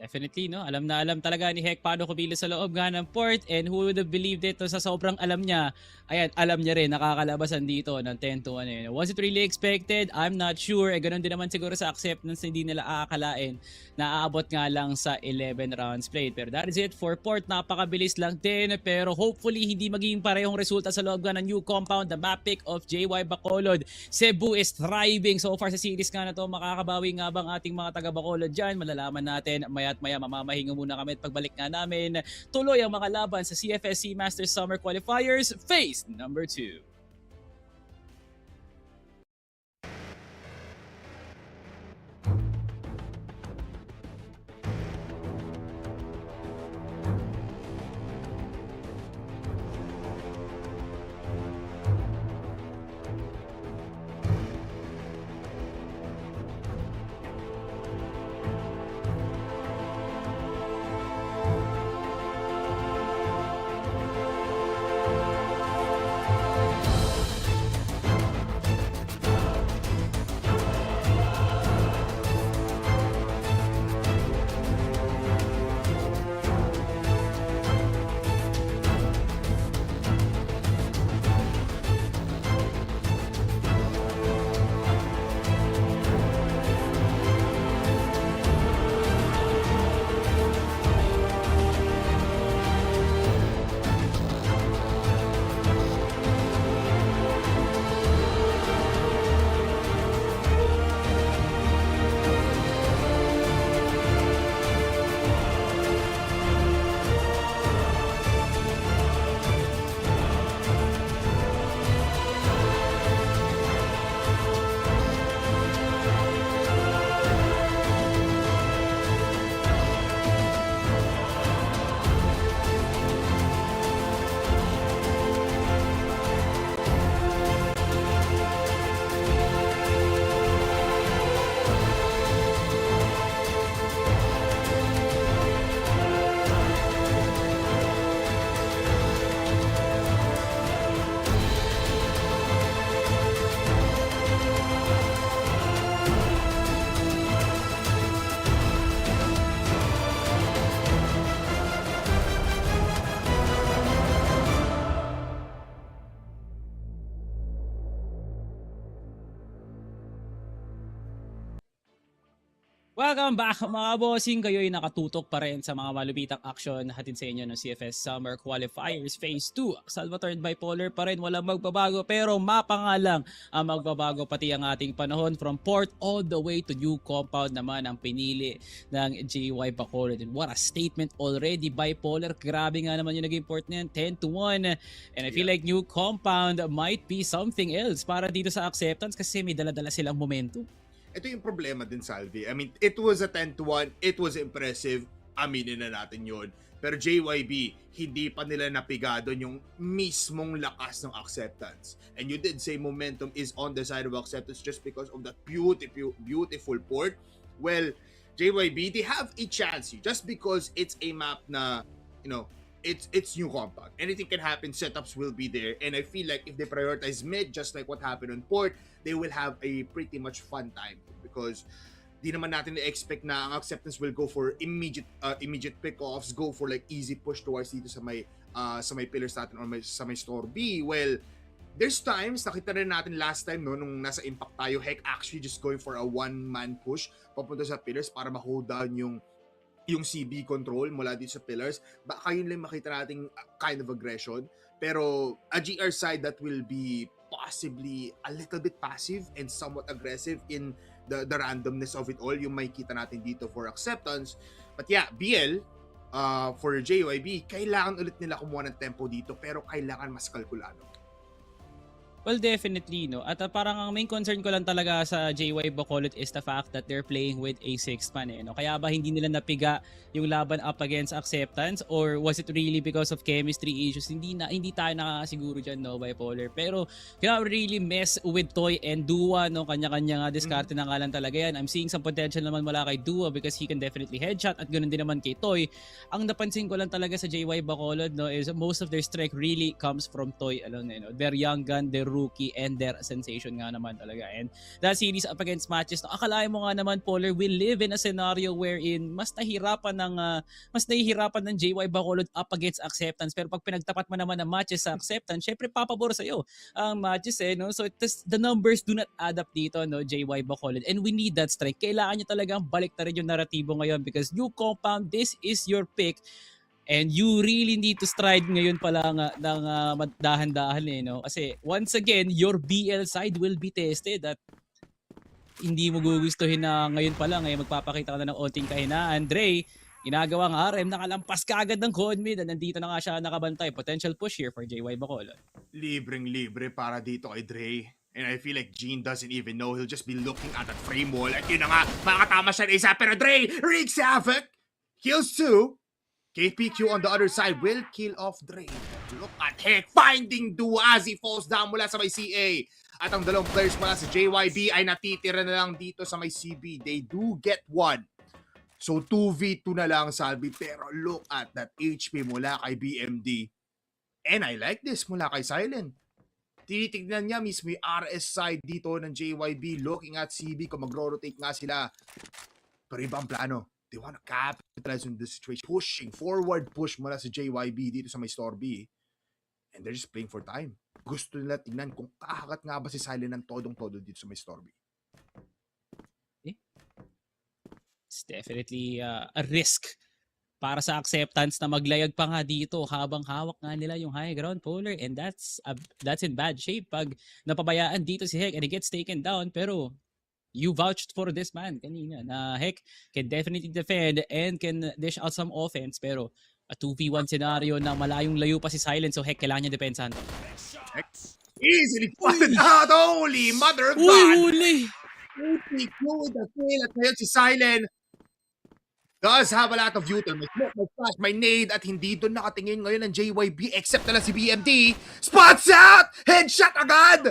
Definitely, no? Alam na alam talaga ni Hek paano kumilos sa loob nga ng port, and who would have believed it, sa sobrang alam niya, ayan, alam niya rin, nakakalabasan dito ng 10-1. Was it really expected? I'm not sure. Ganun din naman siguro sa acceptance, hindi nila aakalain na aabot nga lang sa 11 rounds played. Pero that is it for port. Napakabilis lang din, pero hopefully hindi magiging parehong resulta sa loob nga ng new compound. The map pick of JY Bacolod. Cebu is thriving so far sa series nga na to. Makakabawi nga bang ating mga taga Bacolod dyan? Malalaman natin at maya mamamahinga muna kami at pagbalik nga namin, tuloy ang mga laban sa CFS SEA Masters Summer Qualifiers Phase number 2. Welcome back mga bossing, kayo'y nakatutok pa rin sa mga malupitang action na hatid sa inyo ng CFS Summer Qualifiers Phase 2. Salvatore Bipolar pa rin, walang magbabago pero mapa nga lang ang magbabago pati ang ating panahon from port all the way to new compound naman ang pinili ng JY Bacolod. And what a statement already, Bipolar. Grabe nga naman yung naging port niyan, 10-1. And I feel like new compound might be something else para dito sa acceptance kasi may dala-dala silang momentum. Ito yung problema din, Salvi. I mean, it was a 10-1. It was impressive. Aminin na natin yun. Pero JYB, hindi pa nila napigado yung mismong lakas ng acceptance. And you did say momentum is on the side of acceptance just because of that beautiful port. Well, JYB, they have a chance here just because it's a map na, you know, it's new compound. Anything can happen, setups will be there. And I feel like if they prioritize mid, just like what happened on port, they will have a pretty much fun time. Because di naman natin na-expect na ang acceptance will go for immediate pick-offs, go for like easy push towards dito sa may pillars natin or sa may store B. Well, there's times, nakita rin natin last time no, nung nasa impact tayo, Heck actually just going for a one-man push papunta sa pillars para ma-hold down yung CB control mula dito sa pillars. Baka yun lang makita nating kind of aggression. Pero a GR side that will be possibly a little bit passive and somewhat aggressive in the randomness of it all, yung may kita natin dito for acceptance. But yeah, BL, for JYB, kailangan ulit nila kumuha ng tempo dito pero kailangan mas kalkulado. Well, definitely, no? At parang ang main concern ko lang talaga sa JY Bacolod is the fact that they're playing with a 6-man, eh, no? Kaya ba hindi nila napiga yung laban up against acceptance? Or was it really because of chemistry issues? Hindi tayo nakakasiguro dyan, no, Bipolar. Pero, cannot really mess with Toy and Dua, no? Kanya-kanya nga diskarte na nga lang talaga yan. I'm seeing some potential naman mula kay Dua because he can definitely headshot at ganoon din naman kay Toy. Ang napansin ko lang talaga sa JY Bacolod, no, is most of their strength really comes from Toy alone, eh, no? Their young gun, their rookie, and their sensation nga naman talaga. And that series up against MATTJESS, no, akalain mo nga naman, Polar, we live in a scenario wherein mas nahihirapan ng JY Bacolod up against acceptance. Pero pag pinagtapat mo naman ng MATTJESS sa acceptance, syempre papabor sa'yo ang MATTJESS, eh, no? So the numbers do not add up dito, no, JY Bacolod. And we need that strength. Kailangan nyo talagang balik na rin yung naratibo ngayon because new compound, this is your pick. And you really need to stride ngayon pala ng dahan-dahan, eh, no? Kasi once again, your BL side will be tested at hindi mo gugustuhin na ngayon pala, ngayon magpapakita ka na ng onting kahinaan. Dre, ginagawang RM, nakalampas ka agad ng code mid, nandito na nga siya nakabantay. Potential push here for JY Bacolod. Libreng-libre para dito kay Dre. And I feel like Gene doesn't even know. He'll just be looking at that frame wall. At yun na nga, makatama siya na isa. Pero Dre, wreaks havoc. Kills 2. KPQ on the other side will kill off Dre. Look at Heck finding Dua as he falls down mula sa may CA. At ang dalawang players mula sa JYB ay natitira na lang dito sa may CB. They do get one. So 2v2 na lang, Salvi. Pero look at that HP mula kay BMD. And I like this mula kay Silent. Tinitignan niya mismo yung RS side dito ng JYB. Looking at CB kung magro-rotate nga sila. Pero iba ang plano. They want to capitalize on this situation. Pushing, forward push mula sa JYB dito sa may store B. And they're just playing for time. Gusto nila tingnan kung kahakat nga ba si Silent ng todong-todo dito sa may store B. It's definitely a risk para sa acceptance na maglayag pa nga dito habang hawak nga nila yung high ground, Polar. And that's in bad shape pag napabayaan dito si Heck and he gets taken down. Pero you vouched for this man kanina na Heck can definitely defend and can dish out some offense, pero a 2v1 scenario na malayong layo pa si Silent, so Heck kailangan niya depensahan to. Heck easily spotted out. Holy mother of God! Uli! With the kill at ngayon si Silent does have a lot of util. May smoke, may flash, may nade at hindi doon nakatingin ngayon ng JYB except na lang si BMD. Spots out! Headshot agad!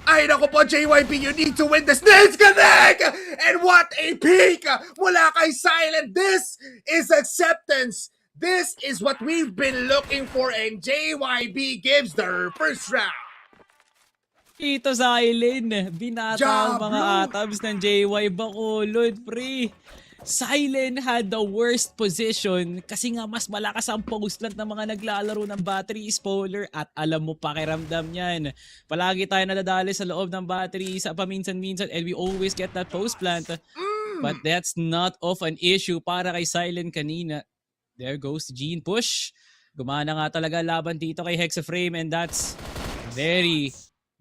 Ay naku po, JYB, you need to win this. Nails connect! And what a peak mula kay Silent. This is acceptance. This is what we've been looking for, and JYB gives the first round. Ito Silent, binata ang mga atoms ng JY Bacolod, pre. Silent had the worst position kasi nga mas malakas ang post-plant ng mga naglalaro ng battery spoiler at alam mo pakiramdam niyan. Palagi tayo nadadali sa loob ng battery sa paminsan-minsan and we always get that post-plant. But that's not of an issue para kay Silent kanina. There goes the Gene push. Gumana nga talaga laban dito kay Hexaframe and that's very,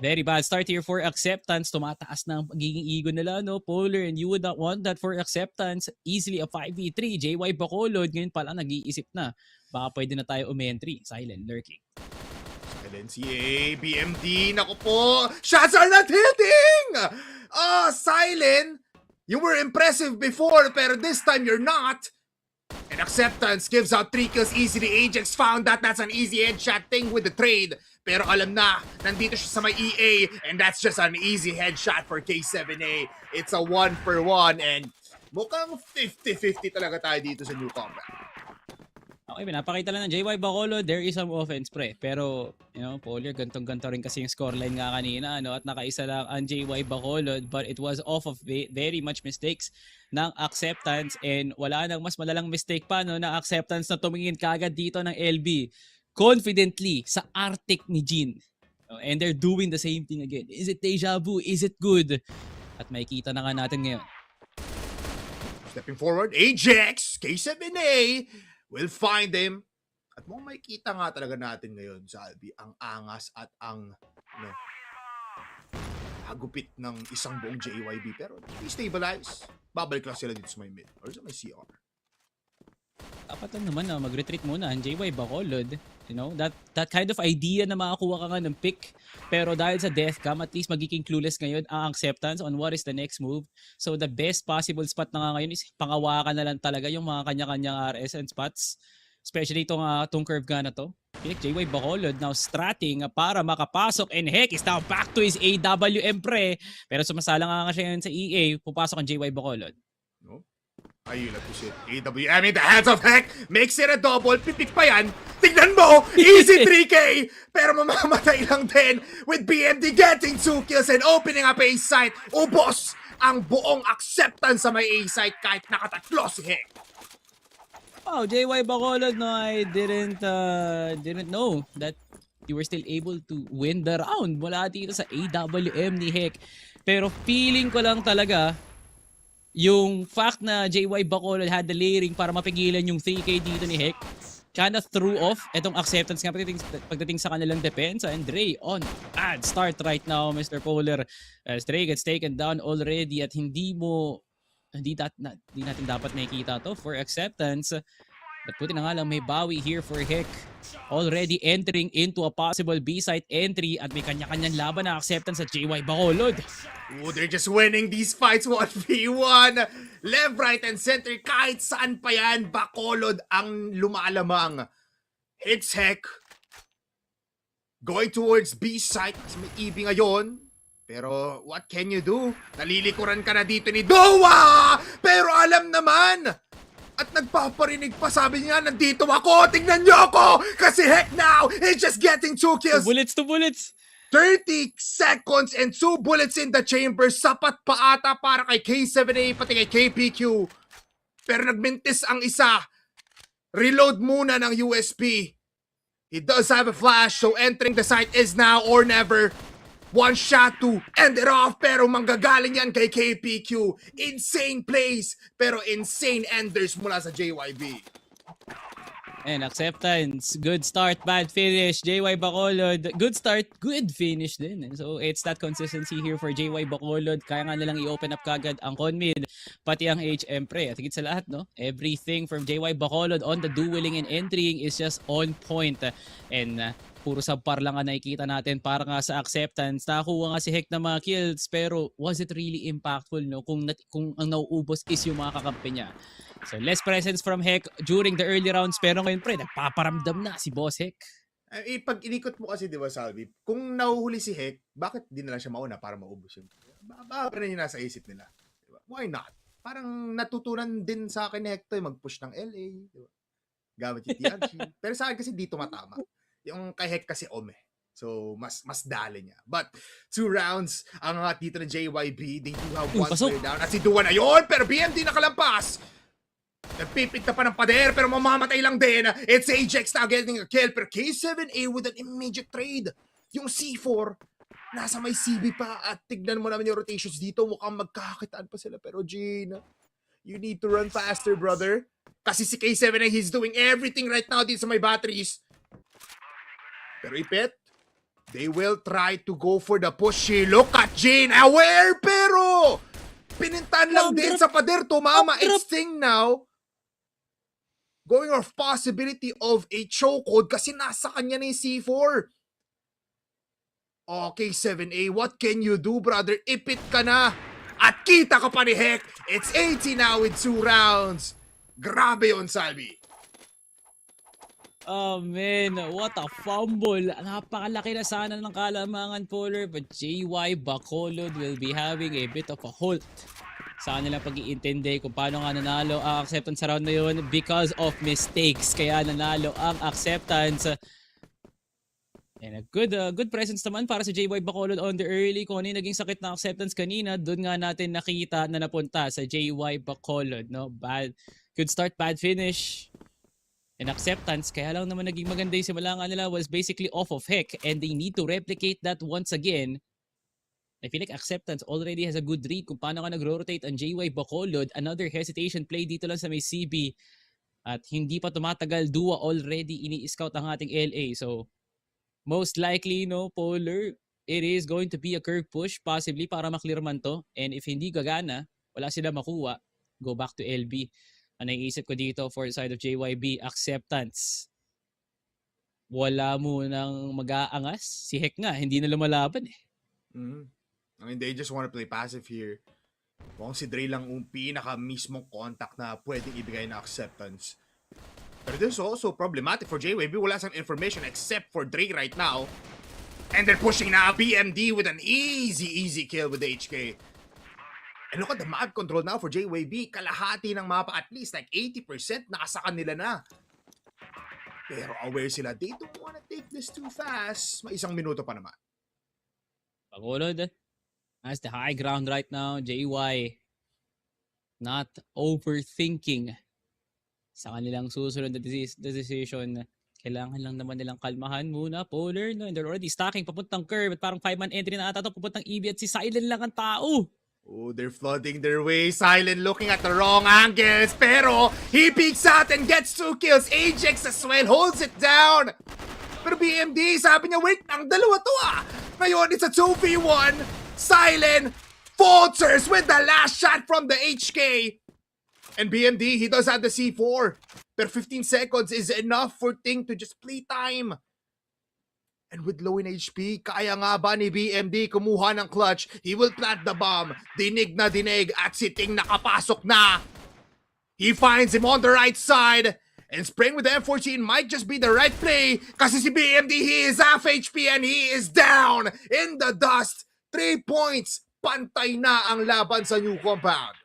very bad start here for Acceptance. Tumataas na ang pagiging ego nila, no? Polar, and you would not want that for Acceptance. Easily a 5v3. JY Bacolod, ngayon pala nag-iisip na. Baka pwede na tayo umentry. Silent lurking. Silent CA, BMD, naku po! Shots are not hitting! Silent! You were impressive before, pero this time you're not. And Acceptance gives out 3 kills easily. Ajax found that that's an easy headshot thing with the trade. Pero alam na, nandito siya sa may EA, and that's just an easy headshot for K7A. It's a 1-for-1, and mukhang 50-50 talaga tayo dito sa new combat. Okay, pinapakita lang ng JY Bacolod, there is some offense, pre. Pero, Polar, gantong-ganto rin kasi yung scoreline nga kanina, at nakaisa lang ang JY Bacolod, but it was off of very much mistakes ng Acceptance, and wala nang mas malalang mistake pa, ng Acceptance na tumingin kagad dito ng LB confidently sa Arctic ni Jin. And they're doing the same thing again. Is it deja vu? Is it good? At makikita na nga natin ngayon. Stepping forward, Ajax, K7A, will find him. At mukhang makikita nga talaga natin ngayon sa Albi ang angas at ang hagupit ng isang buong JYB. Pero i-stabilize. Babalik lang sila dito sa may mid or sa may CR. Dapat lang naman na mag-retreat muna ang JY Bacolod. That kind of idea na makakuha ka nga ng pick. Pero dahil sa death cam, at least magiging clueless ngayon ang Acceptance on what is the next move. So the best possible spot na nga ngayon is pangawakan na lang talaga yung mga kanya-kanyang RS and spots. Especially itong curve gun na to. JY Bacolod now stratting para makapasok, and heck is now back to his AWM, pre. Pero sumasala nga siya ngayon sa EA, pupasok ang JY Bacolod. No? Ayun lang to shit. AWM in the hands of Heck makes it a double. Pipik pa yan. Tignan mo! Easy 3K! Pero mamamatay lang din with BMD getting 2 kills and opening up a site. Ubos ang buong Acceptance sa may A site kahit nakatatlo si Heck. Wow, JY Bacolod, no, I didn't know that you were still able to win the round mula dito sa AWM ni Heck. Pero feeling ko lang talaga yung fact na JY Bacolod had the layering para mapigilan yung 3K dito ni Heck kind of threw off itong Acceptance nga pagdating sa kanilang depensa. And Dre on bad start right now, Mr. Polar, as Dre gets taken down already at hindi natin dapat makikita to for Acceptance. But puti na nga lang, may bawi here for Heck. Already entering into a possible B-site entry at may kanya-kanyang laban na Acceptance at JY Bacolod. Ooh, they're just winning these fights 1v1. Left, right, and center. Kahit saan pa yan, Bacolod ang lumalamang. It's Heck. Going towards B-site. Kasi may EB ngayon. Pero what can you do? Nalilikuran ka na dito ni Dowa! Pero alam naman! At nagpaparinig pa, sabi niya, nandito ako! Tingnan niyo ako! Kasi Heck now is just getting 2 kills! 2 bullets! 30 seconds and 2 bullets in the chamber. Sapat pa ata para kay K7A pati kay KPQ. Pero nagmintis ang isa. Reload muna ng USP. He does have a flash, so entering the site is now or never. One shot to end it off, pero manggagaling yan kay KPQ. Insane plays, pero insane enders mula sa JYB. And Acceptance, good start, bad finish. JY Bacolod, good start, good finish din. And so it's that consistency here for JY Bacolod. Kaya nga nilang i-open up kagad ang con-mid, pati ang HM pre. At higit sa lahat, no? Everything from JY Bacolod on the dueling and entering is just on point. And puro subpar lang nga nakikita natin para nga sa Acceptance. Nakakuha nga si Heck na mga kills, pero was it really impactful, no? Kung ang nauubos is yung mga kakampi niya. So less presence from Heck during the early rounds, pero ngayon pre, nagpaparamdam na si Boss Heck. Pag inikot mo kasi, di ba, Salvi, kung nahuhuli si Heck, bakit di na lang siya mauna para maubos yun? Baka rin yung nasa isip nila. Diba? Why not? Parang natutunan din sa akin ni Heck to, mag-push ng LA. Diba? Gamit yung TRG. Pero sa akin kasi dito matama. Yung kay Heck kasi ome. So, mas dali niya. But, 2 rounds ang dito ng JYB. They do have 1 player down. At si Duan na yun, pero BMD nakalampas. Nagpipinta pa ng pader, pero mamamatay lang din. It's Ajax now getting a kill, pero K7A with an immediate trade. Yung C4, Nasa may CB pa at tignan mo naman yung rotations dito. Mukhang magkakakitaan pa sila. Pero Gene, you need to run faster, brother. Kasi si K7 he's doing everything right now dito sa may batteries. Pero Ipet, they will try to go for the push. Look at Jane, aware pero pinintan lang din sa pader, tumama. It's thing now. Going off possibility of a chokehold kasi nasa kanya na yung C4. Okay, 7A, what can you do, brother? Ipit ka na. At kita ka pa ni Heck. It's 80 now with 2 rounds. Grabe yun, Salvi. Oh man, what a fumble. Napakalaki na sana ng kalamangan, Polar, but JY Bacolod will be having a bit of a halt sa kanilang pag-iintindi kung paano nga nanalo ang acceptance sa round na yun because of mistakes. Kaya nanalo ang acceptance. And a good presence naman para sa JY Bacolod on the early. Kung ano yung naging sakit na acceptance kanina, doon nga natin nakita na napunta sa JY Bacolod. No? Good start, bad finish. And acceptance, kaya lang naman naging maganda yung simula nga nila was basically off of Heck. And they need to replicate that once again. I feel like acceptance already has a good read kung paano ka nag-rotate ang JY Bacolod. Another hesitation play dito lang sa may CB. At hindi pa tumatagal, Dua already ini-scout ang ating LA. So, most likely, no, Polar, it is going to be a curve push possibly para maklear man to. And if hindi gagana, wala sila makuha, go back to LB. Ang naiisip ko dito for the side of JYB, acceptance. Wala mo nang mag-aangas. Si Heck nga, hindi na lumalaban eh. I mean, they just want to play passive here. Kung si Dre lang yung pinaka mismong contact na pwedeng ibigay na acceptance. But this is also problematic for JYB. Wala sang information except for Dre right now. And they're pushing now BMD with an easy kill with the HK. And look at the map control now for JYB. Kalahati ng mapa, at least like 80% nasa kanila na. Pero aware sila, they don't wanna take this too fast. May 1 minuto pa naman. Bacolod has the high ground right now. JY not overthinking sa kanilang susunod na decision. Kailangan lang naman nilang kalmahan muna, Polar. No? And they're already stacking papuntang curve. At parang 5-man entry na ata ito papuntang EB at si Silent lang ang tao. Oh, they're flooding their way. Silent looking at the wrong angles. Pero he peeks out and gets 2 kills. Ajax as well holds it down. Pero BMD, sabi niya, wait, ang dalawa to ah. Ngayon, it's a 2v1. Silent falters with the last shot from the HK. And BMD, he does have the C4. Pero 15 seconds is enough for Ting to just play time. And with low in HP, kaya nga ba ni BMD kumuha ng clutch? He will plant the bomb. Dinig na dinig at si Ting nakapasok na. He finds him on the right side. And spraying with the M14 might just be the right play. Kasi si BMD, he is half HP and he is down in the dust. 3 points. Pantay na ang laban sa new compound.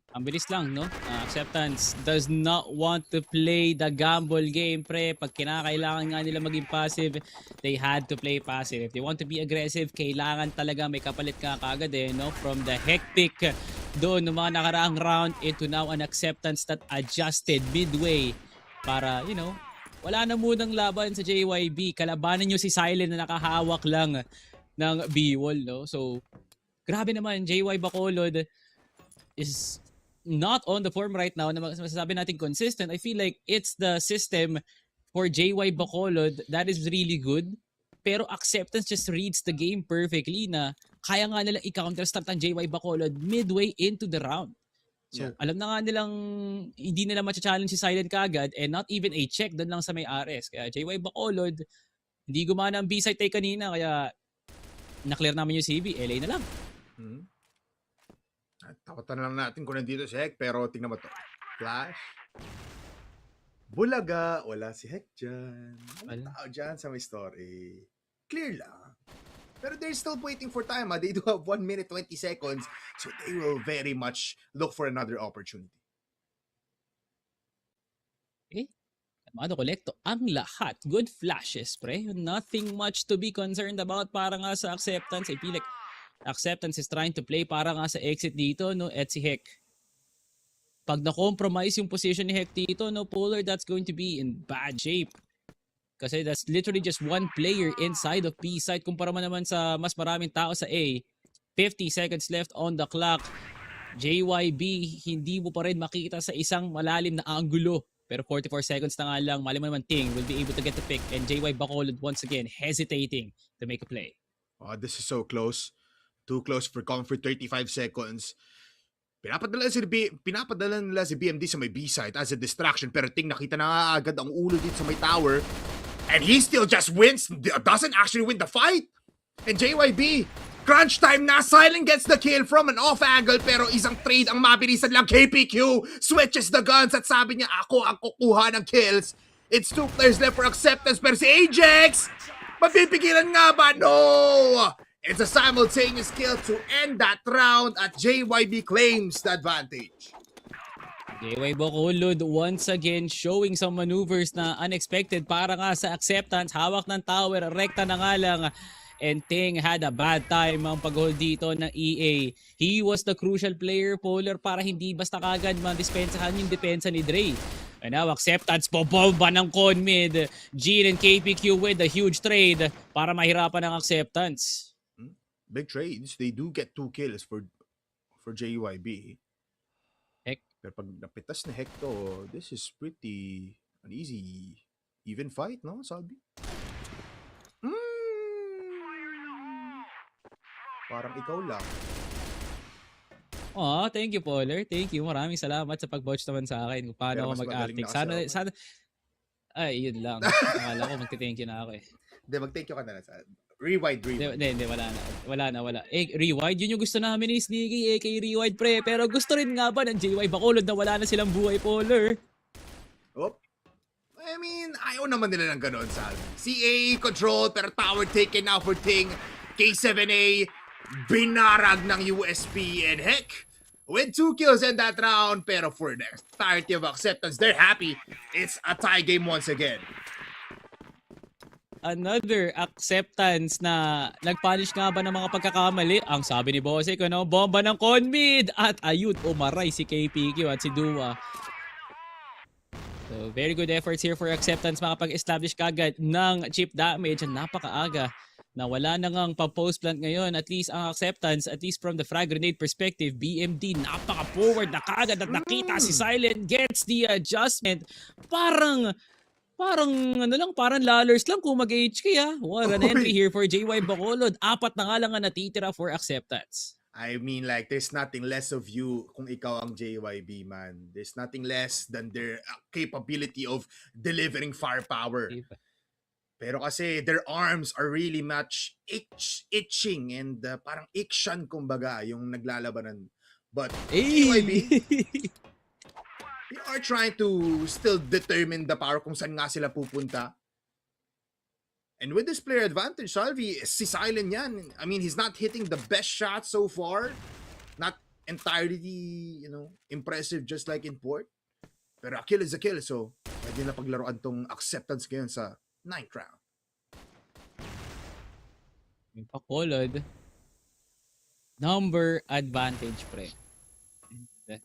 Ang bilis lang, no? Acceptance does not want to play the gamble game, pre. Pag kinakailangan nga nila maging passive, they had to play passive. If they want to be aggressive, kailangan talaga may kapalit ka kagad eh, no? From the hectic doon ng mga nakaraang round into now an acceptance that adjusted midway para, you know, wala na munang laban sa JYB. Kalabanan nyo si Silent na nakahawak lang ng B-wall, no? So, grabe naman, JY Bacolod is not on the form right now na masasabi natin consistent. I feel like it's the system for JY Bacolod that is really good. Pero acceptance just reads the game perfectly na kaya nga nilang i-counterstart ang JY Bacolod midway into the round. So, alam na nga nilang hindi nila matcha-challenge si Silent kagad and not even a check doon lang sa may RS. Kaya JY Bacolod, hindi gumana ang B-side take kanina kaya na-clear namin yung CB. LA na lang. Takotan lang natin kung nandito si Heck, pero tingnan mo to. Flash. Bulaga. Wala si Heck dyan. Walang tao dyan sa may story. Clear lang. Pero they're still waiting for time. They do have 1 minute 20 seconds. So they will very much look for another opportunity. Okay. Kalmado kolekto ang lahat. Good flashes, pre. Nothing much to be concerned about para nga sa acceptance. I feel like acceptance is trying to play para nga sa exit dito, no? At si Heck. Pag na-compromise yung position ni Heck dito, no, Polar, that's going to be in bad shape. Kasi that's literally just one player inside of B site. Kumpara mo naman sa mas maraming tao sa A. 50 seconds left on the clock. JYB, hindi mo pa rin makita sa isang malalim na anggulo. Pero 44 seconds na nga lang, mali mo naman Ting will be able to get the pick. And JY Bacolod once again hesitating to make a play. Oh, this is so close. Too close for comfort, 35 seconds. Pinapadala nila si BMD sa may B-side as a distraction. Pero Ting nakita na nga agad ang ulo dito sa may tower. And he still just wins, doesn't actually win the fight. And JYB, crunch time na, Silent gets the kill from an off angle. Pero isang trade ang mabilisan lang. KPQ switches the guns at sabi niya, ako ang kukuha ng kills. It's 2 players left for acceptance. Pero si Ajax, mapipigilan nga ba? No! It's a simultaneous kill to end that round at JYB claims the advantage. JY Bacolod once again showing some maneuvers na unexpected para nga sa acceptance. Hawak ng tower, rekta na nga lang. And Ting had a bad time ang pag-hold dito ng EA. He was the crucial player, Polar, para hindi basta kagad mandispensahan yung depensa ni Dre. And now acceptance po, bomba ng con mid. Gene and KPQ with a huge trade para mahirapan ang acceptance. Big trades. They do get 2 kills for JYB. Heck. Pero pag napitas ni Hecto, this is pretty an easy even fight, no, Salvi? Parang ikaw lang. Oh, thank you, Polar. Thank you. Maraming salamat sa pag-vouch naman sa akin kung paano Pero ako mas magaling mag-acting. na kasi Sana, ay, yun lang. Akala ko magte-thank you na ako eh. Hindi, mag-thank you ka na sa Rewind. Hindi, wala na. Rewind, yun yung gusto namin ni Sneaky, aka Rewind, pre. Pero gusto rin nga ba ng JY Bacolod na wala na silang buhay, Polar? Oh. I mean, ayaw naman nila ng gano'n, Salvi. CA control, pero tower taken now for Ting. K7A, binarag ng USP, and heck, with 2 kills in that round, pero for the entirety of acceptance, they're happy. It's a tie game once again. Another acceptance na nag-punish nga ba ng mga pagkakamali? Ang sabi ni Bosek, ano, bomba ng Conmid! At ayun, umaray si KPQ at si Dua. So, very good efforts here for acceptance. Makapag-establish kagad ng chip damage. Napakaaga na wala na ngang pa-post plant ngayon. At least ang acceptance, at least from the frag grenade perspective, BMD napaka-forward na kagad at nakita si Silent gets the adjustment. Parang lalers lang kung mag-HK ha. What an entry here for JY Bacolod. 4 na nga lang ang natitira for acceptance. I mean, like, there's nothing less of you kung ikaw ang JYB, man. There's nothing less than their capability of delivering firepower. Pero kasi their arms are really much itching and parang ikshan kumbaga yung naglalabanan. But JYB, they are trying to still determine the power kung saan nga sila pupunta. And with this player advantage, Salvi, si Silent yan. I mean, he's not hitting the best shot so far. Not entirely, impressive just like in Port. Pero a kill is a kill, so pwede na paglaruan tong acceptance ngayon sa 9th round. Bacolod, number advantage, pre.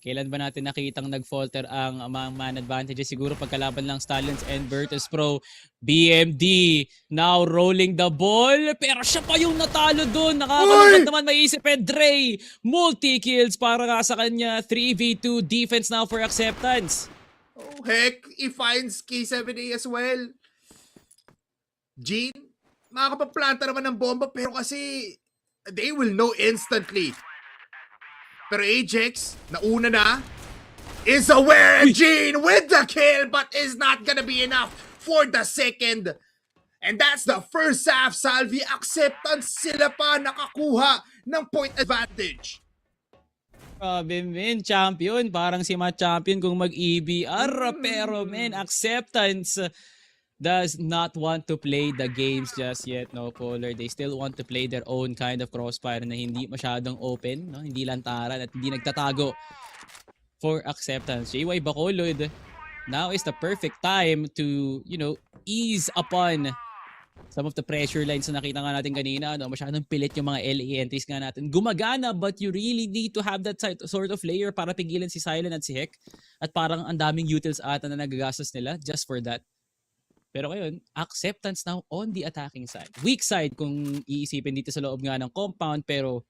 Kailan ba natin nakitang nag-falter ang mga man advantages? Siguro pagkalaban lang Stallions and Virtus.Pro. BMD now rolling the ball. Pero siya pa yung natalo doon. Nakakalugat naman maisip Dre. Multi-kills para nga sa kanya. 3v2 defense now for acceptance. Oh heck, he finds K7A as well. Gene, makakapaplanta naman ng bomba pero kasi they will know instantly. Pero Ajax, nauna na, is aware and Gene with the kill but is not gonna be enough for the second. And that's the first half, Salvi. Acceptance, sila pa nakakuha ng point advantage. Men, champion. Parang si Matt Champion kung mag-EBR. Pero men, acceptance does not want to play the games just yet, no, Polar. They still want to play their own kind of Crossfire na hindi masyadong open, no? Hindi lantaran at hindi nagtatago for acceptance. JY Bacolod, now is the perfect time to, ease upon some of the pressure lines na nakita nga natin kanina. No? Masyadong pilit yung mga LA entries nga natin. Gumagana, but you really need to have that sort of layer para pigilan si Silent at si Heck. At parang ang daming utils ata na nagagastos nila just for that. Pero ngayon, acceptance now on the attacking side. Weak side kung iisipin dito sa loob nga ng compound, pero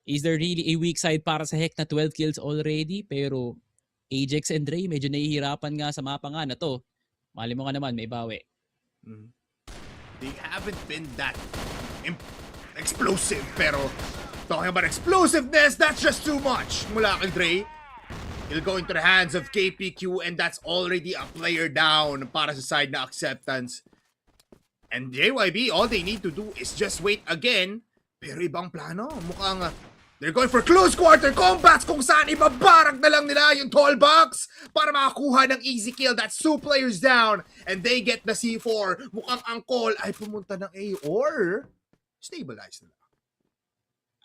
is there really a weak side para sa Heck na 12 kills already? Pero Ajax and Dre medyo nahihirapan nga sa mapa nga na to. Mali mo nga naman, may bawi. They haven't been that explosive, pero talking about explosiveness, that's just too much mula kay Dre. He'll go into the hands of KPQ, and that's already a player down para sa side na acceptance. And JYB, all they need to do is just wait again. Pero ibang plano. Mukhang they're going for close quarter combats kung saan ibabarak na lang nila yung tall box para makakuha ng easy kill. That's 2 players down. And they get the C4. Mukhang ang call ay pumunta ng A or stabilize na.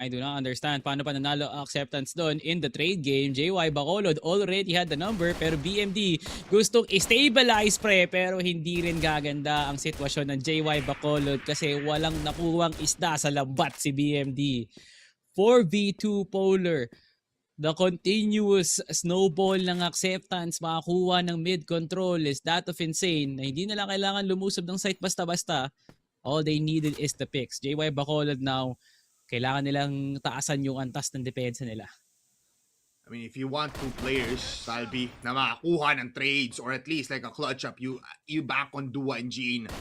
I do not understand paano pa nanalo ang acceptance doon in the trade game. JY Bacolod already had the number, pero BMD gustong i-stabilize pero hindi rin gaganda ang sitwasyon ng JY Bacolod kasi walang nakuwang isda sa lambat si BMD. 4v2 Polar. The continuous snowball ng acceptance makakuha ng mid control is that of insane na hindi nila kailangan lumusob ng site basta-basta. All they needed is the picks. JY Bacolod now, kailangan nilang taasan yung antas ng depensa nila. I mean, if you want 2 players, Salvi, na makakuha ng trades or at least like a clutch up, you back on Dua and Gene.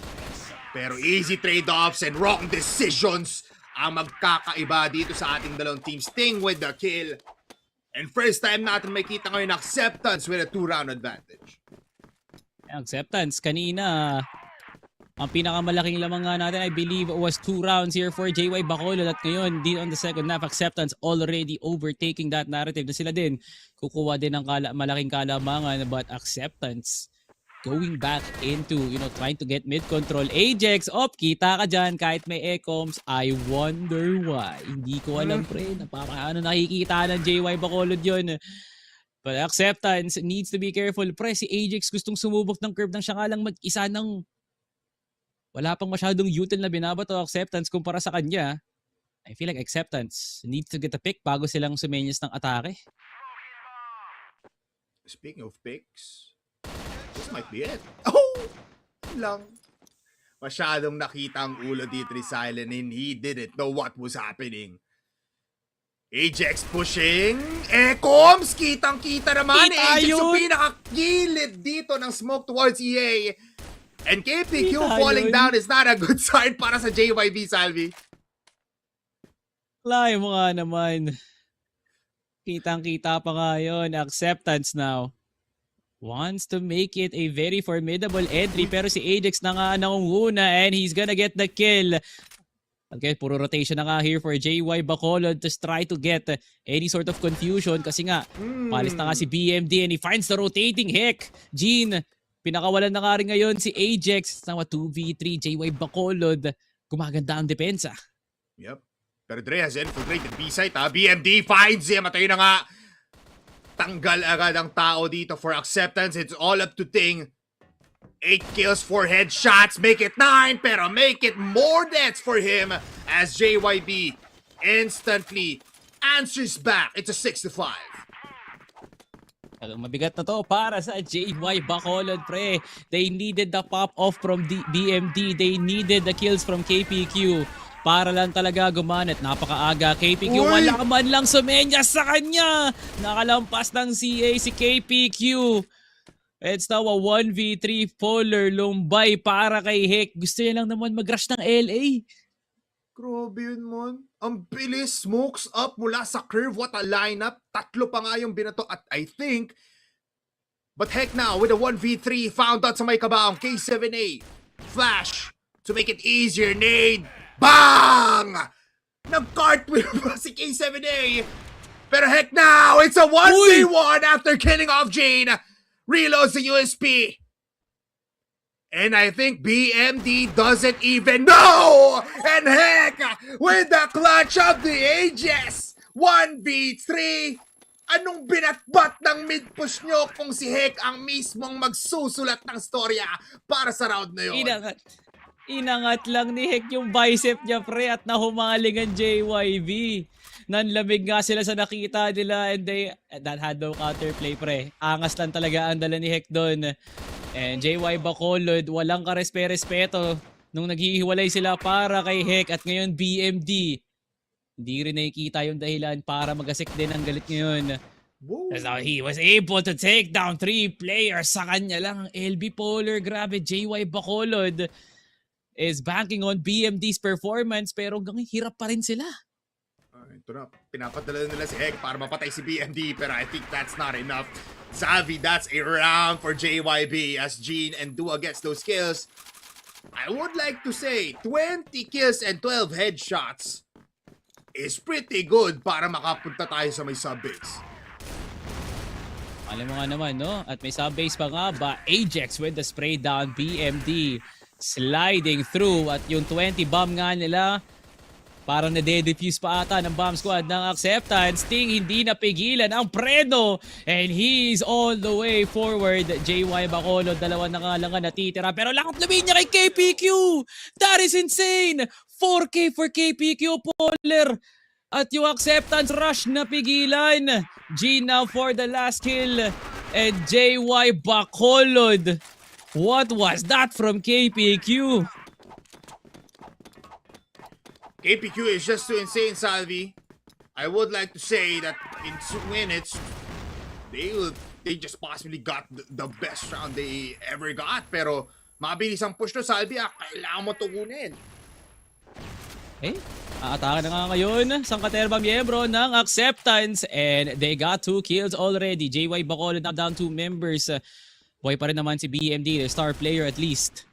Pero easy trade-offs and wrong decisions ang magkakaiba dito sa ating dalawang teams. Sting with the kill. And first time natin makita ngayon acceptance with a 2-round advantage. Acceptance, kanina, ang pinakamalaking lamang nga natin, I believe, was 2 rounds here for JY Bacolod. At ngayon, din on the second half, acceptance already overtaking that narrative na sila din. Kukuha din ng malaking kalamangan, but acceptance going back into, trying to get mid control. Ajax, kita ka dyan kahit may ecoms. I wonder why. Hindi ko alam, pre. Nakikita ng JY Bacolod yun. But acceptance needs to be careful. Pre, si Ajax gustong sumubok ng curve nang siya nga lang mag-isa ng wala pang masyadong util na binabato acceptance kumpara sa kanya. I feel like acceptance needs to get a pick bago silang sumenyas ng atake. Speaking of picks, this might be it. Oh! Lang. Masyadong nakita ang ulo dito ni Silent and he didn't know what was happening. Ajax pushing. Ecoms! Kitang-kita naman. Kita Ajax yung yun! pinakagilid dito ng smoke towards EA. And KPQ Kita falling yun. down is not a good sign para sa JYB, Salvi. Klay mo nga naman. Kitang-kita pa nga yun. Acceptance now. Wants to make it a very formidable entry pero si Ajax na nga nangunguna and he's gonna get the kill. Okay, puro rotation na nga here for JY Bacolod to try to get any sort of confusion kasi nga palis na nga si BMD and he finds the rotating Heck. Gene, pinakawalan na nga rin ngayon si Ajax. Sama 2v3 JY Bacolod. Gumaganda ang depensa. Yep. Pero Dre has infiltrated B-site ha. BMD finds him. At ayun na nga. Tanggal agad ang tao dito for acceptance. It's all up to Ting. 8 kills, 4 headshots. Make it 9. Pero make it more deaths for him. As JYB instantly answers back. It's a 6-5. Mabigat na to para sa JY Bacolod, pre. They needed the pop-off from BMD. They needed the kills from KPQ. Para lang talaga gumanit. Napakaaga. KPQ, wala man lang sumenyas sa kanya. Nakalampas ng CA si KPQ. It's now a 1v3 Polar Lumbay para kay Heck. Gusto niya lang naman mag-rush ng LA. Grabe yun, man. Ang bilis, smokes up mula sa curve. What a lineup. 3 pa nga yung binato at I think. But Heck now with a 1v3 found out sa may kabaong. K7A. Flash to make it easier. Nade. Bang! Nag-cartwheel pa si K7A. Pero Heck now, it's a 1v1 after killing off Jane. Reloads the USP. And I think BMD doesn't even know! And Heck, with the clutch of the ages, 1v3, anong binatbat ng mid-push nyo kung si Heck ang mismong magsusulat ng storya para sa round na yun? Inangat lang ni Heck yung bicep niya, pre, at nahumaling ang JYB. Nanlamig nga sila sa nakita nila and that had no counterplay, pre. Angas lang talaga ang dala ni Heck doon. And JY Bacolod, walang karespe-respeto nung naghihiwalay sila para kay Hek. At ngayon BMD, hindi rin nakikita yung dahilan para magasik din ang galit ngayon. That's how he was able to take down 3 players. Sa kanya lang ang LB Polar. Grabe, JY Bacolod is banking on BMD's performance pero hanggang hirap pa rin sila. Ito na, pinapadala nila si Hek para mapatay si BMD pero I think that's not enough. Salvi, that's a round for JYB as Gene and Dua gets those kills. I would like to say 20 kills and 12 headshots is pretty good para makapunta tayo sa may sub-base. Alam mo nga naman, no? At may sub-base pa nga ba? Ajax with the spray down. BMD sliding through. At yung 20 bomb nga nila, parang na-defuse pa ata ng bomb squad ng Acceptance. Sting hindi napigilan ang Predo. And he's all the way forward. JY Bacolod, dalawa na nga lang natitira. Pero lakot lamin niya kay KPQ. That is insane. 4K for KPQ, Polar. At yung Acceptance rush na pigilan. G now for the last kill. And JY Bacolod. What was that from KPQ? KPQ is just too insane, Salvi. I would like to say that in 2 minutes, they just possibly got the best round they ever got. Pero mabilis ang push to Salvi, kailangan mo tugunin. Aatake na nga ngayon sa katerbang miyembro ng Acceptance and they got 2 kills already. JY Bacolod now down 2 members. Buhay pa rin naman si BMD, the star player at least.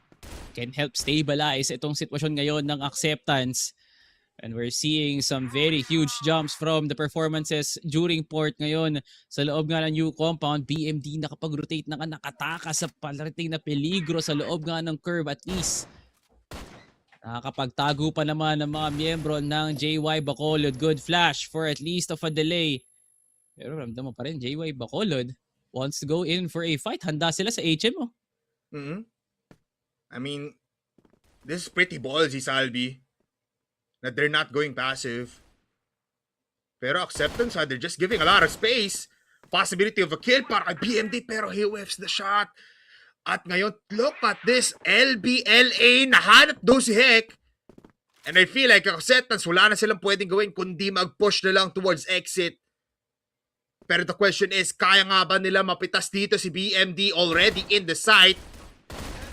Can help stabilize itong sitwasyon ngayon ng Acceptance. And we're seeing some very huge jumps from the performances during port ngayon. Sa loob nga ng new compound, BMD nakapag-rotate na nakataka sa palarating na peligro sa loob nga ng curve at least. Nakakapagtago pa naman ng mga miyembro ng JY Bacolod. Good flash for at least of a delay. Pero ramdam mo pa rin, JY Bacolod wants to go in for a fight. Handa sila sa HM. I mean, this is pretty ballsy, Salvi. That they're not going passive. Pero Acceptance, they're just giving a lot of space. Possibility of a kill para kay BMD pero he whiffs the shot. At ngayon, look at this. LBLA, nahanap doon si Hek. And I feel like Acceptance, wala na silang pwedeng gawin kundi mag-push na lang towards exit. Pero the question is, kaya nga ba nila mapitas dito si BMD already in the site?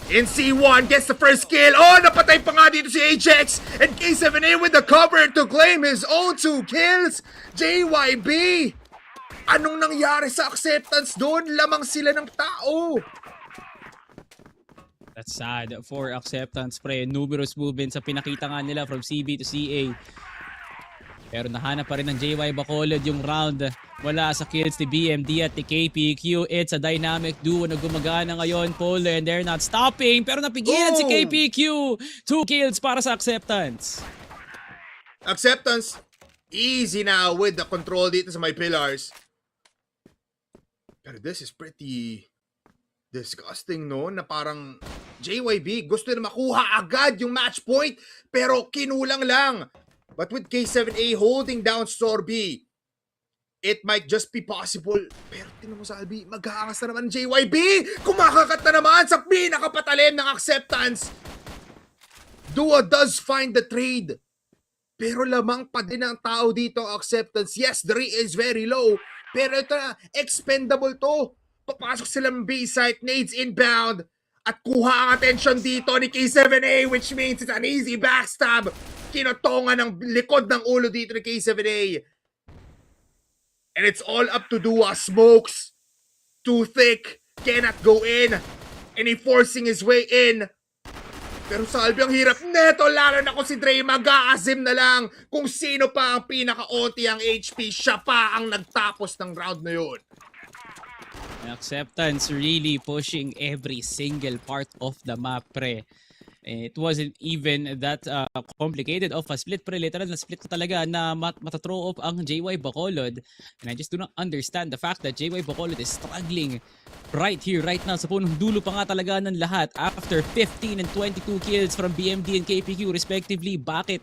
In C1 gets the first kill. Oh, napatay pa nga dito si Ajax. And K7A with the cover to claim his own 2 kills. JYB, anong nangyari sa Acceptance doon? Lamang sila ng tao. That's sad for Acceptance, pre. Numerous movements sa pinakita nga nila from CB to CA. Pero nahanap pa rin ng JY Bacolod yung round. Wala sa kills ni BMD at ni KPQ. It's a dynamic duo na gumagana ngayon, Polar, and they're not stopping. Pero napigilan si KPQ. 2 kills para sa Acceptance. Acceptance, easy now with the control dito sa my pillars. Pero this is pretty disgusting, no? Na parang JYB gusto na makuha agad yung match point pero kinulang lang. But with K7A holding down Sorby, it might just be possible. Pero tinan mo sa Albi, maghahangas na naman JYB! Kumakakat na naman sa pinakapatalim ng Acceptance! Dua does find the trade. Pero lamang pa din ang tao dito ang Acceptance. Yes, the rate is very low. Pero ito na, expendable to. Papasok silang B-site, nades inbound. At kuha ang attention dito ni K7A, which means it's an easy backstab. Kinotongan ng likod ng ulo dito ni K7A. And it's all up to Dua. Smokes. Too thick. Cannot go in. And he forcing his way in. Pero sa Albi ang hirap neto, lalo na kung si Dre mag-aasim na lang. Kung sino pa ang pinaka-onti ang HP, siya pa ang nagtapos ng round na yun. Acceptance really pushing every single part of the map, pre. It wasn't even that complicated of a split, pre. Literal na split talaga na matathrow off ang JY Bacolod. And I just do not understand the fact that JY Bacolod is struggling right here, right now. Sa punong dulo pa nga talaga ng lahat. After 15 and 22 kills from BMD and KPQ respectively. Bakit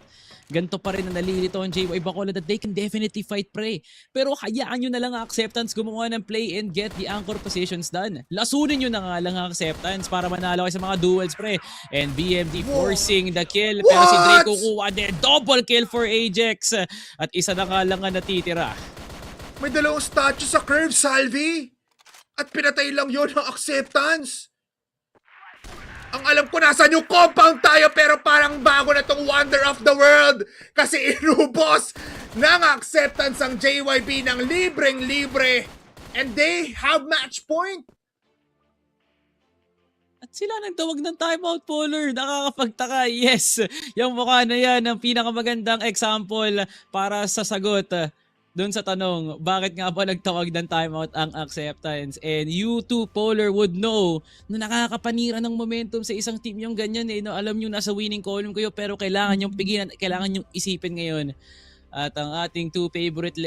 ganito pa rin na nalilito ang JY Bacolod that they can definitely fight pre. Pero hayaan nyo na lang ang Acceptance gumawa ng play and get the anchor positions done. Lasunin nyo na nga lang ang Acceptance para manalo kayo sa mga duels pre. And BMD forcing the kill. Pero si Drake kukuha din. Double kill for Ajax. At isa na nga lang ang natitira. May dalawang statue sa curve, Salvi. At pinatay lang yon ng Acceptance. Ang alam ko nasa new compound tayo pero parang bago na tong Wonder of the World kasi inubos ng Acceptance ang JYB ng libreng-libre and they have match point. At sila nagtawag ng timeout, Polar. Nakakapagtaka. Yes, yung mukha na yan ang pinakamagandang example para sa sagot doon sa tanong, bakit nga ba nagtawag ng timeout ang Acceptance? And you too, Polar, would know na nakakapanira ng momentum sa isang team yung ganyan eh. No? Alam nyo, nasa winning column kayo pero kailangan yung pigilan, kailangan yung isipin ngayon. At ang ating two favorite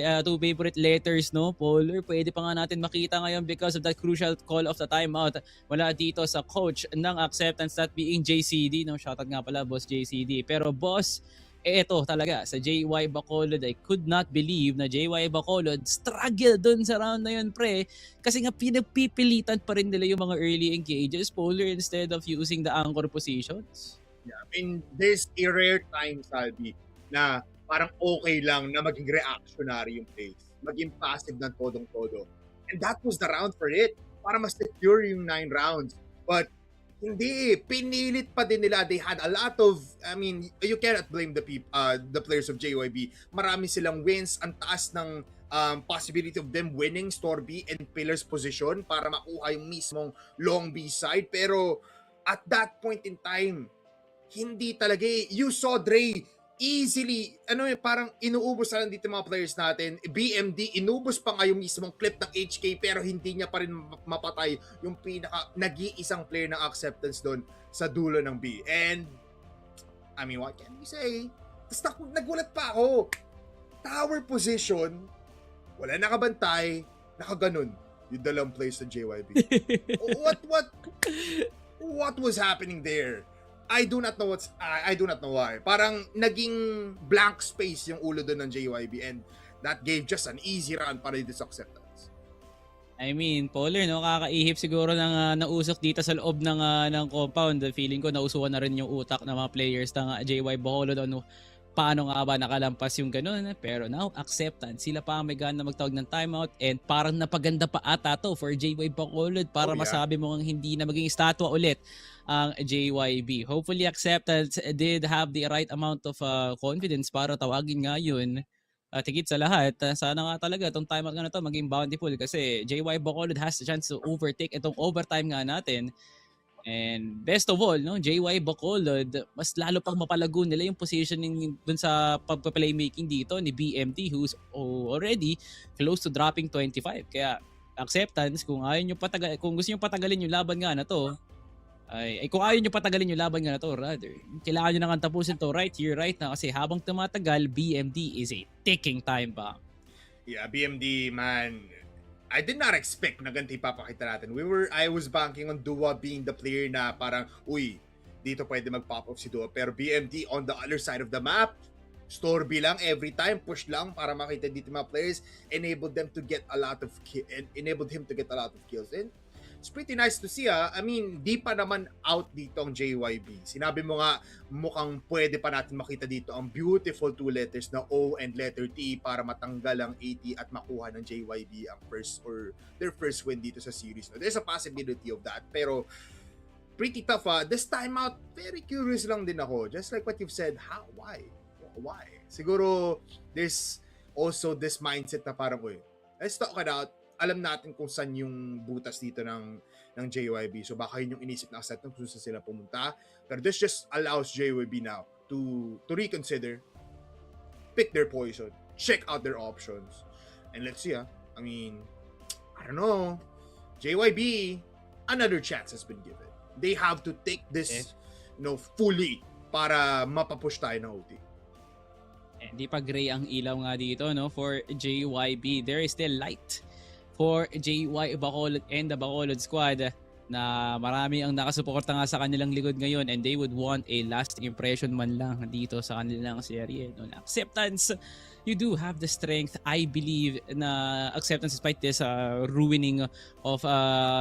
letters, no, Polar, pwede pa nga natin makita ngayon because of that crucial call of the timeout. Wala dito sa coach ng Acceptance, that being JCD. No? Shoutout nga pala, Boss JCD. Pero boss, eto talaga sa JY Bacolod, I could not believe na JY Bacolod struggle dun sa round na yun pre kasi nga pinagpipilitan pa rin nila yung mga early engages, Polar, instead of using the anchor positions. Yeah, I mean, there's a rare time, Salvi, na parang okay lang na maging reactionary yung plays, maging passive ng todong-todo. And that was the round for it, para ma-secure yung 9 rounds. But hindi, pinilit pa din nila. They had a lot of, I mean, you cannot blame the players of JYB. Marami silang wins, ang taas ng possibility of them winning Store B and Pillars position para makuha yung mismong Long B side. Pero at that point in time, hindi talaga you saw Dre easily, parang inuubos na lang dito mga players natin. BMD, inubos pa nga yung mismong clip ng HK pero hindi niya pa rin mapatay yung pinaka nag-iisang player ng Acceptance doon sa dulo ng B. And, I mean, what can we say? Tapos nagulat pa ako. Tower position, wala nakabantay, nakaganon yung dalawang players ng JYB. What was happening there? I do not know why. Parang naging blank space yung ulo doon ng JYB and that gave just an easy run para dito sa Acceptance. I mean, Polar, no, kakaihip siguro ng nausok dito sa loob ng compound. Feeling ko nausuan na rin yung utak ng mga players ng JY Bacolod. Paano nga ba nakalampas yung ganun? Pero now, Acceptance, sila pa ang may gana magtawag ng timeout and parang napaganda pa ata to for JY Bacolod para masabi mo ang hindi na maging statwa ulit ang JYB. Hopefully, Acceptance did have the right amount of confidence para tawagin nga yun. At higit sa lahat, sana nga talaga itong timeout nga na to maging bountiful kasi JY Bacolod has the chance to overtake itong overtime nga natin. And best of all, no, JY Bacolod, mas lalo pang mapalago nila yung positioning dun sa pagpa-playmaking dito ni BMT who's already close to dropping 25. Kaya Acceptance, kung gusto niyo patagalin yung laban nga na to, kung ayaw nyo patagalin yung laban nga na to, rather, kailangan nyo nang tapusin to right here, right now, kasi habang tumatagal, BMD is a ticking time bomb. Yeah, BMD, man, I did not expect na ganito ipapakita natin. I was banking on Dua being the player na parang, uy, dito pwede mag-pop off si Dua. Pero BMD on the other side of the map, store B lang every time, push lang para makita dito mga players, enabled him to get a lot of kills. And it's pretty nice to see. I mean, di pa naman out dito ang JYB. Sinabi mo nga, mukhang pwede pa natin makita dito ang beautiful two letters na O and letter T para matanggal ang AT at makuha ng JYB ang their first win dito sa series. There's a possibility of that. Pero pretty tough. This time out, very curious lang din ako. Just like what you've said, how? Why? Siguro, there's also this mindset na parang, let's talk it out. Alam natin kung saan yung butas dito ng JYB. So baka yun yung inisip na set kung saan sila pumunta. Pero this just allows JYB now to reconsider, pick their poison, check out their options. And let's see, I mean, I don't know. JYB, another chance has been given. They have to take this, fully para mapapush tayo ng OT. Hindi pa gray ang ilaw nga dito, no, for JYB. There is still light for JY Bacolod and the Bacolod squad. na marami ang nakasuporta nga sa kanilang likod ngayon, and they would want a lasting impression man lang dito sa kanilang serye. No? Acceptance, you do have the strength, I believe, na Acceptance despite this ruining of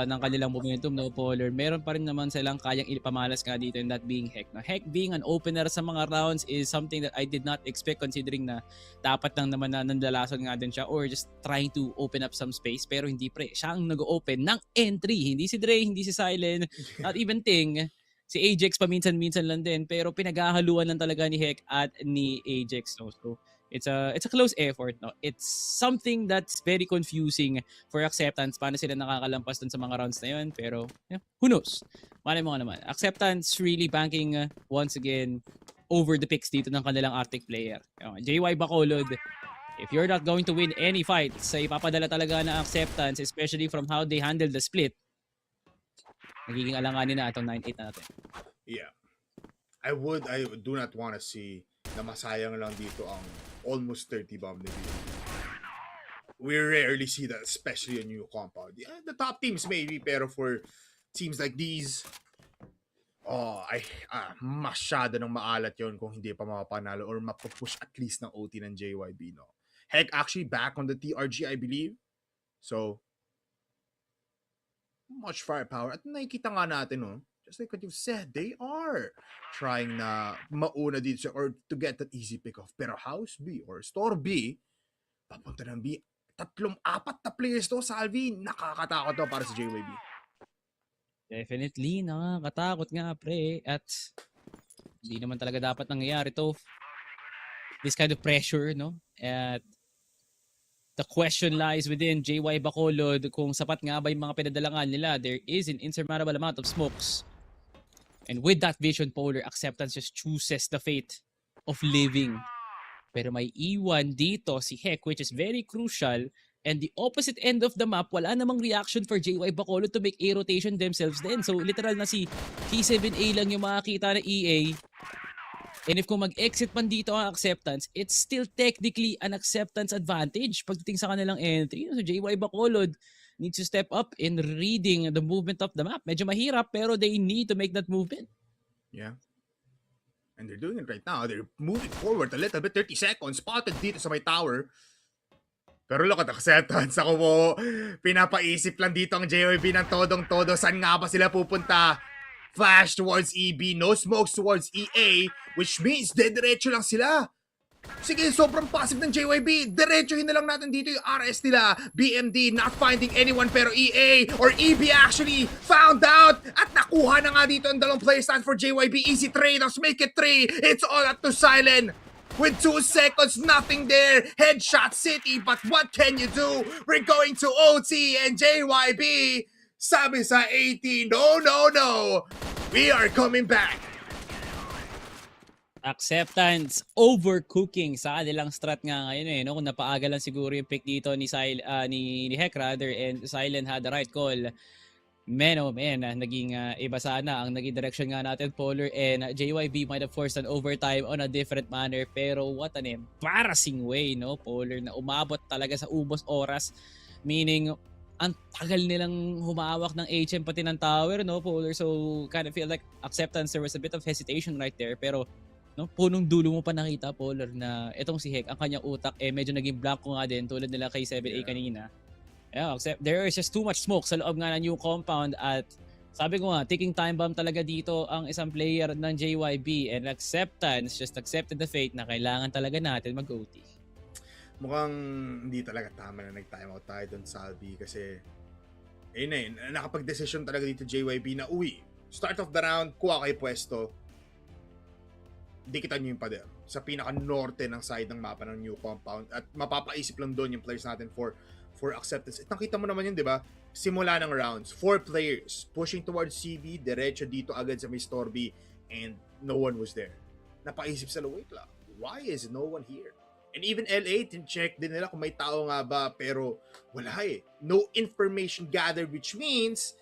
ng kanilang momentum, no, Polar. Meron pa rin naman silang kayang ipamalas nga dito, and that being Heck. No? Heck being an opener sa mga rounds is something that I did not expect, considering na dapat lang naman na nandalasan nga din siya or just trying to open up some space, pero hindi pre. Siya ang nag-open ng entry. Hindi si Dre, hindi si Silent, not even Ting. Si Ajax paminsan-minsan lang din, pero pinaghahaluan lang talaga ni Heck at ni Ajax. No? So, it's a close effort. No? It's something that's very confusing for Acceptance. Paano sila nakakalampas dun sa mga rounds na yun? Pero, yeah, who knows? Malay mo naman. Acceptance really banking once again over the picks dito ng kanilang Arctic player. JY Bacolod, if you're not going to win any fights, sa ipapadala talaga na Acceptance, especially from how they handle the split, nagiging alanganin na itong 9-8 natin. Yeah. I do not want to see na masayang lang dito ang almost 30 bomb na dito. We rarely see that, especially a new compound. Yeah, the top teams maybe, pero for teams like these, masyado nang maalat yon kung hindi pa mapapanalo or mapupush at least ng OT ng JYB, no? Heck actually back on the TRG, I believe. So, much firepower. At nakikita nga natin, no? Just like what you've said, they are trying na mauna dito or to get that easy pick-off. Pero House B or Store B, papunta ng B, 3-4 na players to, Salvi. Nakakatakot to para sa JYB. Definitely, nakakatakot nga pre. At hindi naman talaga dapat nangyayari to. This kind of pressure, no? At the question lies within JY Bacolod kung sapat nga ba yung mga pinadalangan nila. There is an insurmountable amount of smokes. And with that vision, Polar, Acceptance just chooses the fate of living. Pero may iwan dito si Heck, which is very crucial. And the opposite end of the map, wala namang reaction for JY Bacolod to make a rotation themselves then. So literal na si K7A lang yung makakita na EA. And if kung mag-exit man dito ang Acceptance, it's still technically an Acceptance advantage pagdating sa kanilang entry. So JY Bacolod needs to step up in reading the movement of the map. Medyo mahirap, pero they need to make that movement. Yeah. And they're doing it right now. They're moving forward a little bit. 30 seconds. Spotted dito sa may tower. Pero look at Acceptance. Ako po, pinapaisip lang dito ang JYB ng todong-todo. Saan nga ba sila pupunta? Flash towards EB. No smokes towards EA. Which means dediretso lang sila. Sige, sobrang passive ng JYB. Diretsuhin na lang natin dito yung RS nila. BMD not finding anyone, pero EA or EB actually found out at nakuha na nga dito ang dalawang player stand for JYB. Easy trade. Let's make it 3. It's all up to Silent. With 2 seconds, nothing there. Headshot City, but what can you do? We're going to OT and JYB. Sabi sa 18, no. We are coming back. Acceptance overcooking sa kanilang strat nga ngayon no? Kung napaaga lang siguro yung pick dito ni Heck rather, and Silent had the right call. Man, naging iba sana ang naging direction nga natin, Polar, and JYB might have forced an overtime on a different manner, pero what an embarrassing way, no, Polar, na umabot talaga sa ubos oras, meaning ang tagal nilang humawak ng HM pati ng tower, no, Polar, so kind of feel like Acceptance, there was a bit of hesitation right there, pero no, punong dulo mo pa nakita, Polar, na itong si Heck, ang kanyang utak medyo naging blanco nga din tulad nila kay 7A kanina. Yeah, except there is just too much smoke sa loob nga ng new compound, at sabi ko nga, ticking time bomb talaga dito ang isang player ng JYB, and Acceptance just accepted the fate na kailangan talaga natin mag-OT. Mukhang hindi talaga tama na nag-timeout tayo doon, Salvi, kasi nakapag-desisyon talaga dito JYB na start of the round, kuha kayo pwesto, dikitan nyo yung pader sa pinaka-norte ng side ng mapa ng new compound, at mapapaisip lang doon yung players natin for Acceptance. At nakita mo naman yun, di ba? Simula ng rounds, 4 players pushing towards CB, diretso dito agad sa may store B, and no one was there. Napaisip sila, wait lang, why is no one here? And even LA, check din nila kung may tao nga ba, pero wala no information gathered, which means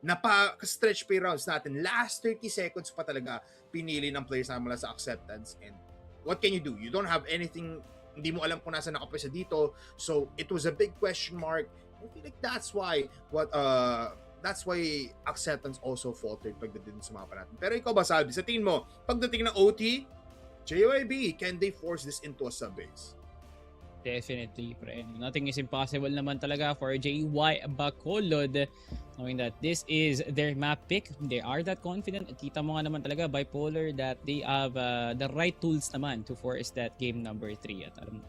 napaka-stretch pa yung rounds natin. Last 30 seconds pa talaga pinili ng players na mula sa Acceptance, and what can you do? You don't have anything, hindi mo alam kung nasa nakapwesa dito, so it was a big question mark. I feel like that's why that's why acceptance also faltered pagdating sa mapa natin. Pero ikaw ba, Salvi, sa tingin mo, pagdating ng OT, JYB, can they force this into a sub-base? Definitely, pre. Nothing is impossible naman talaga for JY Bacolod, knowing that this is their map pick. They are that confident. Kita mo nga naman talaga, Bipolar, that they have the right tools naman to force that game number 3. And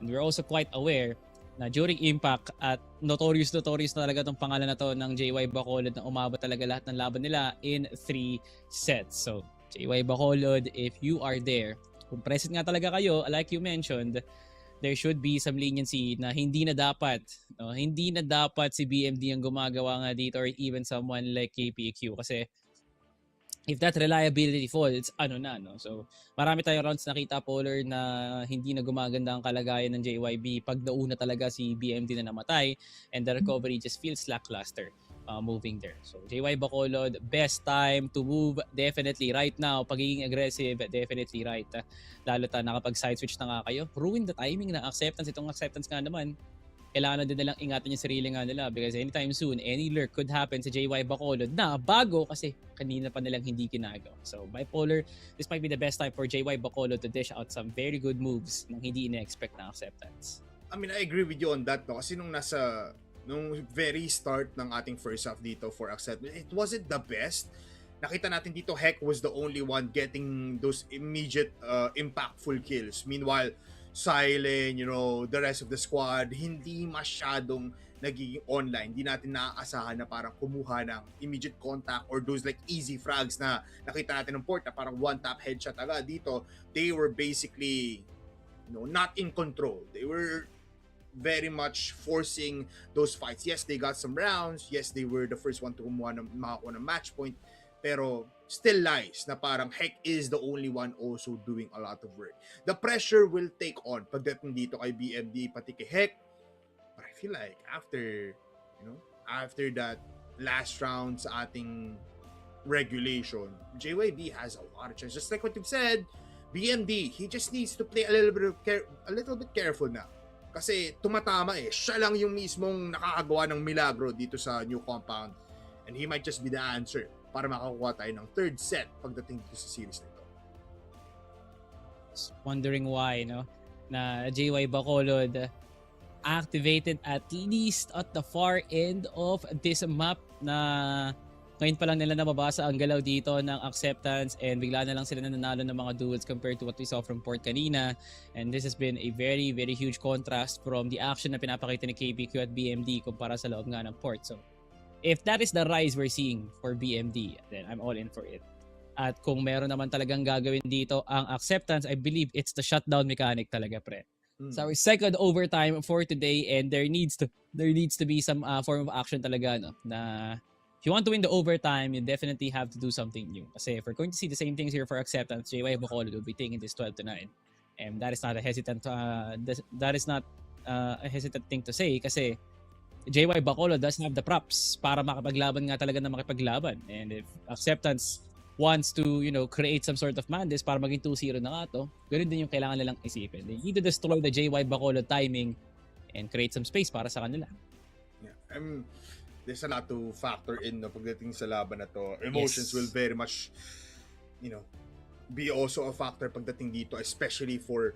we're also quite aware na during Impact at notorious talaga tong pangalan na to ng JY Bacolod na umabot talaga lahat ng laban nila in 3 sets. So, JY Bacolod, if you are there, kung present nga talaga kayo, like you mentioned, there should be some leniency na hindi na dapat si BMD ang gumagawa nga dito or even someone like KPQ kasi if that reliability falls, So, marami tayong rounds nakita, Polar, na hindi na gumaganda ang kalagayan ng JYB pag nauna talaga si BMD na namatay and the recovery just feels lackluster moving there. So, JY Bacolod, best time to move definitely right now. Pagiging aggressive, definitely right. Lalo ta nakapag-side switch na nga kayo. Ruin the timing na acceptance. Itong acceptance nga naman, kailangan na din nilang ingatan yung sarili nga nila because anytime soon, any lurk could happen sa JY Bacolod na bago kasi kanina pa nilang hindi ginagawa. So, Bipolar, this might be the best time for JY Bacolod to dish out some very good moves nang hindi ina-expect na acceptance. I mean, I agree with you on that, no? Kasi nung very start ng ating first half dito for acceptance, it wasn't the best. Nakita natin dito, Heck was the only one getting those immediate impactful kills. Meanwhile, Silent, the rest of the squad, hindi masyadong nagiging online. Hindi natin naaasahan na parang kumuha ng immediate contact or those like easy frags na nakita natin ng port na parang one-tap headshot agad. Dito, they were basically not in control. They were very much forcing those fights. Yes, they got some rounds. Yes, they were the first one to makakuha ng match point. Pero still lies na parang Heck is the only one also doing a lot of work. The pressure will take on pagdating dito kay BMD pati kay Heck. But I feel like after that last round sa ating regulation, JYB has a lot of chances. Just like what you've said, BMD, he just needs to play a little bit careful na. Kasi tumatama siya lang yung mismong nakakagawa ng milagro dito sa new compound. And he might just be the answer para makakuha tayo ng third set pagdating dito sa series nito. Wondering why, na JY Bacolod activated at least at the far end of this map na ngayon pa lang nila nababasa ang galaw dito ng acceptance and bigla na lang sila nanalo ng mga duels compared to what we saw from Port kanina. And this has been a very, very huge contrast from the action na pinapakita ni KPQ at BMD kumpara sa loob nga ng Port. So, if that is the rise we're seeing for BMD, then I'm all in for it. At kung meron naman talagang gagawin dito ang acceptance, I believe it's the shutdown mechanic talaga, pre. So our second overtime for today and there needs to be some form of action talaga, na if you want to win the overtime, you definitely have to do something new. Kasi if we're going to see the same things here for acceptance, JY Bacolod will be taking this 12-9. And that is not a hesitant thing to say kasi JY Bacolod doesn't have the props para makapaglaban nga talaga na makipaglaban. And if acceptance wants to, create some sort of madness para maging 2-0 na nga to, ganoon din yung kailangan nilang isipin. They need to destroy the JY Bacolod timing and create some space para sa kanila. Yeah, there's a lot to factor in pagdating sa laban na to. Emotions will very much, be also a factor pagdating dito, especially for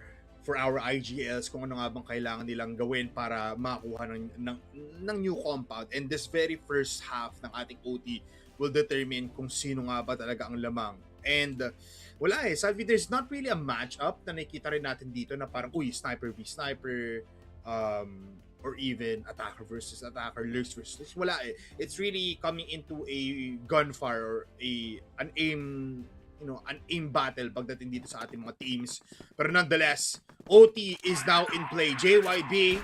our IGLs, kung ano nga bang kailangan nilang gawin para makakuha ng new compound. And this very first half ng ating OT will determine kung sino nga ba talaga ang lamang. And wala Salvi, there's not really a matchup na nakikita rin natin dito na parang, sniper v sniper, or even attacker versus attacker, lurks versus wala It's really coming into a gunfire or an aim battle pagdating dito sa ating mga teams. Pero nonetheless, OT is now in play. JYB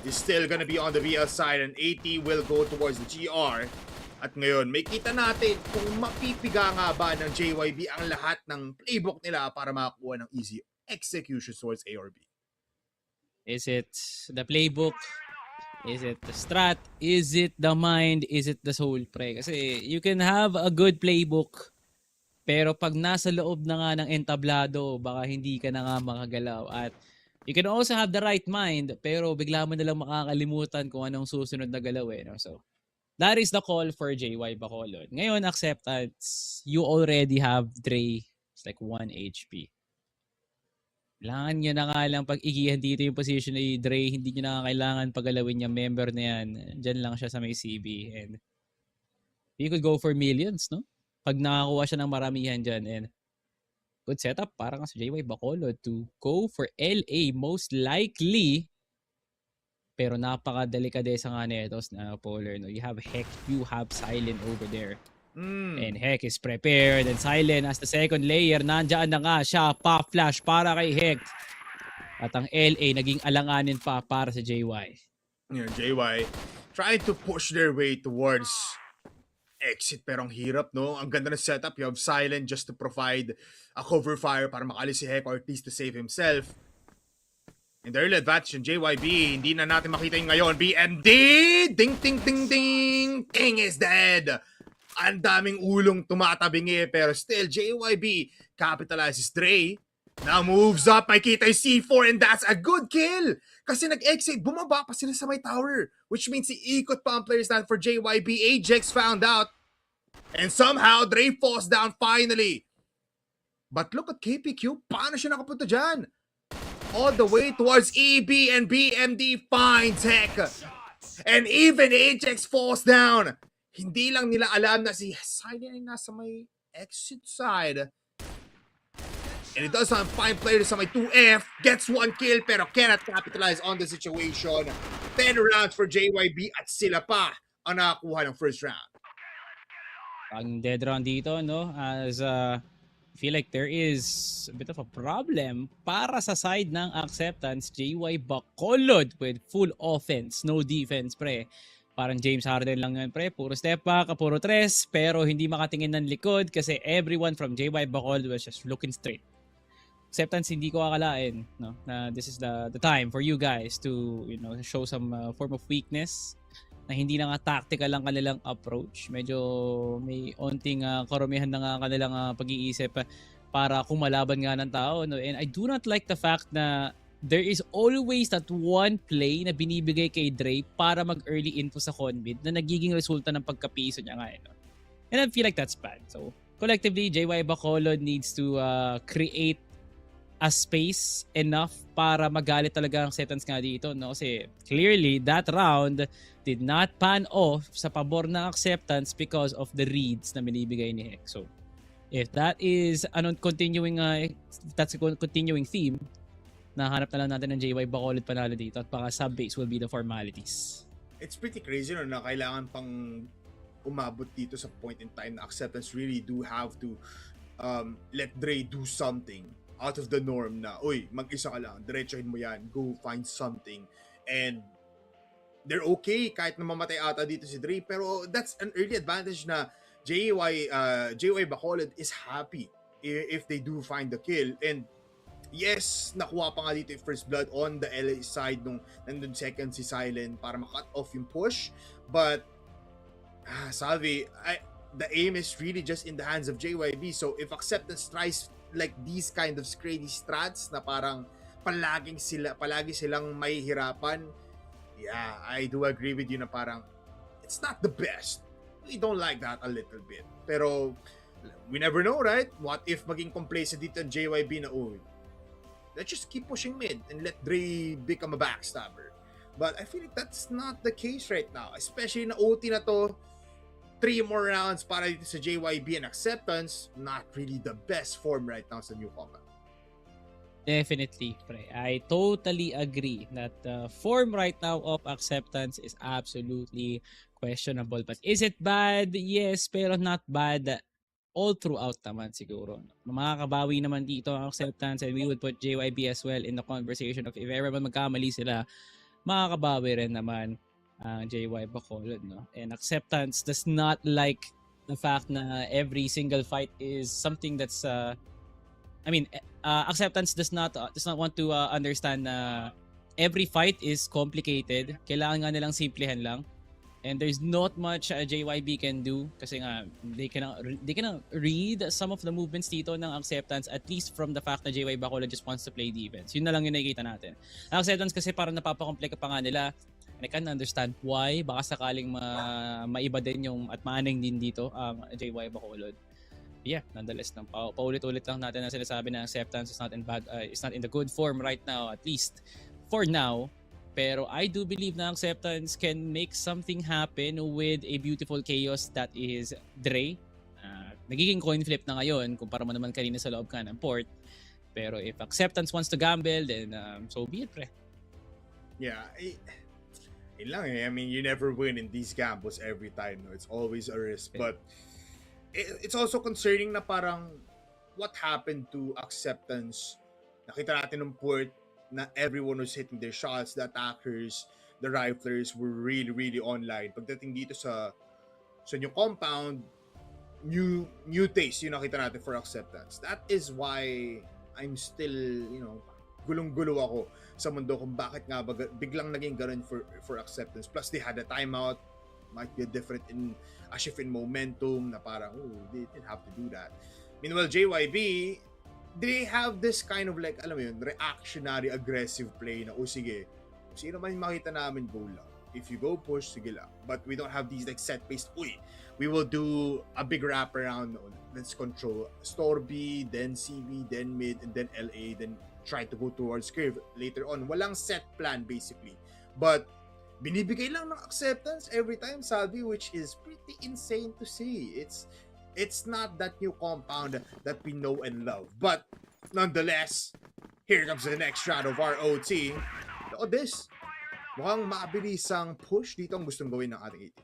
is still gonna be on the VL side and AT will go towards the GR. At ngayon, may kita natin kung mapipiga nga ba ng JYB ang lahat ng playbook nila para makakuha ng easy execution towards A or B. Is it the playbook? Is it the strat? Is it the mind? Is it the soul, pre? Kasi you can have a good playbook, pero pag nasa loob na nga ng entablado, baka hindi ka na nga makagalaw. At you can also have the right mind, pero bigla mo na lang makakalimutan kung anong susunod na galaw. So, That is the call for JY Bacolod. Ngayon, acceptance, you already have Dre. It's like 1 HP. Kailangan nyo na nga lang pag-igihan dito yung position ni Dre. Hindi nyo na kailangan pagalawin yung member na yan. Diyan lang siya sa may CB. And he could go for millions, no? Pag nakakuha siya ng maramihan dyan. And good setup para nga sa JY Bacolod to go for LA most likely. Pero napaka-delikadesa nga netos na Polar. No? You have Heck, you have Silent over there. And Heck is prepared. And Silent as the second layer. Nandyan na nga siya. Pa-flash para kay Heck. At ang LA naging alanganin pa para sa JY. Yeah, JY trying to push their way towards exit, pero ang hirap, no? Ang ganda ng setup. You have Silent just to provide a cover fire para makalis si Heck or at least to save himself. And the early advantage ng JYB, hindi na natin makita yung ngayon. BMD! Ding, ding, ding, ding! King is dead! Ang daming ulong tumatabingi, pero still, JYB capitalizes Dre. Now moves up, makita yung C4, and that's a good kill! Kasi nag-exit, bumaba pa sila sa may tower. Which means iikot pa ang player stand for JYB. Ajax found out. And somehow, Dre falls down finally. But look at KPQ, paano siya nakapunta dyan? All the way towards EB, and BMD finds Heck. And even Ajax falls down. Hindi lang nila alam na si Silent ay nasa may exit side. And it does not find players sa may 2F. Gets 1 kill pero cannot capitalize on the situation. 10 rounds for JYB at sila pa ang nakakuha ng first round. Ang dead round dito, no? As I feel like there is a bit of a problem para sa side ng acceptance. JY Bacolod with full offense, no defense, pre. Parang James Harden lang yan, pre. Puro step back, puro tres, pero hindi makatingin ng likod kasi everyone from JY Bacolod was just looking straight. Acceptance, hindi ko akalain, no, na this is the time for you guys to, you know, show some form of weakness, na hindi na nga tactical ang kanilang approach. Medyo may onting karumihan na nga kanilang pag-iisip para kumalaban nga ng tao, no? And I do not like the fact na there is always that one play na binibigay kay Dre para mag-early info sa conmid na nagiging resulta ng pagkapiso niya nga. No? And I feel like that's bad. So, collectively, JY Bacolod needs to create a space enough para magalit talaga ang acceptance nga dito. No? Kasi clearly, that round did not pan off sa pabor ng acceptance because of the reads na binibigay ni Heck. So, if that is continuing theme, nahanap na lang natin ng JY Bacolod panalo dito at baka sub-base will be the formalities. It's pretty crazy, no, na kailangan pang umabot dito sa point in time na acceptance really do have to let Dre do something out of the norm na, uy, mag-isa ka lang, diretsohin mo yan, go find something. And they're okay kahit na mamatay ata dito si Dre, pero that's an early advantage na JY Bacolod is happy if they do find the kill. And yes, nakuha pa nga dito yung first blood on the LA side nung nandun second si Silent para ma-cut off yung push. But, Salvi, the aim is really just in the hands of JYB. So, if acceptance tries like these kind of crazy strats na parang palagi silang mahihirapan, yeah, I do agree with you na parang it's not the best. We don't like that a little bit. Pero, we never know, right? What if maging complacent dito ang JYB na, let's just keep pushing mid and let Dre become a backstabber. But I feel like that's not the case right now. Especially na OT na to, 3 more rounds para dito sa JYB and acceptance, not really the best form right now sa newcomer. Definitely, pre. I totally agree that the form right now of acceptance is absolutely questionable. But is it bad? Yes, pero not bad all throughout naman siguro. Makakabawi naman dito ang acceptance, and we would put JYB as well in the conversation of if ever man magkamali sila, makakabawi rin naman ang JY Bacolod, no? And acceptance does not like the fact na every single fight is something that's acceptance does not want to understand na every fight is complicated. Kailangan nga nilang simplehan lang. And there's not much JYB can do kasi nga they can read some of the movements dito ng acceptance, at least from the fact na JY Bacolod just wants to play defense. Yun na lang yung nakikita natin. Ang acceptance kasi parang napapakomplika pa nga nila. I can understand why. Baka sakaling maiba din yung at maaning din dito ang JY Bacolod. Yeah, nonetheless, paulit-ulit lang natin ang sinasabi na acceptance is not in the good form right now, at least for now. Pero I do believe na acceptance can make something happen with a beautiful chaos that is Dre. Nagiging coin flip na ngayon kumpara mo naman kanina sa loob ka ng port. Pero if acceptance wants to gamble, then so be it, pre. Yeah, yun lang eh. I mean, you never win in these gambles every time. No? It's always a risk. But it's also concerning na parang what happened to acceptance. Nakita natin ng port na everyone was hitting their shots. The attackers, the riflers were really, really online. Pagdating dito sa new compound, new taste yung nakita natin for acceptance. That is why I'm still, gulong-gulo ako sa mundo kung bakit nga ba biglang naging ganun for acceptance. Plus, they had a timeout. Might be a shift in momentum na parang, they didn't have to do that. Meanwhile, JYB, they have this kind of like, alam mo yun, reactionary, aggressive play na, sige, sino man makita namin, go lang. If you go push, sige lang. But we don't have these like set-based, we will do a big wraparound. Let's control store B, then CB, then mid, and then LA, then try to go towards curve later on. Walang set plan basically. But binibigay lang ng acceptance every time, Salvi, which is pretty insane to see. It's not that new compound that we know and love. But nonetheless, here comes the next shot of our OT. Look at this. Mukhang mabilisang push dito ang gustong gawin ng ating AT.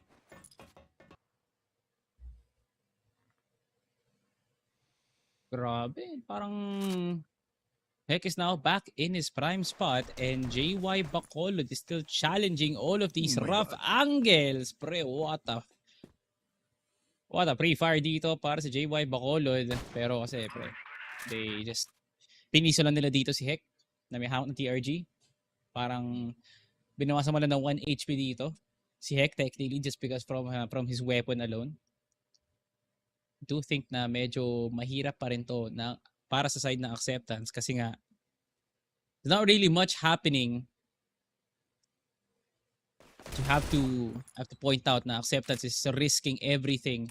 Grabe, parang Heck is now back in his prime spot and JY Bacolod is still challenging all of these rough angles. Pre, what a pre-fire dito para sa JY Bacolod. Pero kasi, pre, they just piniso lang nila dito si Heck na may hawak ng TRG. Parang binawasan mo lang ng 1 HP dito. Si Heck technically just because from his weapon alone. Do think na medyo mahirap pa rin to na para sa side ng acceptance kasi nga there's not really much happening. You have to point out na acceptance is risking everything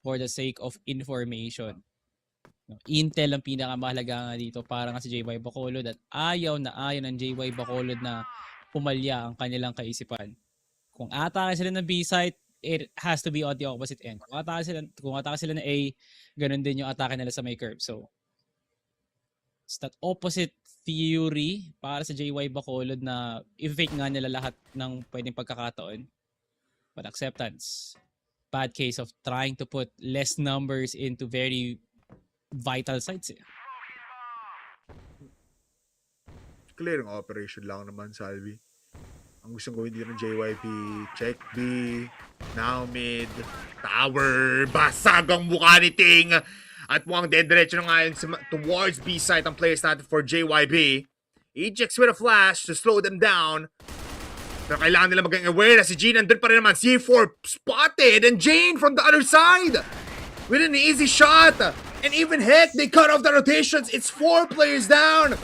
for the sake of information. Intel ang pinakamahalaga nga dito para nga si JY Bacolod at ayaw ng JY Bacolod na pumalya ang kanilang kaisipan. Kung atake sila ng B-site, it has to be on the opposite end. Kung atake sila na A, ganun din yung atake nila sa may curve. So, it's that opposite theory para sa JY Bacolod na i-fake nga nila lahat ng pwedeng pagkakataon. But acceptance. Bad case of trying to put less numbers into very vital sites. Clearing operation lang naman, Salvi. Ang gustong gawin dito ng JYP, check B, now mid, tower, basag ang mukha ni Ting. At mukhang dediretso na ngayon towards B site ang players natin for JYP. Ejects with a flash to slow them down. Pero kailangan nila maging aware na si Gene nandun pa rin naman. C4 spotted and Jane from the other side with an easy shot. And even Heck, they cut off the rotations. It's 4 players down.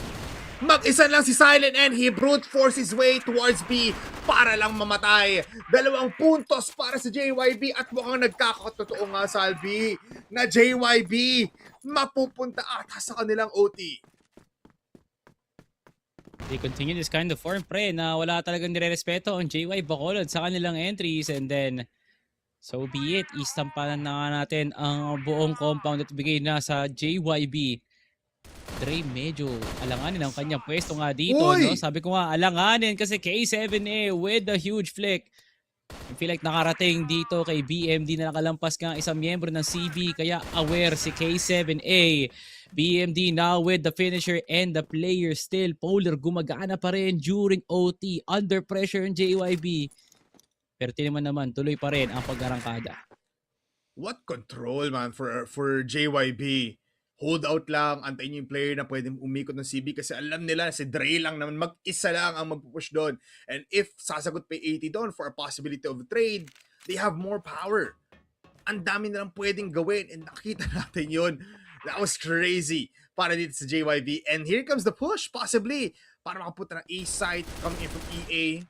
Mag-isa lang si Silent and he brute force his way towards B para lang mamatay. 2 puntos para sa JYB at mukhang nagkakatotoo nga, Salvi, na JYB mapupunta ata sa kanilang OT. They continue this kind of form, pre, na wala talagang nire-respeto ang JY Bacolod sa kanilang entries and then so be it. Istampanan na nga natin ang buong compound at bigay na sa JYB. Dre, medyo alanganin ang kanyang pwesto nga dito. No? Sabi ko nga, alanganin kasi K7A with the huge flick. I feel like nakarating dito kay BMD na nakalampas nga isang miyembro ng CB kaya aware si K7A. BMD now with the finisher and the player still. Polar gumagana pa rin during OT. Under pressure ng JYB. Pero tiniman naman, tuloy pa rin ang pag-arangkada. What control, man, for JYB. Hold out lang, antayin yung player na pwedeng umikot ng CB kasi alam nila si Dre lang naman mag-isa lang ang mag-push doon. And if sasagot pa 80 doon for a possibility of trade, they have more power. Ang dami nilang pwedeng gawin and nakita natin yun. That was crazy para dito sa JYB. And here comes the push, possibly, para makapunta ng A site coming in from EA.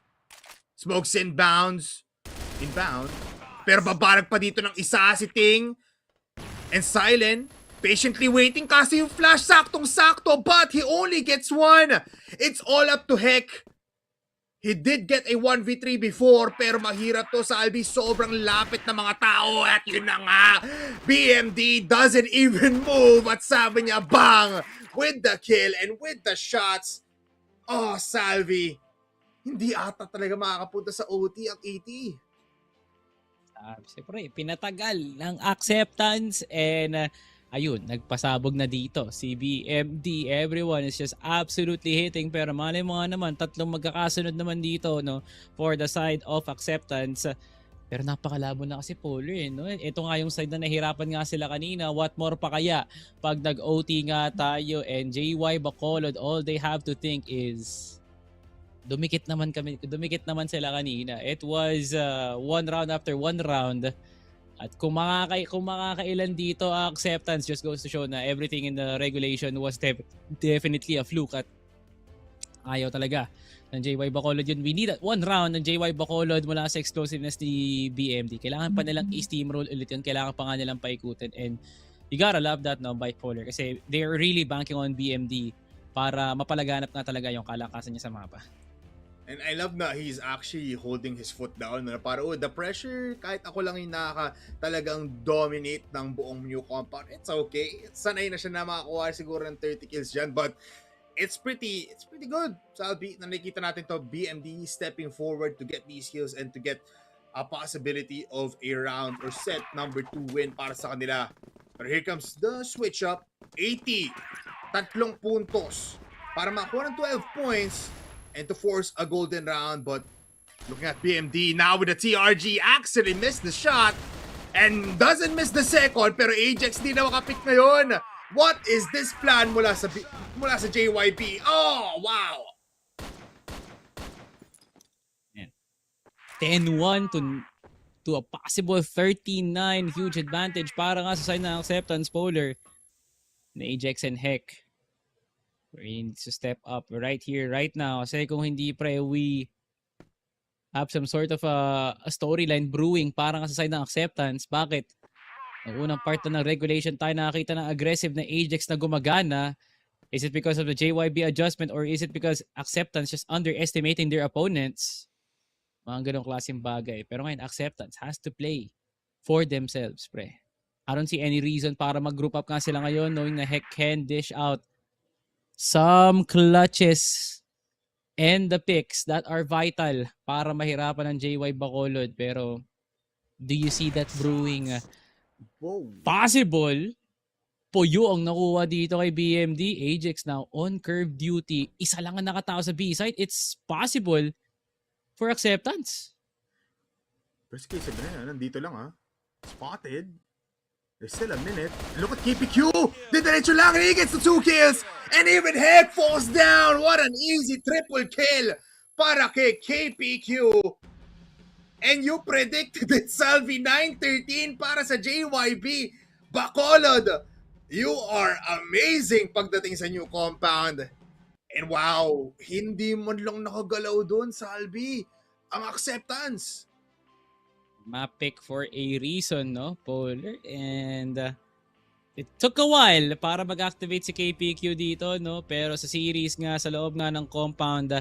Smokes inbound. Pero babarag pa dito ng isa si Ting. And Silent, patiently waiting kasi yung flash saktong-sakto, but he only gets one. It's all up to Heck. He did get a 1v3 before, pero mahirap to sa Albi. Sobrang lapit na mga tao. At yun na nga, BMD doesn't even move. At sabi niya, bang! With the kill and with the shots. Oh, Salvi. Hindi ata talaga makakapunta sa OT ang ET. Siyempre, pinatagal ng acceptance and ayun, nagpasabog na dito si BMD. Everyone is just absolutely hitting, pero malay mo nga naman, tatlong magkakasunod naman dito, no, for the side of acceptance. Pero napakalabo na kasi Polar, no? Ito nga yung side na nahirapan nga sila kanina. What more pa kaya pag nag-OT nga tayo and JY Bacolod, all they have to think is dumikit naman sila kanina. It was one round after one round. At kung makakailan dito acceptance, just goes to show na everything in the regulation was definitely a fluke at ayaw talaga ng JY Bacolod yun. We need that one round ng JY Bacolod mula sa explosiveness ni BMD. Kailangan pa nilang i-steamroll ulit yun. Kailangan pa nga nilang paikutin. And you gotta love that, no, Bipolar. Kasi they're really banking on BMD para mapalaganap nga talaga yung kalakasan niya sa mapa. And I love na he's actually holding his foot down. Na para, the pressure, kahit ako lang yung talagang dominate ng buong new compound, it's okay. Sanay na siya na makakuha siguro ng 30 kills dyan. But it's pretty good. Salvi, nakikita natin to, BMD stepping forward to get these kills and to get a possibility of a round or set number 2 win para sa kanila. But here comes the switch up. 80. 3 puntos para makuha ng 12 points and to force a golden round. But looking at BMD now with the TRG, actually missed the shot and doesn't miss the second, pero Ajax di na makapick ngayon. What is this plan mula sa JYP? Oh, wow! 10-1 to a possible 13-9. Huge advantage para nga sa side ng acceptance, Polar na Ajax and Heck. We need to step up right here, right now. Kasi kung hindi, pre, we have some sort of a storyline brewing para nga sa side ng acceptance. Bakit? Ang unang part na ng regulation tayo nakakita ng aggressive na Ajax na gumagana. Is it because of the JYB adjustment or is it because acceptance just underestimating their opponents? Mga ganong klaseng bagay. Pero ngayon, acceptance has to play for themselves, pre. I don't see any reason para mag-group up nga sila ngayon knowing na Heck can dish out some clutches and the picks that are vital para mahirapan ng JY Bacolod. Pero do you see that brewing? Possible. Puyo ang nakuha dito kay BMD. Ajax now on curve duty. Isa lang ang nakatao sa B-side. It's possible for acceptance. First case na nandito lang Spotted. There's still a minute. Look at KPQ! Diretso lang and he gets the 2 kills! And even Heck falls down! What an easy triple kill para kay KPQ! And you predicted it, Salvi. 9-13 para sa JYB. Bacolod, you are amazing pagdating sa new compound. And wow, hindi man lang nakagalaw doon, Salvi. Ang acceptance. Mapick for a reason, no, Polar? And it took a while para mag-activate si KPQ dito, no? Pero sa series nga, sa loob nga ng compound,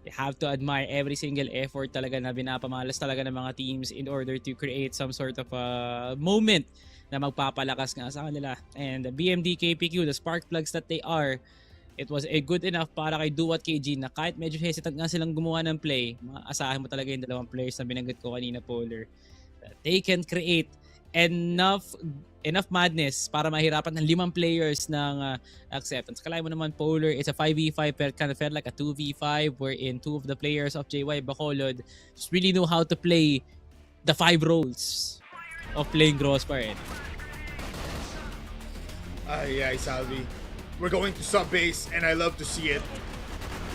you have to admire every single effort talaga na binapamalas talaga ng mga teams in order to create some sort of a moment na magpapalakas nga sa kanila. And the BMD KPQ, the spark plugs that they are, it was a good enough para kay Duwat KG na kahit medyo hesitant nga silang gumawa ng play, maasahan mo talaga yung dalawang players na binanggit ko kanina, Polar. They can create enough madness para mahirapan ng 5 players ng acceptance. Kalaya mo naman, Polar, it's a 5v5 pero kind of felt like a 2v5 wherein 2 of the players of JY Bacolod just really know how to play the 5 roles of playing Crossfire. Ay, Salvi. We're going to sub-base and I love to see it.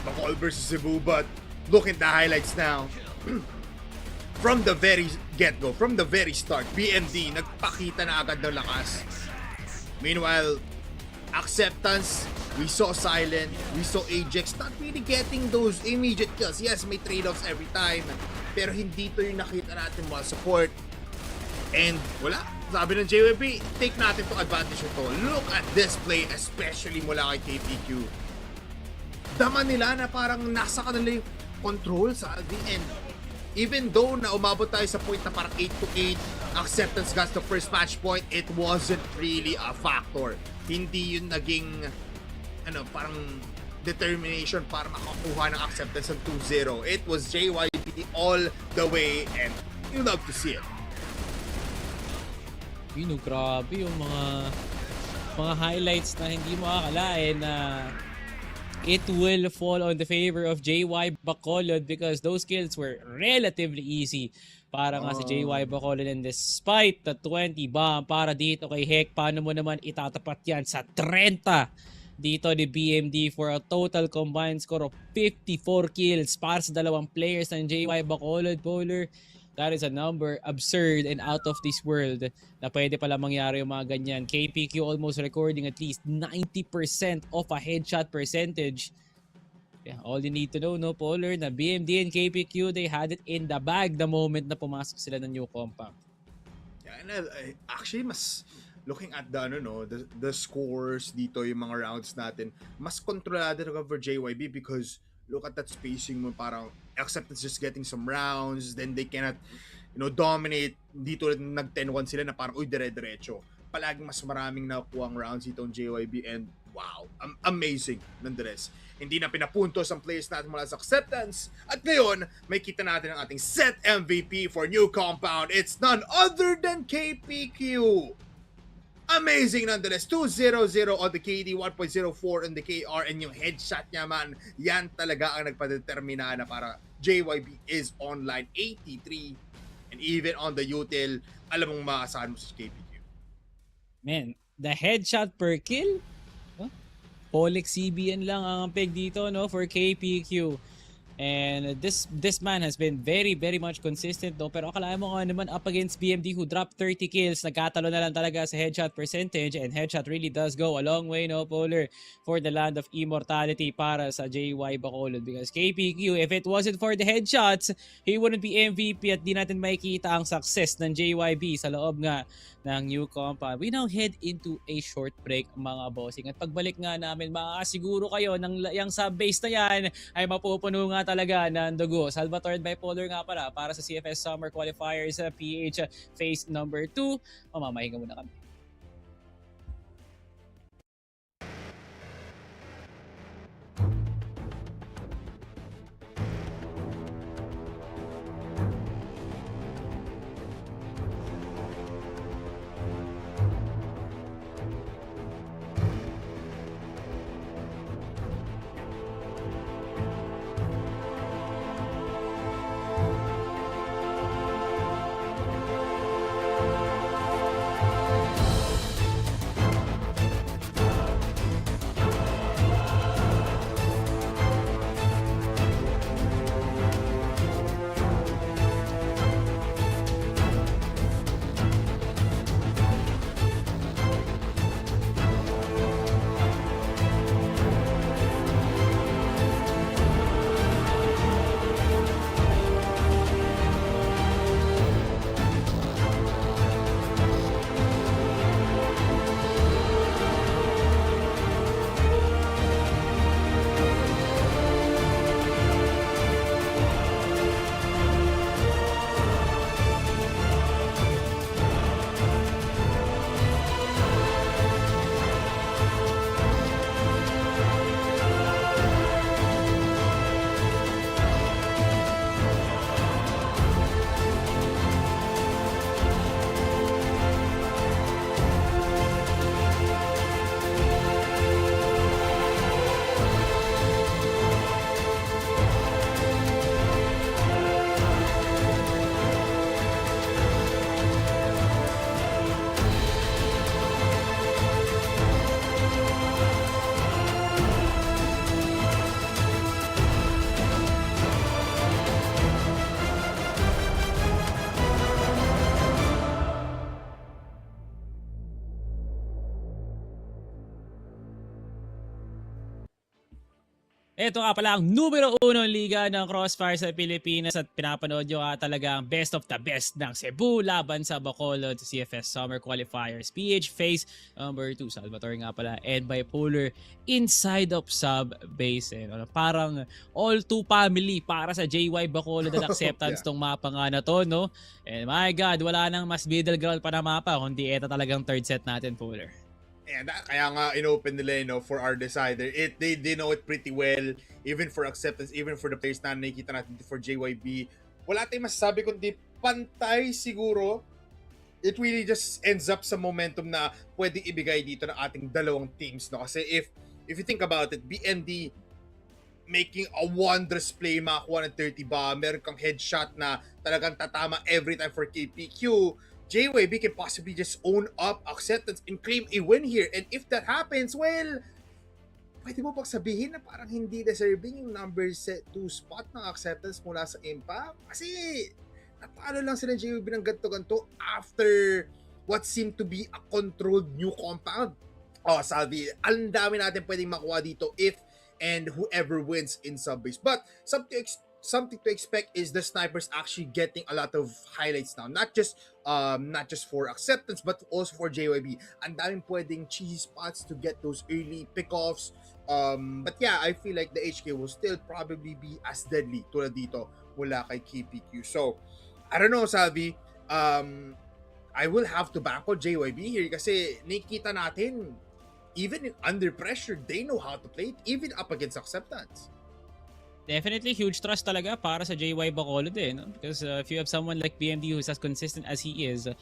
Bacol versus Cebu, but look at the highlights now. From the very get-go, from the very start, BMD nagpakita na agad ng lakas. Meanwhile, Acceptance, we saw Silent, we saw Ajax not really getting those immediate kills. Yes, may trade-offs every time, pero hindi to yung nakita natin while support. And wala, sabi ng JYP, take natin to advantage ito. Look at this play, especially mula kay KPQ. Dama nila na parang nasa kanila yung control sa the end. Even though na umabot tayo sa point na parang 8-8, Acceptance got the first match point, it wasn't really a factor. Hindi yun naging parang determination para makakuha ng Acceptance ng 2-0. It was JYP all the way, and you love to see it. Grabe yung mga highlights na hindi mo akalain na it will fall on the favor of JY Bacolod because those kills were relatively easy para nga sa JY Bacolod, and despite the 20 bomb para dito kay Hek, paano mo naman itatapat yan sa 30 dito ni BMD for a total combined score of 54 kills para sa dalawang players ng JY Bacolod. Bowler, that is a number absurd and out of this world na pwede pala mangyari yung mga ganyan. KPQ almost recording at least 90% of a headshot percentage. Yeah, all you need to know, no, Polar, na BMD and KPQ, they had it in the bag the moment na pumasok sila ng new compound. Yeah, and actually, mas looking at the scores dito, yung mga rounds natin, mas kontrolado na for JYB because look at that spacing mo, parang Acceptance just getting some rounds, then they cannot, dominate. Dito nag 10-1 sila na parang, dire-diretso. Palaging mas maraming nakuha ang rounds dito ang JYB, and wow, amazing nonetheless. Hindi na pinapuntos ang players natin mula sa Acceptance. At ngayon, may kita natin ang ating set MVP for new compound. It's none other than KPQ. Amazing nonetheless. 2-0-0 on the KD, 1.04 on the KR, and yung headshot niya man, yan talaga ang nagpadetermina na para JYB is online 83. And even on the util, alam mong maasahan mo sa KPQ. Man, the headshot per kill? Polix CBN lang ang peg dito, no, for KPQ. And this man has been very, very much consistent, no? Pero akala mo nga naman up against BMD who dropped 30 kills, nagkatalo na lang talaga sa headshot percentage, and headshot really does go a long way, no, Polar, for the land of immortality para sa JY Bacolod. Because KPQ, if it wasn't for the headshots, he wouldn't be MVP at di natin makikita ang success ng JYB sa loob nga ng new compound. We now head into a short break, mga bossing. At pagbalik nga namin, makakasiguro kayo ng yung sub-base na yan ay mapupuno nga talaga ng dugo. Salvatore Bipolar nga para sa CFS Summer Qualifiers PH Phase number 2. Mamamahinga muna kami. Ito nga pala ang numero 1 liga ng Crossfire sa Pilipinas at pinapanood nyo nga talaga ang best of the best ng Cebu laban sa Bacolod CFS Summer Qualifiers. PH face number 2, Salvatore nga pala, and Bipolar inside of sub-base. Parang all two family para sa JY Bacolod at acceptance tong mapa nga na to, no? And my God, wala nang mas middle ground pa na mapa kundi ito talagang third set natin, Polar. And kaya nga inopen nila for our decider. They know it pretty well, even for acceptance, even for the players na nakikita natin for JYB. Wala tayong masasabi kundi pantay siguro. It really just ends up sa momentum na pwedeng ibigay dito ng ating dalawang teams, no? Kasi if you think about it, BMD making a wondrous play, makakuha ng 30 ba, meron kang headshot na talagang tatama every time for KPQ. JYB can possibly just own up acceptance and claim a win here. And if that happens, well, pwede mo pag sabihin na parang hindi deserving yung number 2 spot ng acceptance mula sa Impact. Kasi natalo lang sila JYB ng ganto-ganto after what seemed to be a controlled new compound. Oh, Salvi, ang dami natin pwedeng makuha dito if and whoever wins in subbase. But something to expect is the snipers actually getting a lot of highlights now, not just for acceptance but also for JYB. Ang daming pwedeng cheesy spots to get those early pickoffs, but yeah, I feel like the HK will still probably be as deadly tulad dito mula kay KPQ. So I don't know, Salvi, I will have to back on JYB here kasi nakikita natin even under pressure they know how to play it, even up against acceptance. Definitely huge trust talaga para sa JY Bacolod no? Because if you have someone like BMD who's as consistent as he is, I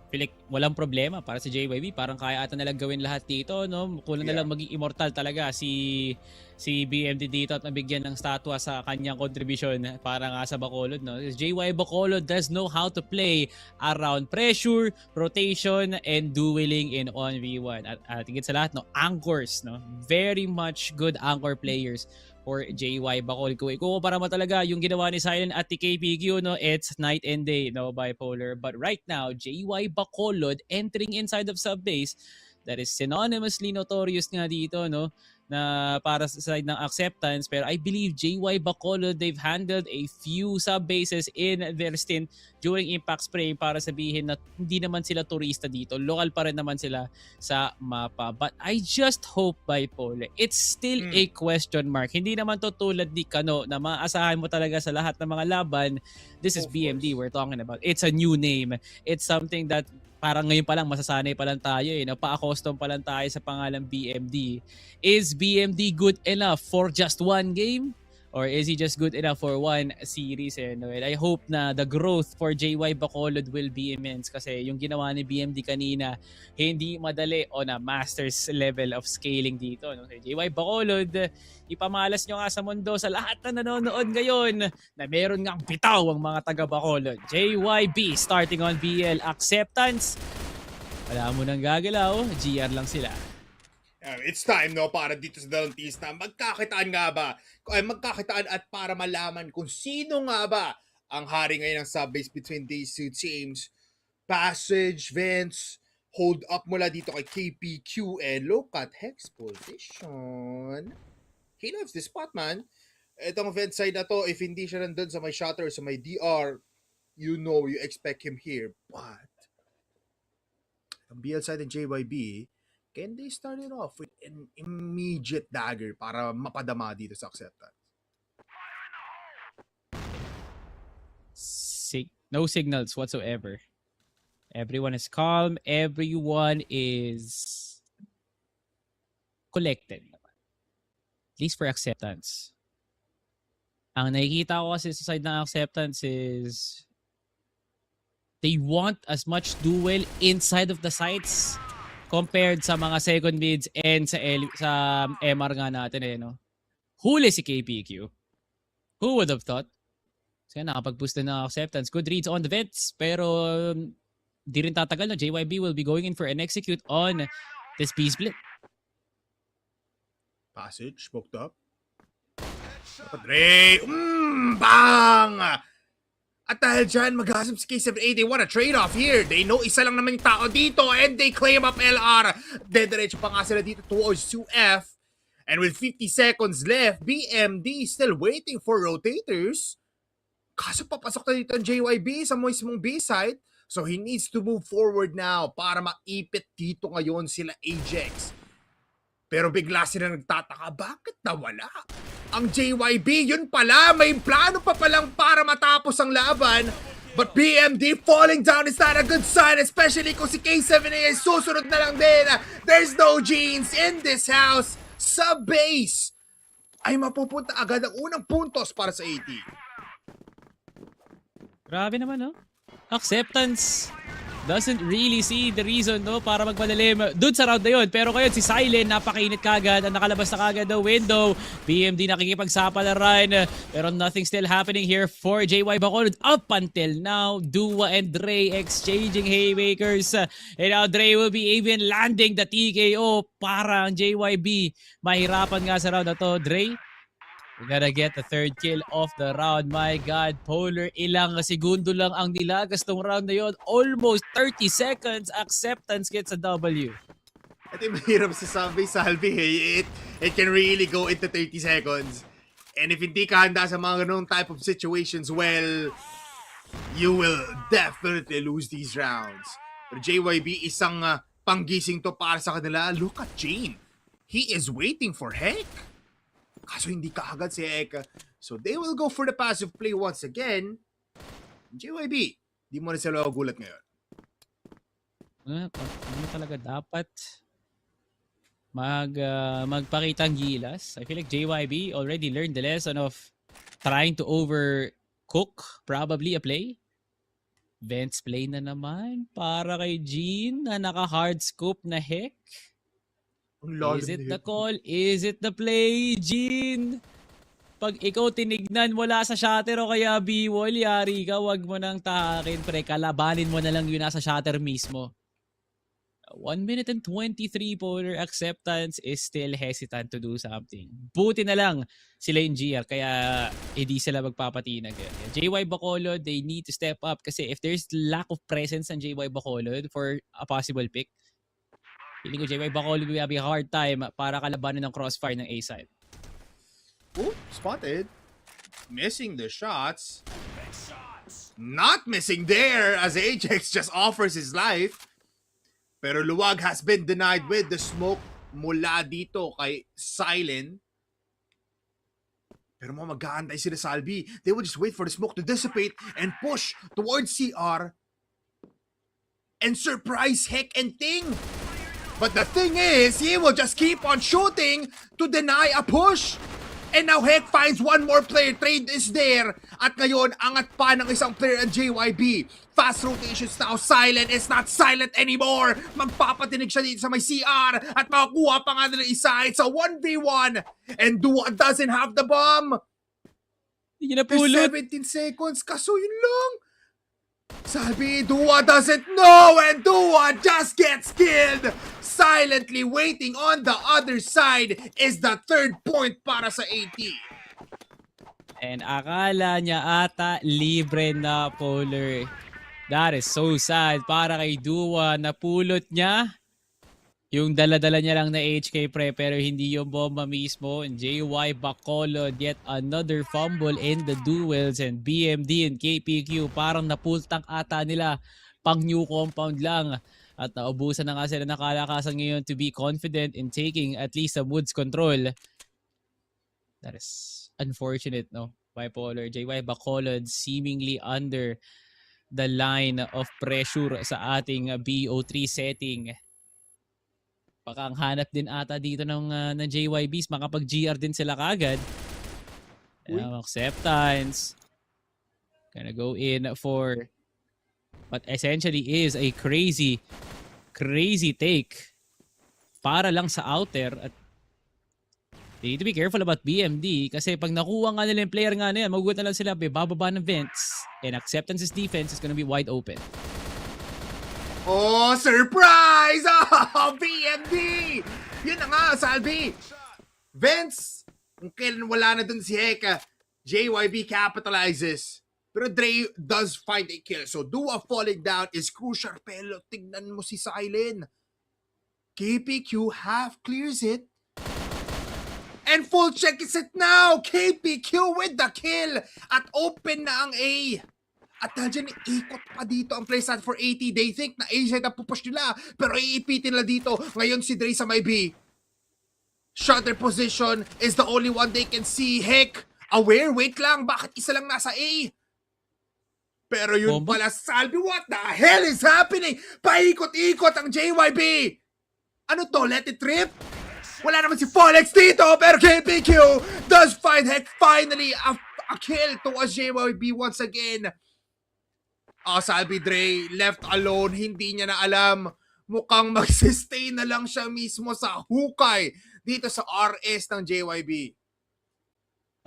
feel like walang problema para sa JYB. Parang kaya ata nalang gawin lahat dito, no? Kulang na lang maging immortal talaga si BMD dito at mabigyan ng statwa sa kanyang contribution para nga sa Bacolod, no? Because JY Bacolod does know how to play around pressure, rotation, and dueling in 1v1. At higit sa lahat, no? Anchors, no? Very much good anchor players for JY Bacolod. Kung ikukumpara mo talaga yung ginawa ni Silent at KPQ, no, it's night and day, no, Bipolar. But right now, JY Bacolod entering inside of subbase, that is synonymously notorious nga dito, no, na para sa side ng acceptance. Pero I believe JY Bacolod, they've handled a few sub-bases in their stint during Impact Spring para sabihin na hindi naman sila turista dito. Local pa rin naman sila sa mapa. But I just hope, Bipolar, it's still a question mark. Hindi naman to tulad ni Kano na maasahan mo talaga sa lahat ng mga laban. This is BMD we're talking about. It's a new name. It's something that parang ngayon pa lang masasanay pa lang tayo pa-accustom pa lang tayo sa pangalang BMD. Is BMD good enough for just one game? Or is he just good enough for one series? And I hope na the growth for JY Bacolod will be immense kasi yung ginawa ni BMD kanina, hindi madali on a master's level of scaling dito. No? So, JY Bacolod, ipamalas nyo nga sa mundo sa lahat na nanonood ngayon na meron ngang bitaw ang mga taga Bacolod. JYB starting on BL acceptance. Wala mo nang gagalaw, GR lang sila. It's time, no, para dito sa dalawang teams na magkakitaan nga ba? Magkakitaan at para malaman kung sino nga ba ang hari ngayon ng subbase between these two teams. Passage, Vince, hold up mula dito kay KPQ and look at Hex position. He loves this spot, man. Itong Vince side na to, if hindi siya nandun sa may shutter, sa may DR, you know, you expect him here. But, ang BL side ng JYB, can they start it off with an immediate dagger para mapadama dito sa acceptance? No signals whatsoever. Everyone is calm. Everyone is collected. At least for acceptance. Ang nakikita ko kasi sa side ng acceptance is they want as much duel inside of the sites compared sa mga second mids and sa MR nga natin no? Huli si KPQ. Who would have thought? Kasi nakapag-boost na ng acceptance. Good reads on the vets. Pero di rin tatagal na. JYB will be going in for an execute on this B-split. Passage, poked up. Dre! Bang! At dahil dyan, mag-asam si K7A. They want a trade-off here. They know isa lang naman yung tao dito and they claim up LR. Dediretso pa nga sila dito towards 2F. And with 50 seconds left, BMD still waiting for rotators. Kaso papasok na dito ang JYB sa mismong B-side. So he needs to move forward now para maipit dito ngayon sila Ajax. Pero bigla sila nagtataka, bakit nawala? Ang JYB, yun pala, may plano pa palang para matapos ang laban. But BMD falling down is not a good sign, especially kung si K7A ay susunod na lang din. There's no jeans in this house. Sa base ay mapupunta agad ang unang puntos para sa AT. Grabe naman, no? Acceptance doesn't really see the reason, no, para magmadalim doon sa round na yun. Pero ngayon si Silent napakainit kagad, nakalabas na kagad the window. BMD nakikipagsapalaran, pero nothing still happening here for JY Bacolod up until now. Dua and Dre exchanging haymakers, and now Dre will be even landing the TKO para ang JYB mahirapan nga sa round na to. Dre, we gotta get the third kill of the round. My God, Polar, ilang segundo lang ang nilagas tong round na yun. Almost 30 seconds. Acceptance gets a W. Ito yung mahirap sa Salvi. It can really go into 30 seconds. And if hindi ka handa sa mga ganung type of situations, well, you will definitely lose these rounds. Pero JYB, isang panggising to para sa kanila. Look at Jane. He is waiting for Heck. Kaso hindi kaagad si Eka. So they will go for the passive play once again. JYB, di mo na sila gulat ngayon. Ano talaga dapat magpakitang gilas? I feel like JYB already learned the lesson of trying to overcook probably a play. Vents play na naman para kay Jean na naka-hard scope na Heck. Is it the call? Is it the play, Jean? Pag ikaw tinignan mula sa shatter o kaya B-wall, yari ka, wag mo nang tahakin, pre. Kalabanin mo na lang yun nasa shatter mismo. 1 minute and 23 Polar. Acceptance is still hesitant to do something. Buti na lang sila yung GR, kaya hindi sila magpapatinag. JY Bacolod, they need to step up kasi if there's lack of presence on JY Bacolod for a possible pick, feeling ko JY Bacolod will have a hard time para kalabanin ng Crossfire ng A-side. Oh, spotted. Missing the shots. Not missing there as Ajax just offers his life. Pero luwag has been denied with the smoke mula dito kay Silent. Pero mga mag-aantay sila sa Albi. They will just wait for the smoke to dissipate and push towards CR. And surprise Heck and Ting. But the thing is, he will just keep on shooting to deny a push. And now Heck finds one more player. Trade is there. At ngayon, angat pa ng isang player ang JYB. Fast rotations now. Silent is not silent anymore. Magpapatinig siya dito sa may CR. At makakuha pa nga nila isa. It's a 1v1. And Dua doesn't have the bomb. Hindi na There's pulot. 17 seconds. Kaso yun lang. Sabi, Dua doesn't know. And Dua just gets killed. Silently waiting on the other side is the third point para sa AT. And akala niya ata libre na Polar. That is so sad para kay Dua. Napulot niya yung dala-dala niya lang na HK pre pero hindi yung bomba mismo. And JY Bacolod yet another fumble in the duels, and BMD and KPQ parang napultang ata nila pang new compound lang. At naubusan na nga sila ng kalakasan ngayon to be confident in taking at least a woods control. That is unfortunate, no? Bipolar. JY Bacolod seemingly under the line of pressure sa ating BO3 setting. Baka ang hanap din ata dito ng JYBs. Makapag-GR din sila kagad. Acceptance. Gonna go in for what essentially is a crazy take para lang sa outer. At they need to be careful about BMD kasi pag nakuha nga nila yung player nga na yan, magugulat na lang sila, bababa ng vents, and Acceptance's defense is gonna be wide open. Oh, surprise! Oh, BMD! Yun na nga, Salvi. Vince, kung kailan wala na dun si Heka, JYB capitalizes. Pero Dre does find a kill. So Dua falling down is crucial. Pero tignan mo si Silent. KPQ half clears it. And full check is it now. KPQ with the kill. At open na ang A. At nandiyan, ikot pa dito ang playstyle for 80. They think na A side ang pupush nila. Pero iipitin nila dito. Ngayon si Dre sa may B. Shutter position is the only one they can see. Heck, aware, wait lang. Bakit isa lang nasa A? Pero yun pala, Salvi, what the hell is happening? Paikot-ikot ang JYB. Ano to, let it rip? Wala naman si Folex dito, pero KPQ does find heck finally a kill towards JYB once again. Salvi Dre, left alone, hindi niya na alam. Mukhang mag-sustain na lang siya mismo sa hukay dito sa RS ng JYB.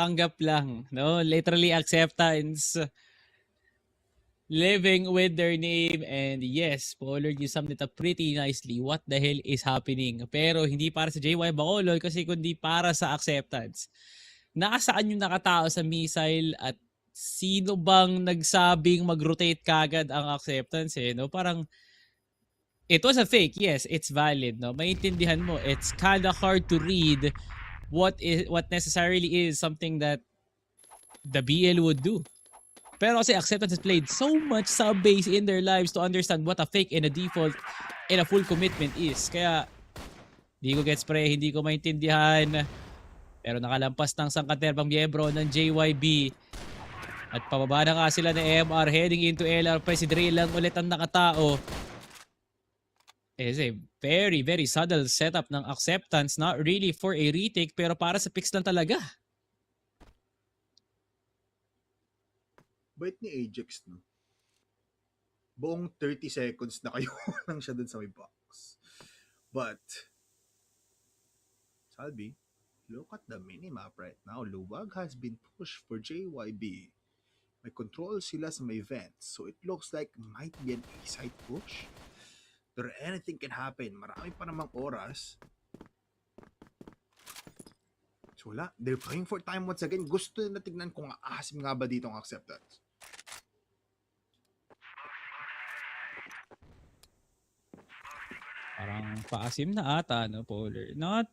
Tanggap lang, no? Literally acceptance. Living with their name, and yes, Pollard, you summed it up pretty nicely. What the hell is happening? Pero hindi para sa JY Bacolod kasi kundi para sa acceptance. Nakasaan yung nakatao sa missile at sino bang nagsabing mag-rotate kagad ang acceptance no? Parang it was a fake, yes, it's valid, no? Maintindihan mo, it's kinda hard to read what necessarily is something that the BL would do. Pero kasi acceptance has played so much sub-base in their lives to understand what a fake and a default and a full commitment is. Kaya, hindi ko gets pre, hindi ko maintindihan. Pero nakalampas ng sangkaterbang miyembro ng JYB. At pababa na nga sila ng MR heading into LR. Si Dre lang ulit ang nakatao. It's a very, very subtle setup ng acceptance. Not really for a retake, pero para sa picks lang talaga. Bait ni Ajax, no? Buong 30 seconds na kayo lang siya dun sa may box. But, Salvi, look at the minimap right now. Luwag has been pushed for JYB. May control sila sa may vents. So it looks like might be an A-side push. Pero anything can happen. Marami pa namang oras. So wala. They're playing for time once again. Gusto na tignan kung aasim nga ba dito ang acceptance. Parang paasim na ata, no, Polar? Not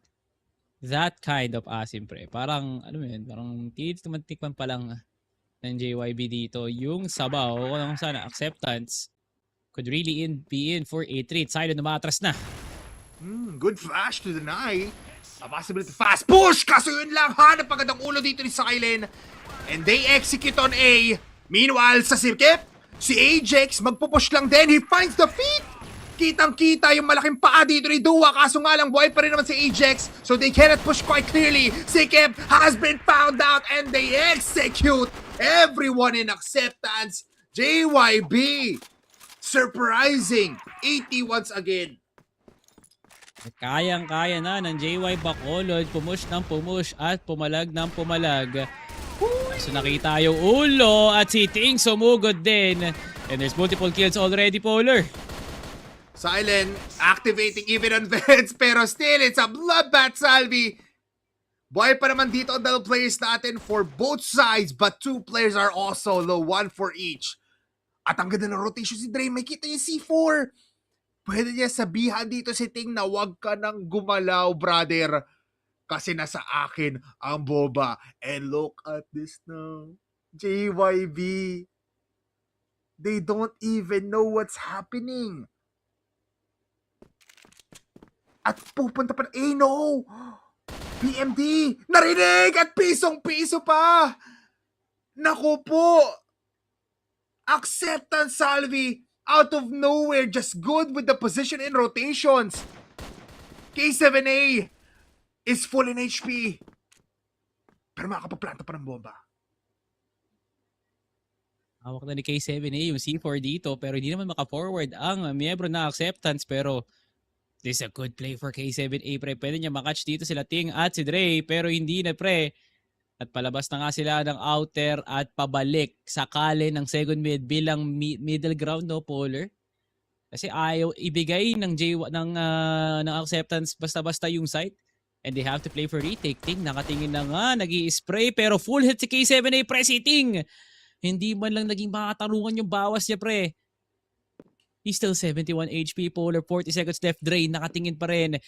that kind of asim, pre. Parang, ano yun, parang tikman pa lang ng JYB dito. Yung sabaw, kung sana acceptance, could really be in for a treat. Side na matras na. Good flash to deny. A possibility fast push! Kaso yun lang, hanap agad ang ulo dito ni Silent. And they execute on A. Meanwhile, sa Sirkip, si Ajax magpupush lang din. He finds the feet! Kitang-kita yung malaking paa dito ni Dua. Kaso nga lang, buhay pa rin naman si Ajax. So they cannot push quite clearly. Sirkip has been found out and they execute everyone in acceptance. JYB surprising 80 once again. Kayang-kaya na ng JY Bacolod. Pumush ng pumush at pumalag ng pumalag. So nakita yung ulo at si Ting sumugod din. And there's multiple kills already, Polar. Silent activating even on vents, pero still it's a bloodbath, Salvi. Buhay pa naman dito ang double players natin for both sides, but two players are also low, one for each. At ang ganda ng rotation si Dre, may kita yung C4. Pwede niya sabihan dito si Ting na wag ka nang gumalaw, brother. Kasi nasa akin ang boba. And look at this now. JYB. They don't even know what's happening. At pupunta pa, no! PMD! Narinig! At pisong-piso pa! Naku po! Acceptance, Salvi! Out of nowhere, just good with the position and rotations. K7A is full in HP. Pero makapaplanta pa ng bomba. Hawak na ni K7A yung C4 dito pero hindi naman maka-forward ang miyembro na acceptance pero this is a good play for K7A, pre. Pwede niya makatch dito sila Ting at si Dre pero hindi na, pre. At palabas na nga sila ng outer at pabalik sa kale ng second mid bilang middle ground, no, Polar? Kasi ayaw ibigay ng ng acceptance basta-basta yung site. And they have to play for retake. Ting, nakatingin na nga, nag-i-spray pero full hit si K7A, pre, si Ting. Hindi man lang naging makatarungan yung bawas niya, pre. He's still 71 HP, Polar, 40 seconds left. Dre, nakatingin pa rin.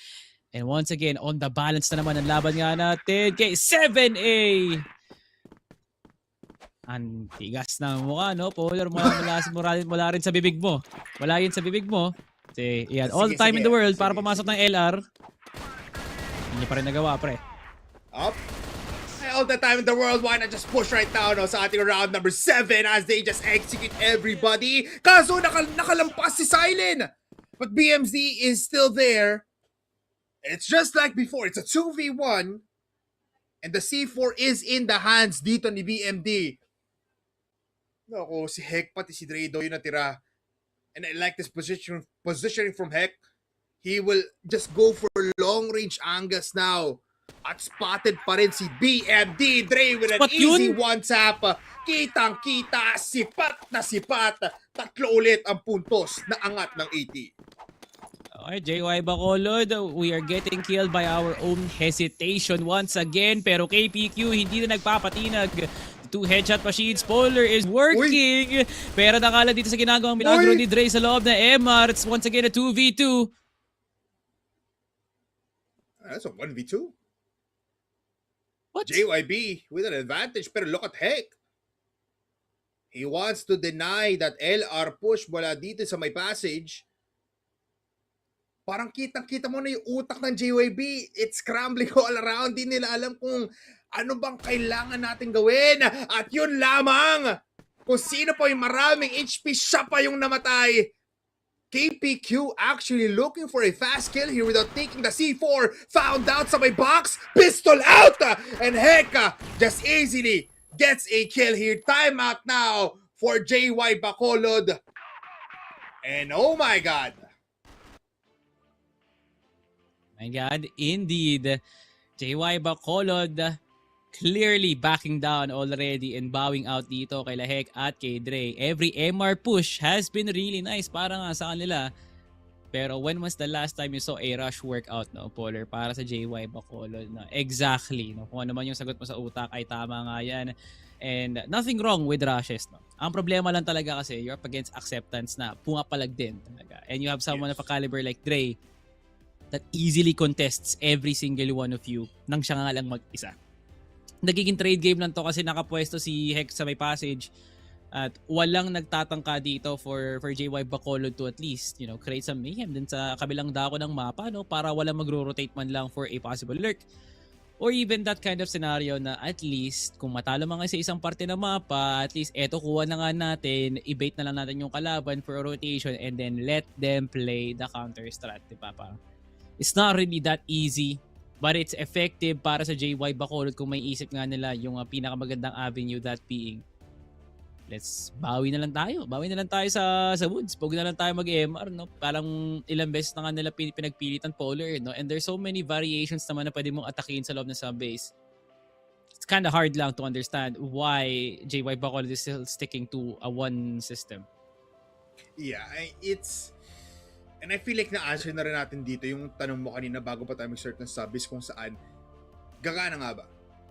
And once again, on the balance na naman ang laban nga natin kay 7A. Ang tigas ng mukha, no? Polar, wala rin sa bibig mo. Wala yun sa bibig mo. Kasi, yan, all the time in the world para pumasok ng LR. Hindi pa rin nagawa, pre. Up. All the time in the world, why not just push right now no, sa ating round number 7 as they just execute everybody. Kaso nakalampas si Silent. But BMZ is still there. It's just like before. It's a 2v1. And the C4 is in the hands dito ni BMD. Naku, si Hek pati si Drado yung natira. And I like this positioning from Hek. He will just go for long range angles now. At spotted pa rin si BMD. Dre with an easy one tap. Kitang-kita, sipat na sipat. Tatlo ulit ang puntos na angat ng 80. Okay, JY Bacolod, we are getting killed by our own hesitation once again. Pero KPQ hindi na nagpapatinag. Two headshot machines. Polar is working. Pero nakala dito sa ginagawang milagro ni Dre sa loob na MR. It's once again a 2v2. That's a 1v2. What? JYB with an advantage. Pero look at Hek. He wants to deny that LR push mula dito sa may passage. Parang kitang-kita mo na yung utak ng JYB. It's scrambling all around. Di nila alam kung ano bang kailangan natin gawin. At yun lamang. Kung sino pa yung maraming HP, siya pa yung namatay. KPQ actually looking for a fast kill here without taking the C4. Found out sa may box. Pistol out. And Heka just easily gets a kill here. Timeout now for JY Bacolod. And oh my God. My God, indeed. JY Bacolod clearly backing down already and bowing out dito kay Lahek at kay Dre. Every MR push has been really nice para nga sa kanila. Pero when was the last time you saw a rush workout, no, Polar, para sa JY Bacolod? No? Exactly. No? Kung ano man yung sagot mo sa utak ay tama nga yan. And nothing wrong with rushes. No? Ang problema lang talaga kasi you're up against acceptance na pumapalag din talaga. And you have someone of a caliber like Dre that easily contests every single one of you nang siya nga lang mag-isa. Nagiging trade game lang to kasi nakapwesto si Hex sa may passage at walang nagtatangka dito for JY Bacolod to at least, you know, create some mayhem din sa kabilang dako ng mapa, no, para walang magro-rotate man lang for a possible lurk. Or even that kind of scenario na at least kung matalo mga sa isang parte ng mapa, at least eto kuha na nga natin, i-bait na lang natin yung kalaban for a rotation and then let them play the counter strat, diba? Parang it's not really that easy, but it's effective para sa JY Bacolod kung may isip nga nila yung pinakamagandang avenue, that being, let's bawi na lang tayo. Bawi na lang tayo sa woods. Huwag na lang tayo mag-MR, no? Parang ilang beses na nga nila pinagpilitan Polar, no? And there's so many variations naman na pwede mong atakin sa loob ng sub-base. It's kind of hard lang to understand why JY Bacolod is still sticking to a one system. Yeah, it's... And I feel like na-answer na rin natin dito yung tanong mo kanina bago pa tayo mag-start ng subbase kung saan gagana nga ba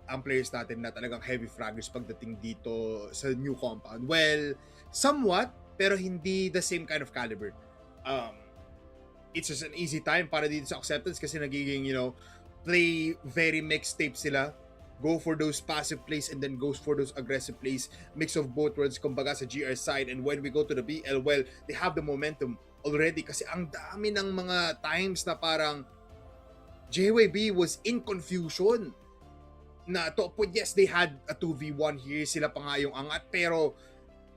ang players natin na talagang heavy fraggers pagdating dito sa new compound. Well, somewhat, pero hindi the same kind of caliber. It's just an easy time para dito sa acceptance kasi nagiging, you know, play very mixed tape sila. Go for those passive plays and then goes for those aggressive plays. Mix of both worlds, kumbaga sa GR side. And when we go to the BL, well, they have the momentum already kasi ang dami ng mga times na parang JYB was in confusion na to point, yes, they had a 2v1 here, sila pa nga yung angat, pero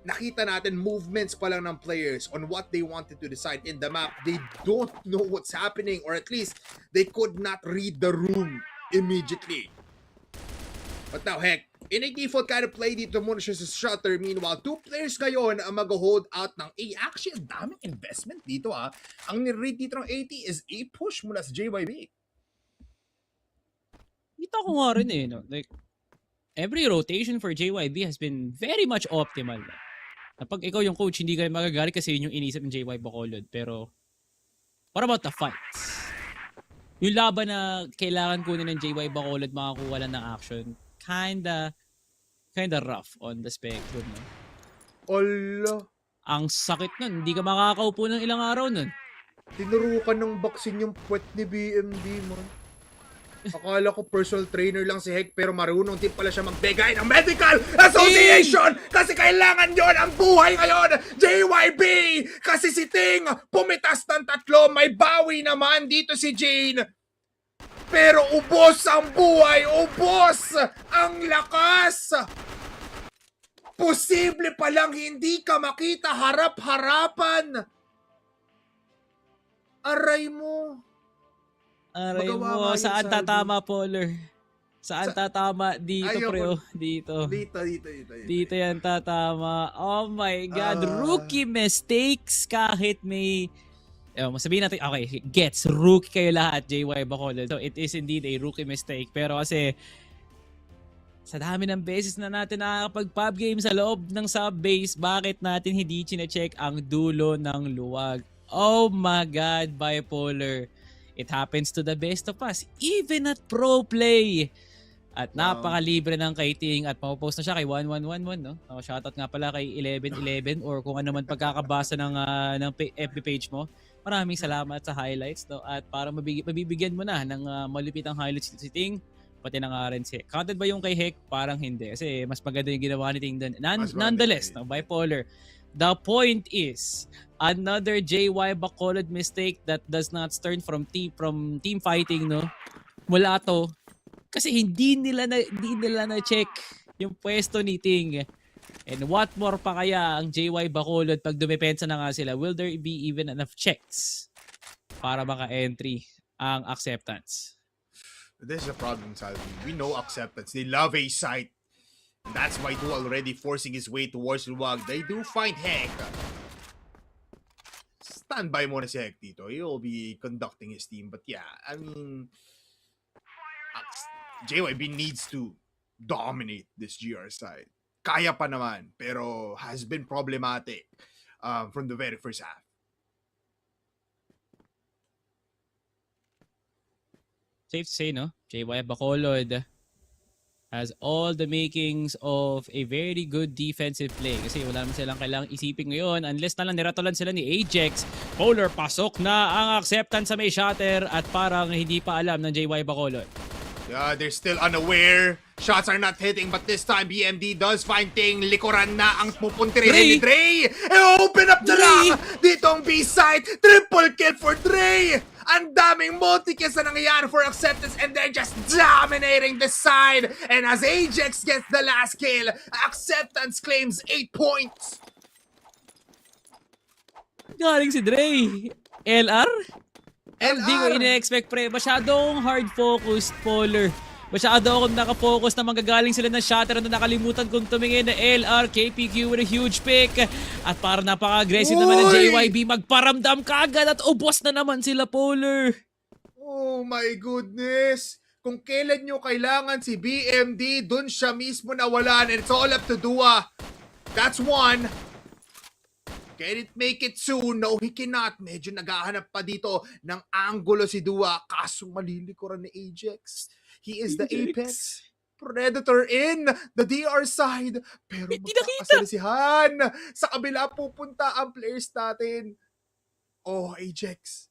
nakita natin movements pa lang ng players on what they wanted to decide in the map. They don't know what's happening, or at least they could not read the room immediately. But now, heck, in a default kind of play, dito muna siya sa shutter. Meanwhile, two players ngayon ang mag-hold out ng A. Actually, ang daming investment dito ah. Ang nirate dito ng 80 is a push mula sa JYB. Kita ko nga rin eh, no? Like, every rotation for JYB has been very much optimal. Kapag ikaw yung coach, hindi kayo magagalit kasi yun yung inisip ng JY Bacolod. Pero, what about the fights? Yung laban na kailangan kunin ng JY Bacolod makakuha lang ng action, kinda rough on the spectrum, no? Ala. Ang sakit nun. Hindi ka makakaupo ng ilang araw nun. Tinurukan ng baksin yung puwet ni BMD, man. Akala ko personal trainer lang si Hek pero marunong din pala siya magbigay ng medical association kasi kailangan yon ang buhay ngayon. JYB! Kasi si Ting pumitas ng 3, may bawi naman dito si Jane. Pero ubos ang buhay, ubos ang lakas. Posible palang hindi ka makita harap-harapan. Aray mo. Aray Magawa mo, nga yun, saan Salvi. tatama, Polar? Saan tatama? Dito, Ayoko. pre, oh. Dito. Dito. Dito yan tatama. Oh my God. Rookie mistakes kahit may... sabihin natin, okay, gets. Rookie kayo lahat, JY Bacolod. So it is indeed a rookie mistake. Pero kasi sa dami ng beses na natin nakakapag-pub game sa loob ng sub-base, bakit natin hindi chine-check ang dulo ng luwag? Oh my God, Bipolar. It happens to the best of us, even at pro play. At napakalibre ng kay Ting at mapopost na siya kay 1111, no? Shoutout nga pala kay 1111 or kung ano man pagkakabasa ng FB page mo. Maraming salamat sa highlights, no? At para mabibigyan mo na ng malupitang highlights si Ting, pati na nga rin si Hek. Counted ba yung kay Hek? Parang hindi. Kasi mas maganda yung ginawa ni Ting doon. Nonetheless, no, Bipolar, the point is, another JY Bacolod mistake that does not start from team fighting, no? Mula to kasi hindi nila na check yung pwesto ni Ting. And what more pa kaya ang JY Bacolod pag dumepensa na nga sila? Will there be even enough checks para maka-entry ang acceptance? This is a problem, Salvi. We know acceptance. They love a site. That's why Duo already forcing his way towards Luwag. They do find Hek. Standby muna si Hek dito. He'll be conducting his team. But yeah, I mean, JYB needs to dominate this GR side. Kaya pa naman, pero has been problematic from the very first half. Safe to say, no? JY Bacolod has all the makings of a very good defensive play. Kasi wala naman silang kailangang isipin ngayon unless na lang niratolan sila ni Ajax. Polar, pasok na ang acceptance sa may shatter at parang hindi pa alam ng JY Bacolod. Yeah, they're still unaware. Shots are not hitting, but this time BMD does find Ting. Likuran na ang pupuntirin ni Dre. Open up na lang ditong B-side. Triple kill for Dre. Ang daming multi-kills na nangyayari for acceptance and they're just dominating the side. And as Ajax gets the last kill, acceptance claims 8 points. Galing si Dre. LR? Hindi ko LR. ina-expect, pre. Masyadong hard-focused, Polar. Masyado akong nakafocus na manggagaling sila ng shatter na nakalimutan kong tumingin na LR, KPQ with a huge pick. At parang napaka-aggressive naman ng JYB. Magparamdam ka agad at ubos na naman sila, Polar. Oh my goodness. Kung kailan nyo kailangan si BMD, dun siya mismo nawalan. And it's all up to Dua. That's one. Can it make it soon? No, he cannot. Medyo naghahanap pa dito ng angulo si Dua. Kaso malilikuran ni Ajax. He is the apex predator in the DR side. Pero magkakasalisihan. Sa kabila pupunta ang players natin. Oh, Ajax.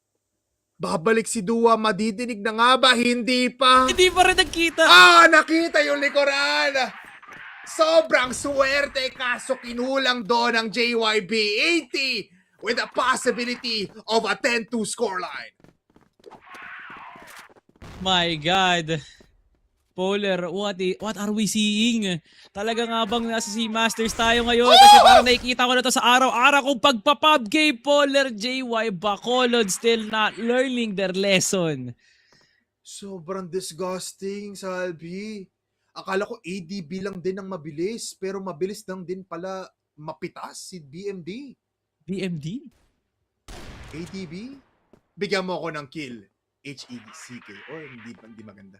Babalik si Dua. Madidinig na nga ba? Hindi pa. Hindi pa rin nagkita. Nakita yung likuran. Sobrang swerte kaso kinulang doon ang JYB 80 with a possibility of a 10-2 scoreline. My God. Polar, what are we seeing? Talaga nga bang nasa SEA Masters tayo ngayon? Kasi parang nakikita ko na to sa araw-araw kong pagpa-pub game. Polar, JY Bacolod still not learning their lesson. Sobrang disgusting, Salvi. Akala ko ADB lang din ang mabilis, pero mabilis lang din pala mapitas si BMD. BMD? ADB? Bigyan mo ako ng kill. HEDCK. Or hindi maganda.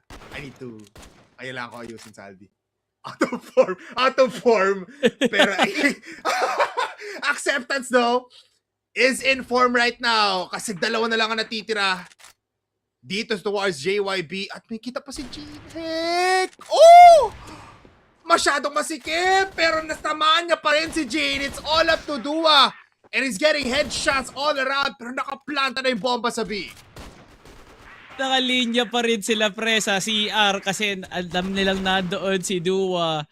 Kailangan ko ayusin, Salvi. Out of form. Pero acceptance though is in form right now. Kasi dalawa na lang ang natitira. Dito towards JYB at may kita pa si Jane. Oh! Masyadong masikip pero nastamaan niya pa rin si Jane. It's all up to Dua. And he's getting headshots all around pero nakaplanta na yung bomba sa B. Nakalinya pa rin sila pre sa CR kasi alam nilang nandoon si Dua.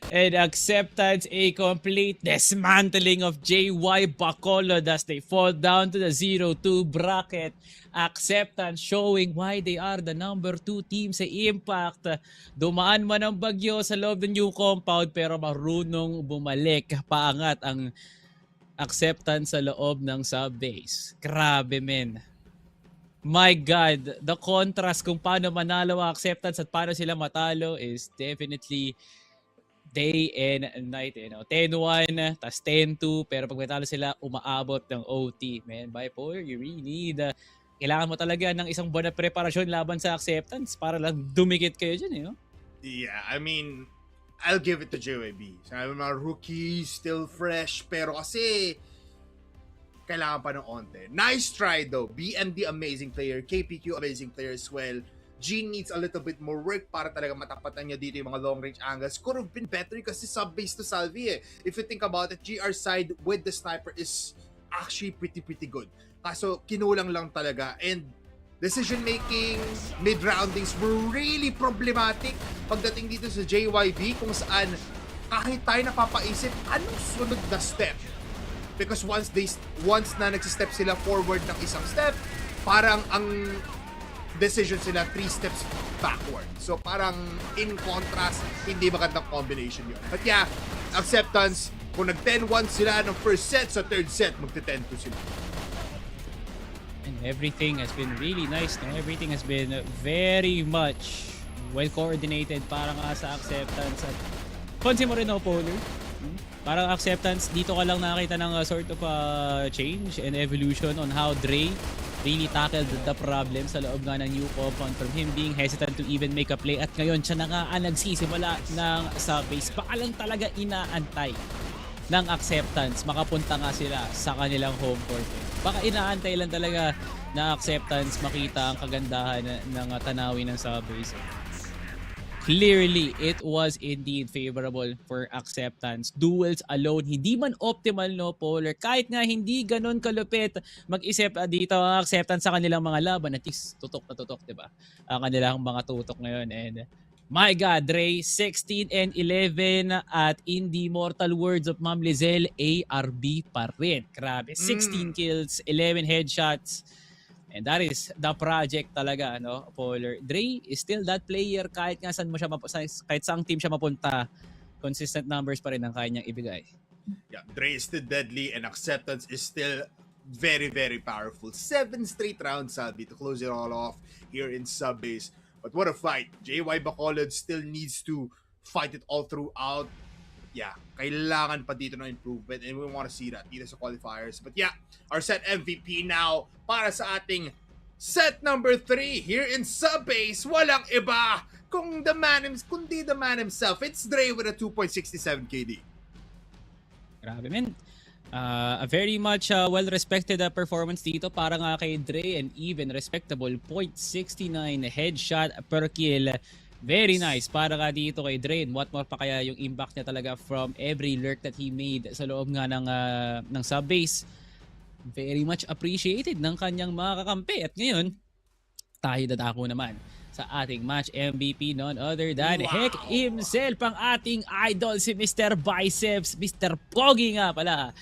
And Acceptance, a complete dismantling of JY Bacolod as they fall down to the 0-2 bracket. Acceptance showing why they are the number 2 team sa Impact. Dumaan man ang bagyo sa loob ng new compound pero marunong bumalik. Paangat ang Acceptance sa loob ng sub-base. Grabe men. My God, the contrast kung paano manalo ang Acceptance at paano sila matalo is definitely day and night. 10-1, tas 10-2, pero pag matalo sila, umaabot ng OT. Man, Bipolar, you really need, kailangan mo talaga ng isang buwan na preparasyon laban sa Acceptance para lang dumikit kayo dyan, Yeah, I mean, I'll give it to JYB. Sabi mga rookie, still fresh, pero kasi kailangan pa ng onte. Nice try though. BMD amazing player, KPQ amazing player as well. G needs a little bit more work para talaga matapatan niya dito yung mga long range angles. Could have been better kasi sub-base to Salvi eh. If you think about it, GR side with the sniper is actually pretty good. Kaso kinulang lang talaga, and decision making, mid-roundings were really problematic pagdating dito sa JYB kung saan kahit tayo napapaisip anong sunod na step. Because once na nagsistep sila forward ng isang step, parang ang decision sila 3 steps backward. So parang in contrast, hindi magandang combination yun. But yeah, Acceptance, kung nag-10-1 sila ng first set, sa third set, magte-10-2 sila. And everything has been really nice. No? Everything has been very much well coordinated para nga sa Acceptance. At pansin mo rin Polar. Parang Acceptance, dito ka lang nakita ng sort of change and evolution on how Dre really tackled the problem sa loob nga ng new compound, from him being hesitant to even make a play. At ngayon, siya na nga nagsisimula ng sub-base. Baka lang talaga inaantay ng Acceptance. Makapunta nga sila sa kanilang home court. Baka inaantay lang talaga na Acceptance makita ang kagandahan ng tanawin ng sub-base. Clearly, it was indeed favorable for Acceptance. Duels alone, hindi man optimal Polar. Kahit nga hindi ganun kalupit mag-isip dito ang Acceptance sa kanilang mga laban. At least, tutok na tutok, diba? Ang kanilang mga tutok ngayon. And my God, Ray, 16 and 11 at in the mortal words of Ma'am Lizelle, ARB pa rin. Grabe, 16 kills, 11 headshots. And that is the project talaga, Polar. Dre is still that player kahit nga saan mo siya kahit saang team siya mapunta, consistent numbers pa rin ang kaya niyang ibigay. Yeah, Dre is still deadly and Acceptance is still very powerful. 7 straight rounds, Salvi, to close it all off here in sub-base. But what a fight. JY Bacolod still needs to fight it all throughout. Yeah, kailangan pa dito ng improvement and we want to see that dito sa qualifiers. But yeah, our set MVP now para sa ating set number 3 here in sub-base. Walang iba kundi the man himself. It's Dre with a 2.67 KD. Grabe, man. A very much well-respected performance dito para nga kay Dre, and even respectable 0.69 headshot per kill. Very nice para nga dito kay Dre. What more pa kaya yung impact niya talaga from every lurk that he made sa loob nga ng sub-base. Very much appreciated ng kanyang mga kakampi. At ngayon, tayo dadako naman sa ating match MVP, none other than Heck himself, ang ating idol, si Mr. Biceps, Mr. Pogi nga pala.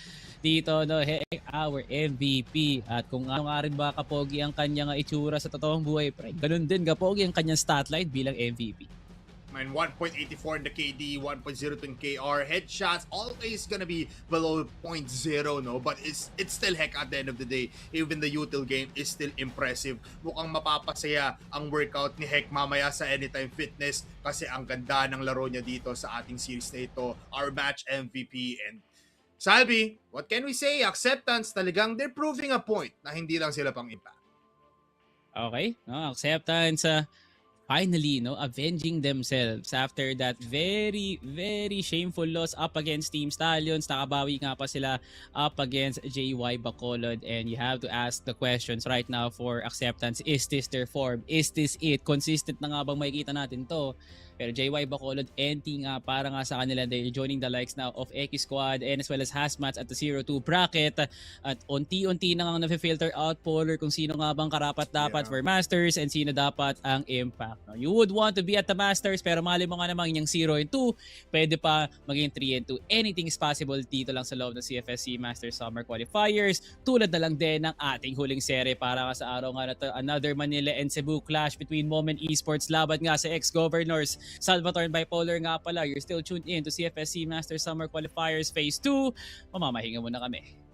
Dito, Heck, our MVP. At kung ano nga rin ba kapogi ang kanyang itsura sa totoong buhay, pre, ganun din kapogi ang kanyang statline bilang MVP. 1.84 in the KD, 1.02 in KR. Headshots always gonna be below 0.0, but it's still Heck at the end of the day. Even the util game is still impressive. Mukhang mapapasaya ang workout ni Heck mamaya sa Anytime Fitness kasi ang ganda ng laro niya dito sa ating series na ito. Our match MVP. And Salvi, what can we say? Acceptance, talagang they're proving a point na hindi lang sila pang impact. Okay, Acceptance finally avenging themselves after that very shameful loss up against Team Stallions. Nakabawi nga pa sila up against JY Bacolod, and you have to ask the questions right now for Acceptance. Is this their form? Is this it? Consistent na nga bang makikita natin to Pero JY Bacolod NT nga para nga sa kanila, they're joining the likes now of EKISQUAD and as well as HazMatz at the 0-2 bracket. At unti-unti na nga na-filter out Polar kung sino nga bang karapat-dapat for Masters and sino dapat ang Impact. No? You would want to be at the Masters pero mali mo nga namang yung 0-2, pwede pa maging 3-2. Anything is possible dito lang sa loob ng CFS SEA Masters Summer Qualifiers. Tulad na lang din ng ating huling serye para nga sa araw nga na to, another Manila and Cebu clash between MOMEN Esports laban nga sa EXGOVERNORS. Salvatore and Bipolar nga pala, you're still tuned in to CFS SEA Masters Summer Qualifiers Phase 2. Mamamahinga muna kami.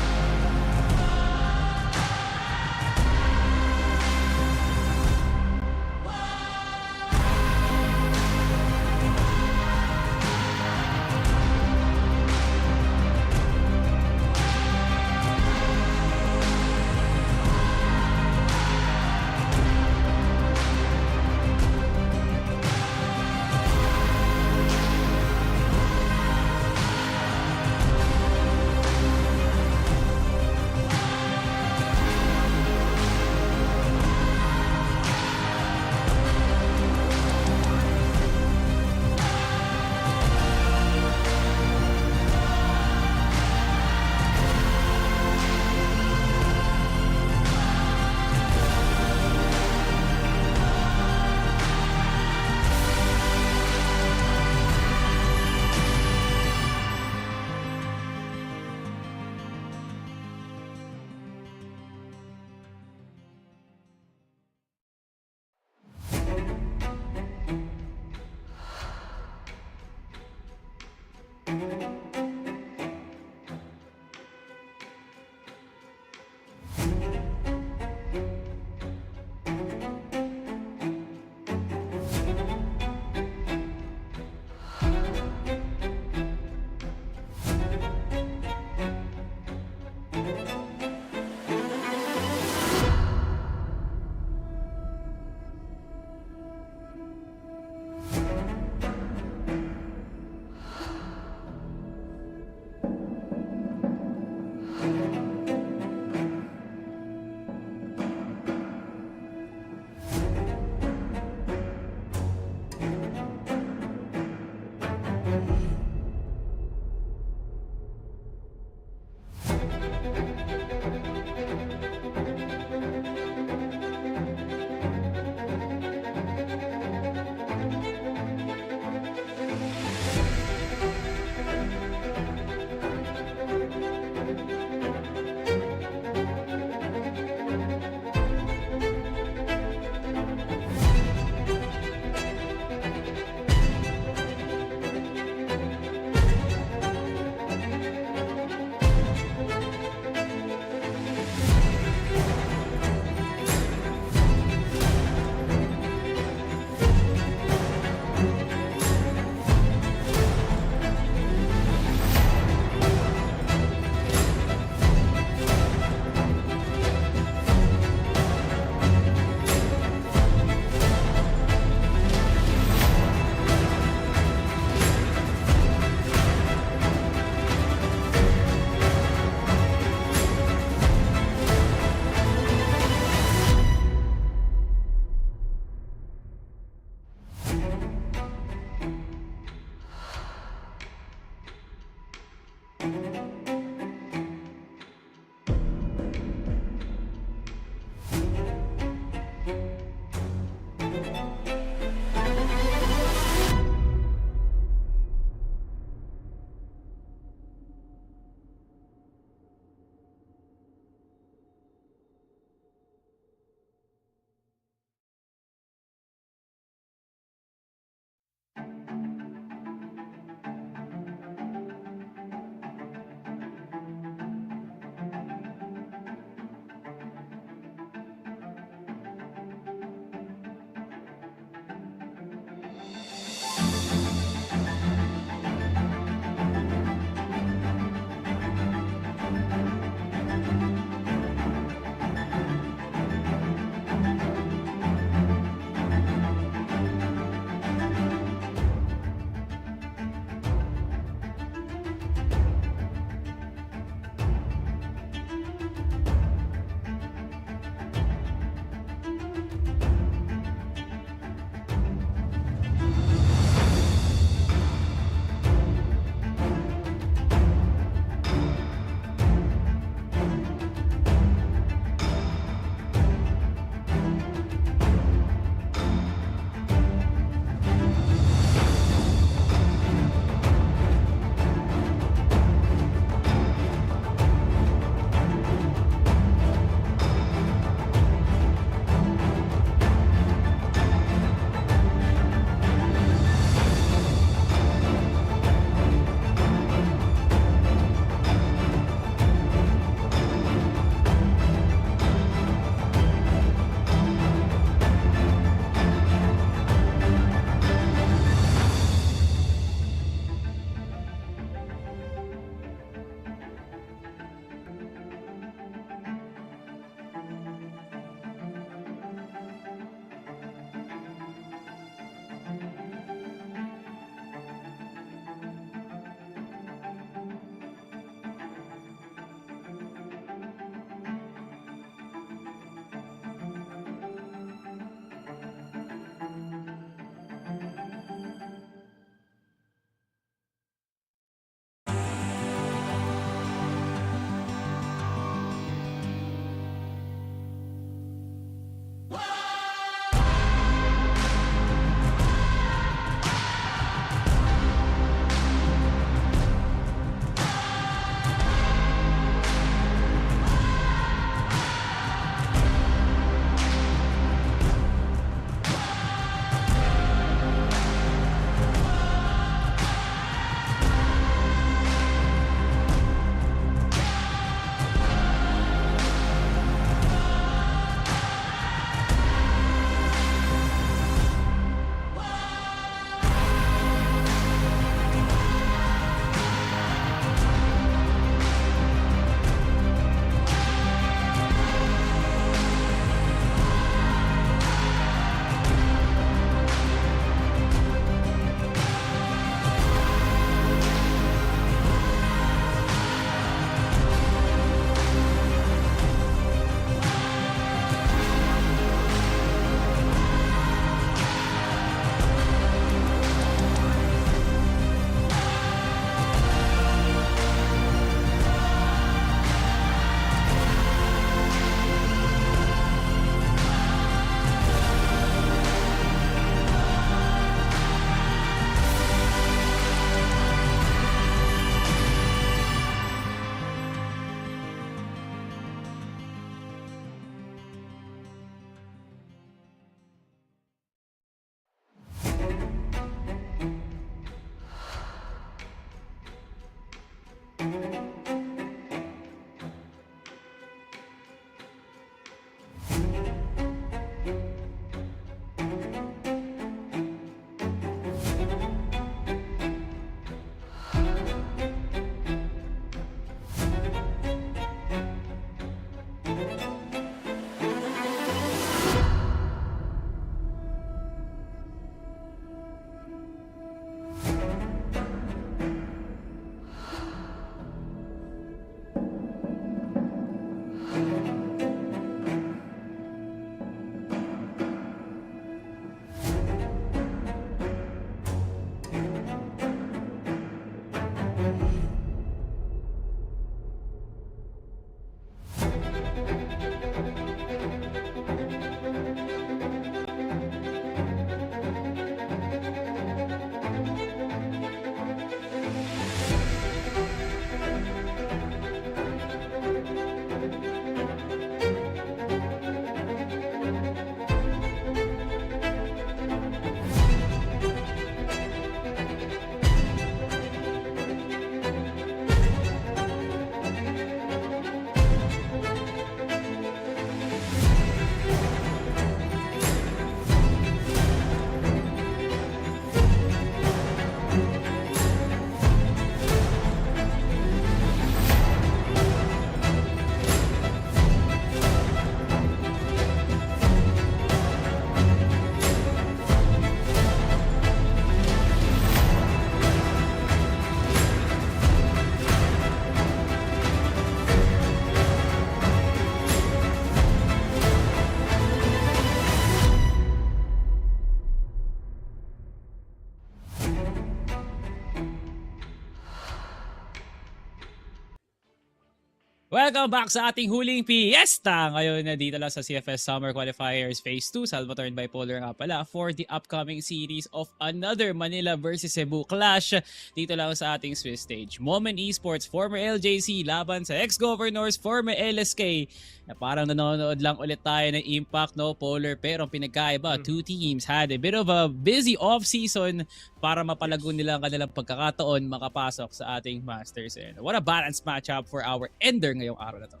Welcome back sa ating huling fiesta. Ngayon na dito lang sa CFS Summer Qualifiers Phase 2. Salvatore and Bipolar nga pala for the upcoming series of another Manila versus Cebu clash. Dito lang sa ating Swiss stage. MOMEN Esports, former LJC, laban sa EXGOVERNORS, former LSK. Na parang nanonood lang ulit tayo ng Impact, no, Polar. Pero ang pinagkaiba, two teams had a bit of a busy off-season para mapalago nila ang kanilang pagkakataon makapasok sa ating Masters. And what a balanced matchup for our ender ngayong araw na to.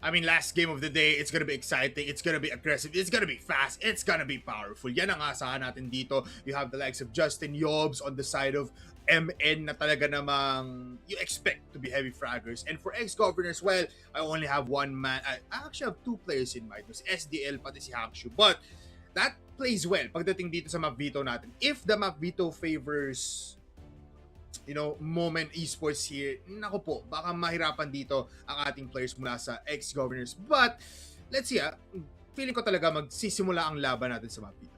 I mean, last game of the day, it's gonna be exciting, it's gonna be aggressive, it's gonna be fast, it's gonna be powerful. Yan ang asahan natin dito. You have the likes of Justin Yobs on the side of MN na talaga namang you expect to be heavy fraggers. And for ex-governors, well, I only have one man. I actually have two players in mind. Mas SDL pati si Hangshu. But that plays well pagdating dito sa map veto natin. If the map veto favors, you know, MOMEN Esports here, naku po, baka mahirapan dito ang ating players mula sa ex-governors. But, let's see, feeling ko talaga magsisimula ang laban natin sa map veto.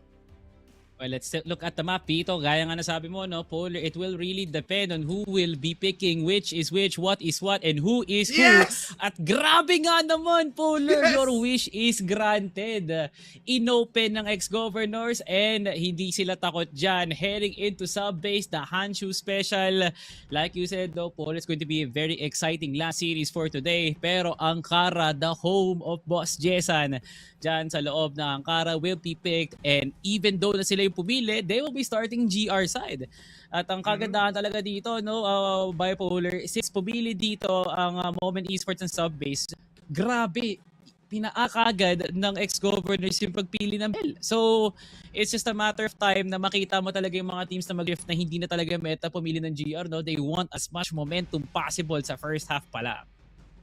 Well, let's look at the map, Pito. Gaya nga nasabi mo, no, Polar, it will really depend on who will be picking which is which, what is what, and who is who. Yes! At grabe nga naman, Polar, Yes! your wish is granted. Inopen ng ex-governors and hindi sila takot dyan. Heading into sub-base, the Hanshu Special. Like you said, though, Polar, it's going to be a very exciting last series for today. Pero Ankara, the home of Boss Jessan, dyan sa loob na Ankara will be picked, and even though na sila yung pumili, they will be starting GR side. At ang kagandahan talaga dito, no, Bipolar, since pumili dito ang MOMEN Esports and Subbase, grabe, pinaakagad ng ex-governors yung pagpili ng Bell. So, it's just a matter of time na makita mo talaga yung mga teams na mag-drift na hindi na talaga meta pumili ng GR, no? They want as much momentum possible sa first half pala.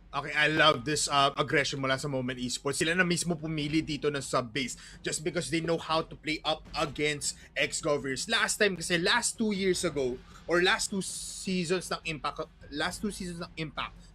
Okay, I love this aggression mula sa MOMEN Esports. Sila na mismo pumili dito ng sub-base just because they know how to play up against ex-governors. Last time kasi, last 2 years ago, or last two seasons ng Impact,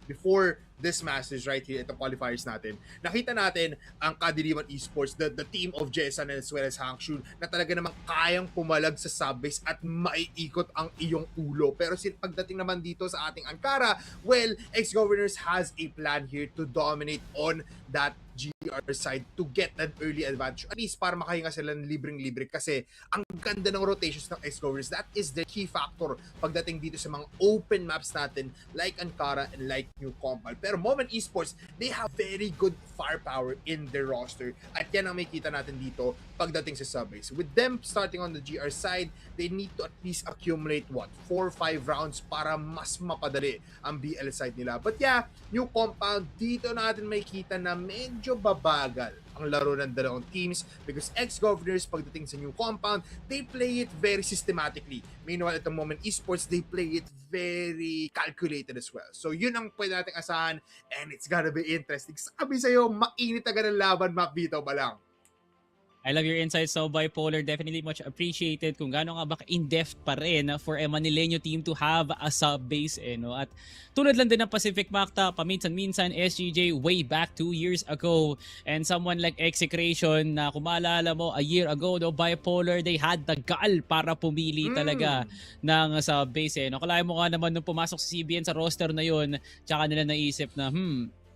before this Masters right here, itong qualifiers natin, nakita natin ang Kadiriman Esports, the team of Jessan as well as Hangshu, na talaga namang kayang pumalag sa subbase at maiikot ang iyong ulo. Pero pagdating naman dito sa ating Ankara, well, ex-governors has a plan here to dominate on that GR side to get an early advantage. At least para makahinga sila ng libreng-libre kasi ang ganda ng rotations ng ex-governors. That is the key factor pagdating dito sa mga open maps natin like Ankara and like New Compound. Pero MOMEN Esports, they have very good firepower in their roster. At yan ang makikita natin dito pagdating sa subbase. With them starting on the GR side, they need to at least accumulate 4-5 rounds para mas mapadali ang BL side nila. But yeah, New Compound, dito natin makikita na medyo babagal ang laro ng dalawang teams because ex-governors pagdating sa New Compound, they play it very systematically. Meanwhile, at the MOMEN Esports, they play it very calculated as well. So yun ang pwede nating asahan and it's gonna be interesting. Sabi sa'yo, mainit agad ang laban, map dito ba lang? I love your insights, so Bipolar. Definitely much appreciated kung gaano nga ba in-depth pa rin for a Manileño team to have a sub-base. No? At tulad lang din ng Pacific Macta, paminsan-minsan, SGJ way back 2 years ago. And someone like Execration na kung maalala mo, a year ago, no, Bipolar, they had the gall para pumili talaga ng sub-base. No? Kalahin mo nga naman nung pumasok sa CBN sa roster na yun, tsaka nila naisip na,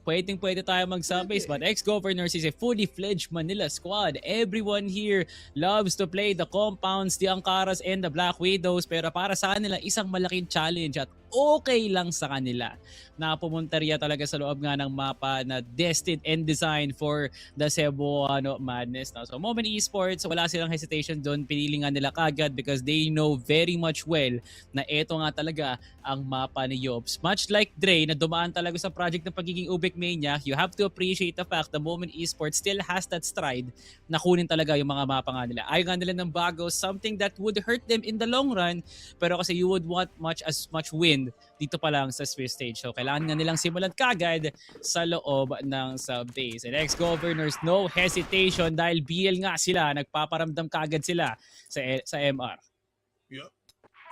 pwede tayo mag-subbase, but ex-governors is a fully fledged Manila squad. Everyone here loves to play the compounds, the Ankaras, and the Black Widows, pero para sa kanila, isang malaking challenge at okay lang sa kanila na pumuntarya talaga sa loob nga ng mapa na destined and designed for the Cebuano Madness. So MOMEN Esports, wala silang hesitation doon, pinili nga nila kagad because they know very much well na eto nga talaga ang mapa ni Yobs. Much like Dre na dumaan talaga sa project ng pagiging Ubik Mania, you have to appreciate the fact that MOMEN Esports still has that stride na kunin talaga yung mga mapa nga nila. Ayaw nga nila ng bago, something that would hurt them in the long run, pero kasi you would want as much win dito pa lang sa Swiss stage. So kailangan nga nilang simulan kagad sa loob ng sub-base. And ex-governors, no hesitation dahil BL nga sila, nagpaparamdam kagad sila sa MR. Yeah.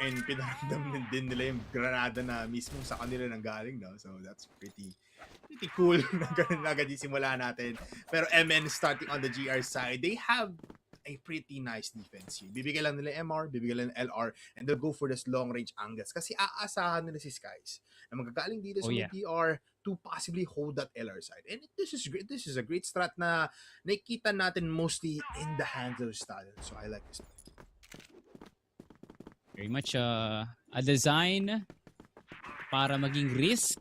And pinaramdam din nila yung granada na mismo sa kanila nang galing, no? So that's pretty cool na ganun agad yung simula natin. Pero MN starting on the GR side, they have a pretty nice defense here. Bibigay lang nila MR, bibigay lang LR, and they'll go for this long range angles kasi aasahan nila si Skies na magagaling dito sa PR to possibly hold that LR side. And this is great. This is a great strat na nakikita natin mostly in the hands of Stallions. So I like this. Very much a design para maging risk.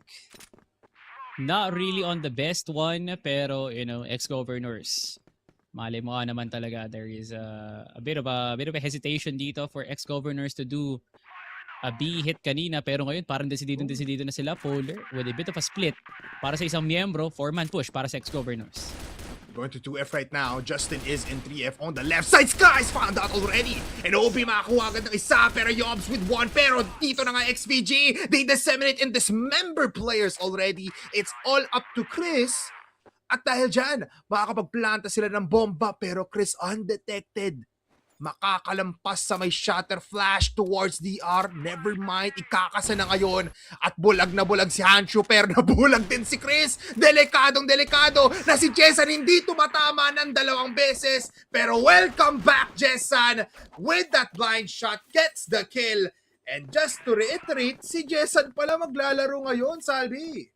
Not really on the best one, pero you know, ex-governors. Mali mo naman talaga, there is a bit of a hesitation dito for ex-governors to do a B hit kanina, pero ngayon parang desidido na sila. Polar with a bit of a split para sa isang miyembro, 4-man push para sa ex-governors. Going to 2F right now. Justin is in 3F on the left side. Skies found out already. And OB makakuha agad ng isa. Pero Yobs with one. Pero dito na nga XVG. They disseminate and dismember players already. It's all up to Chris. At dahil dyan, makakapagplanta sila ng bomba. Pero Chris undetected. Makakalampas sa may shatter flash towards DR. Never mind, ikakasa na ngayon. At bulag na bulag si Hanshu, pero nabulag din si Chris. Delikadong delikado na si Jessan hindi tumatama ng 2 beses. Pero welcome back, Jessan. With that blind shot, gets the kill. And just to reiterate, si Jessan pala maglalaro ngayon, Salvi.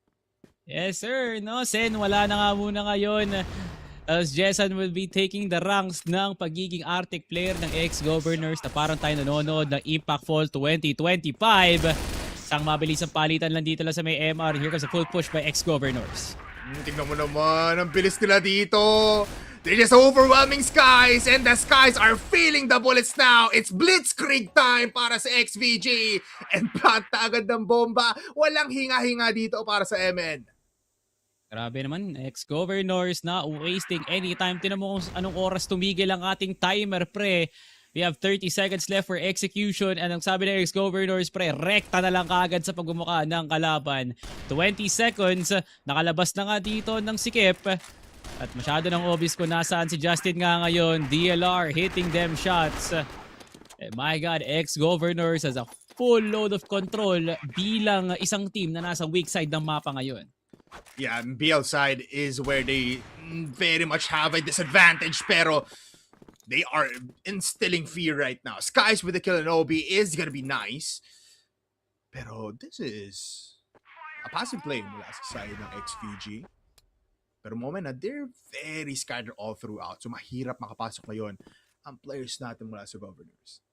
Yes sir, no Sen, wala na nga muna ngayon. As Jessan will be taking the ranks ng pagiging Arctic player ng ex-governors na parang tayo nanonood ng Impact Fall 2025. Isang mabilisang palitan lang dito lang sa may MR. Here comes a full push by ex-governors. Tingnan mo naman, ang bilis nila dito. They're just overwhelming Skies, and the Skies are feeling the bullets now. It's Blitzkrieg time para sa XVG. And planta agad ng bomba. Walang hinga-hinga dito para sa MN. Grabe naman, ex-governors na wasting any time. Tinan mo kung anong oras tumigil ang ating timer, pre. We have 30 seconds left for execution. And ang sabi ng ex-governors, pre, rekta na lang kaagad sa pagmumukha ng kalaban. 20 seconds, nakalabas na nga dito ng sikip. At masyado ng obvious kung nasaan si Justin nga ngayon. DLR hitting them shots. My God, ex-governors has a full load of control bilang isang team na nasa weak side ng mapa ngayon. Yeah, BL side is where they very much have a disadvantage, pero they are instilling fear right now. Skies with the kill and OB is gonna be nice, pero this is a passive play mula sa side ng XVG. Pero moment na they're very scattered all throughout, so mahirap makapasok ngayon ang players natin mula sa governors.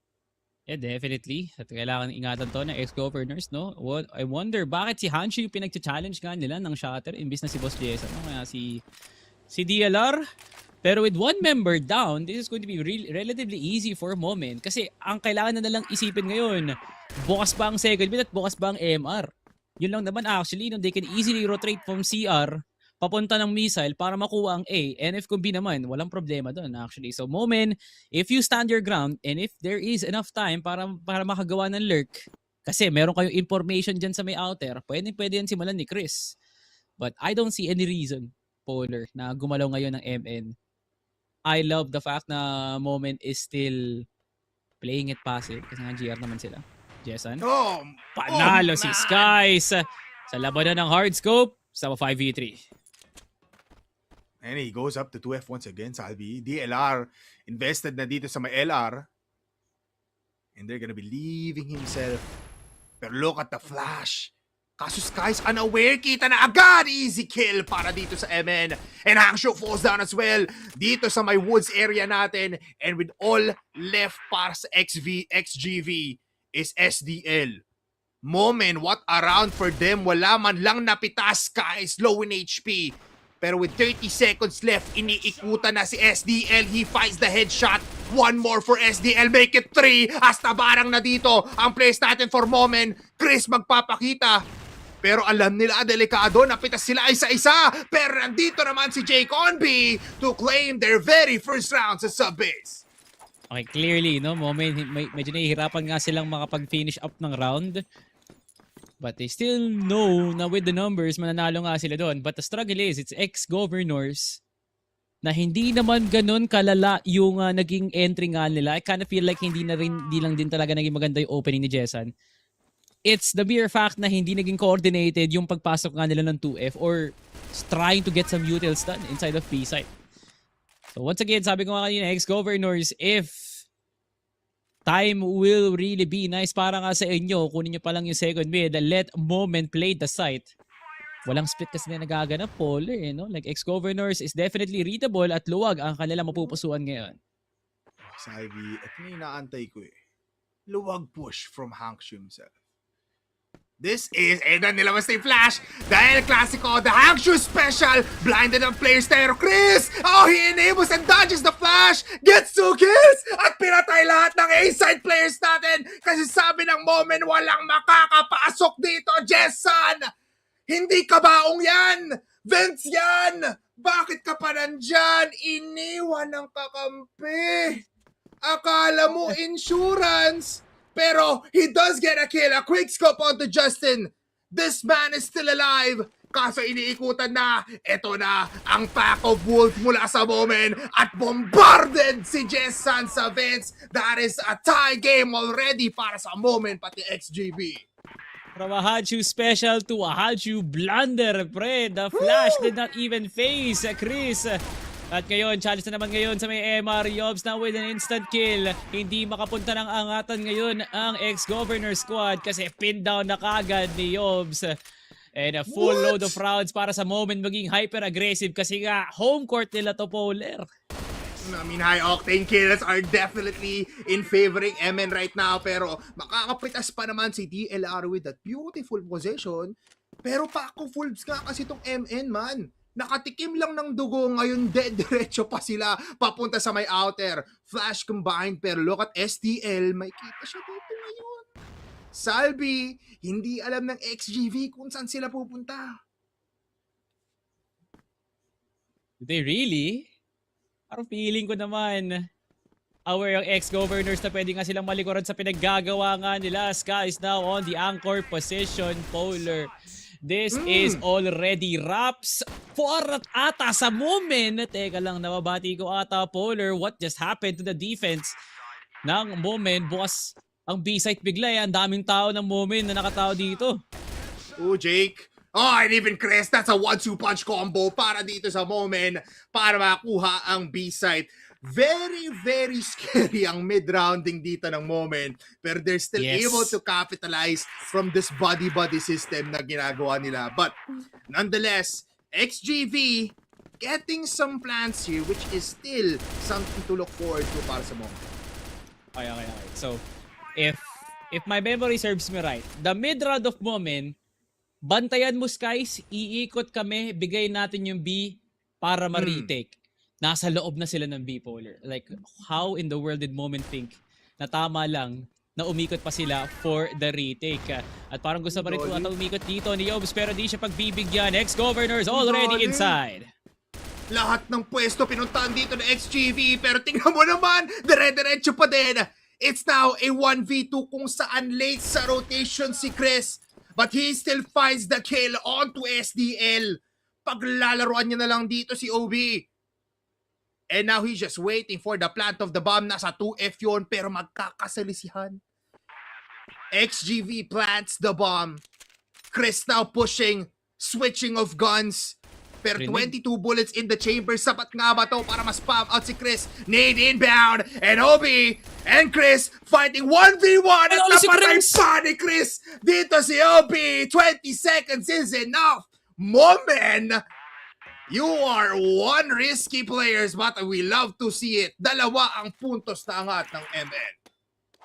Yeah, definitely. At kailangan ingatan to ng ex-governors, no? I wonder, bakit si Hanshu yung pinag-challenge nga nila ng shatter imbis na si Boss Jessan, no? Kaya si DLR. Pero with one member down, this is going to be relatively easy for MOMEN. Kasi ang kailangan na nalang isipin ngayon, bukas ba ang second bit at bukas ba ang MR? Yun lang naman actually, no? They can easily rotate from CR papunta ng missile para makuha ang A. And if kung B naman, walang problema doon actually. So MOMEN, if you stand your ground and if there is enough time para makagawa ng lurk, kasi meron kayong information dyan sa may outer, pwede yan simulan ni Chris. But I don't see any reason, Polar, na gumalaw ngayon ng MN. I love the fact na MOMEN is still playing it passive kasi nga GR naman sila. Jessan. Panalo si Skies sa labanan ng hard scope sa 5v3. And he goes up to 2F once again, Salvi. DLR invested na dito sa may LR. And they're gonna be leaving himself. Pero look at the flash. Kaso Skies unaware, kita na agad. Easy kill para dito sa MN. And Hangsho falls down as well. Dito sa may woods area natin. And with all left para sa XGV is SDL. MOMEN, what a round for them. Wala man lang napitas, Skies. Low in HP. Pero with 30 seconds left, iniikutan na si SDL. He finds the headshot. One more for SDL. Make it 3. Hasta barang na dito ang place natin for MOMEN. Chris magpapakita. Pero alam nila, delikado. Napitas sila isa-isa. Pero nandito naman si Jake Onby to claim their very first round sa sub-base. Okay, clearly, no? MOMEN, medyo nahihirapan nga silang makapag-finish up ng round. But they still know na with the numbers, mananalo nga sila doon. But the struggle is, it's ex-governors na hindi naman ganun kalala yung naging entry nga nila. I kind of feel like hindi lang din talaga naging maganda yung opening ni Jessan. It's the mere fact na hindi naging coordinated yung pagpasok nga nila ng 2F or trying to get some utils done inside of B side. So once again, sabi ko nga kanina, ex-governors, if time will really be nice para nga sa inyo, kunin nyo pa lang yung second mid, let MOMEN play the site. walang split kasi na nagaganap, Polar, eh, no? Like, ex-governors is definitely readable at luwag ang kanilang mapupusuan ngayon. Sabi, ito na inaantay ko eh. Luwag push from Hanks himself. This is, na nilabas na yung flash dahil klasiko, the Hangshu special, blinded ang players tayo, Chris! Oh, he enables and dodges the flash, gets 2 kills, at pinatay lahat ng A-side players natin kasi sabi ng Momen, walang makakapasok dito, Jessan! Hindi kabaong yan! Vince yan! Bakit ka pa nandyan? Iniwan ng kakampi! Akala mo insurance! Pero he does get a kill. A quick scope onto Justin. This man is still alive. Kaso iniikutan na. Ito na ang pack of wolves mula sa Momen. At bombarded si Jessan sa Vince. That is a tie game already para sa Momen pati XGB. From a Hachu special to a Hachu blunder, pre. The flash did not even face Chris. At ngayon, challenge na naman ngayon sa may MR. Yobs na with an instant kill. Hindi makapunta ng angatan ngayon ang ex-governor squad kasi pin down na kagad ni Yobs. And a full load of rounds para sa Moment maging hyper-aggressive kasi nga home court nila to, Polar. I mean, high-octane kills are definitely in favoring MN right now. Pero makakapitas pa naman si DLR with that beautiful possession. Pero pack of wolves nga kasi itong MN, man. Nakatikim lang ng dugo, ngayon diretso pa sila papunta sa may outer. Flash combined, pero look at STL, may kita siya dito ngayon. Salvi, hindi alam ng XGV kung saan sila pupunta. Do they really? Parang feeling ko naman, aware ang ex-governors na pwede nga silang malikuran sa pinaggagawa nga nila. Sky is now on the anchor position, Polar. This is already wraps for ata sa Moment. Teka lang, nababati ko ata, Polar. What just happened to the defense ng Moment? Bukas ang B-site bigla eh. Ang daming tao ng Moment na nakatao dito. Oh, Jake. Oh, and even Chris, that's a 1-2 punch combo para dito sa Moment para makuha ang B-site. Very, very scary ang mid-rounding dito ng Moment. Pero they're still able to capitalize from this body-body system na ginagawa nila. But nonetheless, XGV getting some plans here which is still something to look forward to para sa Moment. Okay. So, if my memory serves me right, the mid-round of Moment, bantayan mo, Skies, iikot kami, bigay natin yung B para ma-retake. Nasa loob na sila ng B-Polar. Like, how in the world did Moment think na tama lang na umikot pa sila for the retake? At parang gusto pa rin kung ata umikot dito ni Yobs pero di siya pagbibigyan. Ex-governors already inside. Lahat ng pwesto pinuntahan dito ng XGV pero tingnan mo naman, dire-diretso pa din. It's now a 1v2 kung saan late sa rotation si Chris. But he still finds the kill onto SDL. Paglalaroan niya na lang dito si OB. And now he's just waiting for the plant of the bomb. Nasa 2F yun, pero magkakasalisihan. XGV plants the bomb. Chris now pushing, switching of guns. Pero 22 bullets in the chamber. Sapat nga ba to para ma-spam out si Chris? Nade inbound. And Obi and Chris fighting 1v1. At napatay pa ni Chris. Dito si Obi. 20 seconds is enough. Moment. You are one risky players but we love to see it. Dalawa ang puntos na angat ng MN.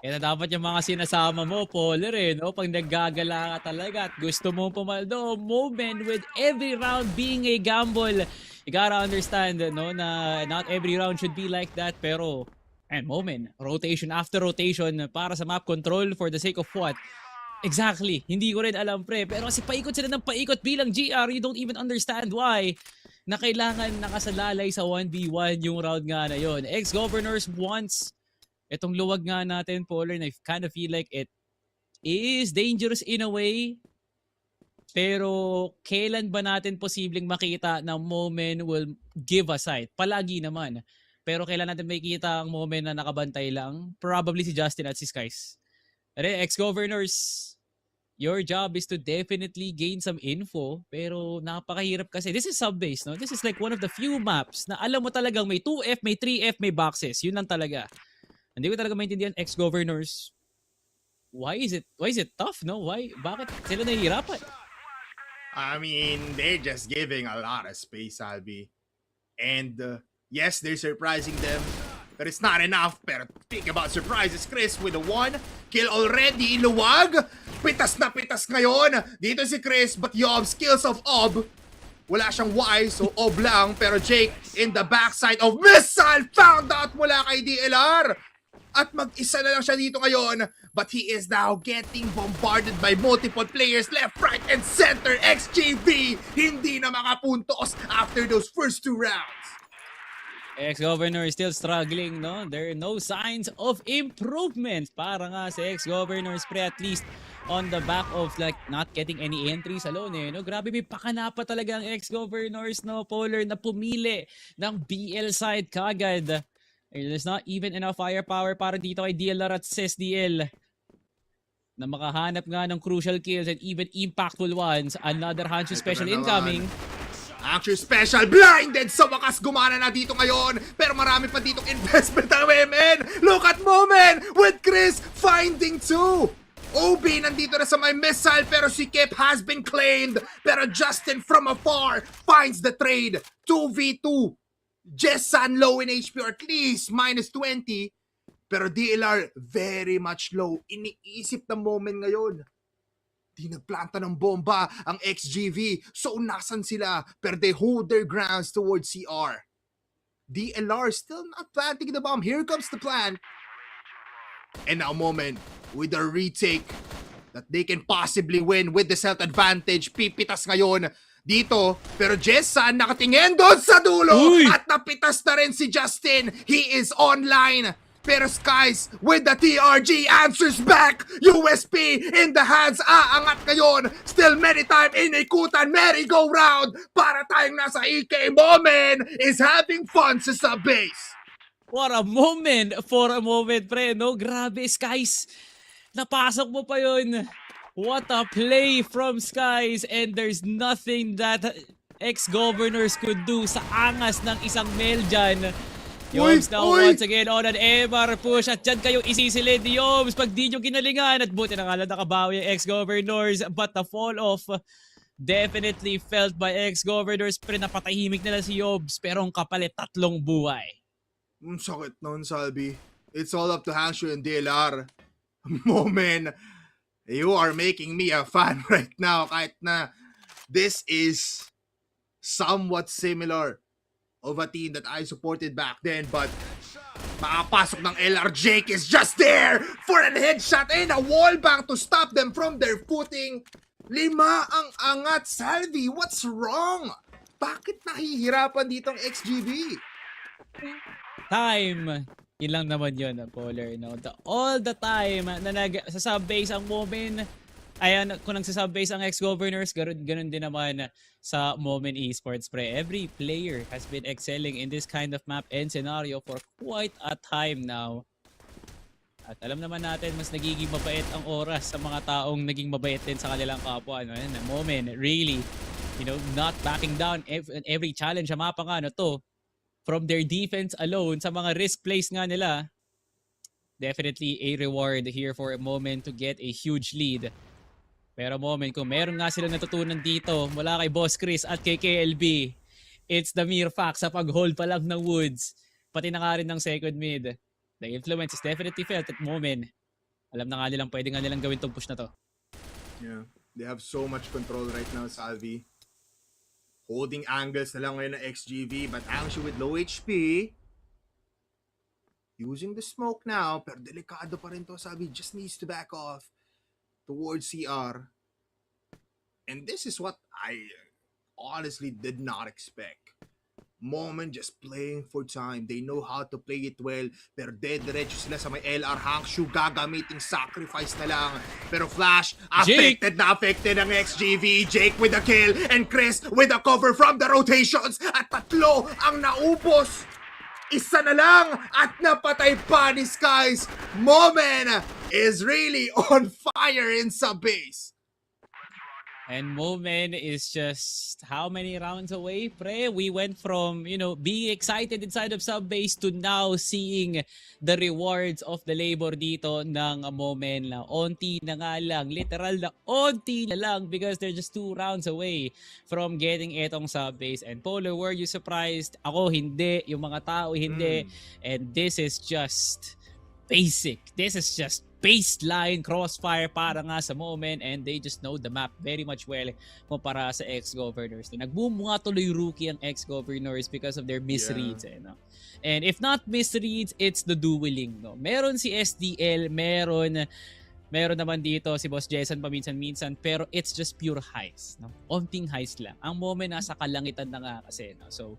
Kaya dapat yung mga sinasama mo, Polar, eh, no? Pag naggagala ka talaga at gusto mo pumaldo, Moment with every round being a gamble. You gotta understand, no, na not every round should be like that. Pero, and Moment, rotation after rotation para sa map control for the sake of what? Exactly. Hindi ko rin alam, pre. Pero kasi paikot sila ng paikot bilang GR, you don't even understand why na kailangan nakasalalay sa 1v1 yung round nga na yun. Ex-governors wants itong luwag nga natin, Polar, and I kind of feel like it is dangerous in a way. Pero kailan ba natin posibleng makita na Moment will give a sight? Palagi naman. Pero kailan natin makikita ang Moment na nakabantay lang? Probably si Justin at si Skies. Ex-governors, your job is to definitely gain some info, pero napakahirap kasi. This is sub-base, no? This is like one of the few maps na alam mo talagang may 2F, may 3F, may boxes. Yun lang talaga. Hindi ko talaga maintindihan, ex-governors. Why is it tough, no? Why? Bakit sila nahihirapan? I mean, they're just giving a lot of space, Albi. And yes, they're surprising them. But it's not enough. Pero think about surprises, Chris, with a 1 kill already. Luwag. Pitas na pitas ngayon. Dito si Chris, but Yob, skills of Ob. Wala siyang Y, so Ob lang. Pero Jake, in the backside of missile, found out mula kay DLR. At mag-isa na lang siya dito ngayon. But he is now getting bombarded by multiple players left, right, and center. XGV hindi na makapuntos after those first 2 rounds. Ex-Governor is still struggling, no? There are no signs of improvement. Para nga si Ex-Governors pre, at least on the back of like not getting any entries alone eh, no? Grabe, may pakana pa talaga ang Ex-Governors, no? Polar na pumili ng BL side kagad. There's not even enough firepower para dito kay DLR at SSDL na makahanap nga ng crucial kills and even impactful ones. Another Hanshu special incoming. Actually, special blinded sa wakas gumana na dito ngayon. Pero marami pa ditong investment ng women. Look at Momen with Chris finding 2. OB nandito na sa may missile pero si Kip has been claimed. Pero Justin from afar finds the trade. 2v2. Jessan low in HP or at least minus 20. Pero DLR very much low. Iniisip ng Momen ngayon. Di nagplanta ng bomba ang XGV. So nasan sila? Pero they hold their grounds towards CR. DLR still not planting the bomb. Here comes the plant. And now Momen with a retake that they can possibly win with the self-advantage. Pipitas ngayon dito. Pero Jessan nakatingin doon sa dulo. Uy! At napitas na rin si Justin. He is online. Pero Skies with the TRG answers back. USP in the hands. Aangat ngayon. Still many time inikutan. Merry-go-round. Para tayong nasa EK. Momen is having fun sa base. What a moment for a moment, pre, no? Grabe, Skies. Napasok mo pa yun. What a play from Skies. And there's nothing that Ex-Governors could do sa angas ng isang male dyan. Yoms now once again on an MR push at dyan kayo isisilid ni Yoms pag di nyo ginalingan at buti na nga lang nakabawi yung Ex-Governors but the fall off definitely felt by Ex-Governors pero napatahimik nila si Yoms pero ang kapalit 3 buhay. Sakit nun, Salvi. It's all up to Hanshu and DLR. Momen, you are making me a fan right now kahit na this is somewhat similar of a team that I supported back then, but makapasok ng LR. Jake is just there for a headshot and a wallbang to stop them from their footing. 5 ang angat, Salvi. What's wrong? Bakit nahihirapan dito ang XGV? Time. Yun lang naman yun, Polar. No? All the time na nag-sub-base ang Momen, ayan, kung nagsasub-base ang Ex-Governors, ganun din naman sa MOMEN Esports, pre. Every player has been excelling in this kind of map and scenario for quite a time now. At alam naman natin, mas nagiging mabait ang oras sa mga taong naging mabait din sa kanilang kapwa. Ano, MOMEN, really, you know, not backing down every challenge sa mapa nga na to. From their defense alone, sa mga risk plays nga nila, definitely a reward here for a MOMEN to get a huge lead. Pero Momen, kung meron nga sila natutunan dito mula kay Boss Chris at kay KLB, it's the mere fact sa pag-hold pa lang ng Woods, pati na nga rin ng second mid. The influence is definitely felt at Momen. Alam na nga nilang pwede nga nilang gawin tong push na to. Yeah, they have so much control right now, Salvi. Holding angles na lang ngayon ng XGV, but Angshu with low HP. Using the smoke now, pero delikado pa rin to, Salvi. Just needs to back off towards CR. And this is what I honestly did not expect. Momen just playing for time. They know how to play it well. Pero diretso sila sa may LR. Hangshu gagamiting sacrifice na lang. Pero Flash, affected na affected ang XGV. Jake with the kill. And Chris with the cover from the rotations. At 3 ang naubos. Isa na lang at napatay pa ni Skies. Momen is really on fire in sub base. And MOMEN is just how many rounds away, pre? We went from, being excited inside of Subbase to now seeing the rewards of the labor dito ng MOMEN na onti na nga lang. Literal na onti na lang because they're just 2 rounds away from getting etong Subbase. And Polar, were you surprised? Ako, hindi. Yung mga tao, hindi. And this is just basic. This is just baseline Crossfire para nga sa MOMEN, and they just know the map very much well kumpara sa EXGOVERNORS. Nag-boom nga tuloy rookie ang EXGOVERNORS because of their misreads. No? And if not misreads, it's the dueling. No? Meron si SDL, meron naman dito si Boss Jason paminsan-minsan, pero it's just pure heist. No? Onting heist lang. Ang MOMEN nasa kalangitan na nga kasi. No? So,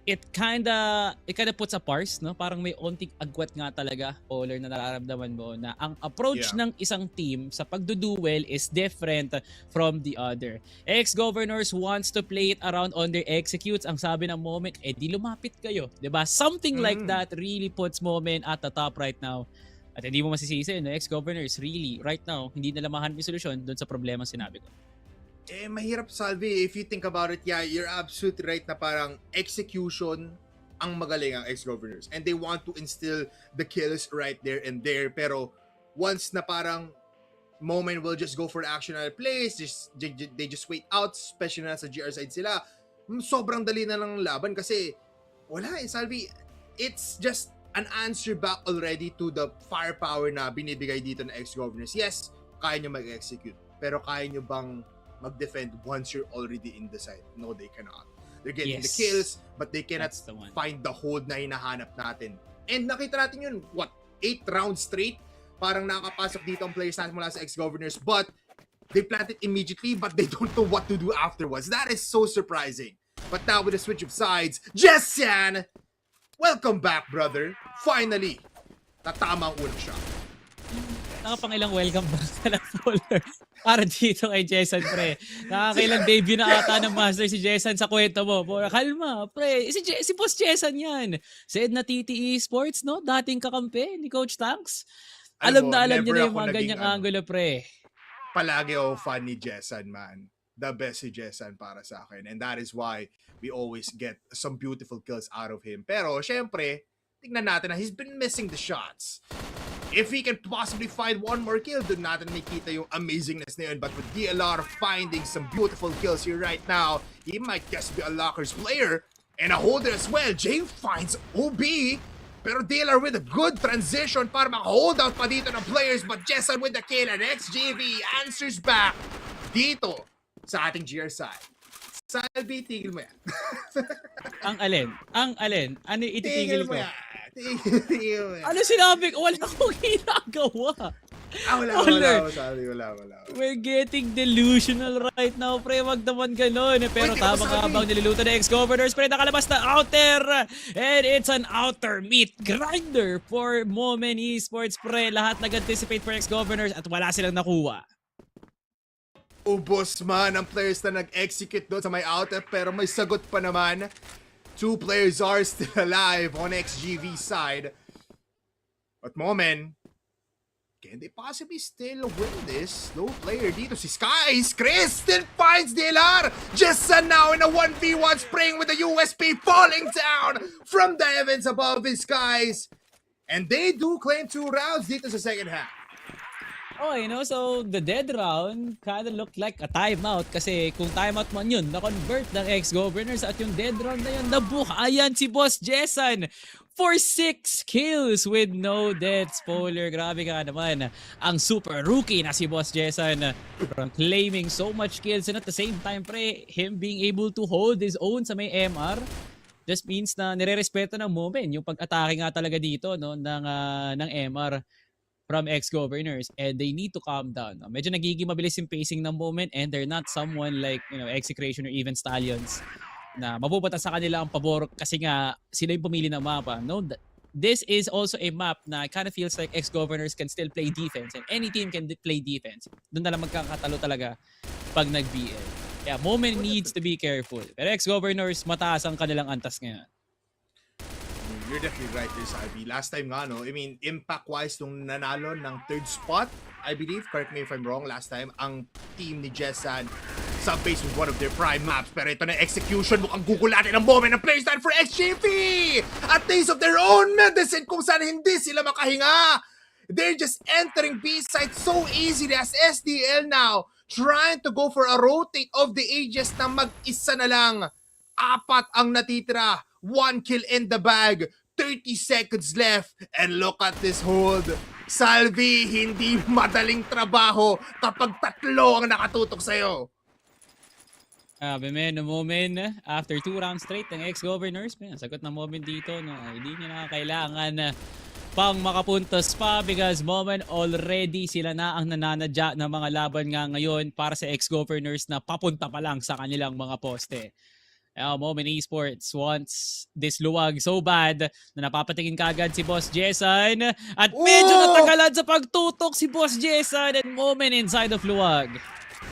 it kinda puts a parse, no? Parang may onting agwat nga talaga, Polar, na nararamdaman mo na ang approach ng isang team sa pagduduel is different from the other. EXGOVERNORS wants to play it around on their executes. Ang sabi ng MOMEN, di lumapit kayo. Diba? Something like that really puts MOMEN at the top right now. At hindi mo masisisi, no? EXGOVERNORS really, right now, hindi nila mahanap yung solusyon doon sa problema sinabi ko. Mahirap, Salvi. If you think about it, yeah, you're absolutely right na parang execution ang magaling ang EXGOVERNORS. And they want to instill the kills right there and there. Pero once na parang MOMEN will just go for actional plays, they just wait out, especially na sa GR side sila, sobrang dali na lang laban kasi wala Salvi. It's just an answer back already to the firepower na binibigay dito ng EXGOVERNORS. Yes, kaya nyo mag-execute. Pero kaya nyo bang mag-defend once you're already in the side? No, they cannot. They're getting the kills, but they cannot find the hold na hinahanap natin. And nakita natin yun, 8 rounds straight? Parang nakapasok dito ang players natin mula sa EXGOVERNORS, but they plant it immediately, but they don't know what to do afterwards. That is so surprising. But now with a switch of sides, Jessan! Welcome back, brother. Finally, tatama ang unang shot. Nakapangilang welcome back na Polar para dito kay Jessan, pre. Nakakailang debut na ata ng master si Jessan sa kwento mo. Kalma, pre. Si Boss Jessan yan. Said na TT Esports, no? Dating kakampi ni Coach Tanks. Alam niya na yung mga ganyang angulo, pre. Palagi ako fan ni Jessan, man. The best si Jessan para sa akin. And that is why we always get some beautiful kills out of him. Pero, syempre, tignan natin na he's been missing the shots. If he can possibly find one more kill, doon natin makita yung amazingness na yun. But with DLR finding some beautiful kills here right now, he might just be a lockers player and a holder as well. Jay finds OB, pero DLR with a good transition para maka-hold out pa dito ng players. But Jessan with the kill and XGV answers back dito sa ating GR side. Salvi, tigil mo yan. Ang alin? Ano ititigil ko? Tigil mo yan. Ano sinabi ko? Wala akong ginagawa. Wala. We're getting delusional right now, pre. Wag naman ganun. Pero tama ka bang niluluto na EXGOVERNORS, pre. Nakalabas na outer. And it's an outer meat grinder for MOMEN Esports, pre. Lahat nag-anticipate for EXGOVERNORS at wala silang nakuha. Ubos man ang players na nag-execute doon sa may outer, pero may sagot pa naman. 2 players are still alive on XGV side. But MOMEN, can they possibly still win this? Low player dito si Skies. Chris still finds DLR. Jessan now in a 1v1 spraying with the USP falling down from the heavens above his Skies. And they do claim 2 rounds dito sa second half. Okay, no? So, the dead round kind of looked like a timeout kasi kung timeout man yun, na-convert ng EXGOVERNORS at yung dead round na yun, nabuhayan si Boss Jessan for 6 kills with no deaths. Polar, grabe ka naman. Ang super rookie na si Boss Jessan from claiming so much kills and at the same time, pre, him being able to hold his own sa may MR just means na nire-respeto ng MOMEN yung pag-atake nga talaga dito, no, ng MR from EXGOVERNORS, and they need to calm down. Medyo nagiging mabilis yung pacing ng MOMEN and they're not someone like, Execration or even Stallions na mapupunta sa kanila ang pabor kasi nga sila yung pumili ng mapa. No, this is also a map na kind of feels like EXGOVERNORS can still play defense and any team can play defense. Doon na lang magkakatalo talaga pag nag-BL. Yeah, MOMEN needs to be careful. Pero EXGOVERNORS, mataas ang kanilang antas ngayon. You're definitely right there, Salvi. Last time nga, no? I mean, impact-wise, nung nanalo ng 3rd spot, I believe, correct me if I'm wrong, last time, ang team ni Jessan Subbase was one of their prime maps, pero ito na execution, mukhang gugulatin ang moment ng players for XGV! A taste of their own medicine kung saan hindi sila makahinga! They're just entering B side so easily as SDL now, trying to go for a rotate of the ages na mag-isa na lang. 4 ang natitira, 1 kill in the bag, 30 seconds left, and look at this hold. Salvi, hindi madaling trabaho kapag 3 ang nakatutok sa'yo. Men, MOMEN, after 2 rounds straight ng ex-governors, sagot ng MOMEN dito, no, hindi niya na kailangan pang makapuntos pa because MOMEN already sila na ang nananadya ng mga laban nga ngayon para sa ex-governors na papunta pa lang sa kanilang mga poste. MOMEN Esports wants this luwag so bad na napapatingin kagad si Boss Jason at medyo natagalan sa pagtutok si Boss Jason and MOMEN inside of luwag.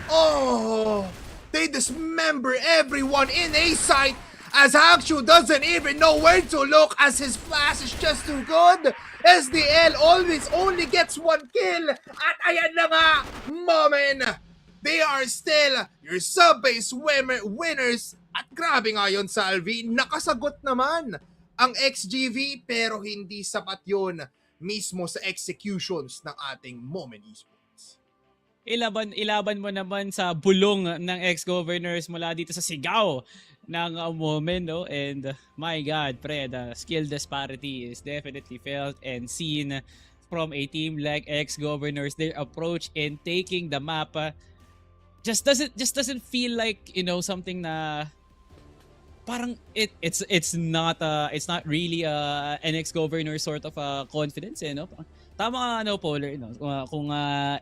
Oh! They dismember everyone in A site as Hakshu doesn't even know where to look as his flash is just too good. SDL always only gets 1 kill at ayan na nga, MOMEN! They are still your sub-base winners at grabe nga yun, Salvi, nakasagot naman ang XGV pero hindi sapat yun mismo sa executions ng ating MOMEN Esports. Ilaban mo naman sa bulong ng ex-governors mula dito sa sigaw ng MOMEN, no? And my God, pre, the skill disparity is definitely felt and seen from a team like ex-governors. Their approach in taking the map just doesn't feel like, you know, something na parang it's not really an ex-governor sort of confidence, no? Tama ka, no, Polar, no? Kung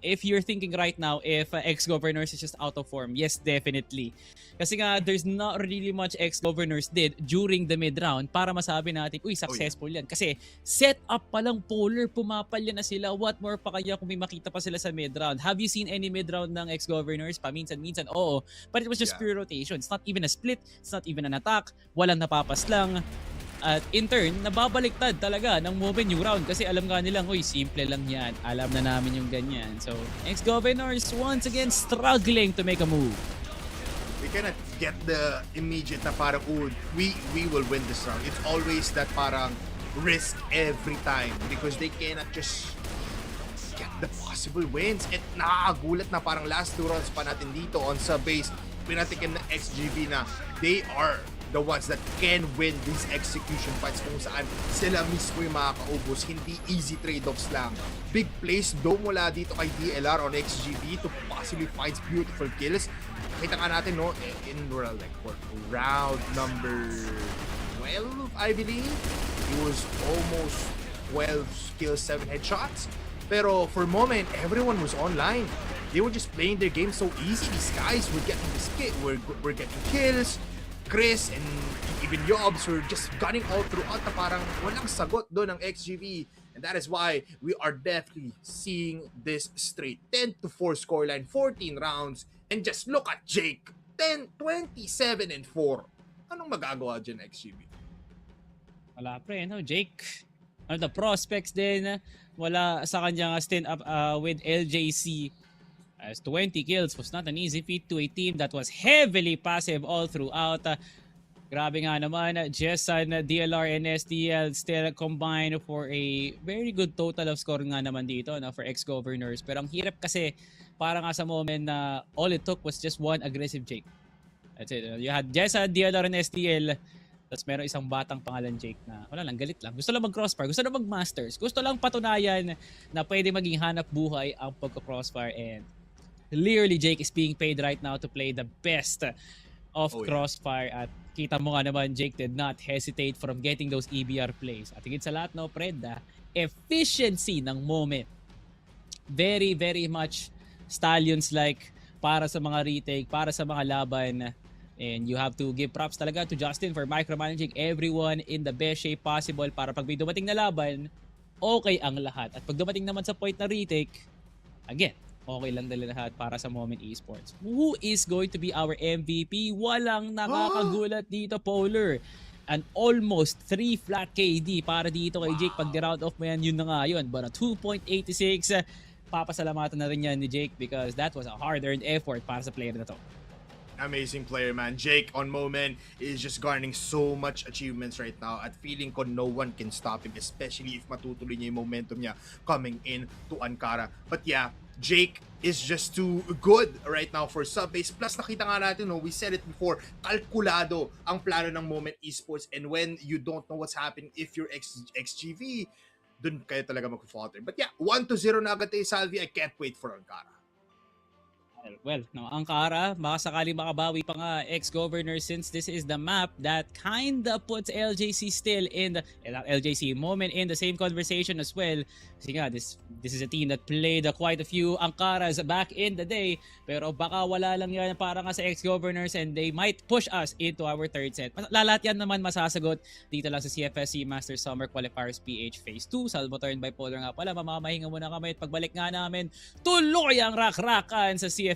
if you're thinking right now if ex-governors is just out of form, yes, definitely. Kasi nga there's not really much ex-governors did during the mid-round para masabi natin, uy, successful yan. Kasi set up pa lang, Polar, pumapalya na sila. What more pa kaya kung may makita pa sila sa mid-round? Have you seen any mid-round ng ex-governors? Paminsan-minsan, oo. But it was just pure rotation. It's not even a split. It's not even an attack. Walang napapas lang. At in turn, nababaliktad talaga ng MOMEN yung round kasi alam nga nilang, uy, simple lang yan. Alam na namin yung ganyan. So, ex-governors once again struggling to make a move. We cannot get the immediate na parang, we will win this round. It's always that parang risk every time because they cannot just get the possible wins. At nakakagulat na parang last 2 rounds pa natin dito on sub-base. Pinatikim na XGV na they are the ones that can win these execution fights kung saan sila mismo yung makakaubos. Hindi easy trade-offs lang. Big plays do mula dito kay DLR on XGV to possibly find beautiful kills. Kita nga natin, no, in like round number 12, I believe. It was almost 12 kills, 7 headshots. Pero for MOMEN, everyone was online. They were just playing their game so easy. These guys were getting were getting kills. Chris and even Yobs were just gunning all throughout na parang walang sagot doon ng XGV. And that is why we are definitely seeing this straight 10-4 scoreline, 14 rounds. And just look at Jake, 27-4. Anong magagawa dyan, XGV? Wala pre, no? Jake, the prospects din, wala sa kanyang stint up with LJC. As 20 kills was not an easy feat to a team that was heavily passive all throughout. Grabe nga naman, Jessan, DLR, and SDL still combined for a very good total of score nga naman dito, no, for ex-governors. Pero ang hirap kasi, para nga sa MOMEN na all it took was just one aggressive Jake. That's it. You had Jessan, DLR, and SDL. Tapos meron isang batang pangalan Jake na wala lang, galit lang. Gusto lang mag-crossfire, gusto lang mag-masters. Gusto lang patunayan na pwede maging hanap buhay ang pagka-crossfire. And clearly, Jake is being paid right now to play the best of Crossfire. At kita mo nga naman, Jake did not hesitate from getting those EBR plays. At higit sa lahat, no, Fred, efficiency ng MOMEN. Very, very much Stallions-like para sa mga retake, para sa mga laban. And you have to give props talaga to Justin for micromanaging everyone in the best shape possible para pag may dumating na laban, okay ang lahat. At pag dumating naman sa point na retake, again, okay lang dala lahat para sa MOMEN Esports. Who is going to be our MVP? Walang nakakagulat dito, Polar. And almost 3 flat KD para dito kay Jake. Pag di-round off mo yan, yun na nga yun. But a 2.86, papasalamatan na rin yan ni Jake because that was a hard-earned effort para sa player na to. Amazing player, man. Jake on MOMEN is just garnering so much achievements right now at feeling ko no one can stop him, especially if matutuloy niya yung momentum niya coming in to Ankara. But yeah, Jake is just too good right now for sub-base. Plus, nakita nga natin, no, we said it before, kalkulado ang plano ng MOMEN Esports, and when you don't know what's happening, if you're XGV, dun kayo talaga mag-falter. But yeah, 1-0 na agad tayo, Salvi. I can't wait for Ankara. Well, no, Ankara, baka sakali makabawi pa nga ex-governor, since this is the map that kinda puts LJC still in the LJC MOMEN in the same conversation as well. Kasi nga, this is a team that played quite a few Ankaras back in the day, pero baka wala lang yan para nga sa ex-governors, and they might push us into our third set. Lahat yan naman masasagot dito lang sa CFS SEA Masters Summer Qualifiers PH Phase 2. Salmotor and Bipolar nga pala, mamamahinga muna kami at pagbalik nga namin, tuloy ang rak-rakan sa CFSC.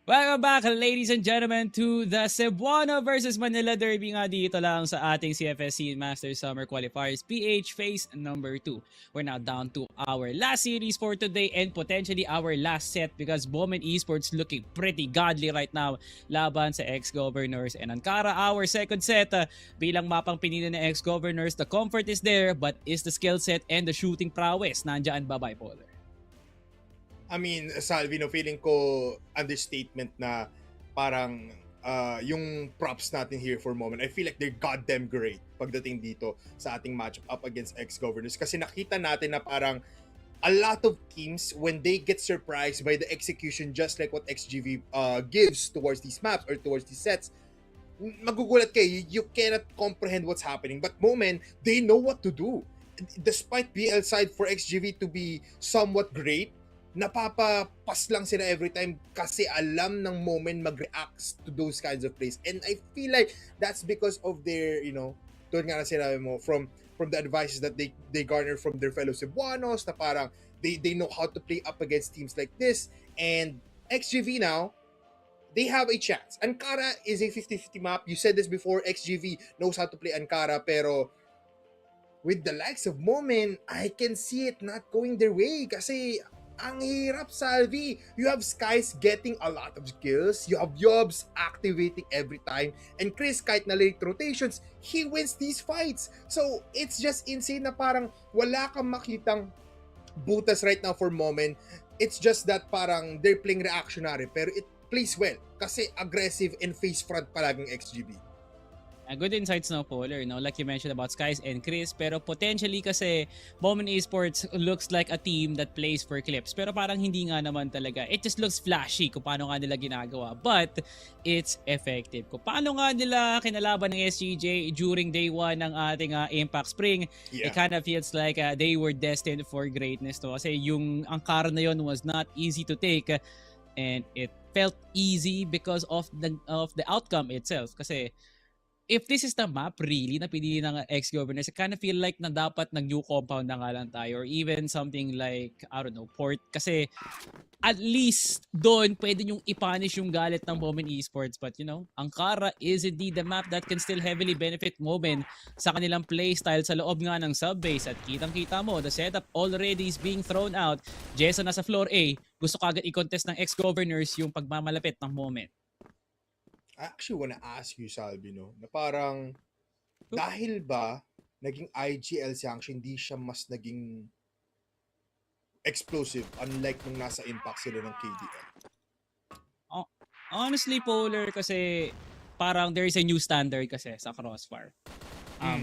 Welcome back, ladies and gentlemen, to the Cebuano versus Manila Derby nga dito lang sa ating CFS SEA Masters Summer Qualifiers PH Phase number 2. We're now down to our last series for today and potentially our last set, because MOMEN Esports looking pretty godly right now laban sa ex-governors and Ankara. Our second set, bilang mapang pinili ng ex-governors, the comfort is there, but is the skill set and the shooting prowess nandyan ba, Bipolar? I mean, Salvino, feeling ko understatement na parang yung props natin here for MOMEN. I feel like they're goddamn great pagdating dito sa ating matchup up against ex-governors. Kasi nakita natin na parang a lot of teams, when they get surprised by the execution, just like what XGV gives towards these maps or towards these sets, magugulat kayo. You cannot comprehend what's happening. But MOMEN, they know what to do. Despite BL side for XGV to be somewhat great, napapapas lang sila every time kasi alam ng MOMEN mag-react to those kinds of plays. And I feel like that's because of their, doon nga na sila mo, from the advices that they garner from their fellow Cebuanos, na parang they know how to play up against teams like this. And XGV now, they have a chance. Ankara is a 50-50 map. You said this before, XGV knows how to play Ankara, pero with the likes of MOMEN, I can see it not going their way kasi ang hirap, Salvi. You have Skies getting a lot of skills. You have Yobs activating every time. And Chris, kahit na late rotations, he wins these fights. So, it's just insane na parang wala kang makitang butas right now for MOMEN. It's just that parang they're playing reactionary. Pero it plays well kasi aggressive and face front palaging XGB. Good insights no, Polar, no? Like you mentioned about Skies and Chris, pero potentially kasi MOMEN Esports looks like a team that plays for clips, pero parang hindi nga naman talaga. It just looks flashy kung paano nga nila ginagawa, but it's effective. Kung paano nga nila kinalaban ng SGJ during day 1 ng ating Impact Spring, it kind of feels like they were destined for greatness to. Kasi yung angkara na yun was not easy to take, and it felt easy because of the outcome itself. Kasi if this is the map really na pinili ng ex-governors, I kind of feel like na dapat nag-new compound na nga lang tayo, or even something like, I don't know, port. Kasi at least doon pwede yung i-punish yung galit ng MOMEN Esports. But you know, Ankara is indeed the map that can still heavily benefit MOMEN sa kanilang playstyle sa loob nga ng subbase. At kitang-kita mo, the setup already is being thrown out. Jason nasa floor A, gusto kagad i-contest ng ex-governors yung pagmamalapit ng MOMEN. I actually wanna ask you, Salvi, no, na parang, dahil ba naging IGL sanction, hindi siya mas naging explosive unlike nung nasa Impact sila ng KDL? Honestly, Polar, kasi parang there is a new standard kasi sa Crossfire.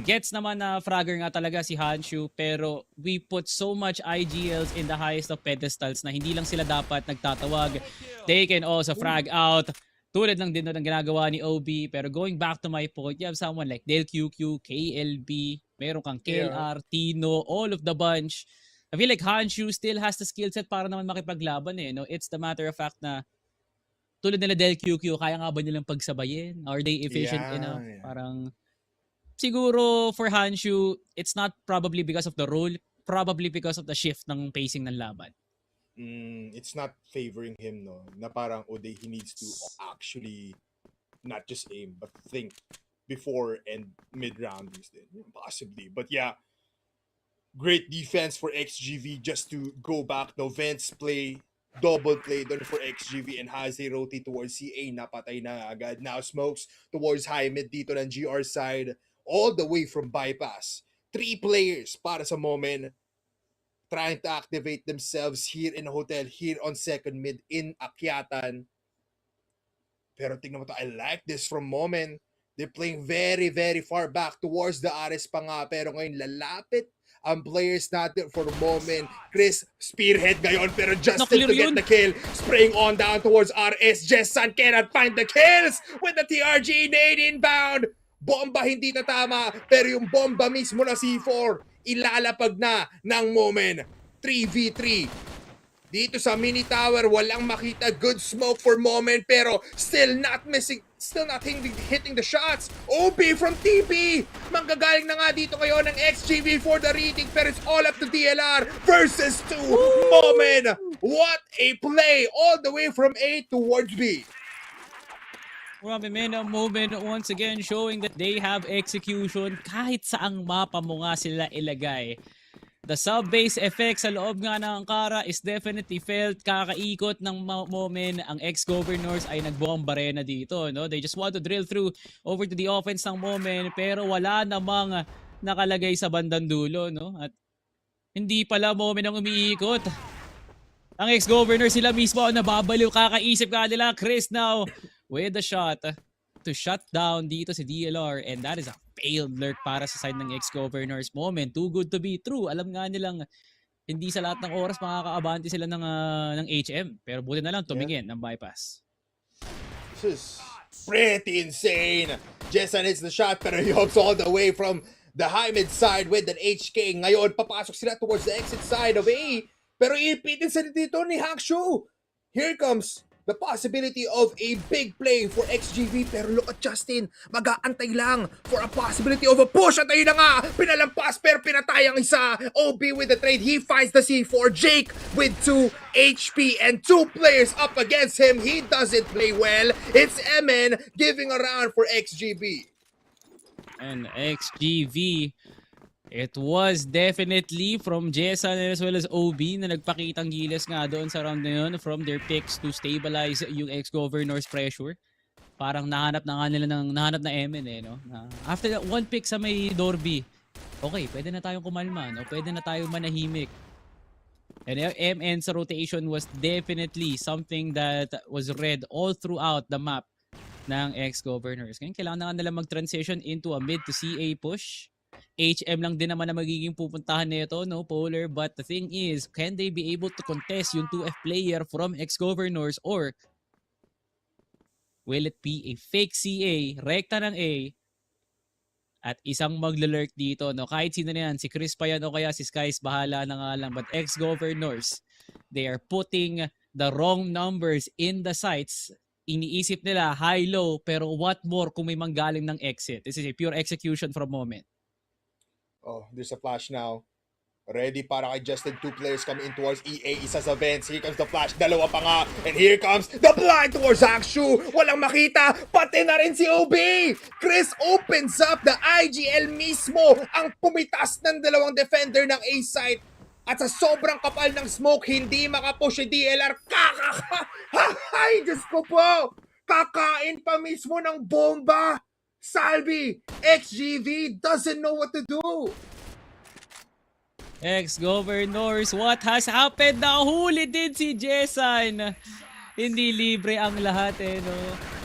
Gets naman na fragger nga talaga si Hanshu, pero we put so much IGLs in the highest of pedestals na hindi lang sila dapat nagtatawag. They can also frag out. Tulad lang din ng ginagawa ni OB. Pero going back to my point, you have someone like Del QQ, KLB, meron kang KLR, Tino, all of the bunch. I feel like Hanshu still has the skill set para naman makipaglaban eh. No? It's the matter of fact na tulad nila Del QQ, kaya nga ba nilang pagsabayin? Are they efficient enough? Parang siguro for Hanshu, it's not probably because of the role, probably because of the shift ng pacing ng laban. It's not favoring him, no, na parang he needs to actually not just aim but think before and mid-roundings din, possibly. But yeah, great defense for XGV. Just to go back, no, Vents play, double play doon for XGV, and Haze rotate towards CA, napatay na agad. Now smokes towards high mid dito ng GR side, all the way from bypass. 3 players para sa MOMEN trying to activate themselves here in a hotel, here on second mid in Akyatan. Pero tingnan mo to, I like this from MOMEN. They're playing very, very far back towards the Ares pa nga. Pero ngayon, lalapit ang players natin for MOMEN. Chris, spearhead ngayon, pero Justin to get the kill. Spraying on down towards RS. Jessan cannot find the kills with the TRG nade inbound. Bomba hindi na tama, pero yung bomba mismo na C4, ilalapag na ng MOMEN. 3v3. Dito sa mini tower, walang makita. Good smoke for MOMEN, pero still not hitting the shots. OP from TP. Manggagaling na nga dito ngayon ng XGV for the reading, pero it's all up to DLR versus 2 MOMEN. What a play all the way from A towards B. Grabe men, MOMEN once again showing that they have execution kahit saang mapa mo nga sila ilagay. The sub-base effect sa loob nga ng Ankara is definitely felt. Kakaikot ng MOMEN, ang ex-governors ay nagbombarena na dito. No? They just want to drill through over to the offense ng MOMEN, pero wala namang nakalagay sa bandang dulo. No? At hindi pala MOMEN ang umiikot. Ang ex-governors sila mismo ang nababaliw. Kakaisip ka nila, Chris now with the shot to shut down dito si DLR, and that is a failed lurk para sa side ng ex-governors. MOMEN, too good to be true. Alam nga nilang hindi sa lahat ng oras makakaabante sila ng HM, pero buti na lang tumingin ng bypass. This is pretty insane. Jessan hits the shot, pero he hooks all the way from the high mid side with an HK. Ngayon, papasok sila towards the exit side of A, pero ipitin sila dito ni Hakshu. Here comes the possibility of a big play for XGV, pero look at Justin, mag-aantay lang for a possibility of a push. At ayun na nga, pinalampas pero pinatay ang isa. OB with the trade, he finds the C4. Jake with 2 HP and 2 players up against him. He doesn't play well. It's MN giving around for XGV. And XGV, it was definitely from Jessan as well as OB na nagpakitang gilas nga doon sa round na yun from their picks to stabilize yung ex-governors pressure. Parang nahanap na MN eh, no? After that one pick sa may Dorby, okay, pwede na tayong kumalma, no? Pwede na tayong manahimik. And MN sa rotation was definitely something that was read all throughout the map. ng ex-governors. Ngayon, kailangan na nga nila mag-transition into a mid to CA push. HM lang din naman na magiging pupuntahan nito, no, Polar? But the thing is, can they be able to contest yung 2F player from ex-governors, or will it be a fake CA, rekta ng A, at isang maglalurk dito, no? Kahit sino na yan, si Chris pa yan o kaya si Skies, bahala na nga lang. But ex-governors, they are putting the wrong numbers in the sites. Iniisip nila high-low, pero what more kung may manggaling ng exit? This is a pure execution from moment. Oh, there's a flash now. Ready para kay Justin. 2 players coming in towards EA. Isa sa Vents. Here comes the flash. Dalawa pa nga. And here comes the blind towards Akshu. Walang makita. Pati na rin si OB. Chris opens up the IGL mismo. Ang pumitas ng dalawang defender ng A site. At sa sobrang kapal ng smoke, hindi makapush si DLR. Ay, Diyos ko po. Kakain pa mismo ng bomba. Salvi, XGV doesn't know what to do. Ex-governors, what has happened? Nahuli din si Jessan. Hindi libre ang lahat no.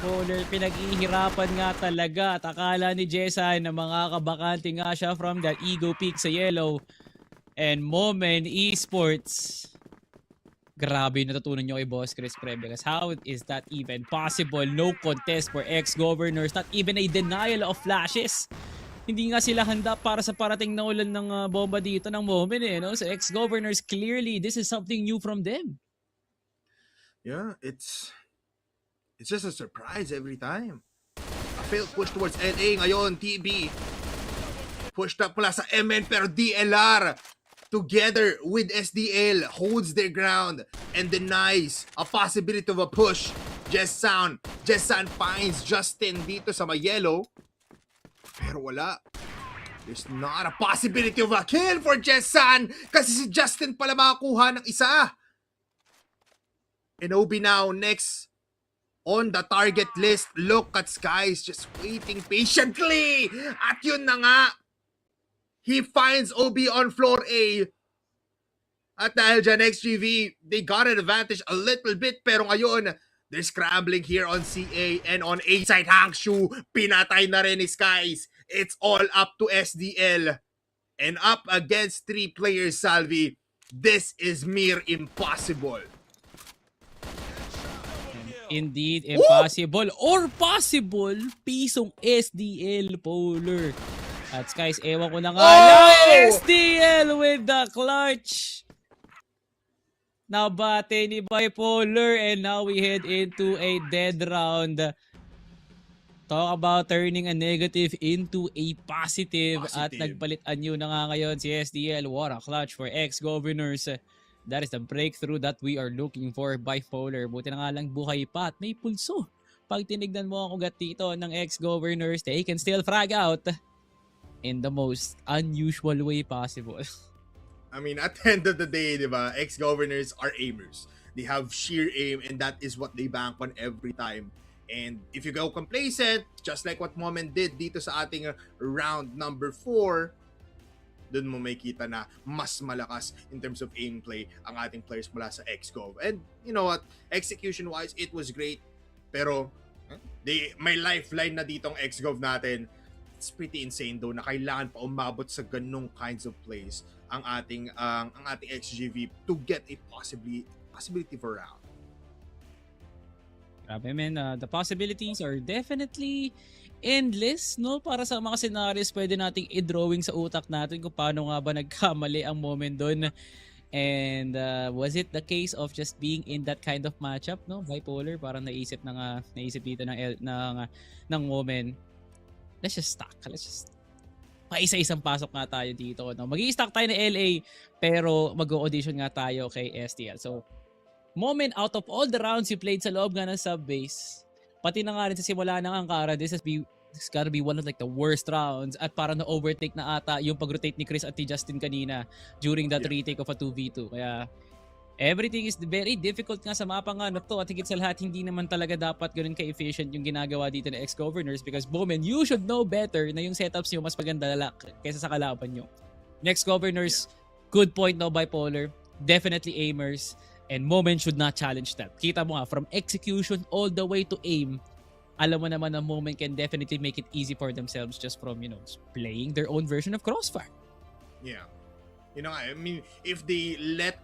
Polar, pinag-ihirapan nga talaga. At akala ni Jessan na mga kabakante nga siya from that ego peak sa yellow. And MOMEN Esports. Grabe yung natutunan nyo kay Boss Chris Pre, because how is that even possible? No contest for ex-governors, not even a denial of flashes. Hindi nga sila handa para sa parating na ulan ng bomba dito ng moment no? So ex-governors, clearly, this is something new from them. Yeah, it's just a surprise every time. A failed push towards NA ngayon, TB. Pushed up mula sa MN pero DLR together with SDL holds their ground and denies a possibility of a push. Jessan finds Justin dito sa may yellow. Pero wala. There's not a possibility of a kill for Jessan kasi si Justin pala makakuha ng isa. And OB now next on the target list. Look at Skies just waiting patiently. At yun na nga. He finds OB on floor A. At dahil dyan, XGV, they got an advantage a little bit. Pero ngayon, they're scrambling here on CA and on A side. Hangshu, pinatay na rin ni Skies. It's all up to SDL. And up against 3 players, Salvi. This is mere impossible. Indeed, impossible. Or possible, pisong SDL, Polar. At Skies, ewan ko na nga. Oh! SDL with the clutch. Nabate ni Bipolar, and now we head into a dead round. Talk about turning a negative into a positive. At nagpalitan nyo na nga ngayon si SDL. What a clutch for ex-governors. That is the breakthrough that we are looking for, Bipolar. Buti na nga lang buhay pa at may pulso. Pag tinignan mo ang ugat dito ng ex-governors, they can still frag out in the most unusual way possible. I mean, at the end of the day, diba, ex-governors are aimers. They have sheer aim and that is what they bank on every time. And if you go complacent, just like what MOMEN did dito sa ating round number 4, dun mo may kita na mas malakas in terms of aim play ang ating players mula sa ex-gov. And you know what, execution-wise, it was great. Pero may lifeline na ditong ex-gov natin. It's pretty insane though na kailangan pa umabot sa ganung kinds of plays ang ating XGV to get a possibility for round. Grabe man, the possibilities are definitely endless, no? Para sa mga scenarios pwede nating i-drawing sa utak natin kung paano nga ba nagkamali ang moment doon. And was it the case of just being in that kind of matchup, no? Bipolar, parang naisip dito ng MOMEN. Let's just stack. Paisa-isang pasok nga tayo dito. No? Mag-i-stack tayo na LA, pero mag-audition nga tayo kay STL. So, MOMEN, out of all the rounds you played sa loob nga ng sub-base, pati na nga rin sa simula ng Ankara, this gotta be one of like the worst rounds. At parang na-overtake na ata yung pag-rotate ni Chris at ni Justin kanina during that retake of a 2v2. Kaya, everything is very difficult nga sa mapa nga na to. At higit sa lahat, hindi naman talaga dapat ganun ka-efficient yung ginagawa dito ng ex-governors because MOMEN, you should know better na yung setups nyo mas maganda kaysa sa kalaban nyo. Next governors, good point no, Bipolar. Definitely aimers. And MOMEN should not challenge that. Kita mo nga, from execution all the way to aim, alam mo naman na MOMEN can definitely make it easy for themselves just from, playing their own version of Crossfire. Yeah. I mean, if they let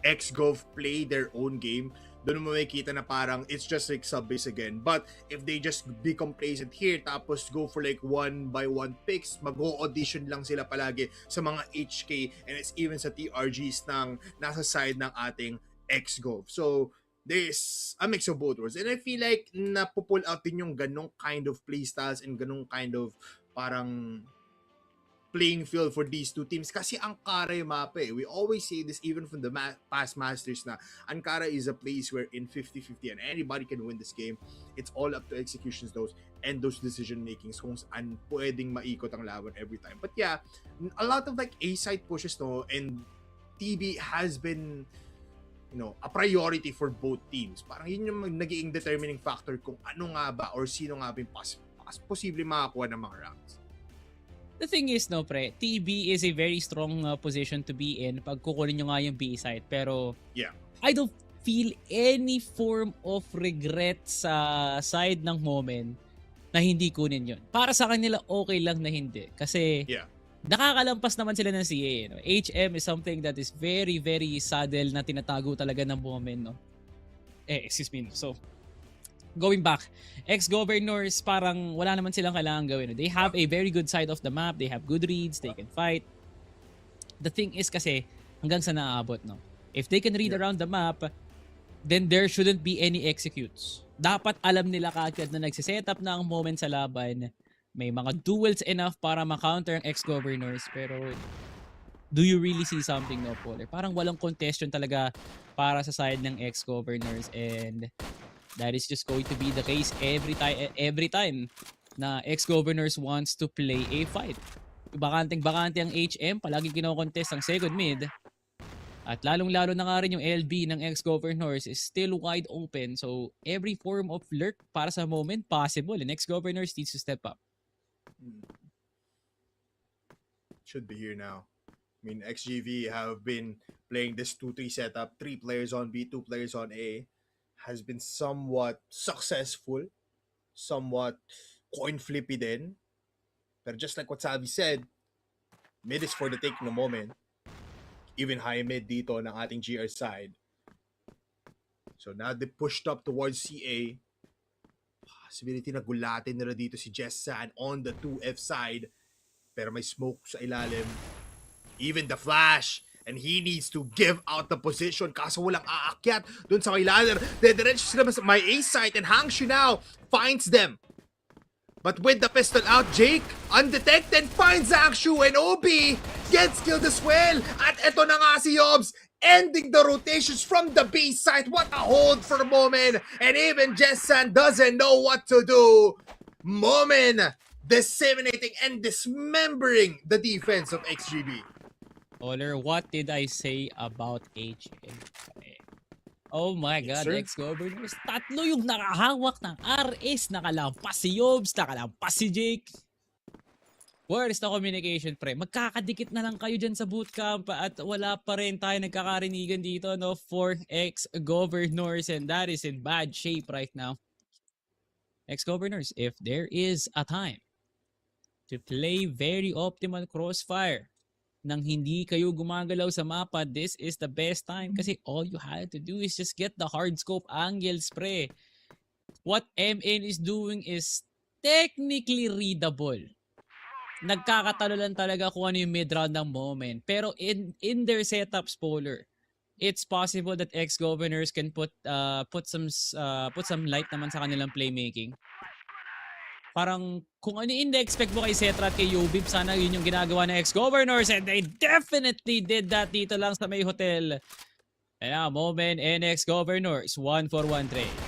EXGOV play their own game, doon mo makikita na parang it's just like sub-base again. But if they just be complacent here, tapos go for like 1-by-1 picks, mag-audition lang sila palagi sa mga HK and it's even sa TRGs ng nasa side ng ating EXGOV. So, there's a mix of both worlds. And I feel like napupull out din yung ganong kind of playstyles and ganong kind of parang playing field for these two teams kasi Ankara yung mapa eh. We always say this even from the past Masters na Ankara is a place where in 50-50 and anybody can win this game. It's all up to executions those decision makings kung saan pwedeng maikot ang laban every time. But yeah, a lot of like A-side pushes no, and TB has been a priority for both teams. Parang yun yung naging determining factor kung ano nga ba or sino nga ba yung posible makakuha ng mga rounds. The thing is, no, pre, TB is a very strong position to be in pag kukunin nyo nga yung B side. Pero, yeah, I don't feel any form of regret sa side ng MOMEN na hindi kunin yun. Para sa kanila, okay lang na hindi. Kasi, yeah, nakakalampas naman sila ng CA. No? HM is something that is very, very saddle na tinatago talaga ng MOMEN. No? Excuse me. So, going back, EXGOVERNORS parang wala naman silang kailangan gawin. They have a very good side of the map. They have good reads. They can fight. The thing is kasi, hanggang sa naaabot, no? If they can read around the map, then there shouldn't be any executes. Dapat alam nila kaagad na nagsisetup na ang MOMEN sa laban. May mga duels enough para ma-counter ang EXGOVERNORS. Pero, do you really see something, no, Polar? Parang walang contestion talaga para sa side ng EXGOVERNORS and that is just going to be the case every time na EXGOVERNORS wants to play a fight. Bakanteng-bakante ang HM, palaging kinokontest ang second mid. At lalong-lalo na nga rin yung LB ng EXGOVERNORS is still wide open. So, every form of lurk para sa MOMEN possible and EXGOVERNORS needs to step up. Should be here now. I mean, XGV have been playing this 2-3 setup, 3 players on B, 2 players on A. Has been somewhat successful, somewhat coin flippy din. But just like what Savi said, mid is for the take in the moment. Even high mid dito ng ating GR side. So now they pushed up towards CA. Possibility na gulatin nila dito si Jessan on the 2F side. Pero may smoke sa ilalim. Even the flash. And he needs to give out the position kaso walang aakyat dun sa may ladder. Dediretso sila sa may A site and Hangshu now finds them. But with the pistol out, Jake, undetected, finds Hangshu and Obi gets killed as well. At eto na nga si Yobs ending the rotations from the B site. What a hold for MOMEN. And even Jessan doesn't know what to do. MOMEN disseminating and dismembering the defense of XGB. Oler, what did I say about HM? Oh my God, EXGOVERNORS. Tatlo yung nakahawak ng RS. Nakalampas si Yobs, nakalampas si Jake. Where's the communication, pre? Magkakadikit na lang kayo dyan sa bootcamp at wala pa rin tayo nagkakarinigan dito, no, for EXGOVERNORS, and that is in bad shape right now. EXGOVERNORS, if there is a time to play very optimal Crossfire, nang hindi kayo gumagalaw sa mapa, this is the best time kasi all you had to do is just get the hard scope angles, pre. What MN is doing is technically readable. Nagkakatalo lang talaga kung ano yung mid-round ng MOMEN. Pero in their setup, spoiler, it's possible that EXGOVERNORS can put some light naman sa kanilang playmaking. Parang kung ano yung expect mo kay Cetra at kay Yubib, sana yun yung ginagawa ng EXGOVERNORS, and they definitely did that dito lang sa may hotel. Ayan, MOMEN and EXGOVERNORS, 1-for-1 trade.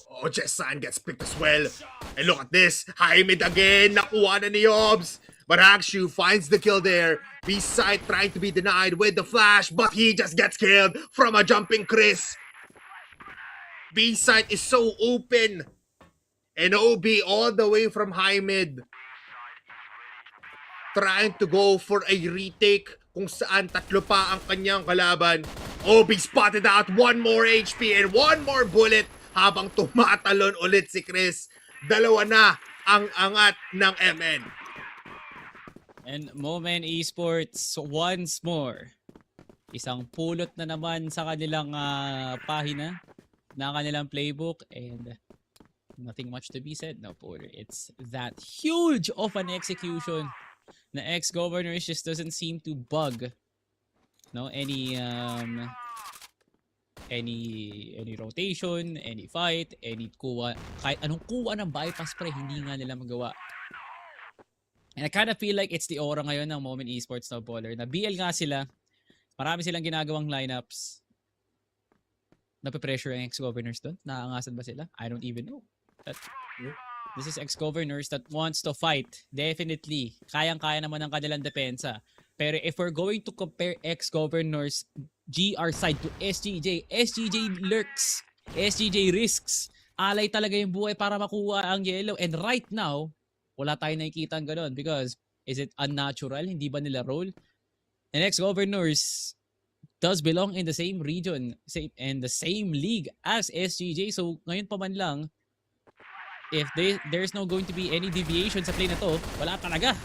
Oh, Jessan gets picked as well. And look at this, high mid again, nakuha na ni Yobs. But Hangshu finds the kill there. B-side trying to be denied with the flash, but he just gets killed from a jumping Chris. B-side is so open. And OB all the way from high mid. Trying to go for a retake kung saan tatlo pa ang kanyang kalaban. OB spotted out, one more HP and one more bullet habang tumatalon ulit si Chris. dalawa na ang angat ng MN. And MOMEN Esports once more. Isang pulot na naman sa kanilang pahina na kanilang playbook and nothing much to be said, no, Polar. It's that huge of an execution. The ex-governors just doesn't seem to bug, no, any rotation, any fight, any kuha, kahit anong kuha ng bypass pre, hindi nga nila magawa. And I kind of feel like it's the aura ngayon ng MOMEN Esports, no, Polar, na BL nga sila, marami silang ginagawang lineups. Nape-pressure ang ex-governors doon? Nakaangasan ba sila? I don't even know. This is ex-governors that wants to fight. Definitely. Kayang-kaya naman ang kanilang depensa. Pero if we're going to compare ex-governors GR side to SGJ, SGJ lurks. SGJ risks. Alay talaga yung buhay para makuha ang yellow. And right now, wala tayong nakikita ang ganun. Because, is it unnatural? Hindi ba nila roll? And ex-governors does belong in the same region and the same league as SGJ. So, ngayon pa man lang, if there's no going to be any deviation sa play na to, wala talaga.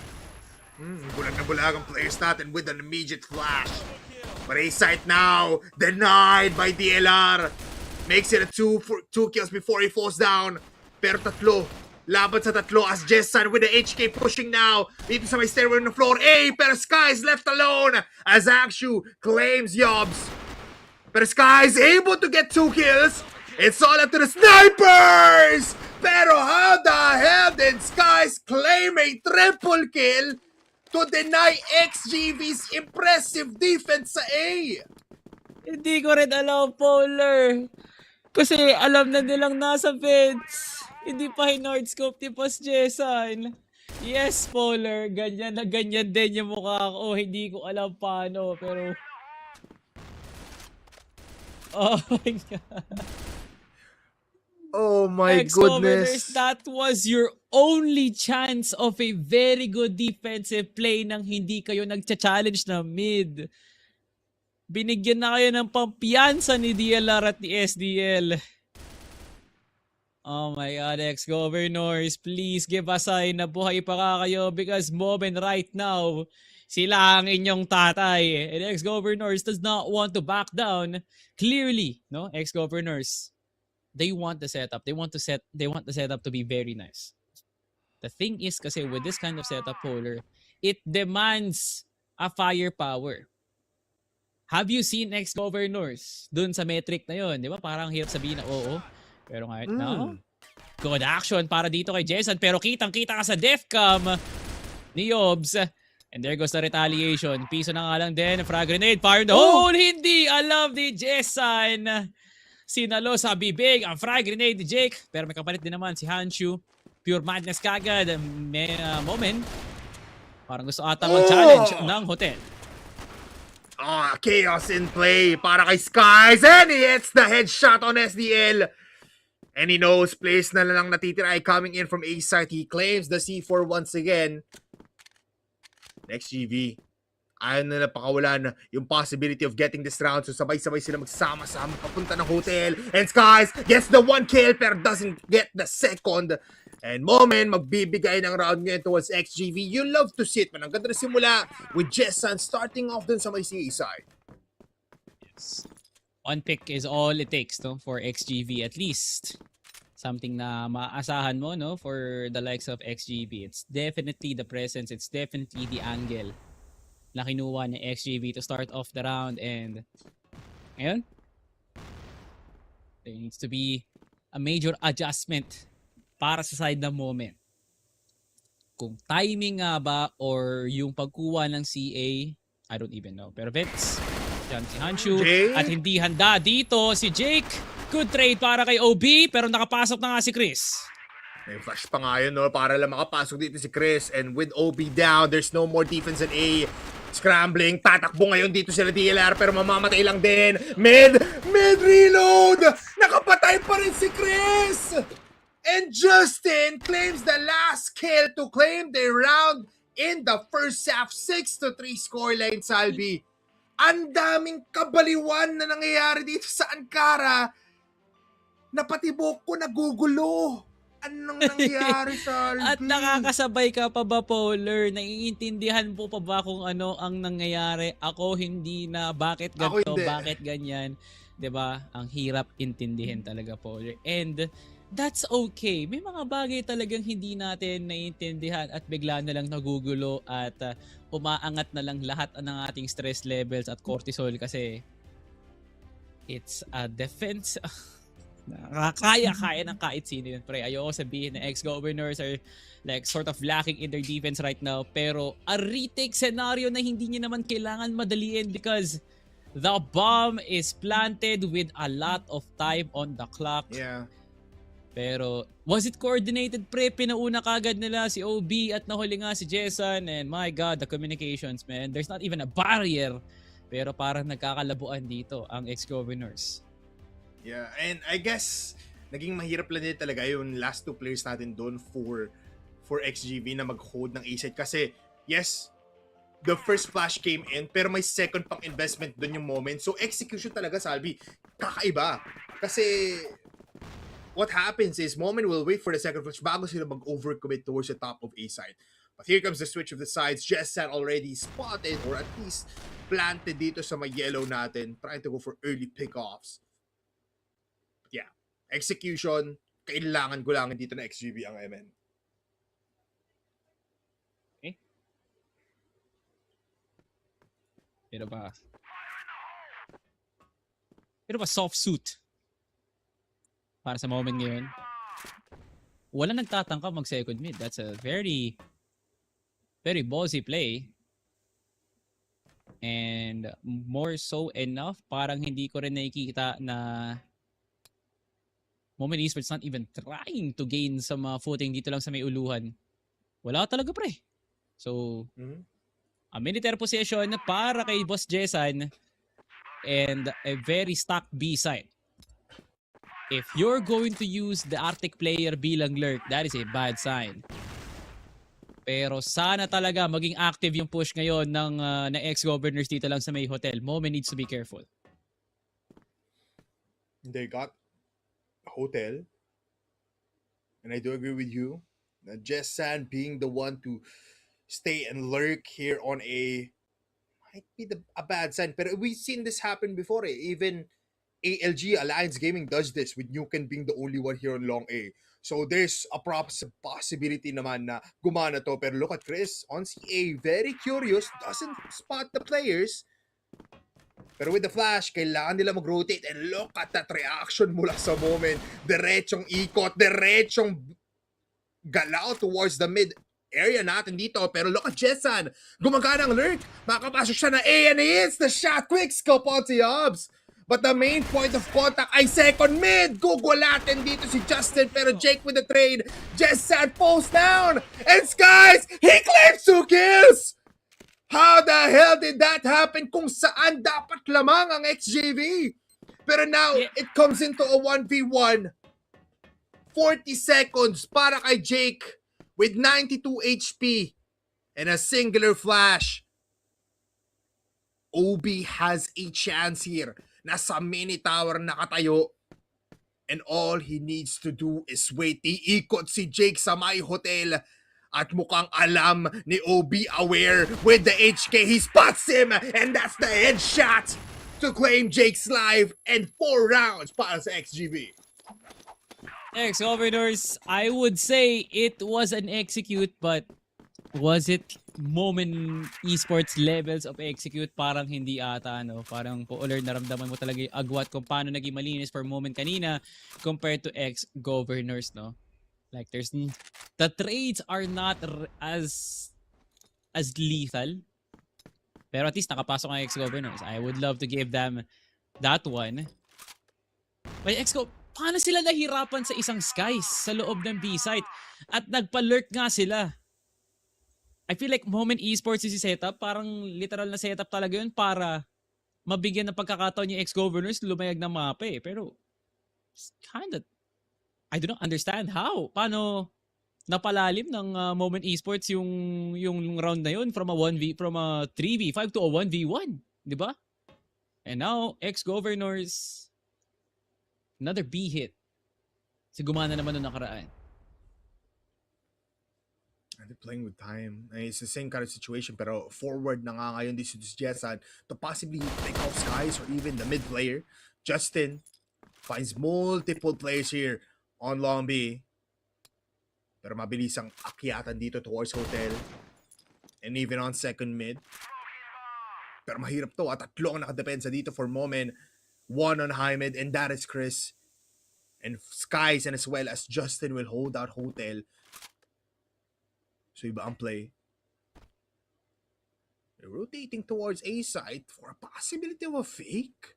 Bulag na bulag ang players natin with an immediate flash. But A-site now, denied by DLR. Makes it a two kills before he falls down. Pero tatlo, laban sa tatlo as Jessan with the HK pushing now. Dito sa may stairway on the floor. Pero Sky is left alone as Akshu claims Yobs. Pero Sky is able to get 2 kills. It's all up to the snipers! Pero how the hell did Skies claim a triple kill to deny XGV's impressive defense sa A? Hindi ko rin alam, Polar. Kasi alam na nilang nasa fence. Hindi pa hinardscope ni Boss Jessan. Yes, Polar. Ganyan na ganyan din yung mukha ko. Hindi ko alam paano, pero... Oh my God. Oh my goodness. That was your only chance of a very good defensive play nang hindi kayo nagcha-challenge na mid. Binigyan na kayo ng pampiyansa ni DLR at ni SDL. Oh my God, ex-governors, please give a sign na buhay pa kayo because MOMEN right now, sila ang inyong tatay. And ex-governors does not want to back down. Clearly, no, ex-governors, they want the setup. They want the setup to be very nice. The thing is kasi with this kind of setup, Polar, it demands a firepower. Have you seen ex-governors dun sa metric na yun? Di ba? Parang hirap sabihin na oo. Pero right now, good action para dito kay Jessan. Pero kitang-kita ka sa defcam ni Yobs. And there goes the retaliation. Piso na nga lang din. Frag grenade. Fire in the hole. Hindi. I love the Jessan. Sinalo sa bibig ang frag grenade ni Jake. Pero may kapalit din naman si Hanshu. Pure madness kagad. May MOMEN. Parang gusto ata mag-challenge ng hotel. Chaos in play para kay Skies. And he hits the headshot on SDL. And he knows place na lang natitira ay coming in from A side. He claims the C4 once again. Next GV. Ayaw na napakawalan yung possibility of getting this round. So sabay-sabay sila magsama-sama papunta ng hotel. And Skies gets the 1 kill pero doesn't get the second. And MOMEN magbibigay ng round ngayon towards XGV. You love to see it, man. Ang ganda na simula with Jessan starting off dun sa may CA side. Yes. One pick is all it takes, no, for XGV at least. Something na maasahan mo, no, for the likes of XGV. It's definitely the presence. It's definitely the angle na kinuha ni XGV to start off the round. And ngayon, there needs to be a major adjustment para sa side ng MOMEN. Kung timing nga ba or yung pagkuha ng CA, I don't even know. Pero Vince, dyan si Hanshu. At hindi handa dito si Jake. Good trade para kay OB pero nakapasok na nga si Chris. May flash pa nga yun, no? Para lang makapasok dito si Chris. And with OB down, there's no more defense in A. Scrambling. Tatakbo ngayon dito sila DLR pero mamamatay lang din. Mid reload! Nakapatay pa rin si Chris! And Justin claims the last kill to claim the round in the first half. 6-3 scoreline, Salvi. Ang daming kabaliwan na nangyayari dito sa Ankara. Napatibok ko nagugulo. Anong nangyari sa Alvin? At nakakasabay ka pa ba, Polar? Naiintindihan po pa ba kung ano ang nangyayari? Ako hindi na. Bakit ganito? Ako hindi. Bakit ganyan? 'Di ba? Ang hirap intindihin talaga, Polar. And that's okay. May mga bagay talagang hindi natin naiintindihan at bigla na lang nagugulo at umaangat na lang lahat ng ating stress levels at cortisol kasi it's a defense. Kaya ng kahit sino yun, pre. Ayoko sabihin na ex-governors are like sort of lacking in their defense right now, pero a retake scenario na hindi nyo naman kailangan madaliin because the bomb is planted with a lot of time on the clock. Yeah. Pero was it coordinated, pre? Pinauna kagad nila si OB at nahuli nga si Jason, and my god, the communications, man. There's not even a barrier, pero parang nagkakalabuan dito ang ex-governors. Yeah, and I guess naging mahirap lang din talaga yung last two players natin doon for XGV na mag-hold ng A-side kasi yes, the first flash came in pero may second pang investment doon yung moment. So execution talaga, Salvi, kakaiba. Kasi what happens is Moment will wait for the second flash bago sila mag-overcommit towards the top of A-side. But here comes the switch of the sides. Jessan already spotted or at least planted dito sa may yellow natin, trying to go for early pickoffs. Yeah, execution, kailangan gulangin dito na XGB ang MN. Okay. Pero ba soft suit para sa Moment ngayon? Wala nagtatangka mag second mid. That's a very ballsy play. And more so enough, parang hindi ko rin nakikita na Moment Esports not even trying to gain some footing dito lang sa may uluhan. Wala talaga, pre. So, a military possession para kay Boss Jessan and a very stacked B side. If you're going to use the Arctic player bilang lurk, that is a bad sign. Pero sana talaga maging active yung push ngayon ng ex-governors dito lang sa may hotel. Moment needs to be careful. They got hotel, and I do agree with you that Jessan being the one to stay and lurk here on a might be a bad sign, but we've seen this happen before. Even ALG Alliance Gaming does this with Nuken being the only one here on long A. So there's a possibility naman na gumana to. Pero look at Chris on CA, very curious, doesn't spot the players. Pero with the flash, kailangan nila mag-rotate. And look at that reaction mula sa Moment. Diretsong ikot, diretsong galaw towards the mid area natin dito. Pero look at Jessan. Gumagana ang lurk. Makapasok siya na A and he hits the shot. Quick scope on si Hobbs. But the main point of contact ay second mid. Gugulatin dito si Justin. Pero Jake with the trade. Jessan pulls down. And Skies, he claims 2 kills. How the hell did that happen kung saan dapat lamang ang XJV? Pero now, it comes into a 1v1. 40 seconds para kay Jake with 92 HP and a singular flash. OB has a chance here. Nasa mini tower nakatayo. And all he needs to do is wait. Iikot si Jake sa may hotel. At mukhang alam ni OB aware with the HK. He spots him and that's the headshot to claim Jake's life and 4 rounds para sa XGB. Ex-governors, I would say it was an execute, but was it Moment Esports levels of execute? Parang hindi ata, no? Parang po-alert naramdaman mo talaga yung agwat kung paano naging malinis for Moment kanina compared to ex-governors, no? Like the trades are not as lethal. Pero at least nakapasok ang ex-governors. I would love to give them that one. But paano sila nahirapan sa isang Skies sa loob ng B-site? At nagpa-lurk nga sila. I feel like Moment Esports is setup. Parang literal na setup talaga yun para mabigyan ng pagkakataon yung ex-governors lumayag ng mapa eh. Pero kinda I do not understand how. Paano napalalim ng Moment Esports yung round na yun from a 3v5 to a 1v1, 'di ba? And now ex-governors another B hit. Si gumana naman nung nakaraan. They're playing with time. It's the same kind of situation, pero forward na nga ngayon dito si Jessan to possibly pick off Skies or even the mid player. Justin finds multiple players here on Long B. Pero mabilis ang akyatan dito towards Hotel. And even on second mid. Pero mahirap to at tatlo ang nakadepensa dito for MOMEN. One on high mid and that is Chris. And Skies and as well as Justin will hold out Hotel. So iba ang play. They're rotating towards A side for a possibility of a fake.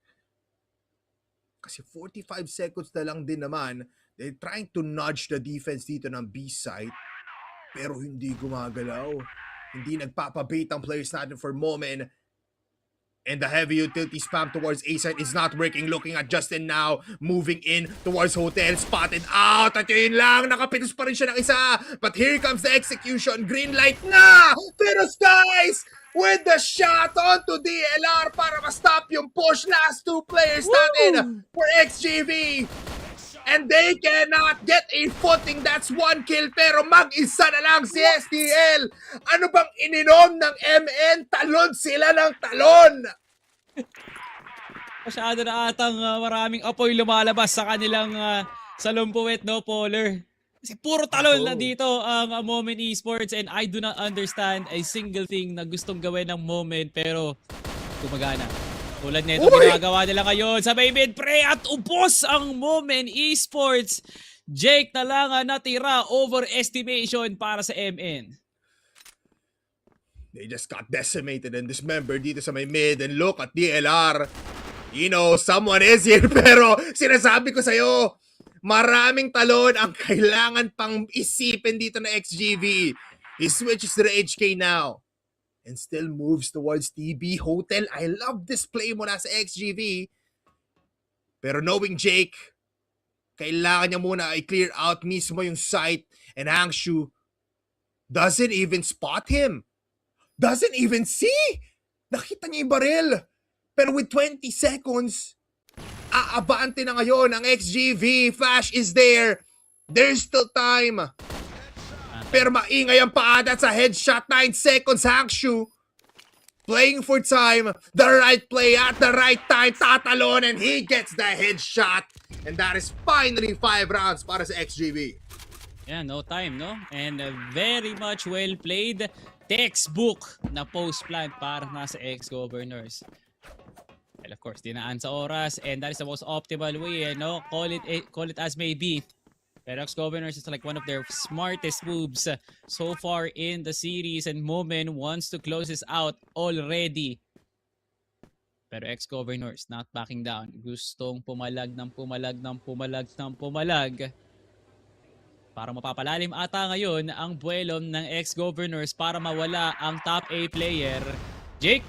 Kasi 45 seconds na lang din naman. They're trying to nudge the defense dito ng B side. Pero hindi gumagalaw. Hindi nagpapabait ang players natin for MOMEN. And the heavy utility spam towards A side is not working. Looking at Justin now. Moving in towards Hotel. Spotted out. At yun lang. Nakapitos pa rin siya ng isa. But here comes the execution. Green light na. Pero Skies with the shot onto DLR para ma-stop yung push. Last two players natin for XGV. And they cannot get a footing. That's one kill. Pero mag-isa na lang si STL. Ano bang ininom ng MN? Talon sila ng talon. Masyado na atang maraming apoy lumalabas sa kanilang salumpuwet, no, Polar? Kasi puro talon na dito ang MOMEN Esports and I do not understand a single thing na gustong gawin ng MOMEN pero gumagana. Tulad nito ginagawa nila ngayon sa may mid-pre at ubos ang MOMEN Esports. Jake na lang ang natira, overestimation para sa MN. They just got decimated and dismembered dito sa may mid and look at DLR. You know, someone is here pero sinasabi ko sa'yo, maraming talon ang kailangan pang isipin dito na XGV. He switches to the HK now. And still moves towards TB Hotel. I love this play muna sa XGV. Pero knowing Jake, kailangan niya muna i-clear out mismo yung site. And Hangshu doesn't even spot him. Doesn't even see. Nakita niya yung baril. Pero with 20 seconds, aabante na ngayon ang XGV. Flash is there. There's still time. Pero maingay ang paa. That's a headshot. 9 seconds. Hangshu playing for time. The right play at the right time. Tatalon and he gets the headshot. And that is finally 5 rounds para sa XGV. Yeah, no time, no? And very much well played. Textbook na post plant para nasa EXGOVERNORS. Well, of course, dinaan sa oras and that is the most optimal way, no? Call it as may be. Pero EXGOVERNORS is like one of their smartest moves so far in the series and MOMEN wants to close this out already. Pero EXGOVERNORS not backing down. Gustong pumalag para mapapalalim ata ngayon ang buwelo ng EXGOVERNORS para mawala ang top A player. Jake,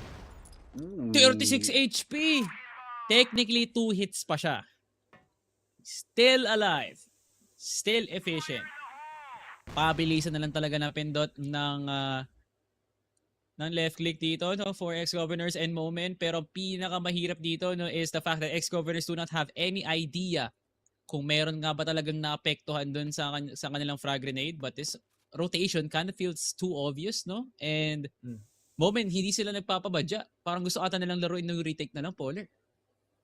36 HP. Technically 2 hits pa siya. Still alive. Still efficient. Pabilisan na lang talaga na pindot ng left click dito, no, for EXGOVERNORS and MOMEN. Pero pinakamahirap dito, no, is the fact that EXGOVERNORS do not have any idea kung meron nga ba talagang naapektuhan dun sa kanilang frag grenade. But this rotation kind of feels too obvious, no? And MOMEN, hindi sila nagpapabadya. Parang gusto ata nilang laruin ng retake na lang, Polar.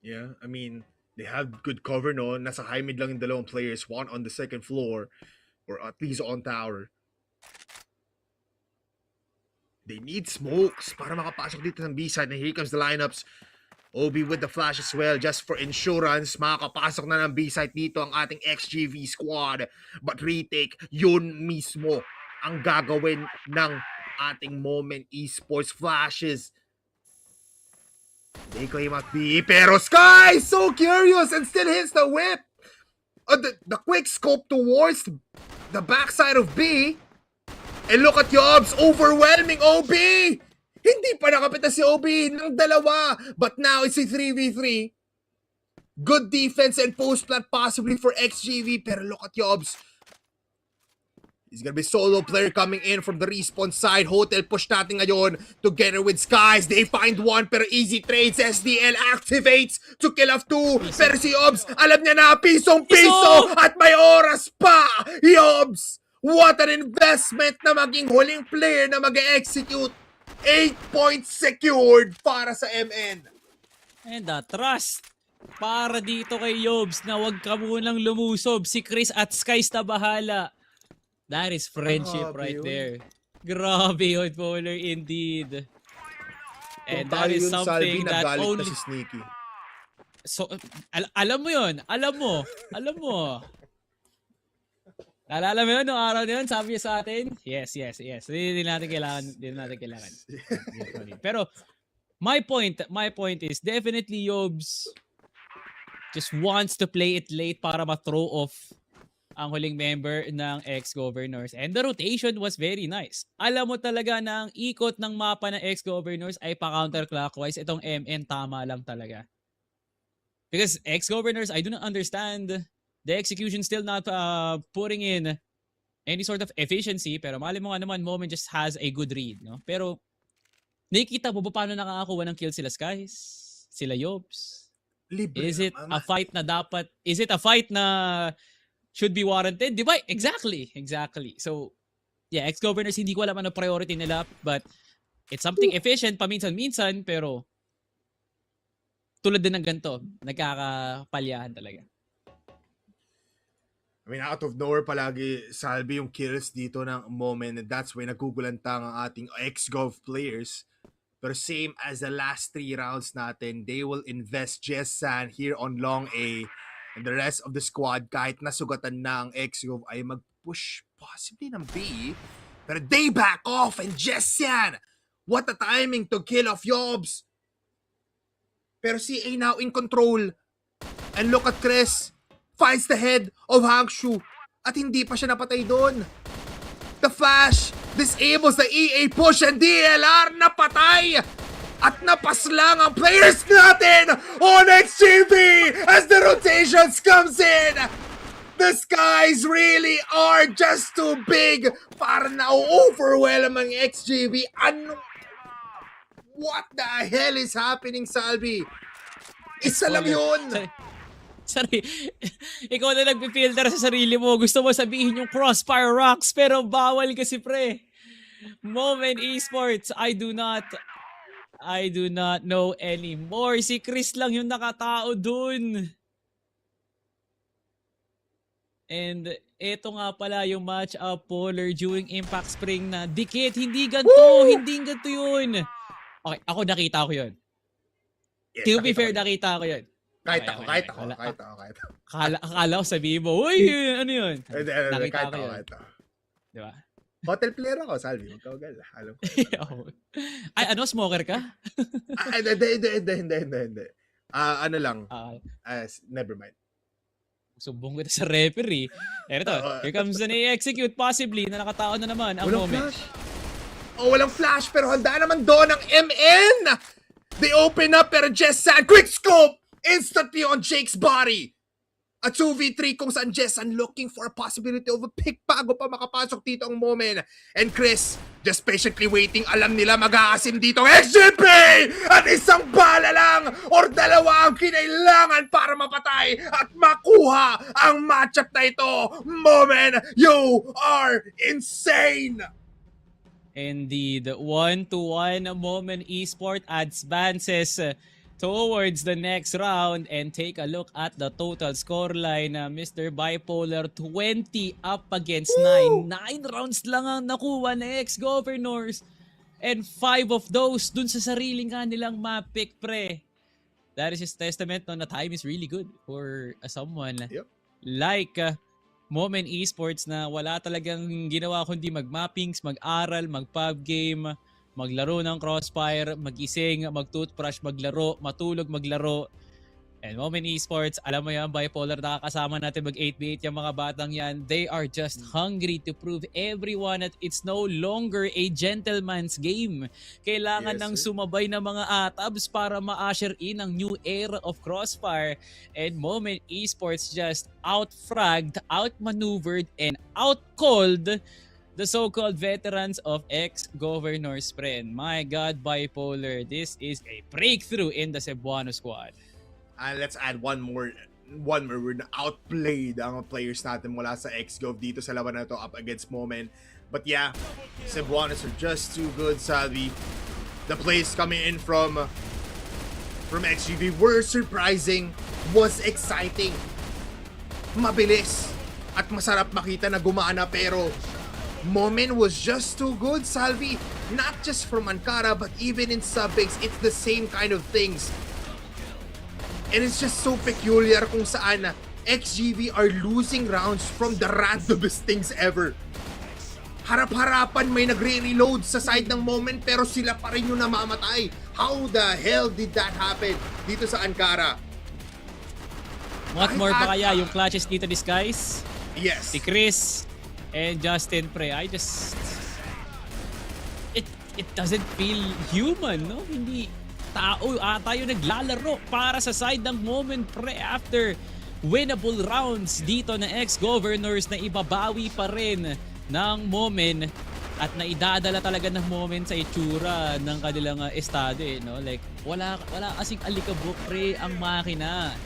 Yeah, I mean, they have good cover, no? Nasa high mid lang yung dalawang players. One on the second floor. Or at least on tower. They need smokes para makapasok dito ng B-side. And here comes the lineups. OB with the flash as well. Just for insurance. Makakapasok na ng B-side dito ang ating XGV squad. But retake, yun mismo ang gagawin ng ating MOMEN Esports. Flashes. They claim at B, pero Sky so curious and still hits the whip. The quick scope towards the backside of B. And look at Yobs, overwhelming OB. Hindi pa nakapit na si OB ng dalawa. But now it's a 3v3. Good defense and post plant possibly for XGV. Pero look at Yobs. He's gonna be solo player coming in from the respawn side. Hotel push natin ngayon together with Skies. They find one pero easy trades. SDL activates to kill off 2. Pero si Yobs, alam niya na, pisong-piso at may oras pa. Yobs What an investment na maging huling player na mag-execute. 8 points secured para sa MN. And the trust para dito kay Yobs na wag ka munang lumusob. Si Chris at Skies na bahala. That is friendship Grabe right yun. there. Grabe yun, Polar, indeed. And Kung that tayo is yun, Salvi, something that nagalit only... na si Sneaky. So, alam mo yun. Alam mo. Naalala mo yun, nung araw na yun, sabi niya sa atin, yes. Hindi natin kailangan. Pero, my point is, definitely Yobs just wants to play it late para ma-throw off ang huling member ng ex-governors. And the rotation was very nice. Alam mo talaga na ang ikot ng mapa ng ex-governors ay pa-counterclockwise. Itong MN tama lang talaga. Because ex-governors, I do not understand the execution still not putting in any sort of efficiency. Pero mali mo nga naman, Moment just has a good read. No? Pero nakikita mo ba paano nakakakuha ng kill sila Skies? Sila Yobs? Libre Is it naman. a fight na dapat? Is it a fight na should be warranted? Di ba? Exactly. So, yeah, ex-governors, hindi ko alam ano priority nila, but it's something efficient paminsan-minsan, pero tulad din ng ganito, nagkakapalyahan talaga. I mean, out of nowhere palagi, Salvi, yung kills dito ng Moment. And that's why nagugulantang ang ating ex-gov players. Pero same as the last 3 rounds natin, they will invest Jessan here on long A. And the rest of the squad, kahit nasugatan na ang ex-gov, ay mag-push possibly ng B. Pero they back off and Jessan! What a timing to kill off Yobs! Pero CA now in control. And look at Chris. Finds the head of Hangshu. At hindi pa siya napatay doon. The flash disables the EA push and DLR napatay. At napaslang ang players natin on XGV as the rotations comes in. The skies really are just too big para na-overwhelm ang XGV. Ano? What the hell is happening, Salvi? Isa lang yun. Sorry, ikaw na nagpipilter sa sarili mo. Gusto mo sabihin yung Crossfire rocks, pero bawal kasi pre. MOMEN Esports, I do not know anymore. Si Chris lang yung nakatao dun. And eto nga pala yung match-up Polar during Impact Spring na dikit. Hindi ganito yun. Okay, ako nakita ko yun. Yes, To be fair, nakita ko yun. Kahit ako. Akala ko sabihin mo, uy, ano yun? Nakita ko yun. Di ba? Hotel player ako, Salvi. Magkawagal. Alam ko. Ay, ano, smoker ka? Hindi. Ano lang. Never mind. Sumbong kita sa referee. Eto, here comes an execute possibly na nakatao na naman ang Moment. Walang flash pero handa naman doon ang MN! They open up pero Jessan, quick scope! Instantly on Jake's body. A 2v3 kung saan Jessan looking for a possibility of a pick bago pa makapasok dito ang Moment. And Chris, just patiently waiting. Alam nila mag-aasim dito. XGP! At isang bala lang or dalawa ang kinailangan para mapatay at makuha ang matchup na ito. Moment, you are insane! Indeed, 1-1 MOMEN Esports advances towards the next round, and take a look at the total scoreline. Mr. Bipolar 20 up against 9. 9 rounds lang ang nakuha na ex-governors, and 5 of those dun sa sariling kanilang map pick pre. That is his testament na time is really good for someone like MOMEN Esports na wala talagang ginawa kundi mag-mappings, mag-aral, mag-pub game, maglaro ng Crossfire, magising, mag-toothbrush, maglaro, matulog, maglaro. And MOMEN Esports, alam mo yan, Bipolar, nakakasama natin mag-8v8 yung mga batang yan. They are just hungry to prove everyone that it's no longer a gentleman's game. Kailangan ng sumabay na mga atabs para ma-usher in ang new era of Crossfire. And MOMEN Esports just out-fragged, out-maneuvered, and out-called the so-called veterans of ex-governors, friend. My God, Bipolar, this is a breakthrough in the Cebuano squad. Let's add one more one where we're outplayed ang players natin mula sa XGov dito sa laban na to up against MOMEN. But yeah, Cebuanos are just too good, Salvi. The plays coming in from XGV were surprising, was exciting, mabilis, at masarap makita na gumana, pero MOMEN was just too good, Salvi. Not just from Ankara, but even in sub-bigs, it's the same kind of things. And it's just so peculiar kung saan XGV are losing rounds from the randomest things ever. Harap-harapan may nagre-reload sa side ng MOMEN pero sila pa rin yung namamatay. How the hell did that happen dito sa Ankara? What more pa kaya yung clutches dito, these guys? Yes. Si Chris and Justin Pre. It doesn't feel human, no? Hindi tao tayo naglalaro para sa side ng MOMEN, Pre, after winnable rounds dito na ex-governors na ibabawi pa rin ng MOMEN at naidadala talaga ng MOMEN sa itsura ng kanilang estado, no? Like wala kasing alikabok, Pre, ang makina.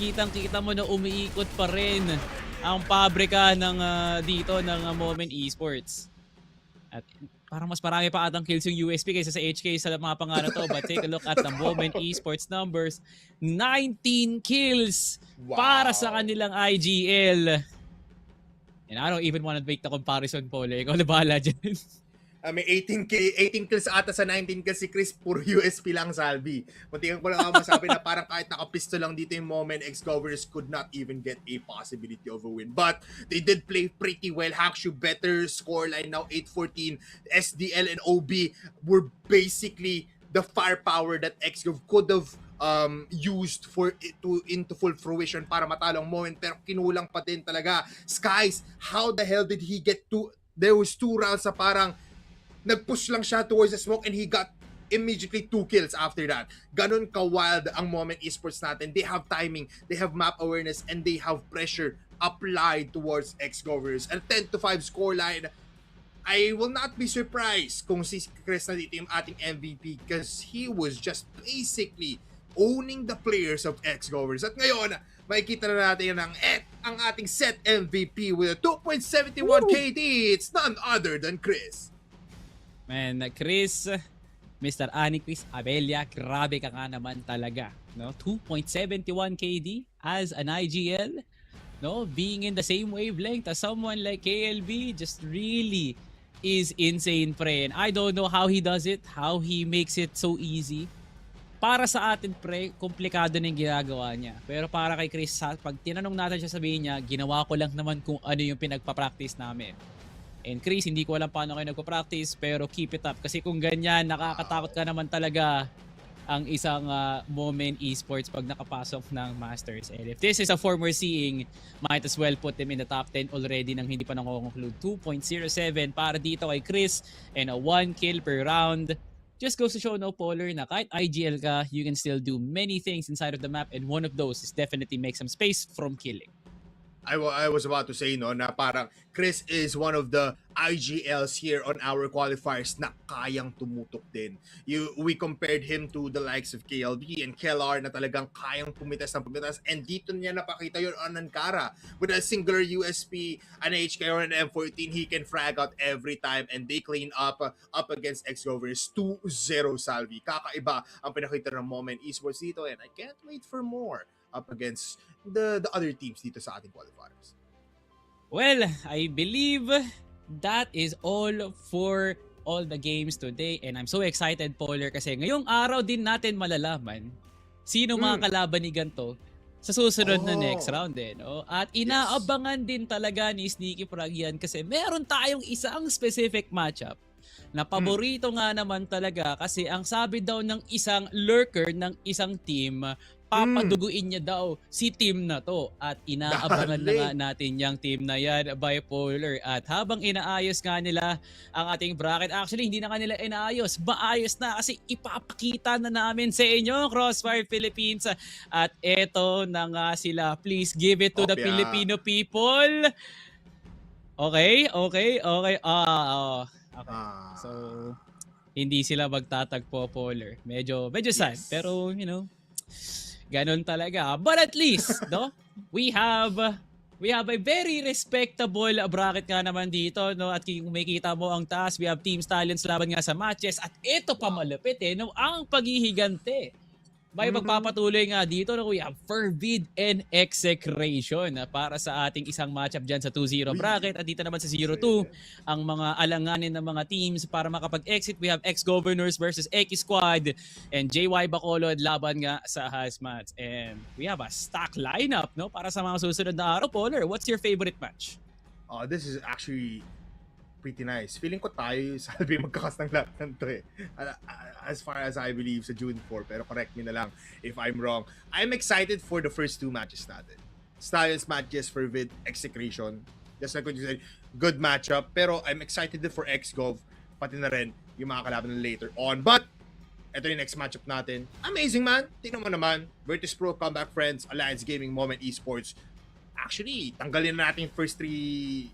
Kitang-kita mo na umiikot pa rin ang pabrika ng dito ng MOMEN Esports. At parang mas marami pa atang kills yung USP kaysa sa HK sa mga pangano to. But take a look at the MOMEN Esports numbers. 19 kills para sa kanilang IGL. And I don't even want to make the comparison, Paul. Ikaw na bahala dyan. May 18 kills ata sa 19 kills si Chris, puro USP lang, Salvi. Muntikan ko lang ako masabi na parang kahit nakapisto lang dito yung MOMEN, ex-governors could not even get a possibility of a win. But they did play pretty well. Hakshu better scoreline now, 8-14. SDL and OB were basically the firepower that XGov could have used for it to into full fruition para matalo ang MOMEN, pero kinulang pa din talaga. Skies, how the hell did he get to... There was 2 rounds sa parang nag-push lang siya towards the smoke and he got immediately 2 kills after that. Ganon ka-wild ang MOMEN Esports natin. They have timing, they have map awareness, and they have pressure applied towards ex-governors. A 10-5 scoreline. I will not be surprised kung si Chris na dito yung ating MVP because he was just basically owning the players of ex-governors. At ngayon, makikita na natin ang ating set MVP with a 2.71 KD. It's none other than Chris. Man, Chris, Mr. Chris Abella, grabe ka nga naman talaga, no? 2.71 KD as an IGL, no? Being in the same wavelength as someone like KLB just really is insane, Pre. And I don't know how he does it, how he makes it so easy. Para sa atin, Pre, komplikado na yung ginagawa niya. Pero para kay Chris, pag tinanong natin siya, sabihin niya, ginawa ko lang naman kung ano yung pinagpa-practice namin. And Chris, hindi ko alam paano kayo nagpa-practice, pero keep it up. Kasi kung ganyan, nakakatakot ka naman talaga ang isang MOMEN Esports pag nakapasok ng Masters. And if this is a form we're seeing, might as well put them in the top 10 already nang hindi pa nako-conclude. 2.07 para dito kay Chris and a 1 kill per round. Just goes to show, no, Polar, na kahit IGL ka, you can still do many things inside of the map, and one of those is definitely make some space from killing. I was about to say, no, na parang Chris is one of the IGLs here on our qualifiers na kayang tumutok din. We compared him to the likes of KLB and KLR na talagang kayang pumitas ng pumitas, and dito niya napakita yun on Ankara. With a singular USP, an HK or an M14, he can frag out every time and they clean up against ex-governors 2-0, Salvi. Kakaiba ang pinakita ng MOMEN Esports dito, and I can't wait for more up against the other teams dito sa ating qualifiers. Well, I believe that is all for all the games today, and I'm so excited, Polar, kasi ngayong araw din natin malalaman sino mga kalaban ni ganito sa susunod na next round, no? At inaabangan din talaga ni Sneaky Frog yan kasi meron tayong isang specific matchup na paborito nga naman talaga kasi ang sabi daw ng isang lurker ng isang team, papaduguin niya daw si team na to, at inaabangan na nga natin yung team na yan, Bipolar. At habang inaayos nga nila ang ating bracket, actually hindi na nga nila inaayos, maayos na kasi ipapakita na namin sa inyo, Crossfire Philippines. At eto na nga sila, please give it to the Filipino people. Okay. So hindi sila magtatagpo, Polar. Medyo sad, pero you know, Ganon talaga. But at least, no? We have a very respectable bracket nga naman dito, no? At kung makikita mo ang taas, we have Team Stallions laban nga sa MATTJESS. At ito pa malupit no? Ang paghihigante. May magpapatuloy nga dito na we have FERVID and Execration para sa ating isang matchup dyan sa 2-0 bracket. At dito naman sa 0-2, ang mga alanganin ng mga teams para makapag-exit. We have EXGOVERNORS versus EKISQUAD and JY Bacolod laban nga sa HazMatz. And we have a stack lineup no para sa mga susunod na araw. Polar, what's your favorite match? This is actually pretty nice. Feeling ko tayo, Salvi, magkakas ng lahat ng to eh. As far as I believe sa June 4, pero correct me na lang if I'm wrong. I'm excited for the first two matches natin. Stallions, MATTJESS, FERVID, Execration. Just like what you said, good matchup. Pero I'm excited din for XGov, pati na rin yung mga kalaban na later on. But, ito yung next matchup natin. Amazing man! Tingnan mo naman. Virtus.Pro, ComebackFriends, Alliance Gaming, MOMEN Esports. Actually, tanggalin na natin yung first three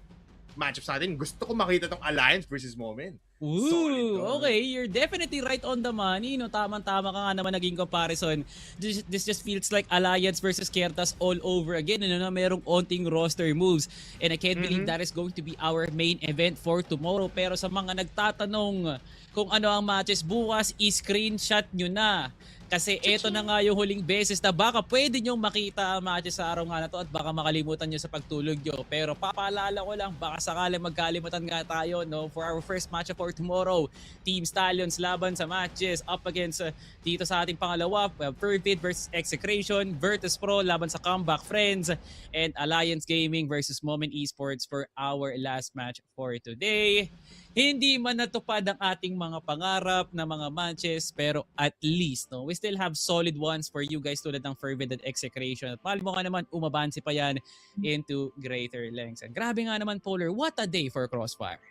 matchups natin. Gusto ko makita tong Alliance versus MOMEN. Ooh, okay. You're definitely right on the money. No? Tama-tama ka nga naman naging comparison. This just feels like Alliance versus Kertas all over again. Na merong onting roster moves. And I can't believe that is going to be our main event for tomorrow. Pero sa mga nagtatanong kung ano ang matches bukas, i-screenshot nyo na. Kasi eto na nga yung huling beses na baka pwede nyong makita ang matches sa araw nga na to at baka makalimutan nyo sa pagtulog nyo. Pero papaalala ko lang, baka sakali magkalimutan nga tayo no, for our first match for tomorrow. Team Stallions laban sa MATTJESS up against dito sa ating pangalawa, FERVID versus Execration, Virtus.Pro laban sa ComebackFriends, and Alliance Gaming versus MOMEN Esports for our last match for today. Hindi man natupad ang ating mga pangarap na mga matches, pero at least no, we still have solid ones for you guys tulad ng FERVID at Execration. At mali mo nga naman, umabansi pa yan into greater lengths. And grabe nga naman, Polar, what a day for Crossfire.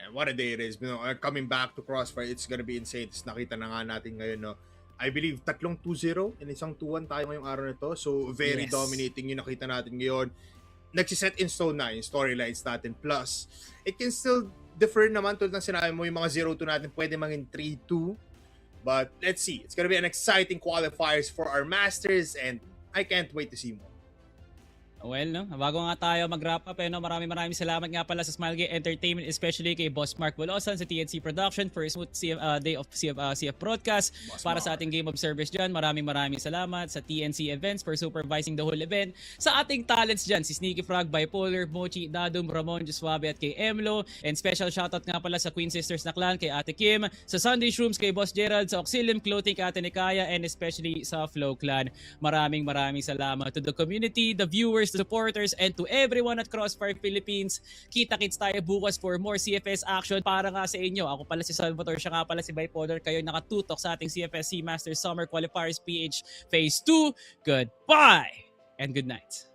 And what a day it is. You know, coming back to Crossfire, it's gonna be insane. Nakita na nga natin ngayon, no? I believe tatlong 2-0 and isang 2-1 tayo ngayong araw na to. So, very dominating yung nakita natin ngayon. Nagsiset in stone na yung storylines natin. Plus, it can still differ naman tulad ng sinabi mo, yung mga 0-2 natin pwede maging 3-2. But let's see. It's gonna be an exciting qualifiers for our Masters and I can't wait to see more. Well, no, bago nga tayo mag-wrap up, no, maraming salamat nga pala sa Smilegate Entertainment, especially kay Boss Mark Bolosan sa TNC Production for a smooth day of CF broadcast. Boss para Mark. sa ating Game of Service dyan, maraming salamat sa TNC Events for supervising the whole event. Sa ating talents dyan, si Sneaky Frog, Bipolar, Mochi, Dadum, Ramon, Juswabe at kay Emlo. And special shoutout nga pala sa Queen Sisters na clan, kay Ate Kim, sa Sunday Shrooms, kay Boss Gerald, sa Auxilium Clothing, kay Ate Nikaya, and especially sa Flow Clan. Maraming salamat to the community, the viewers, the supporters, and to everyone at Crossfire Philippines. Kita-kits tayo bukas for more CFS action para nga sa inyo. Ako pala si Salvatore, siya nga pala si Bipolar. Kayo nakatutok sa ating CFS SEA Masters Summer Qualifiers PH Phase 2. Goodbye and good night.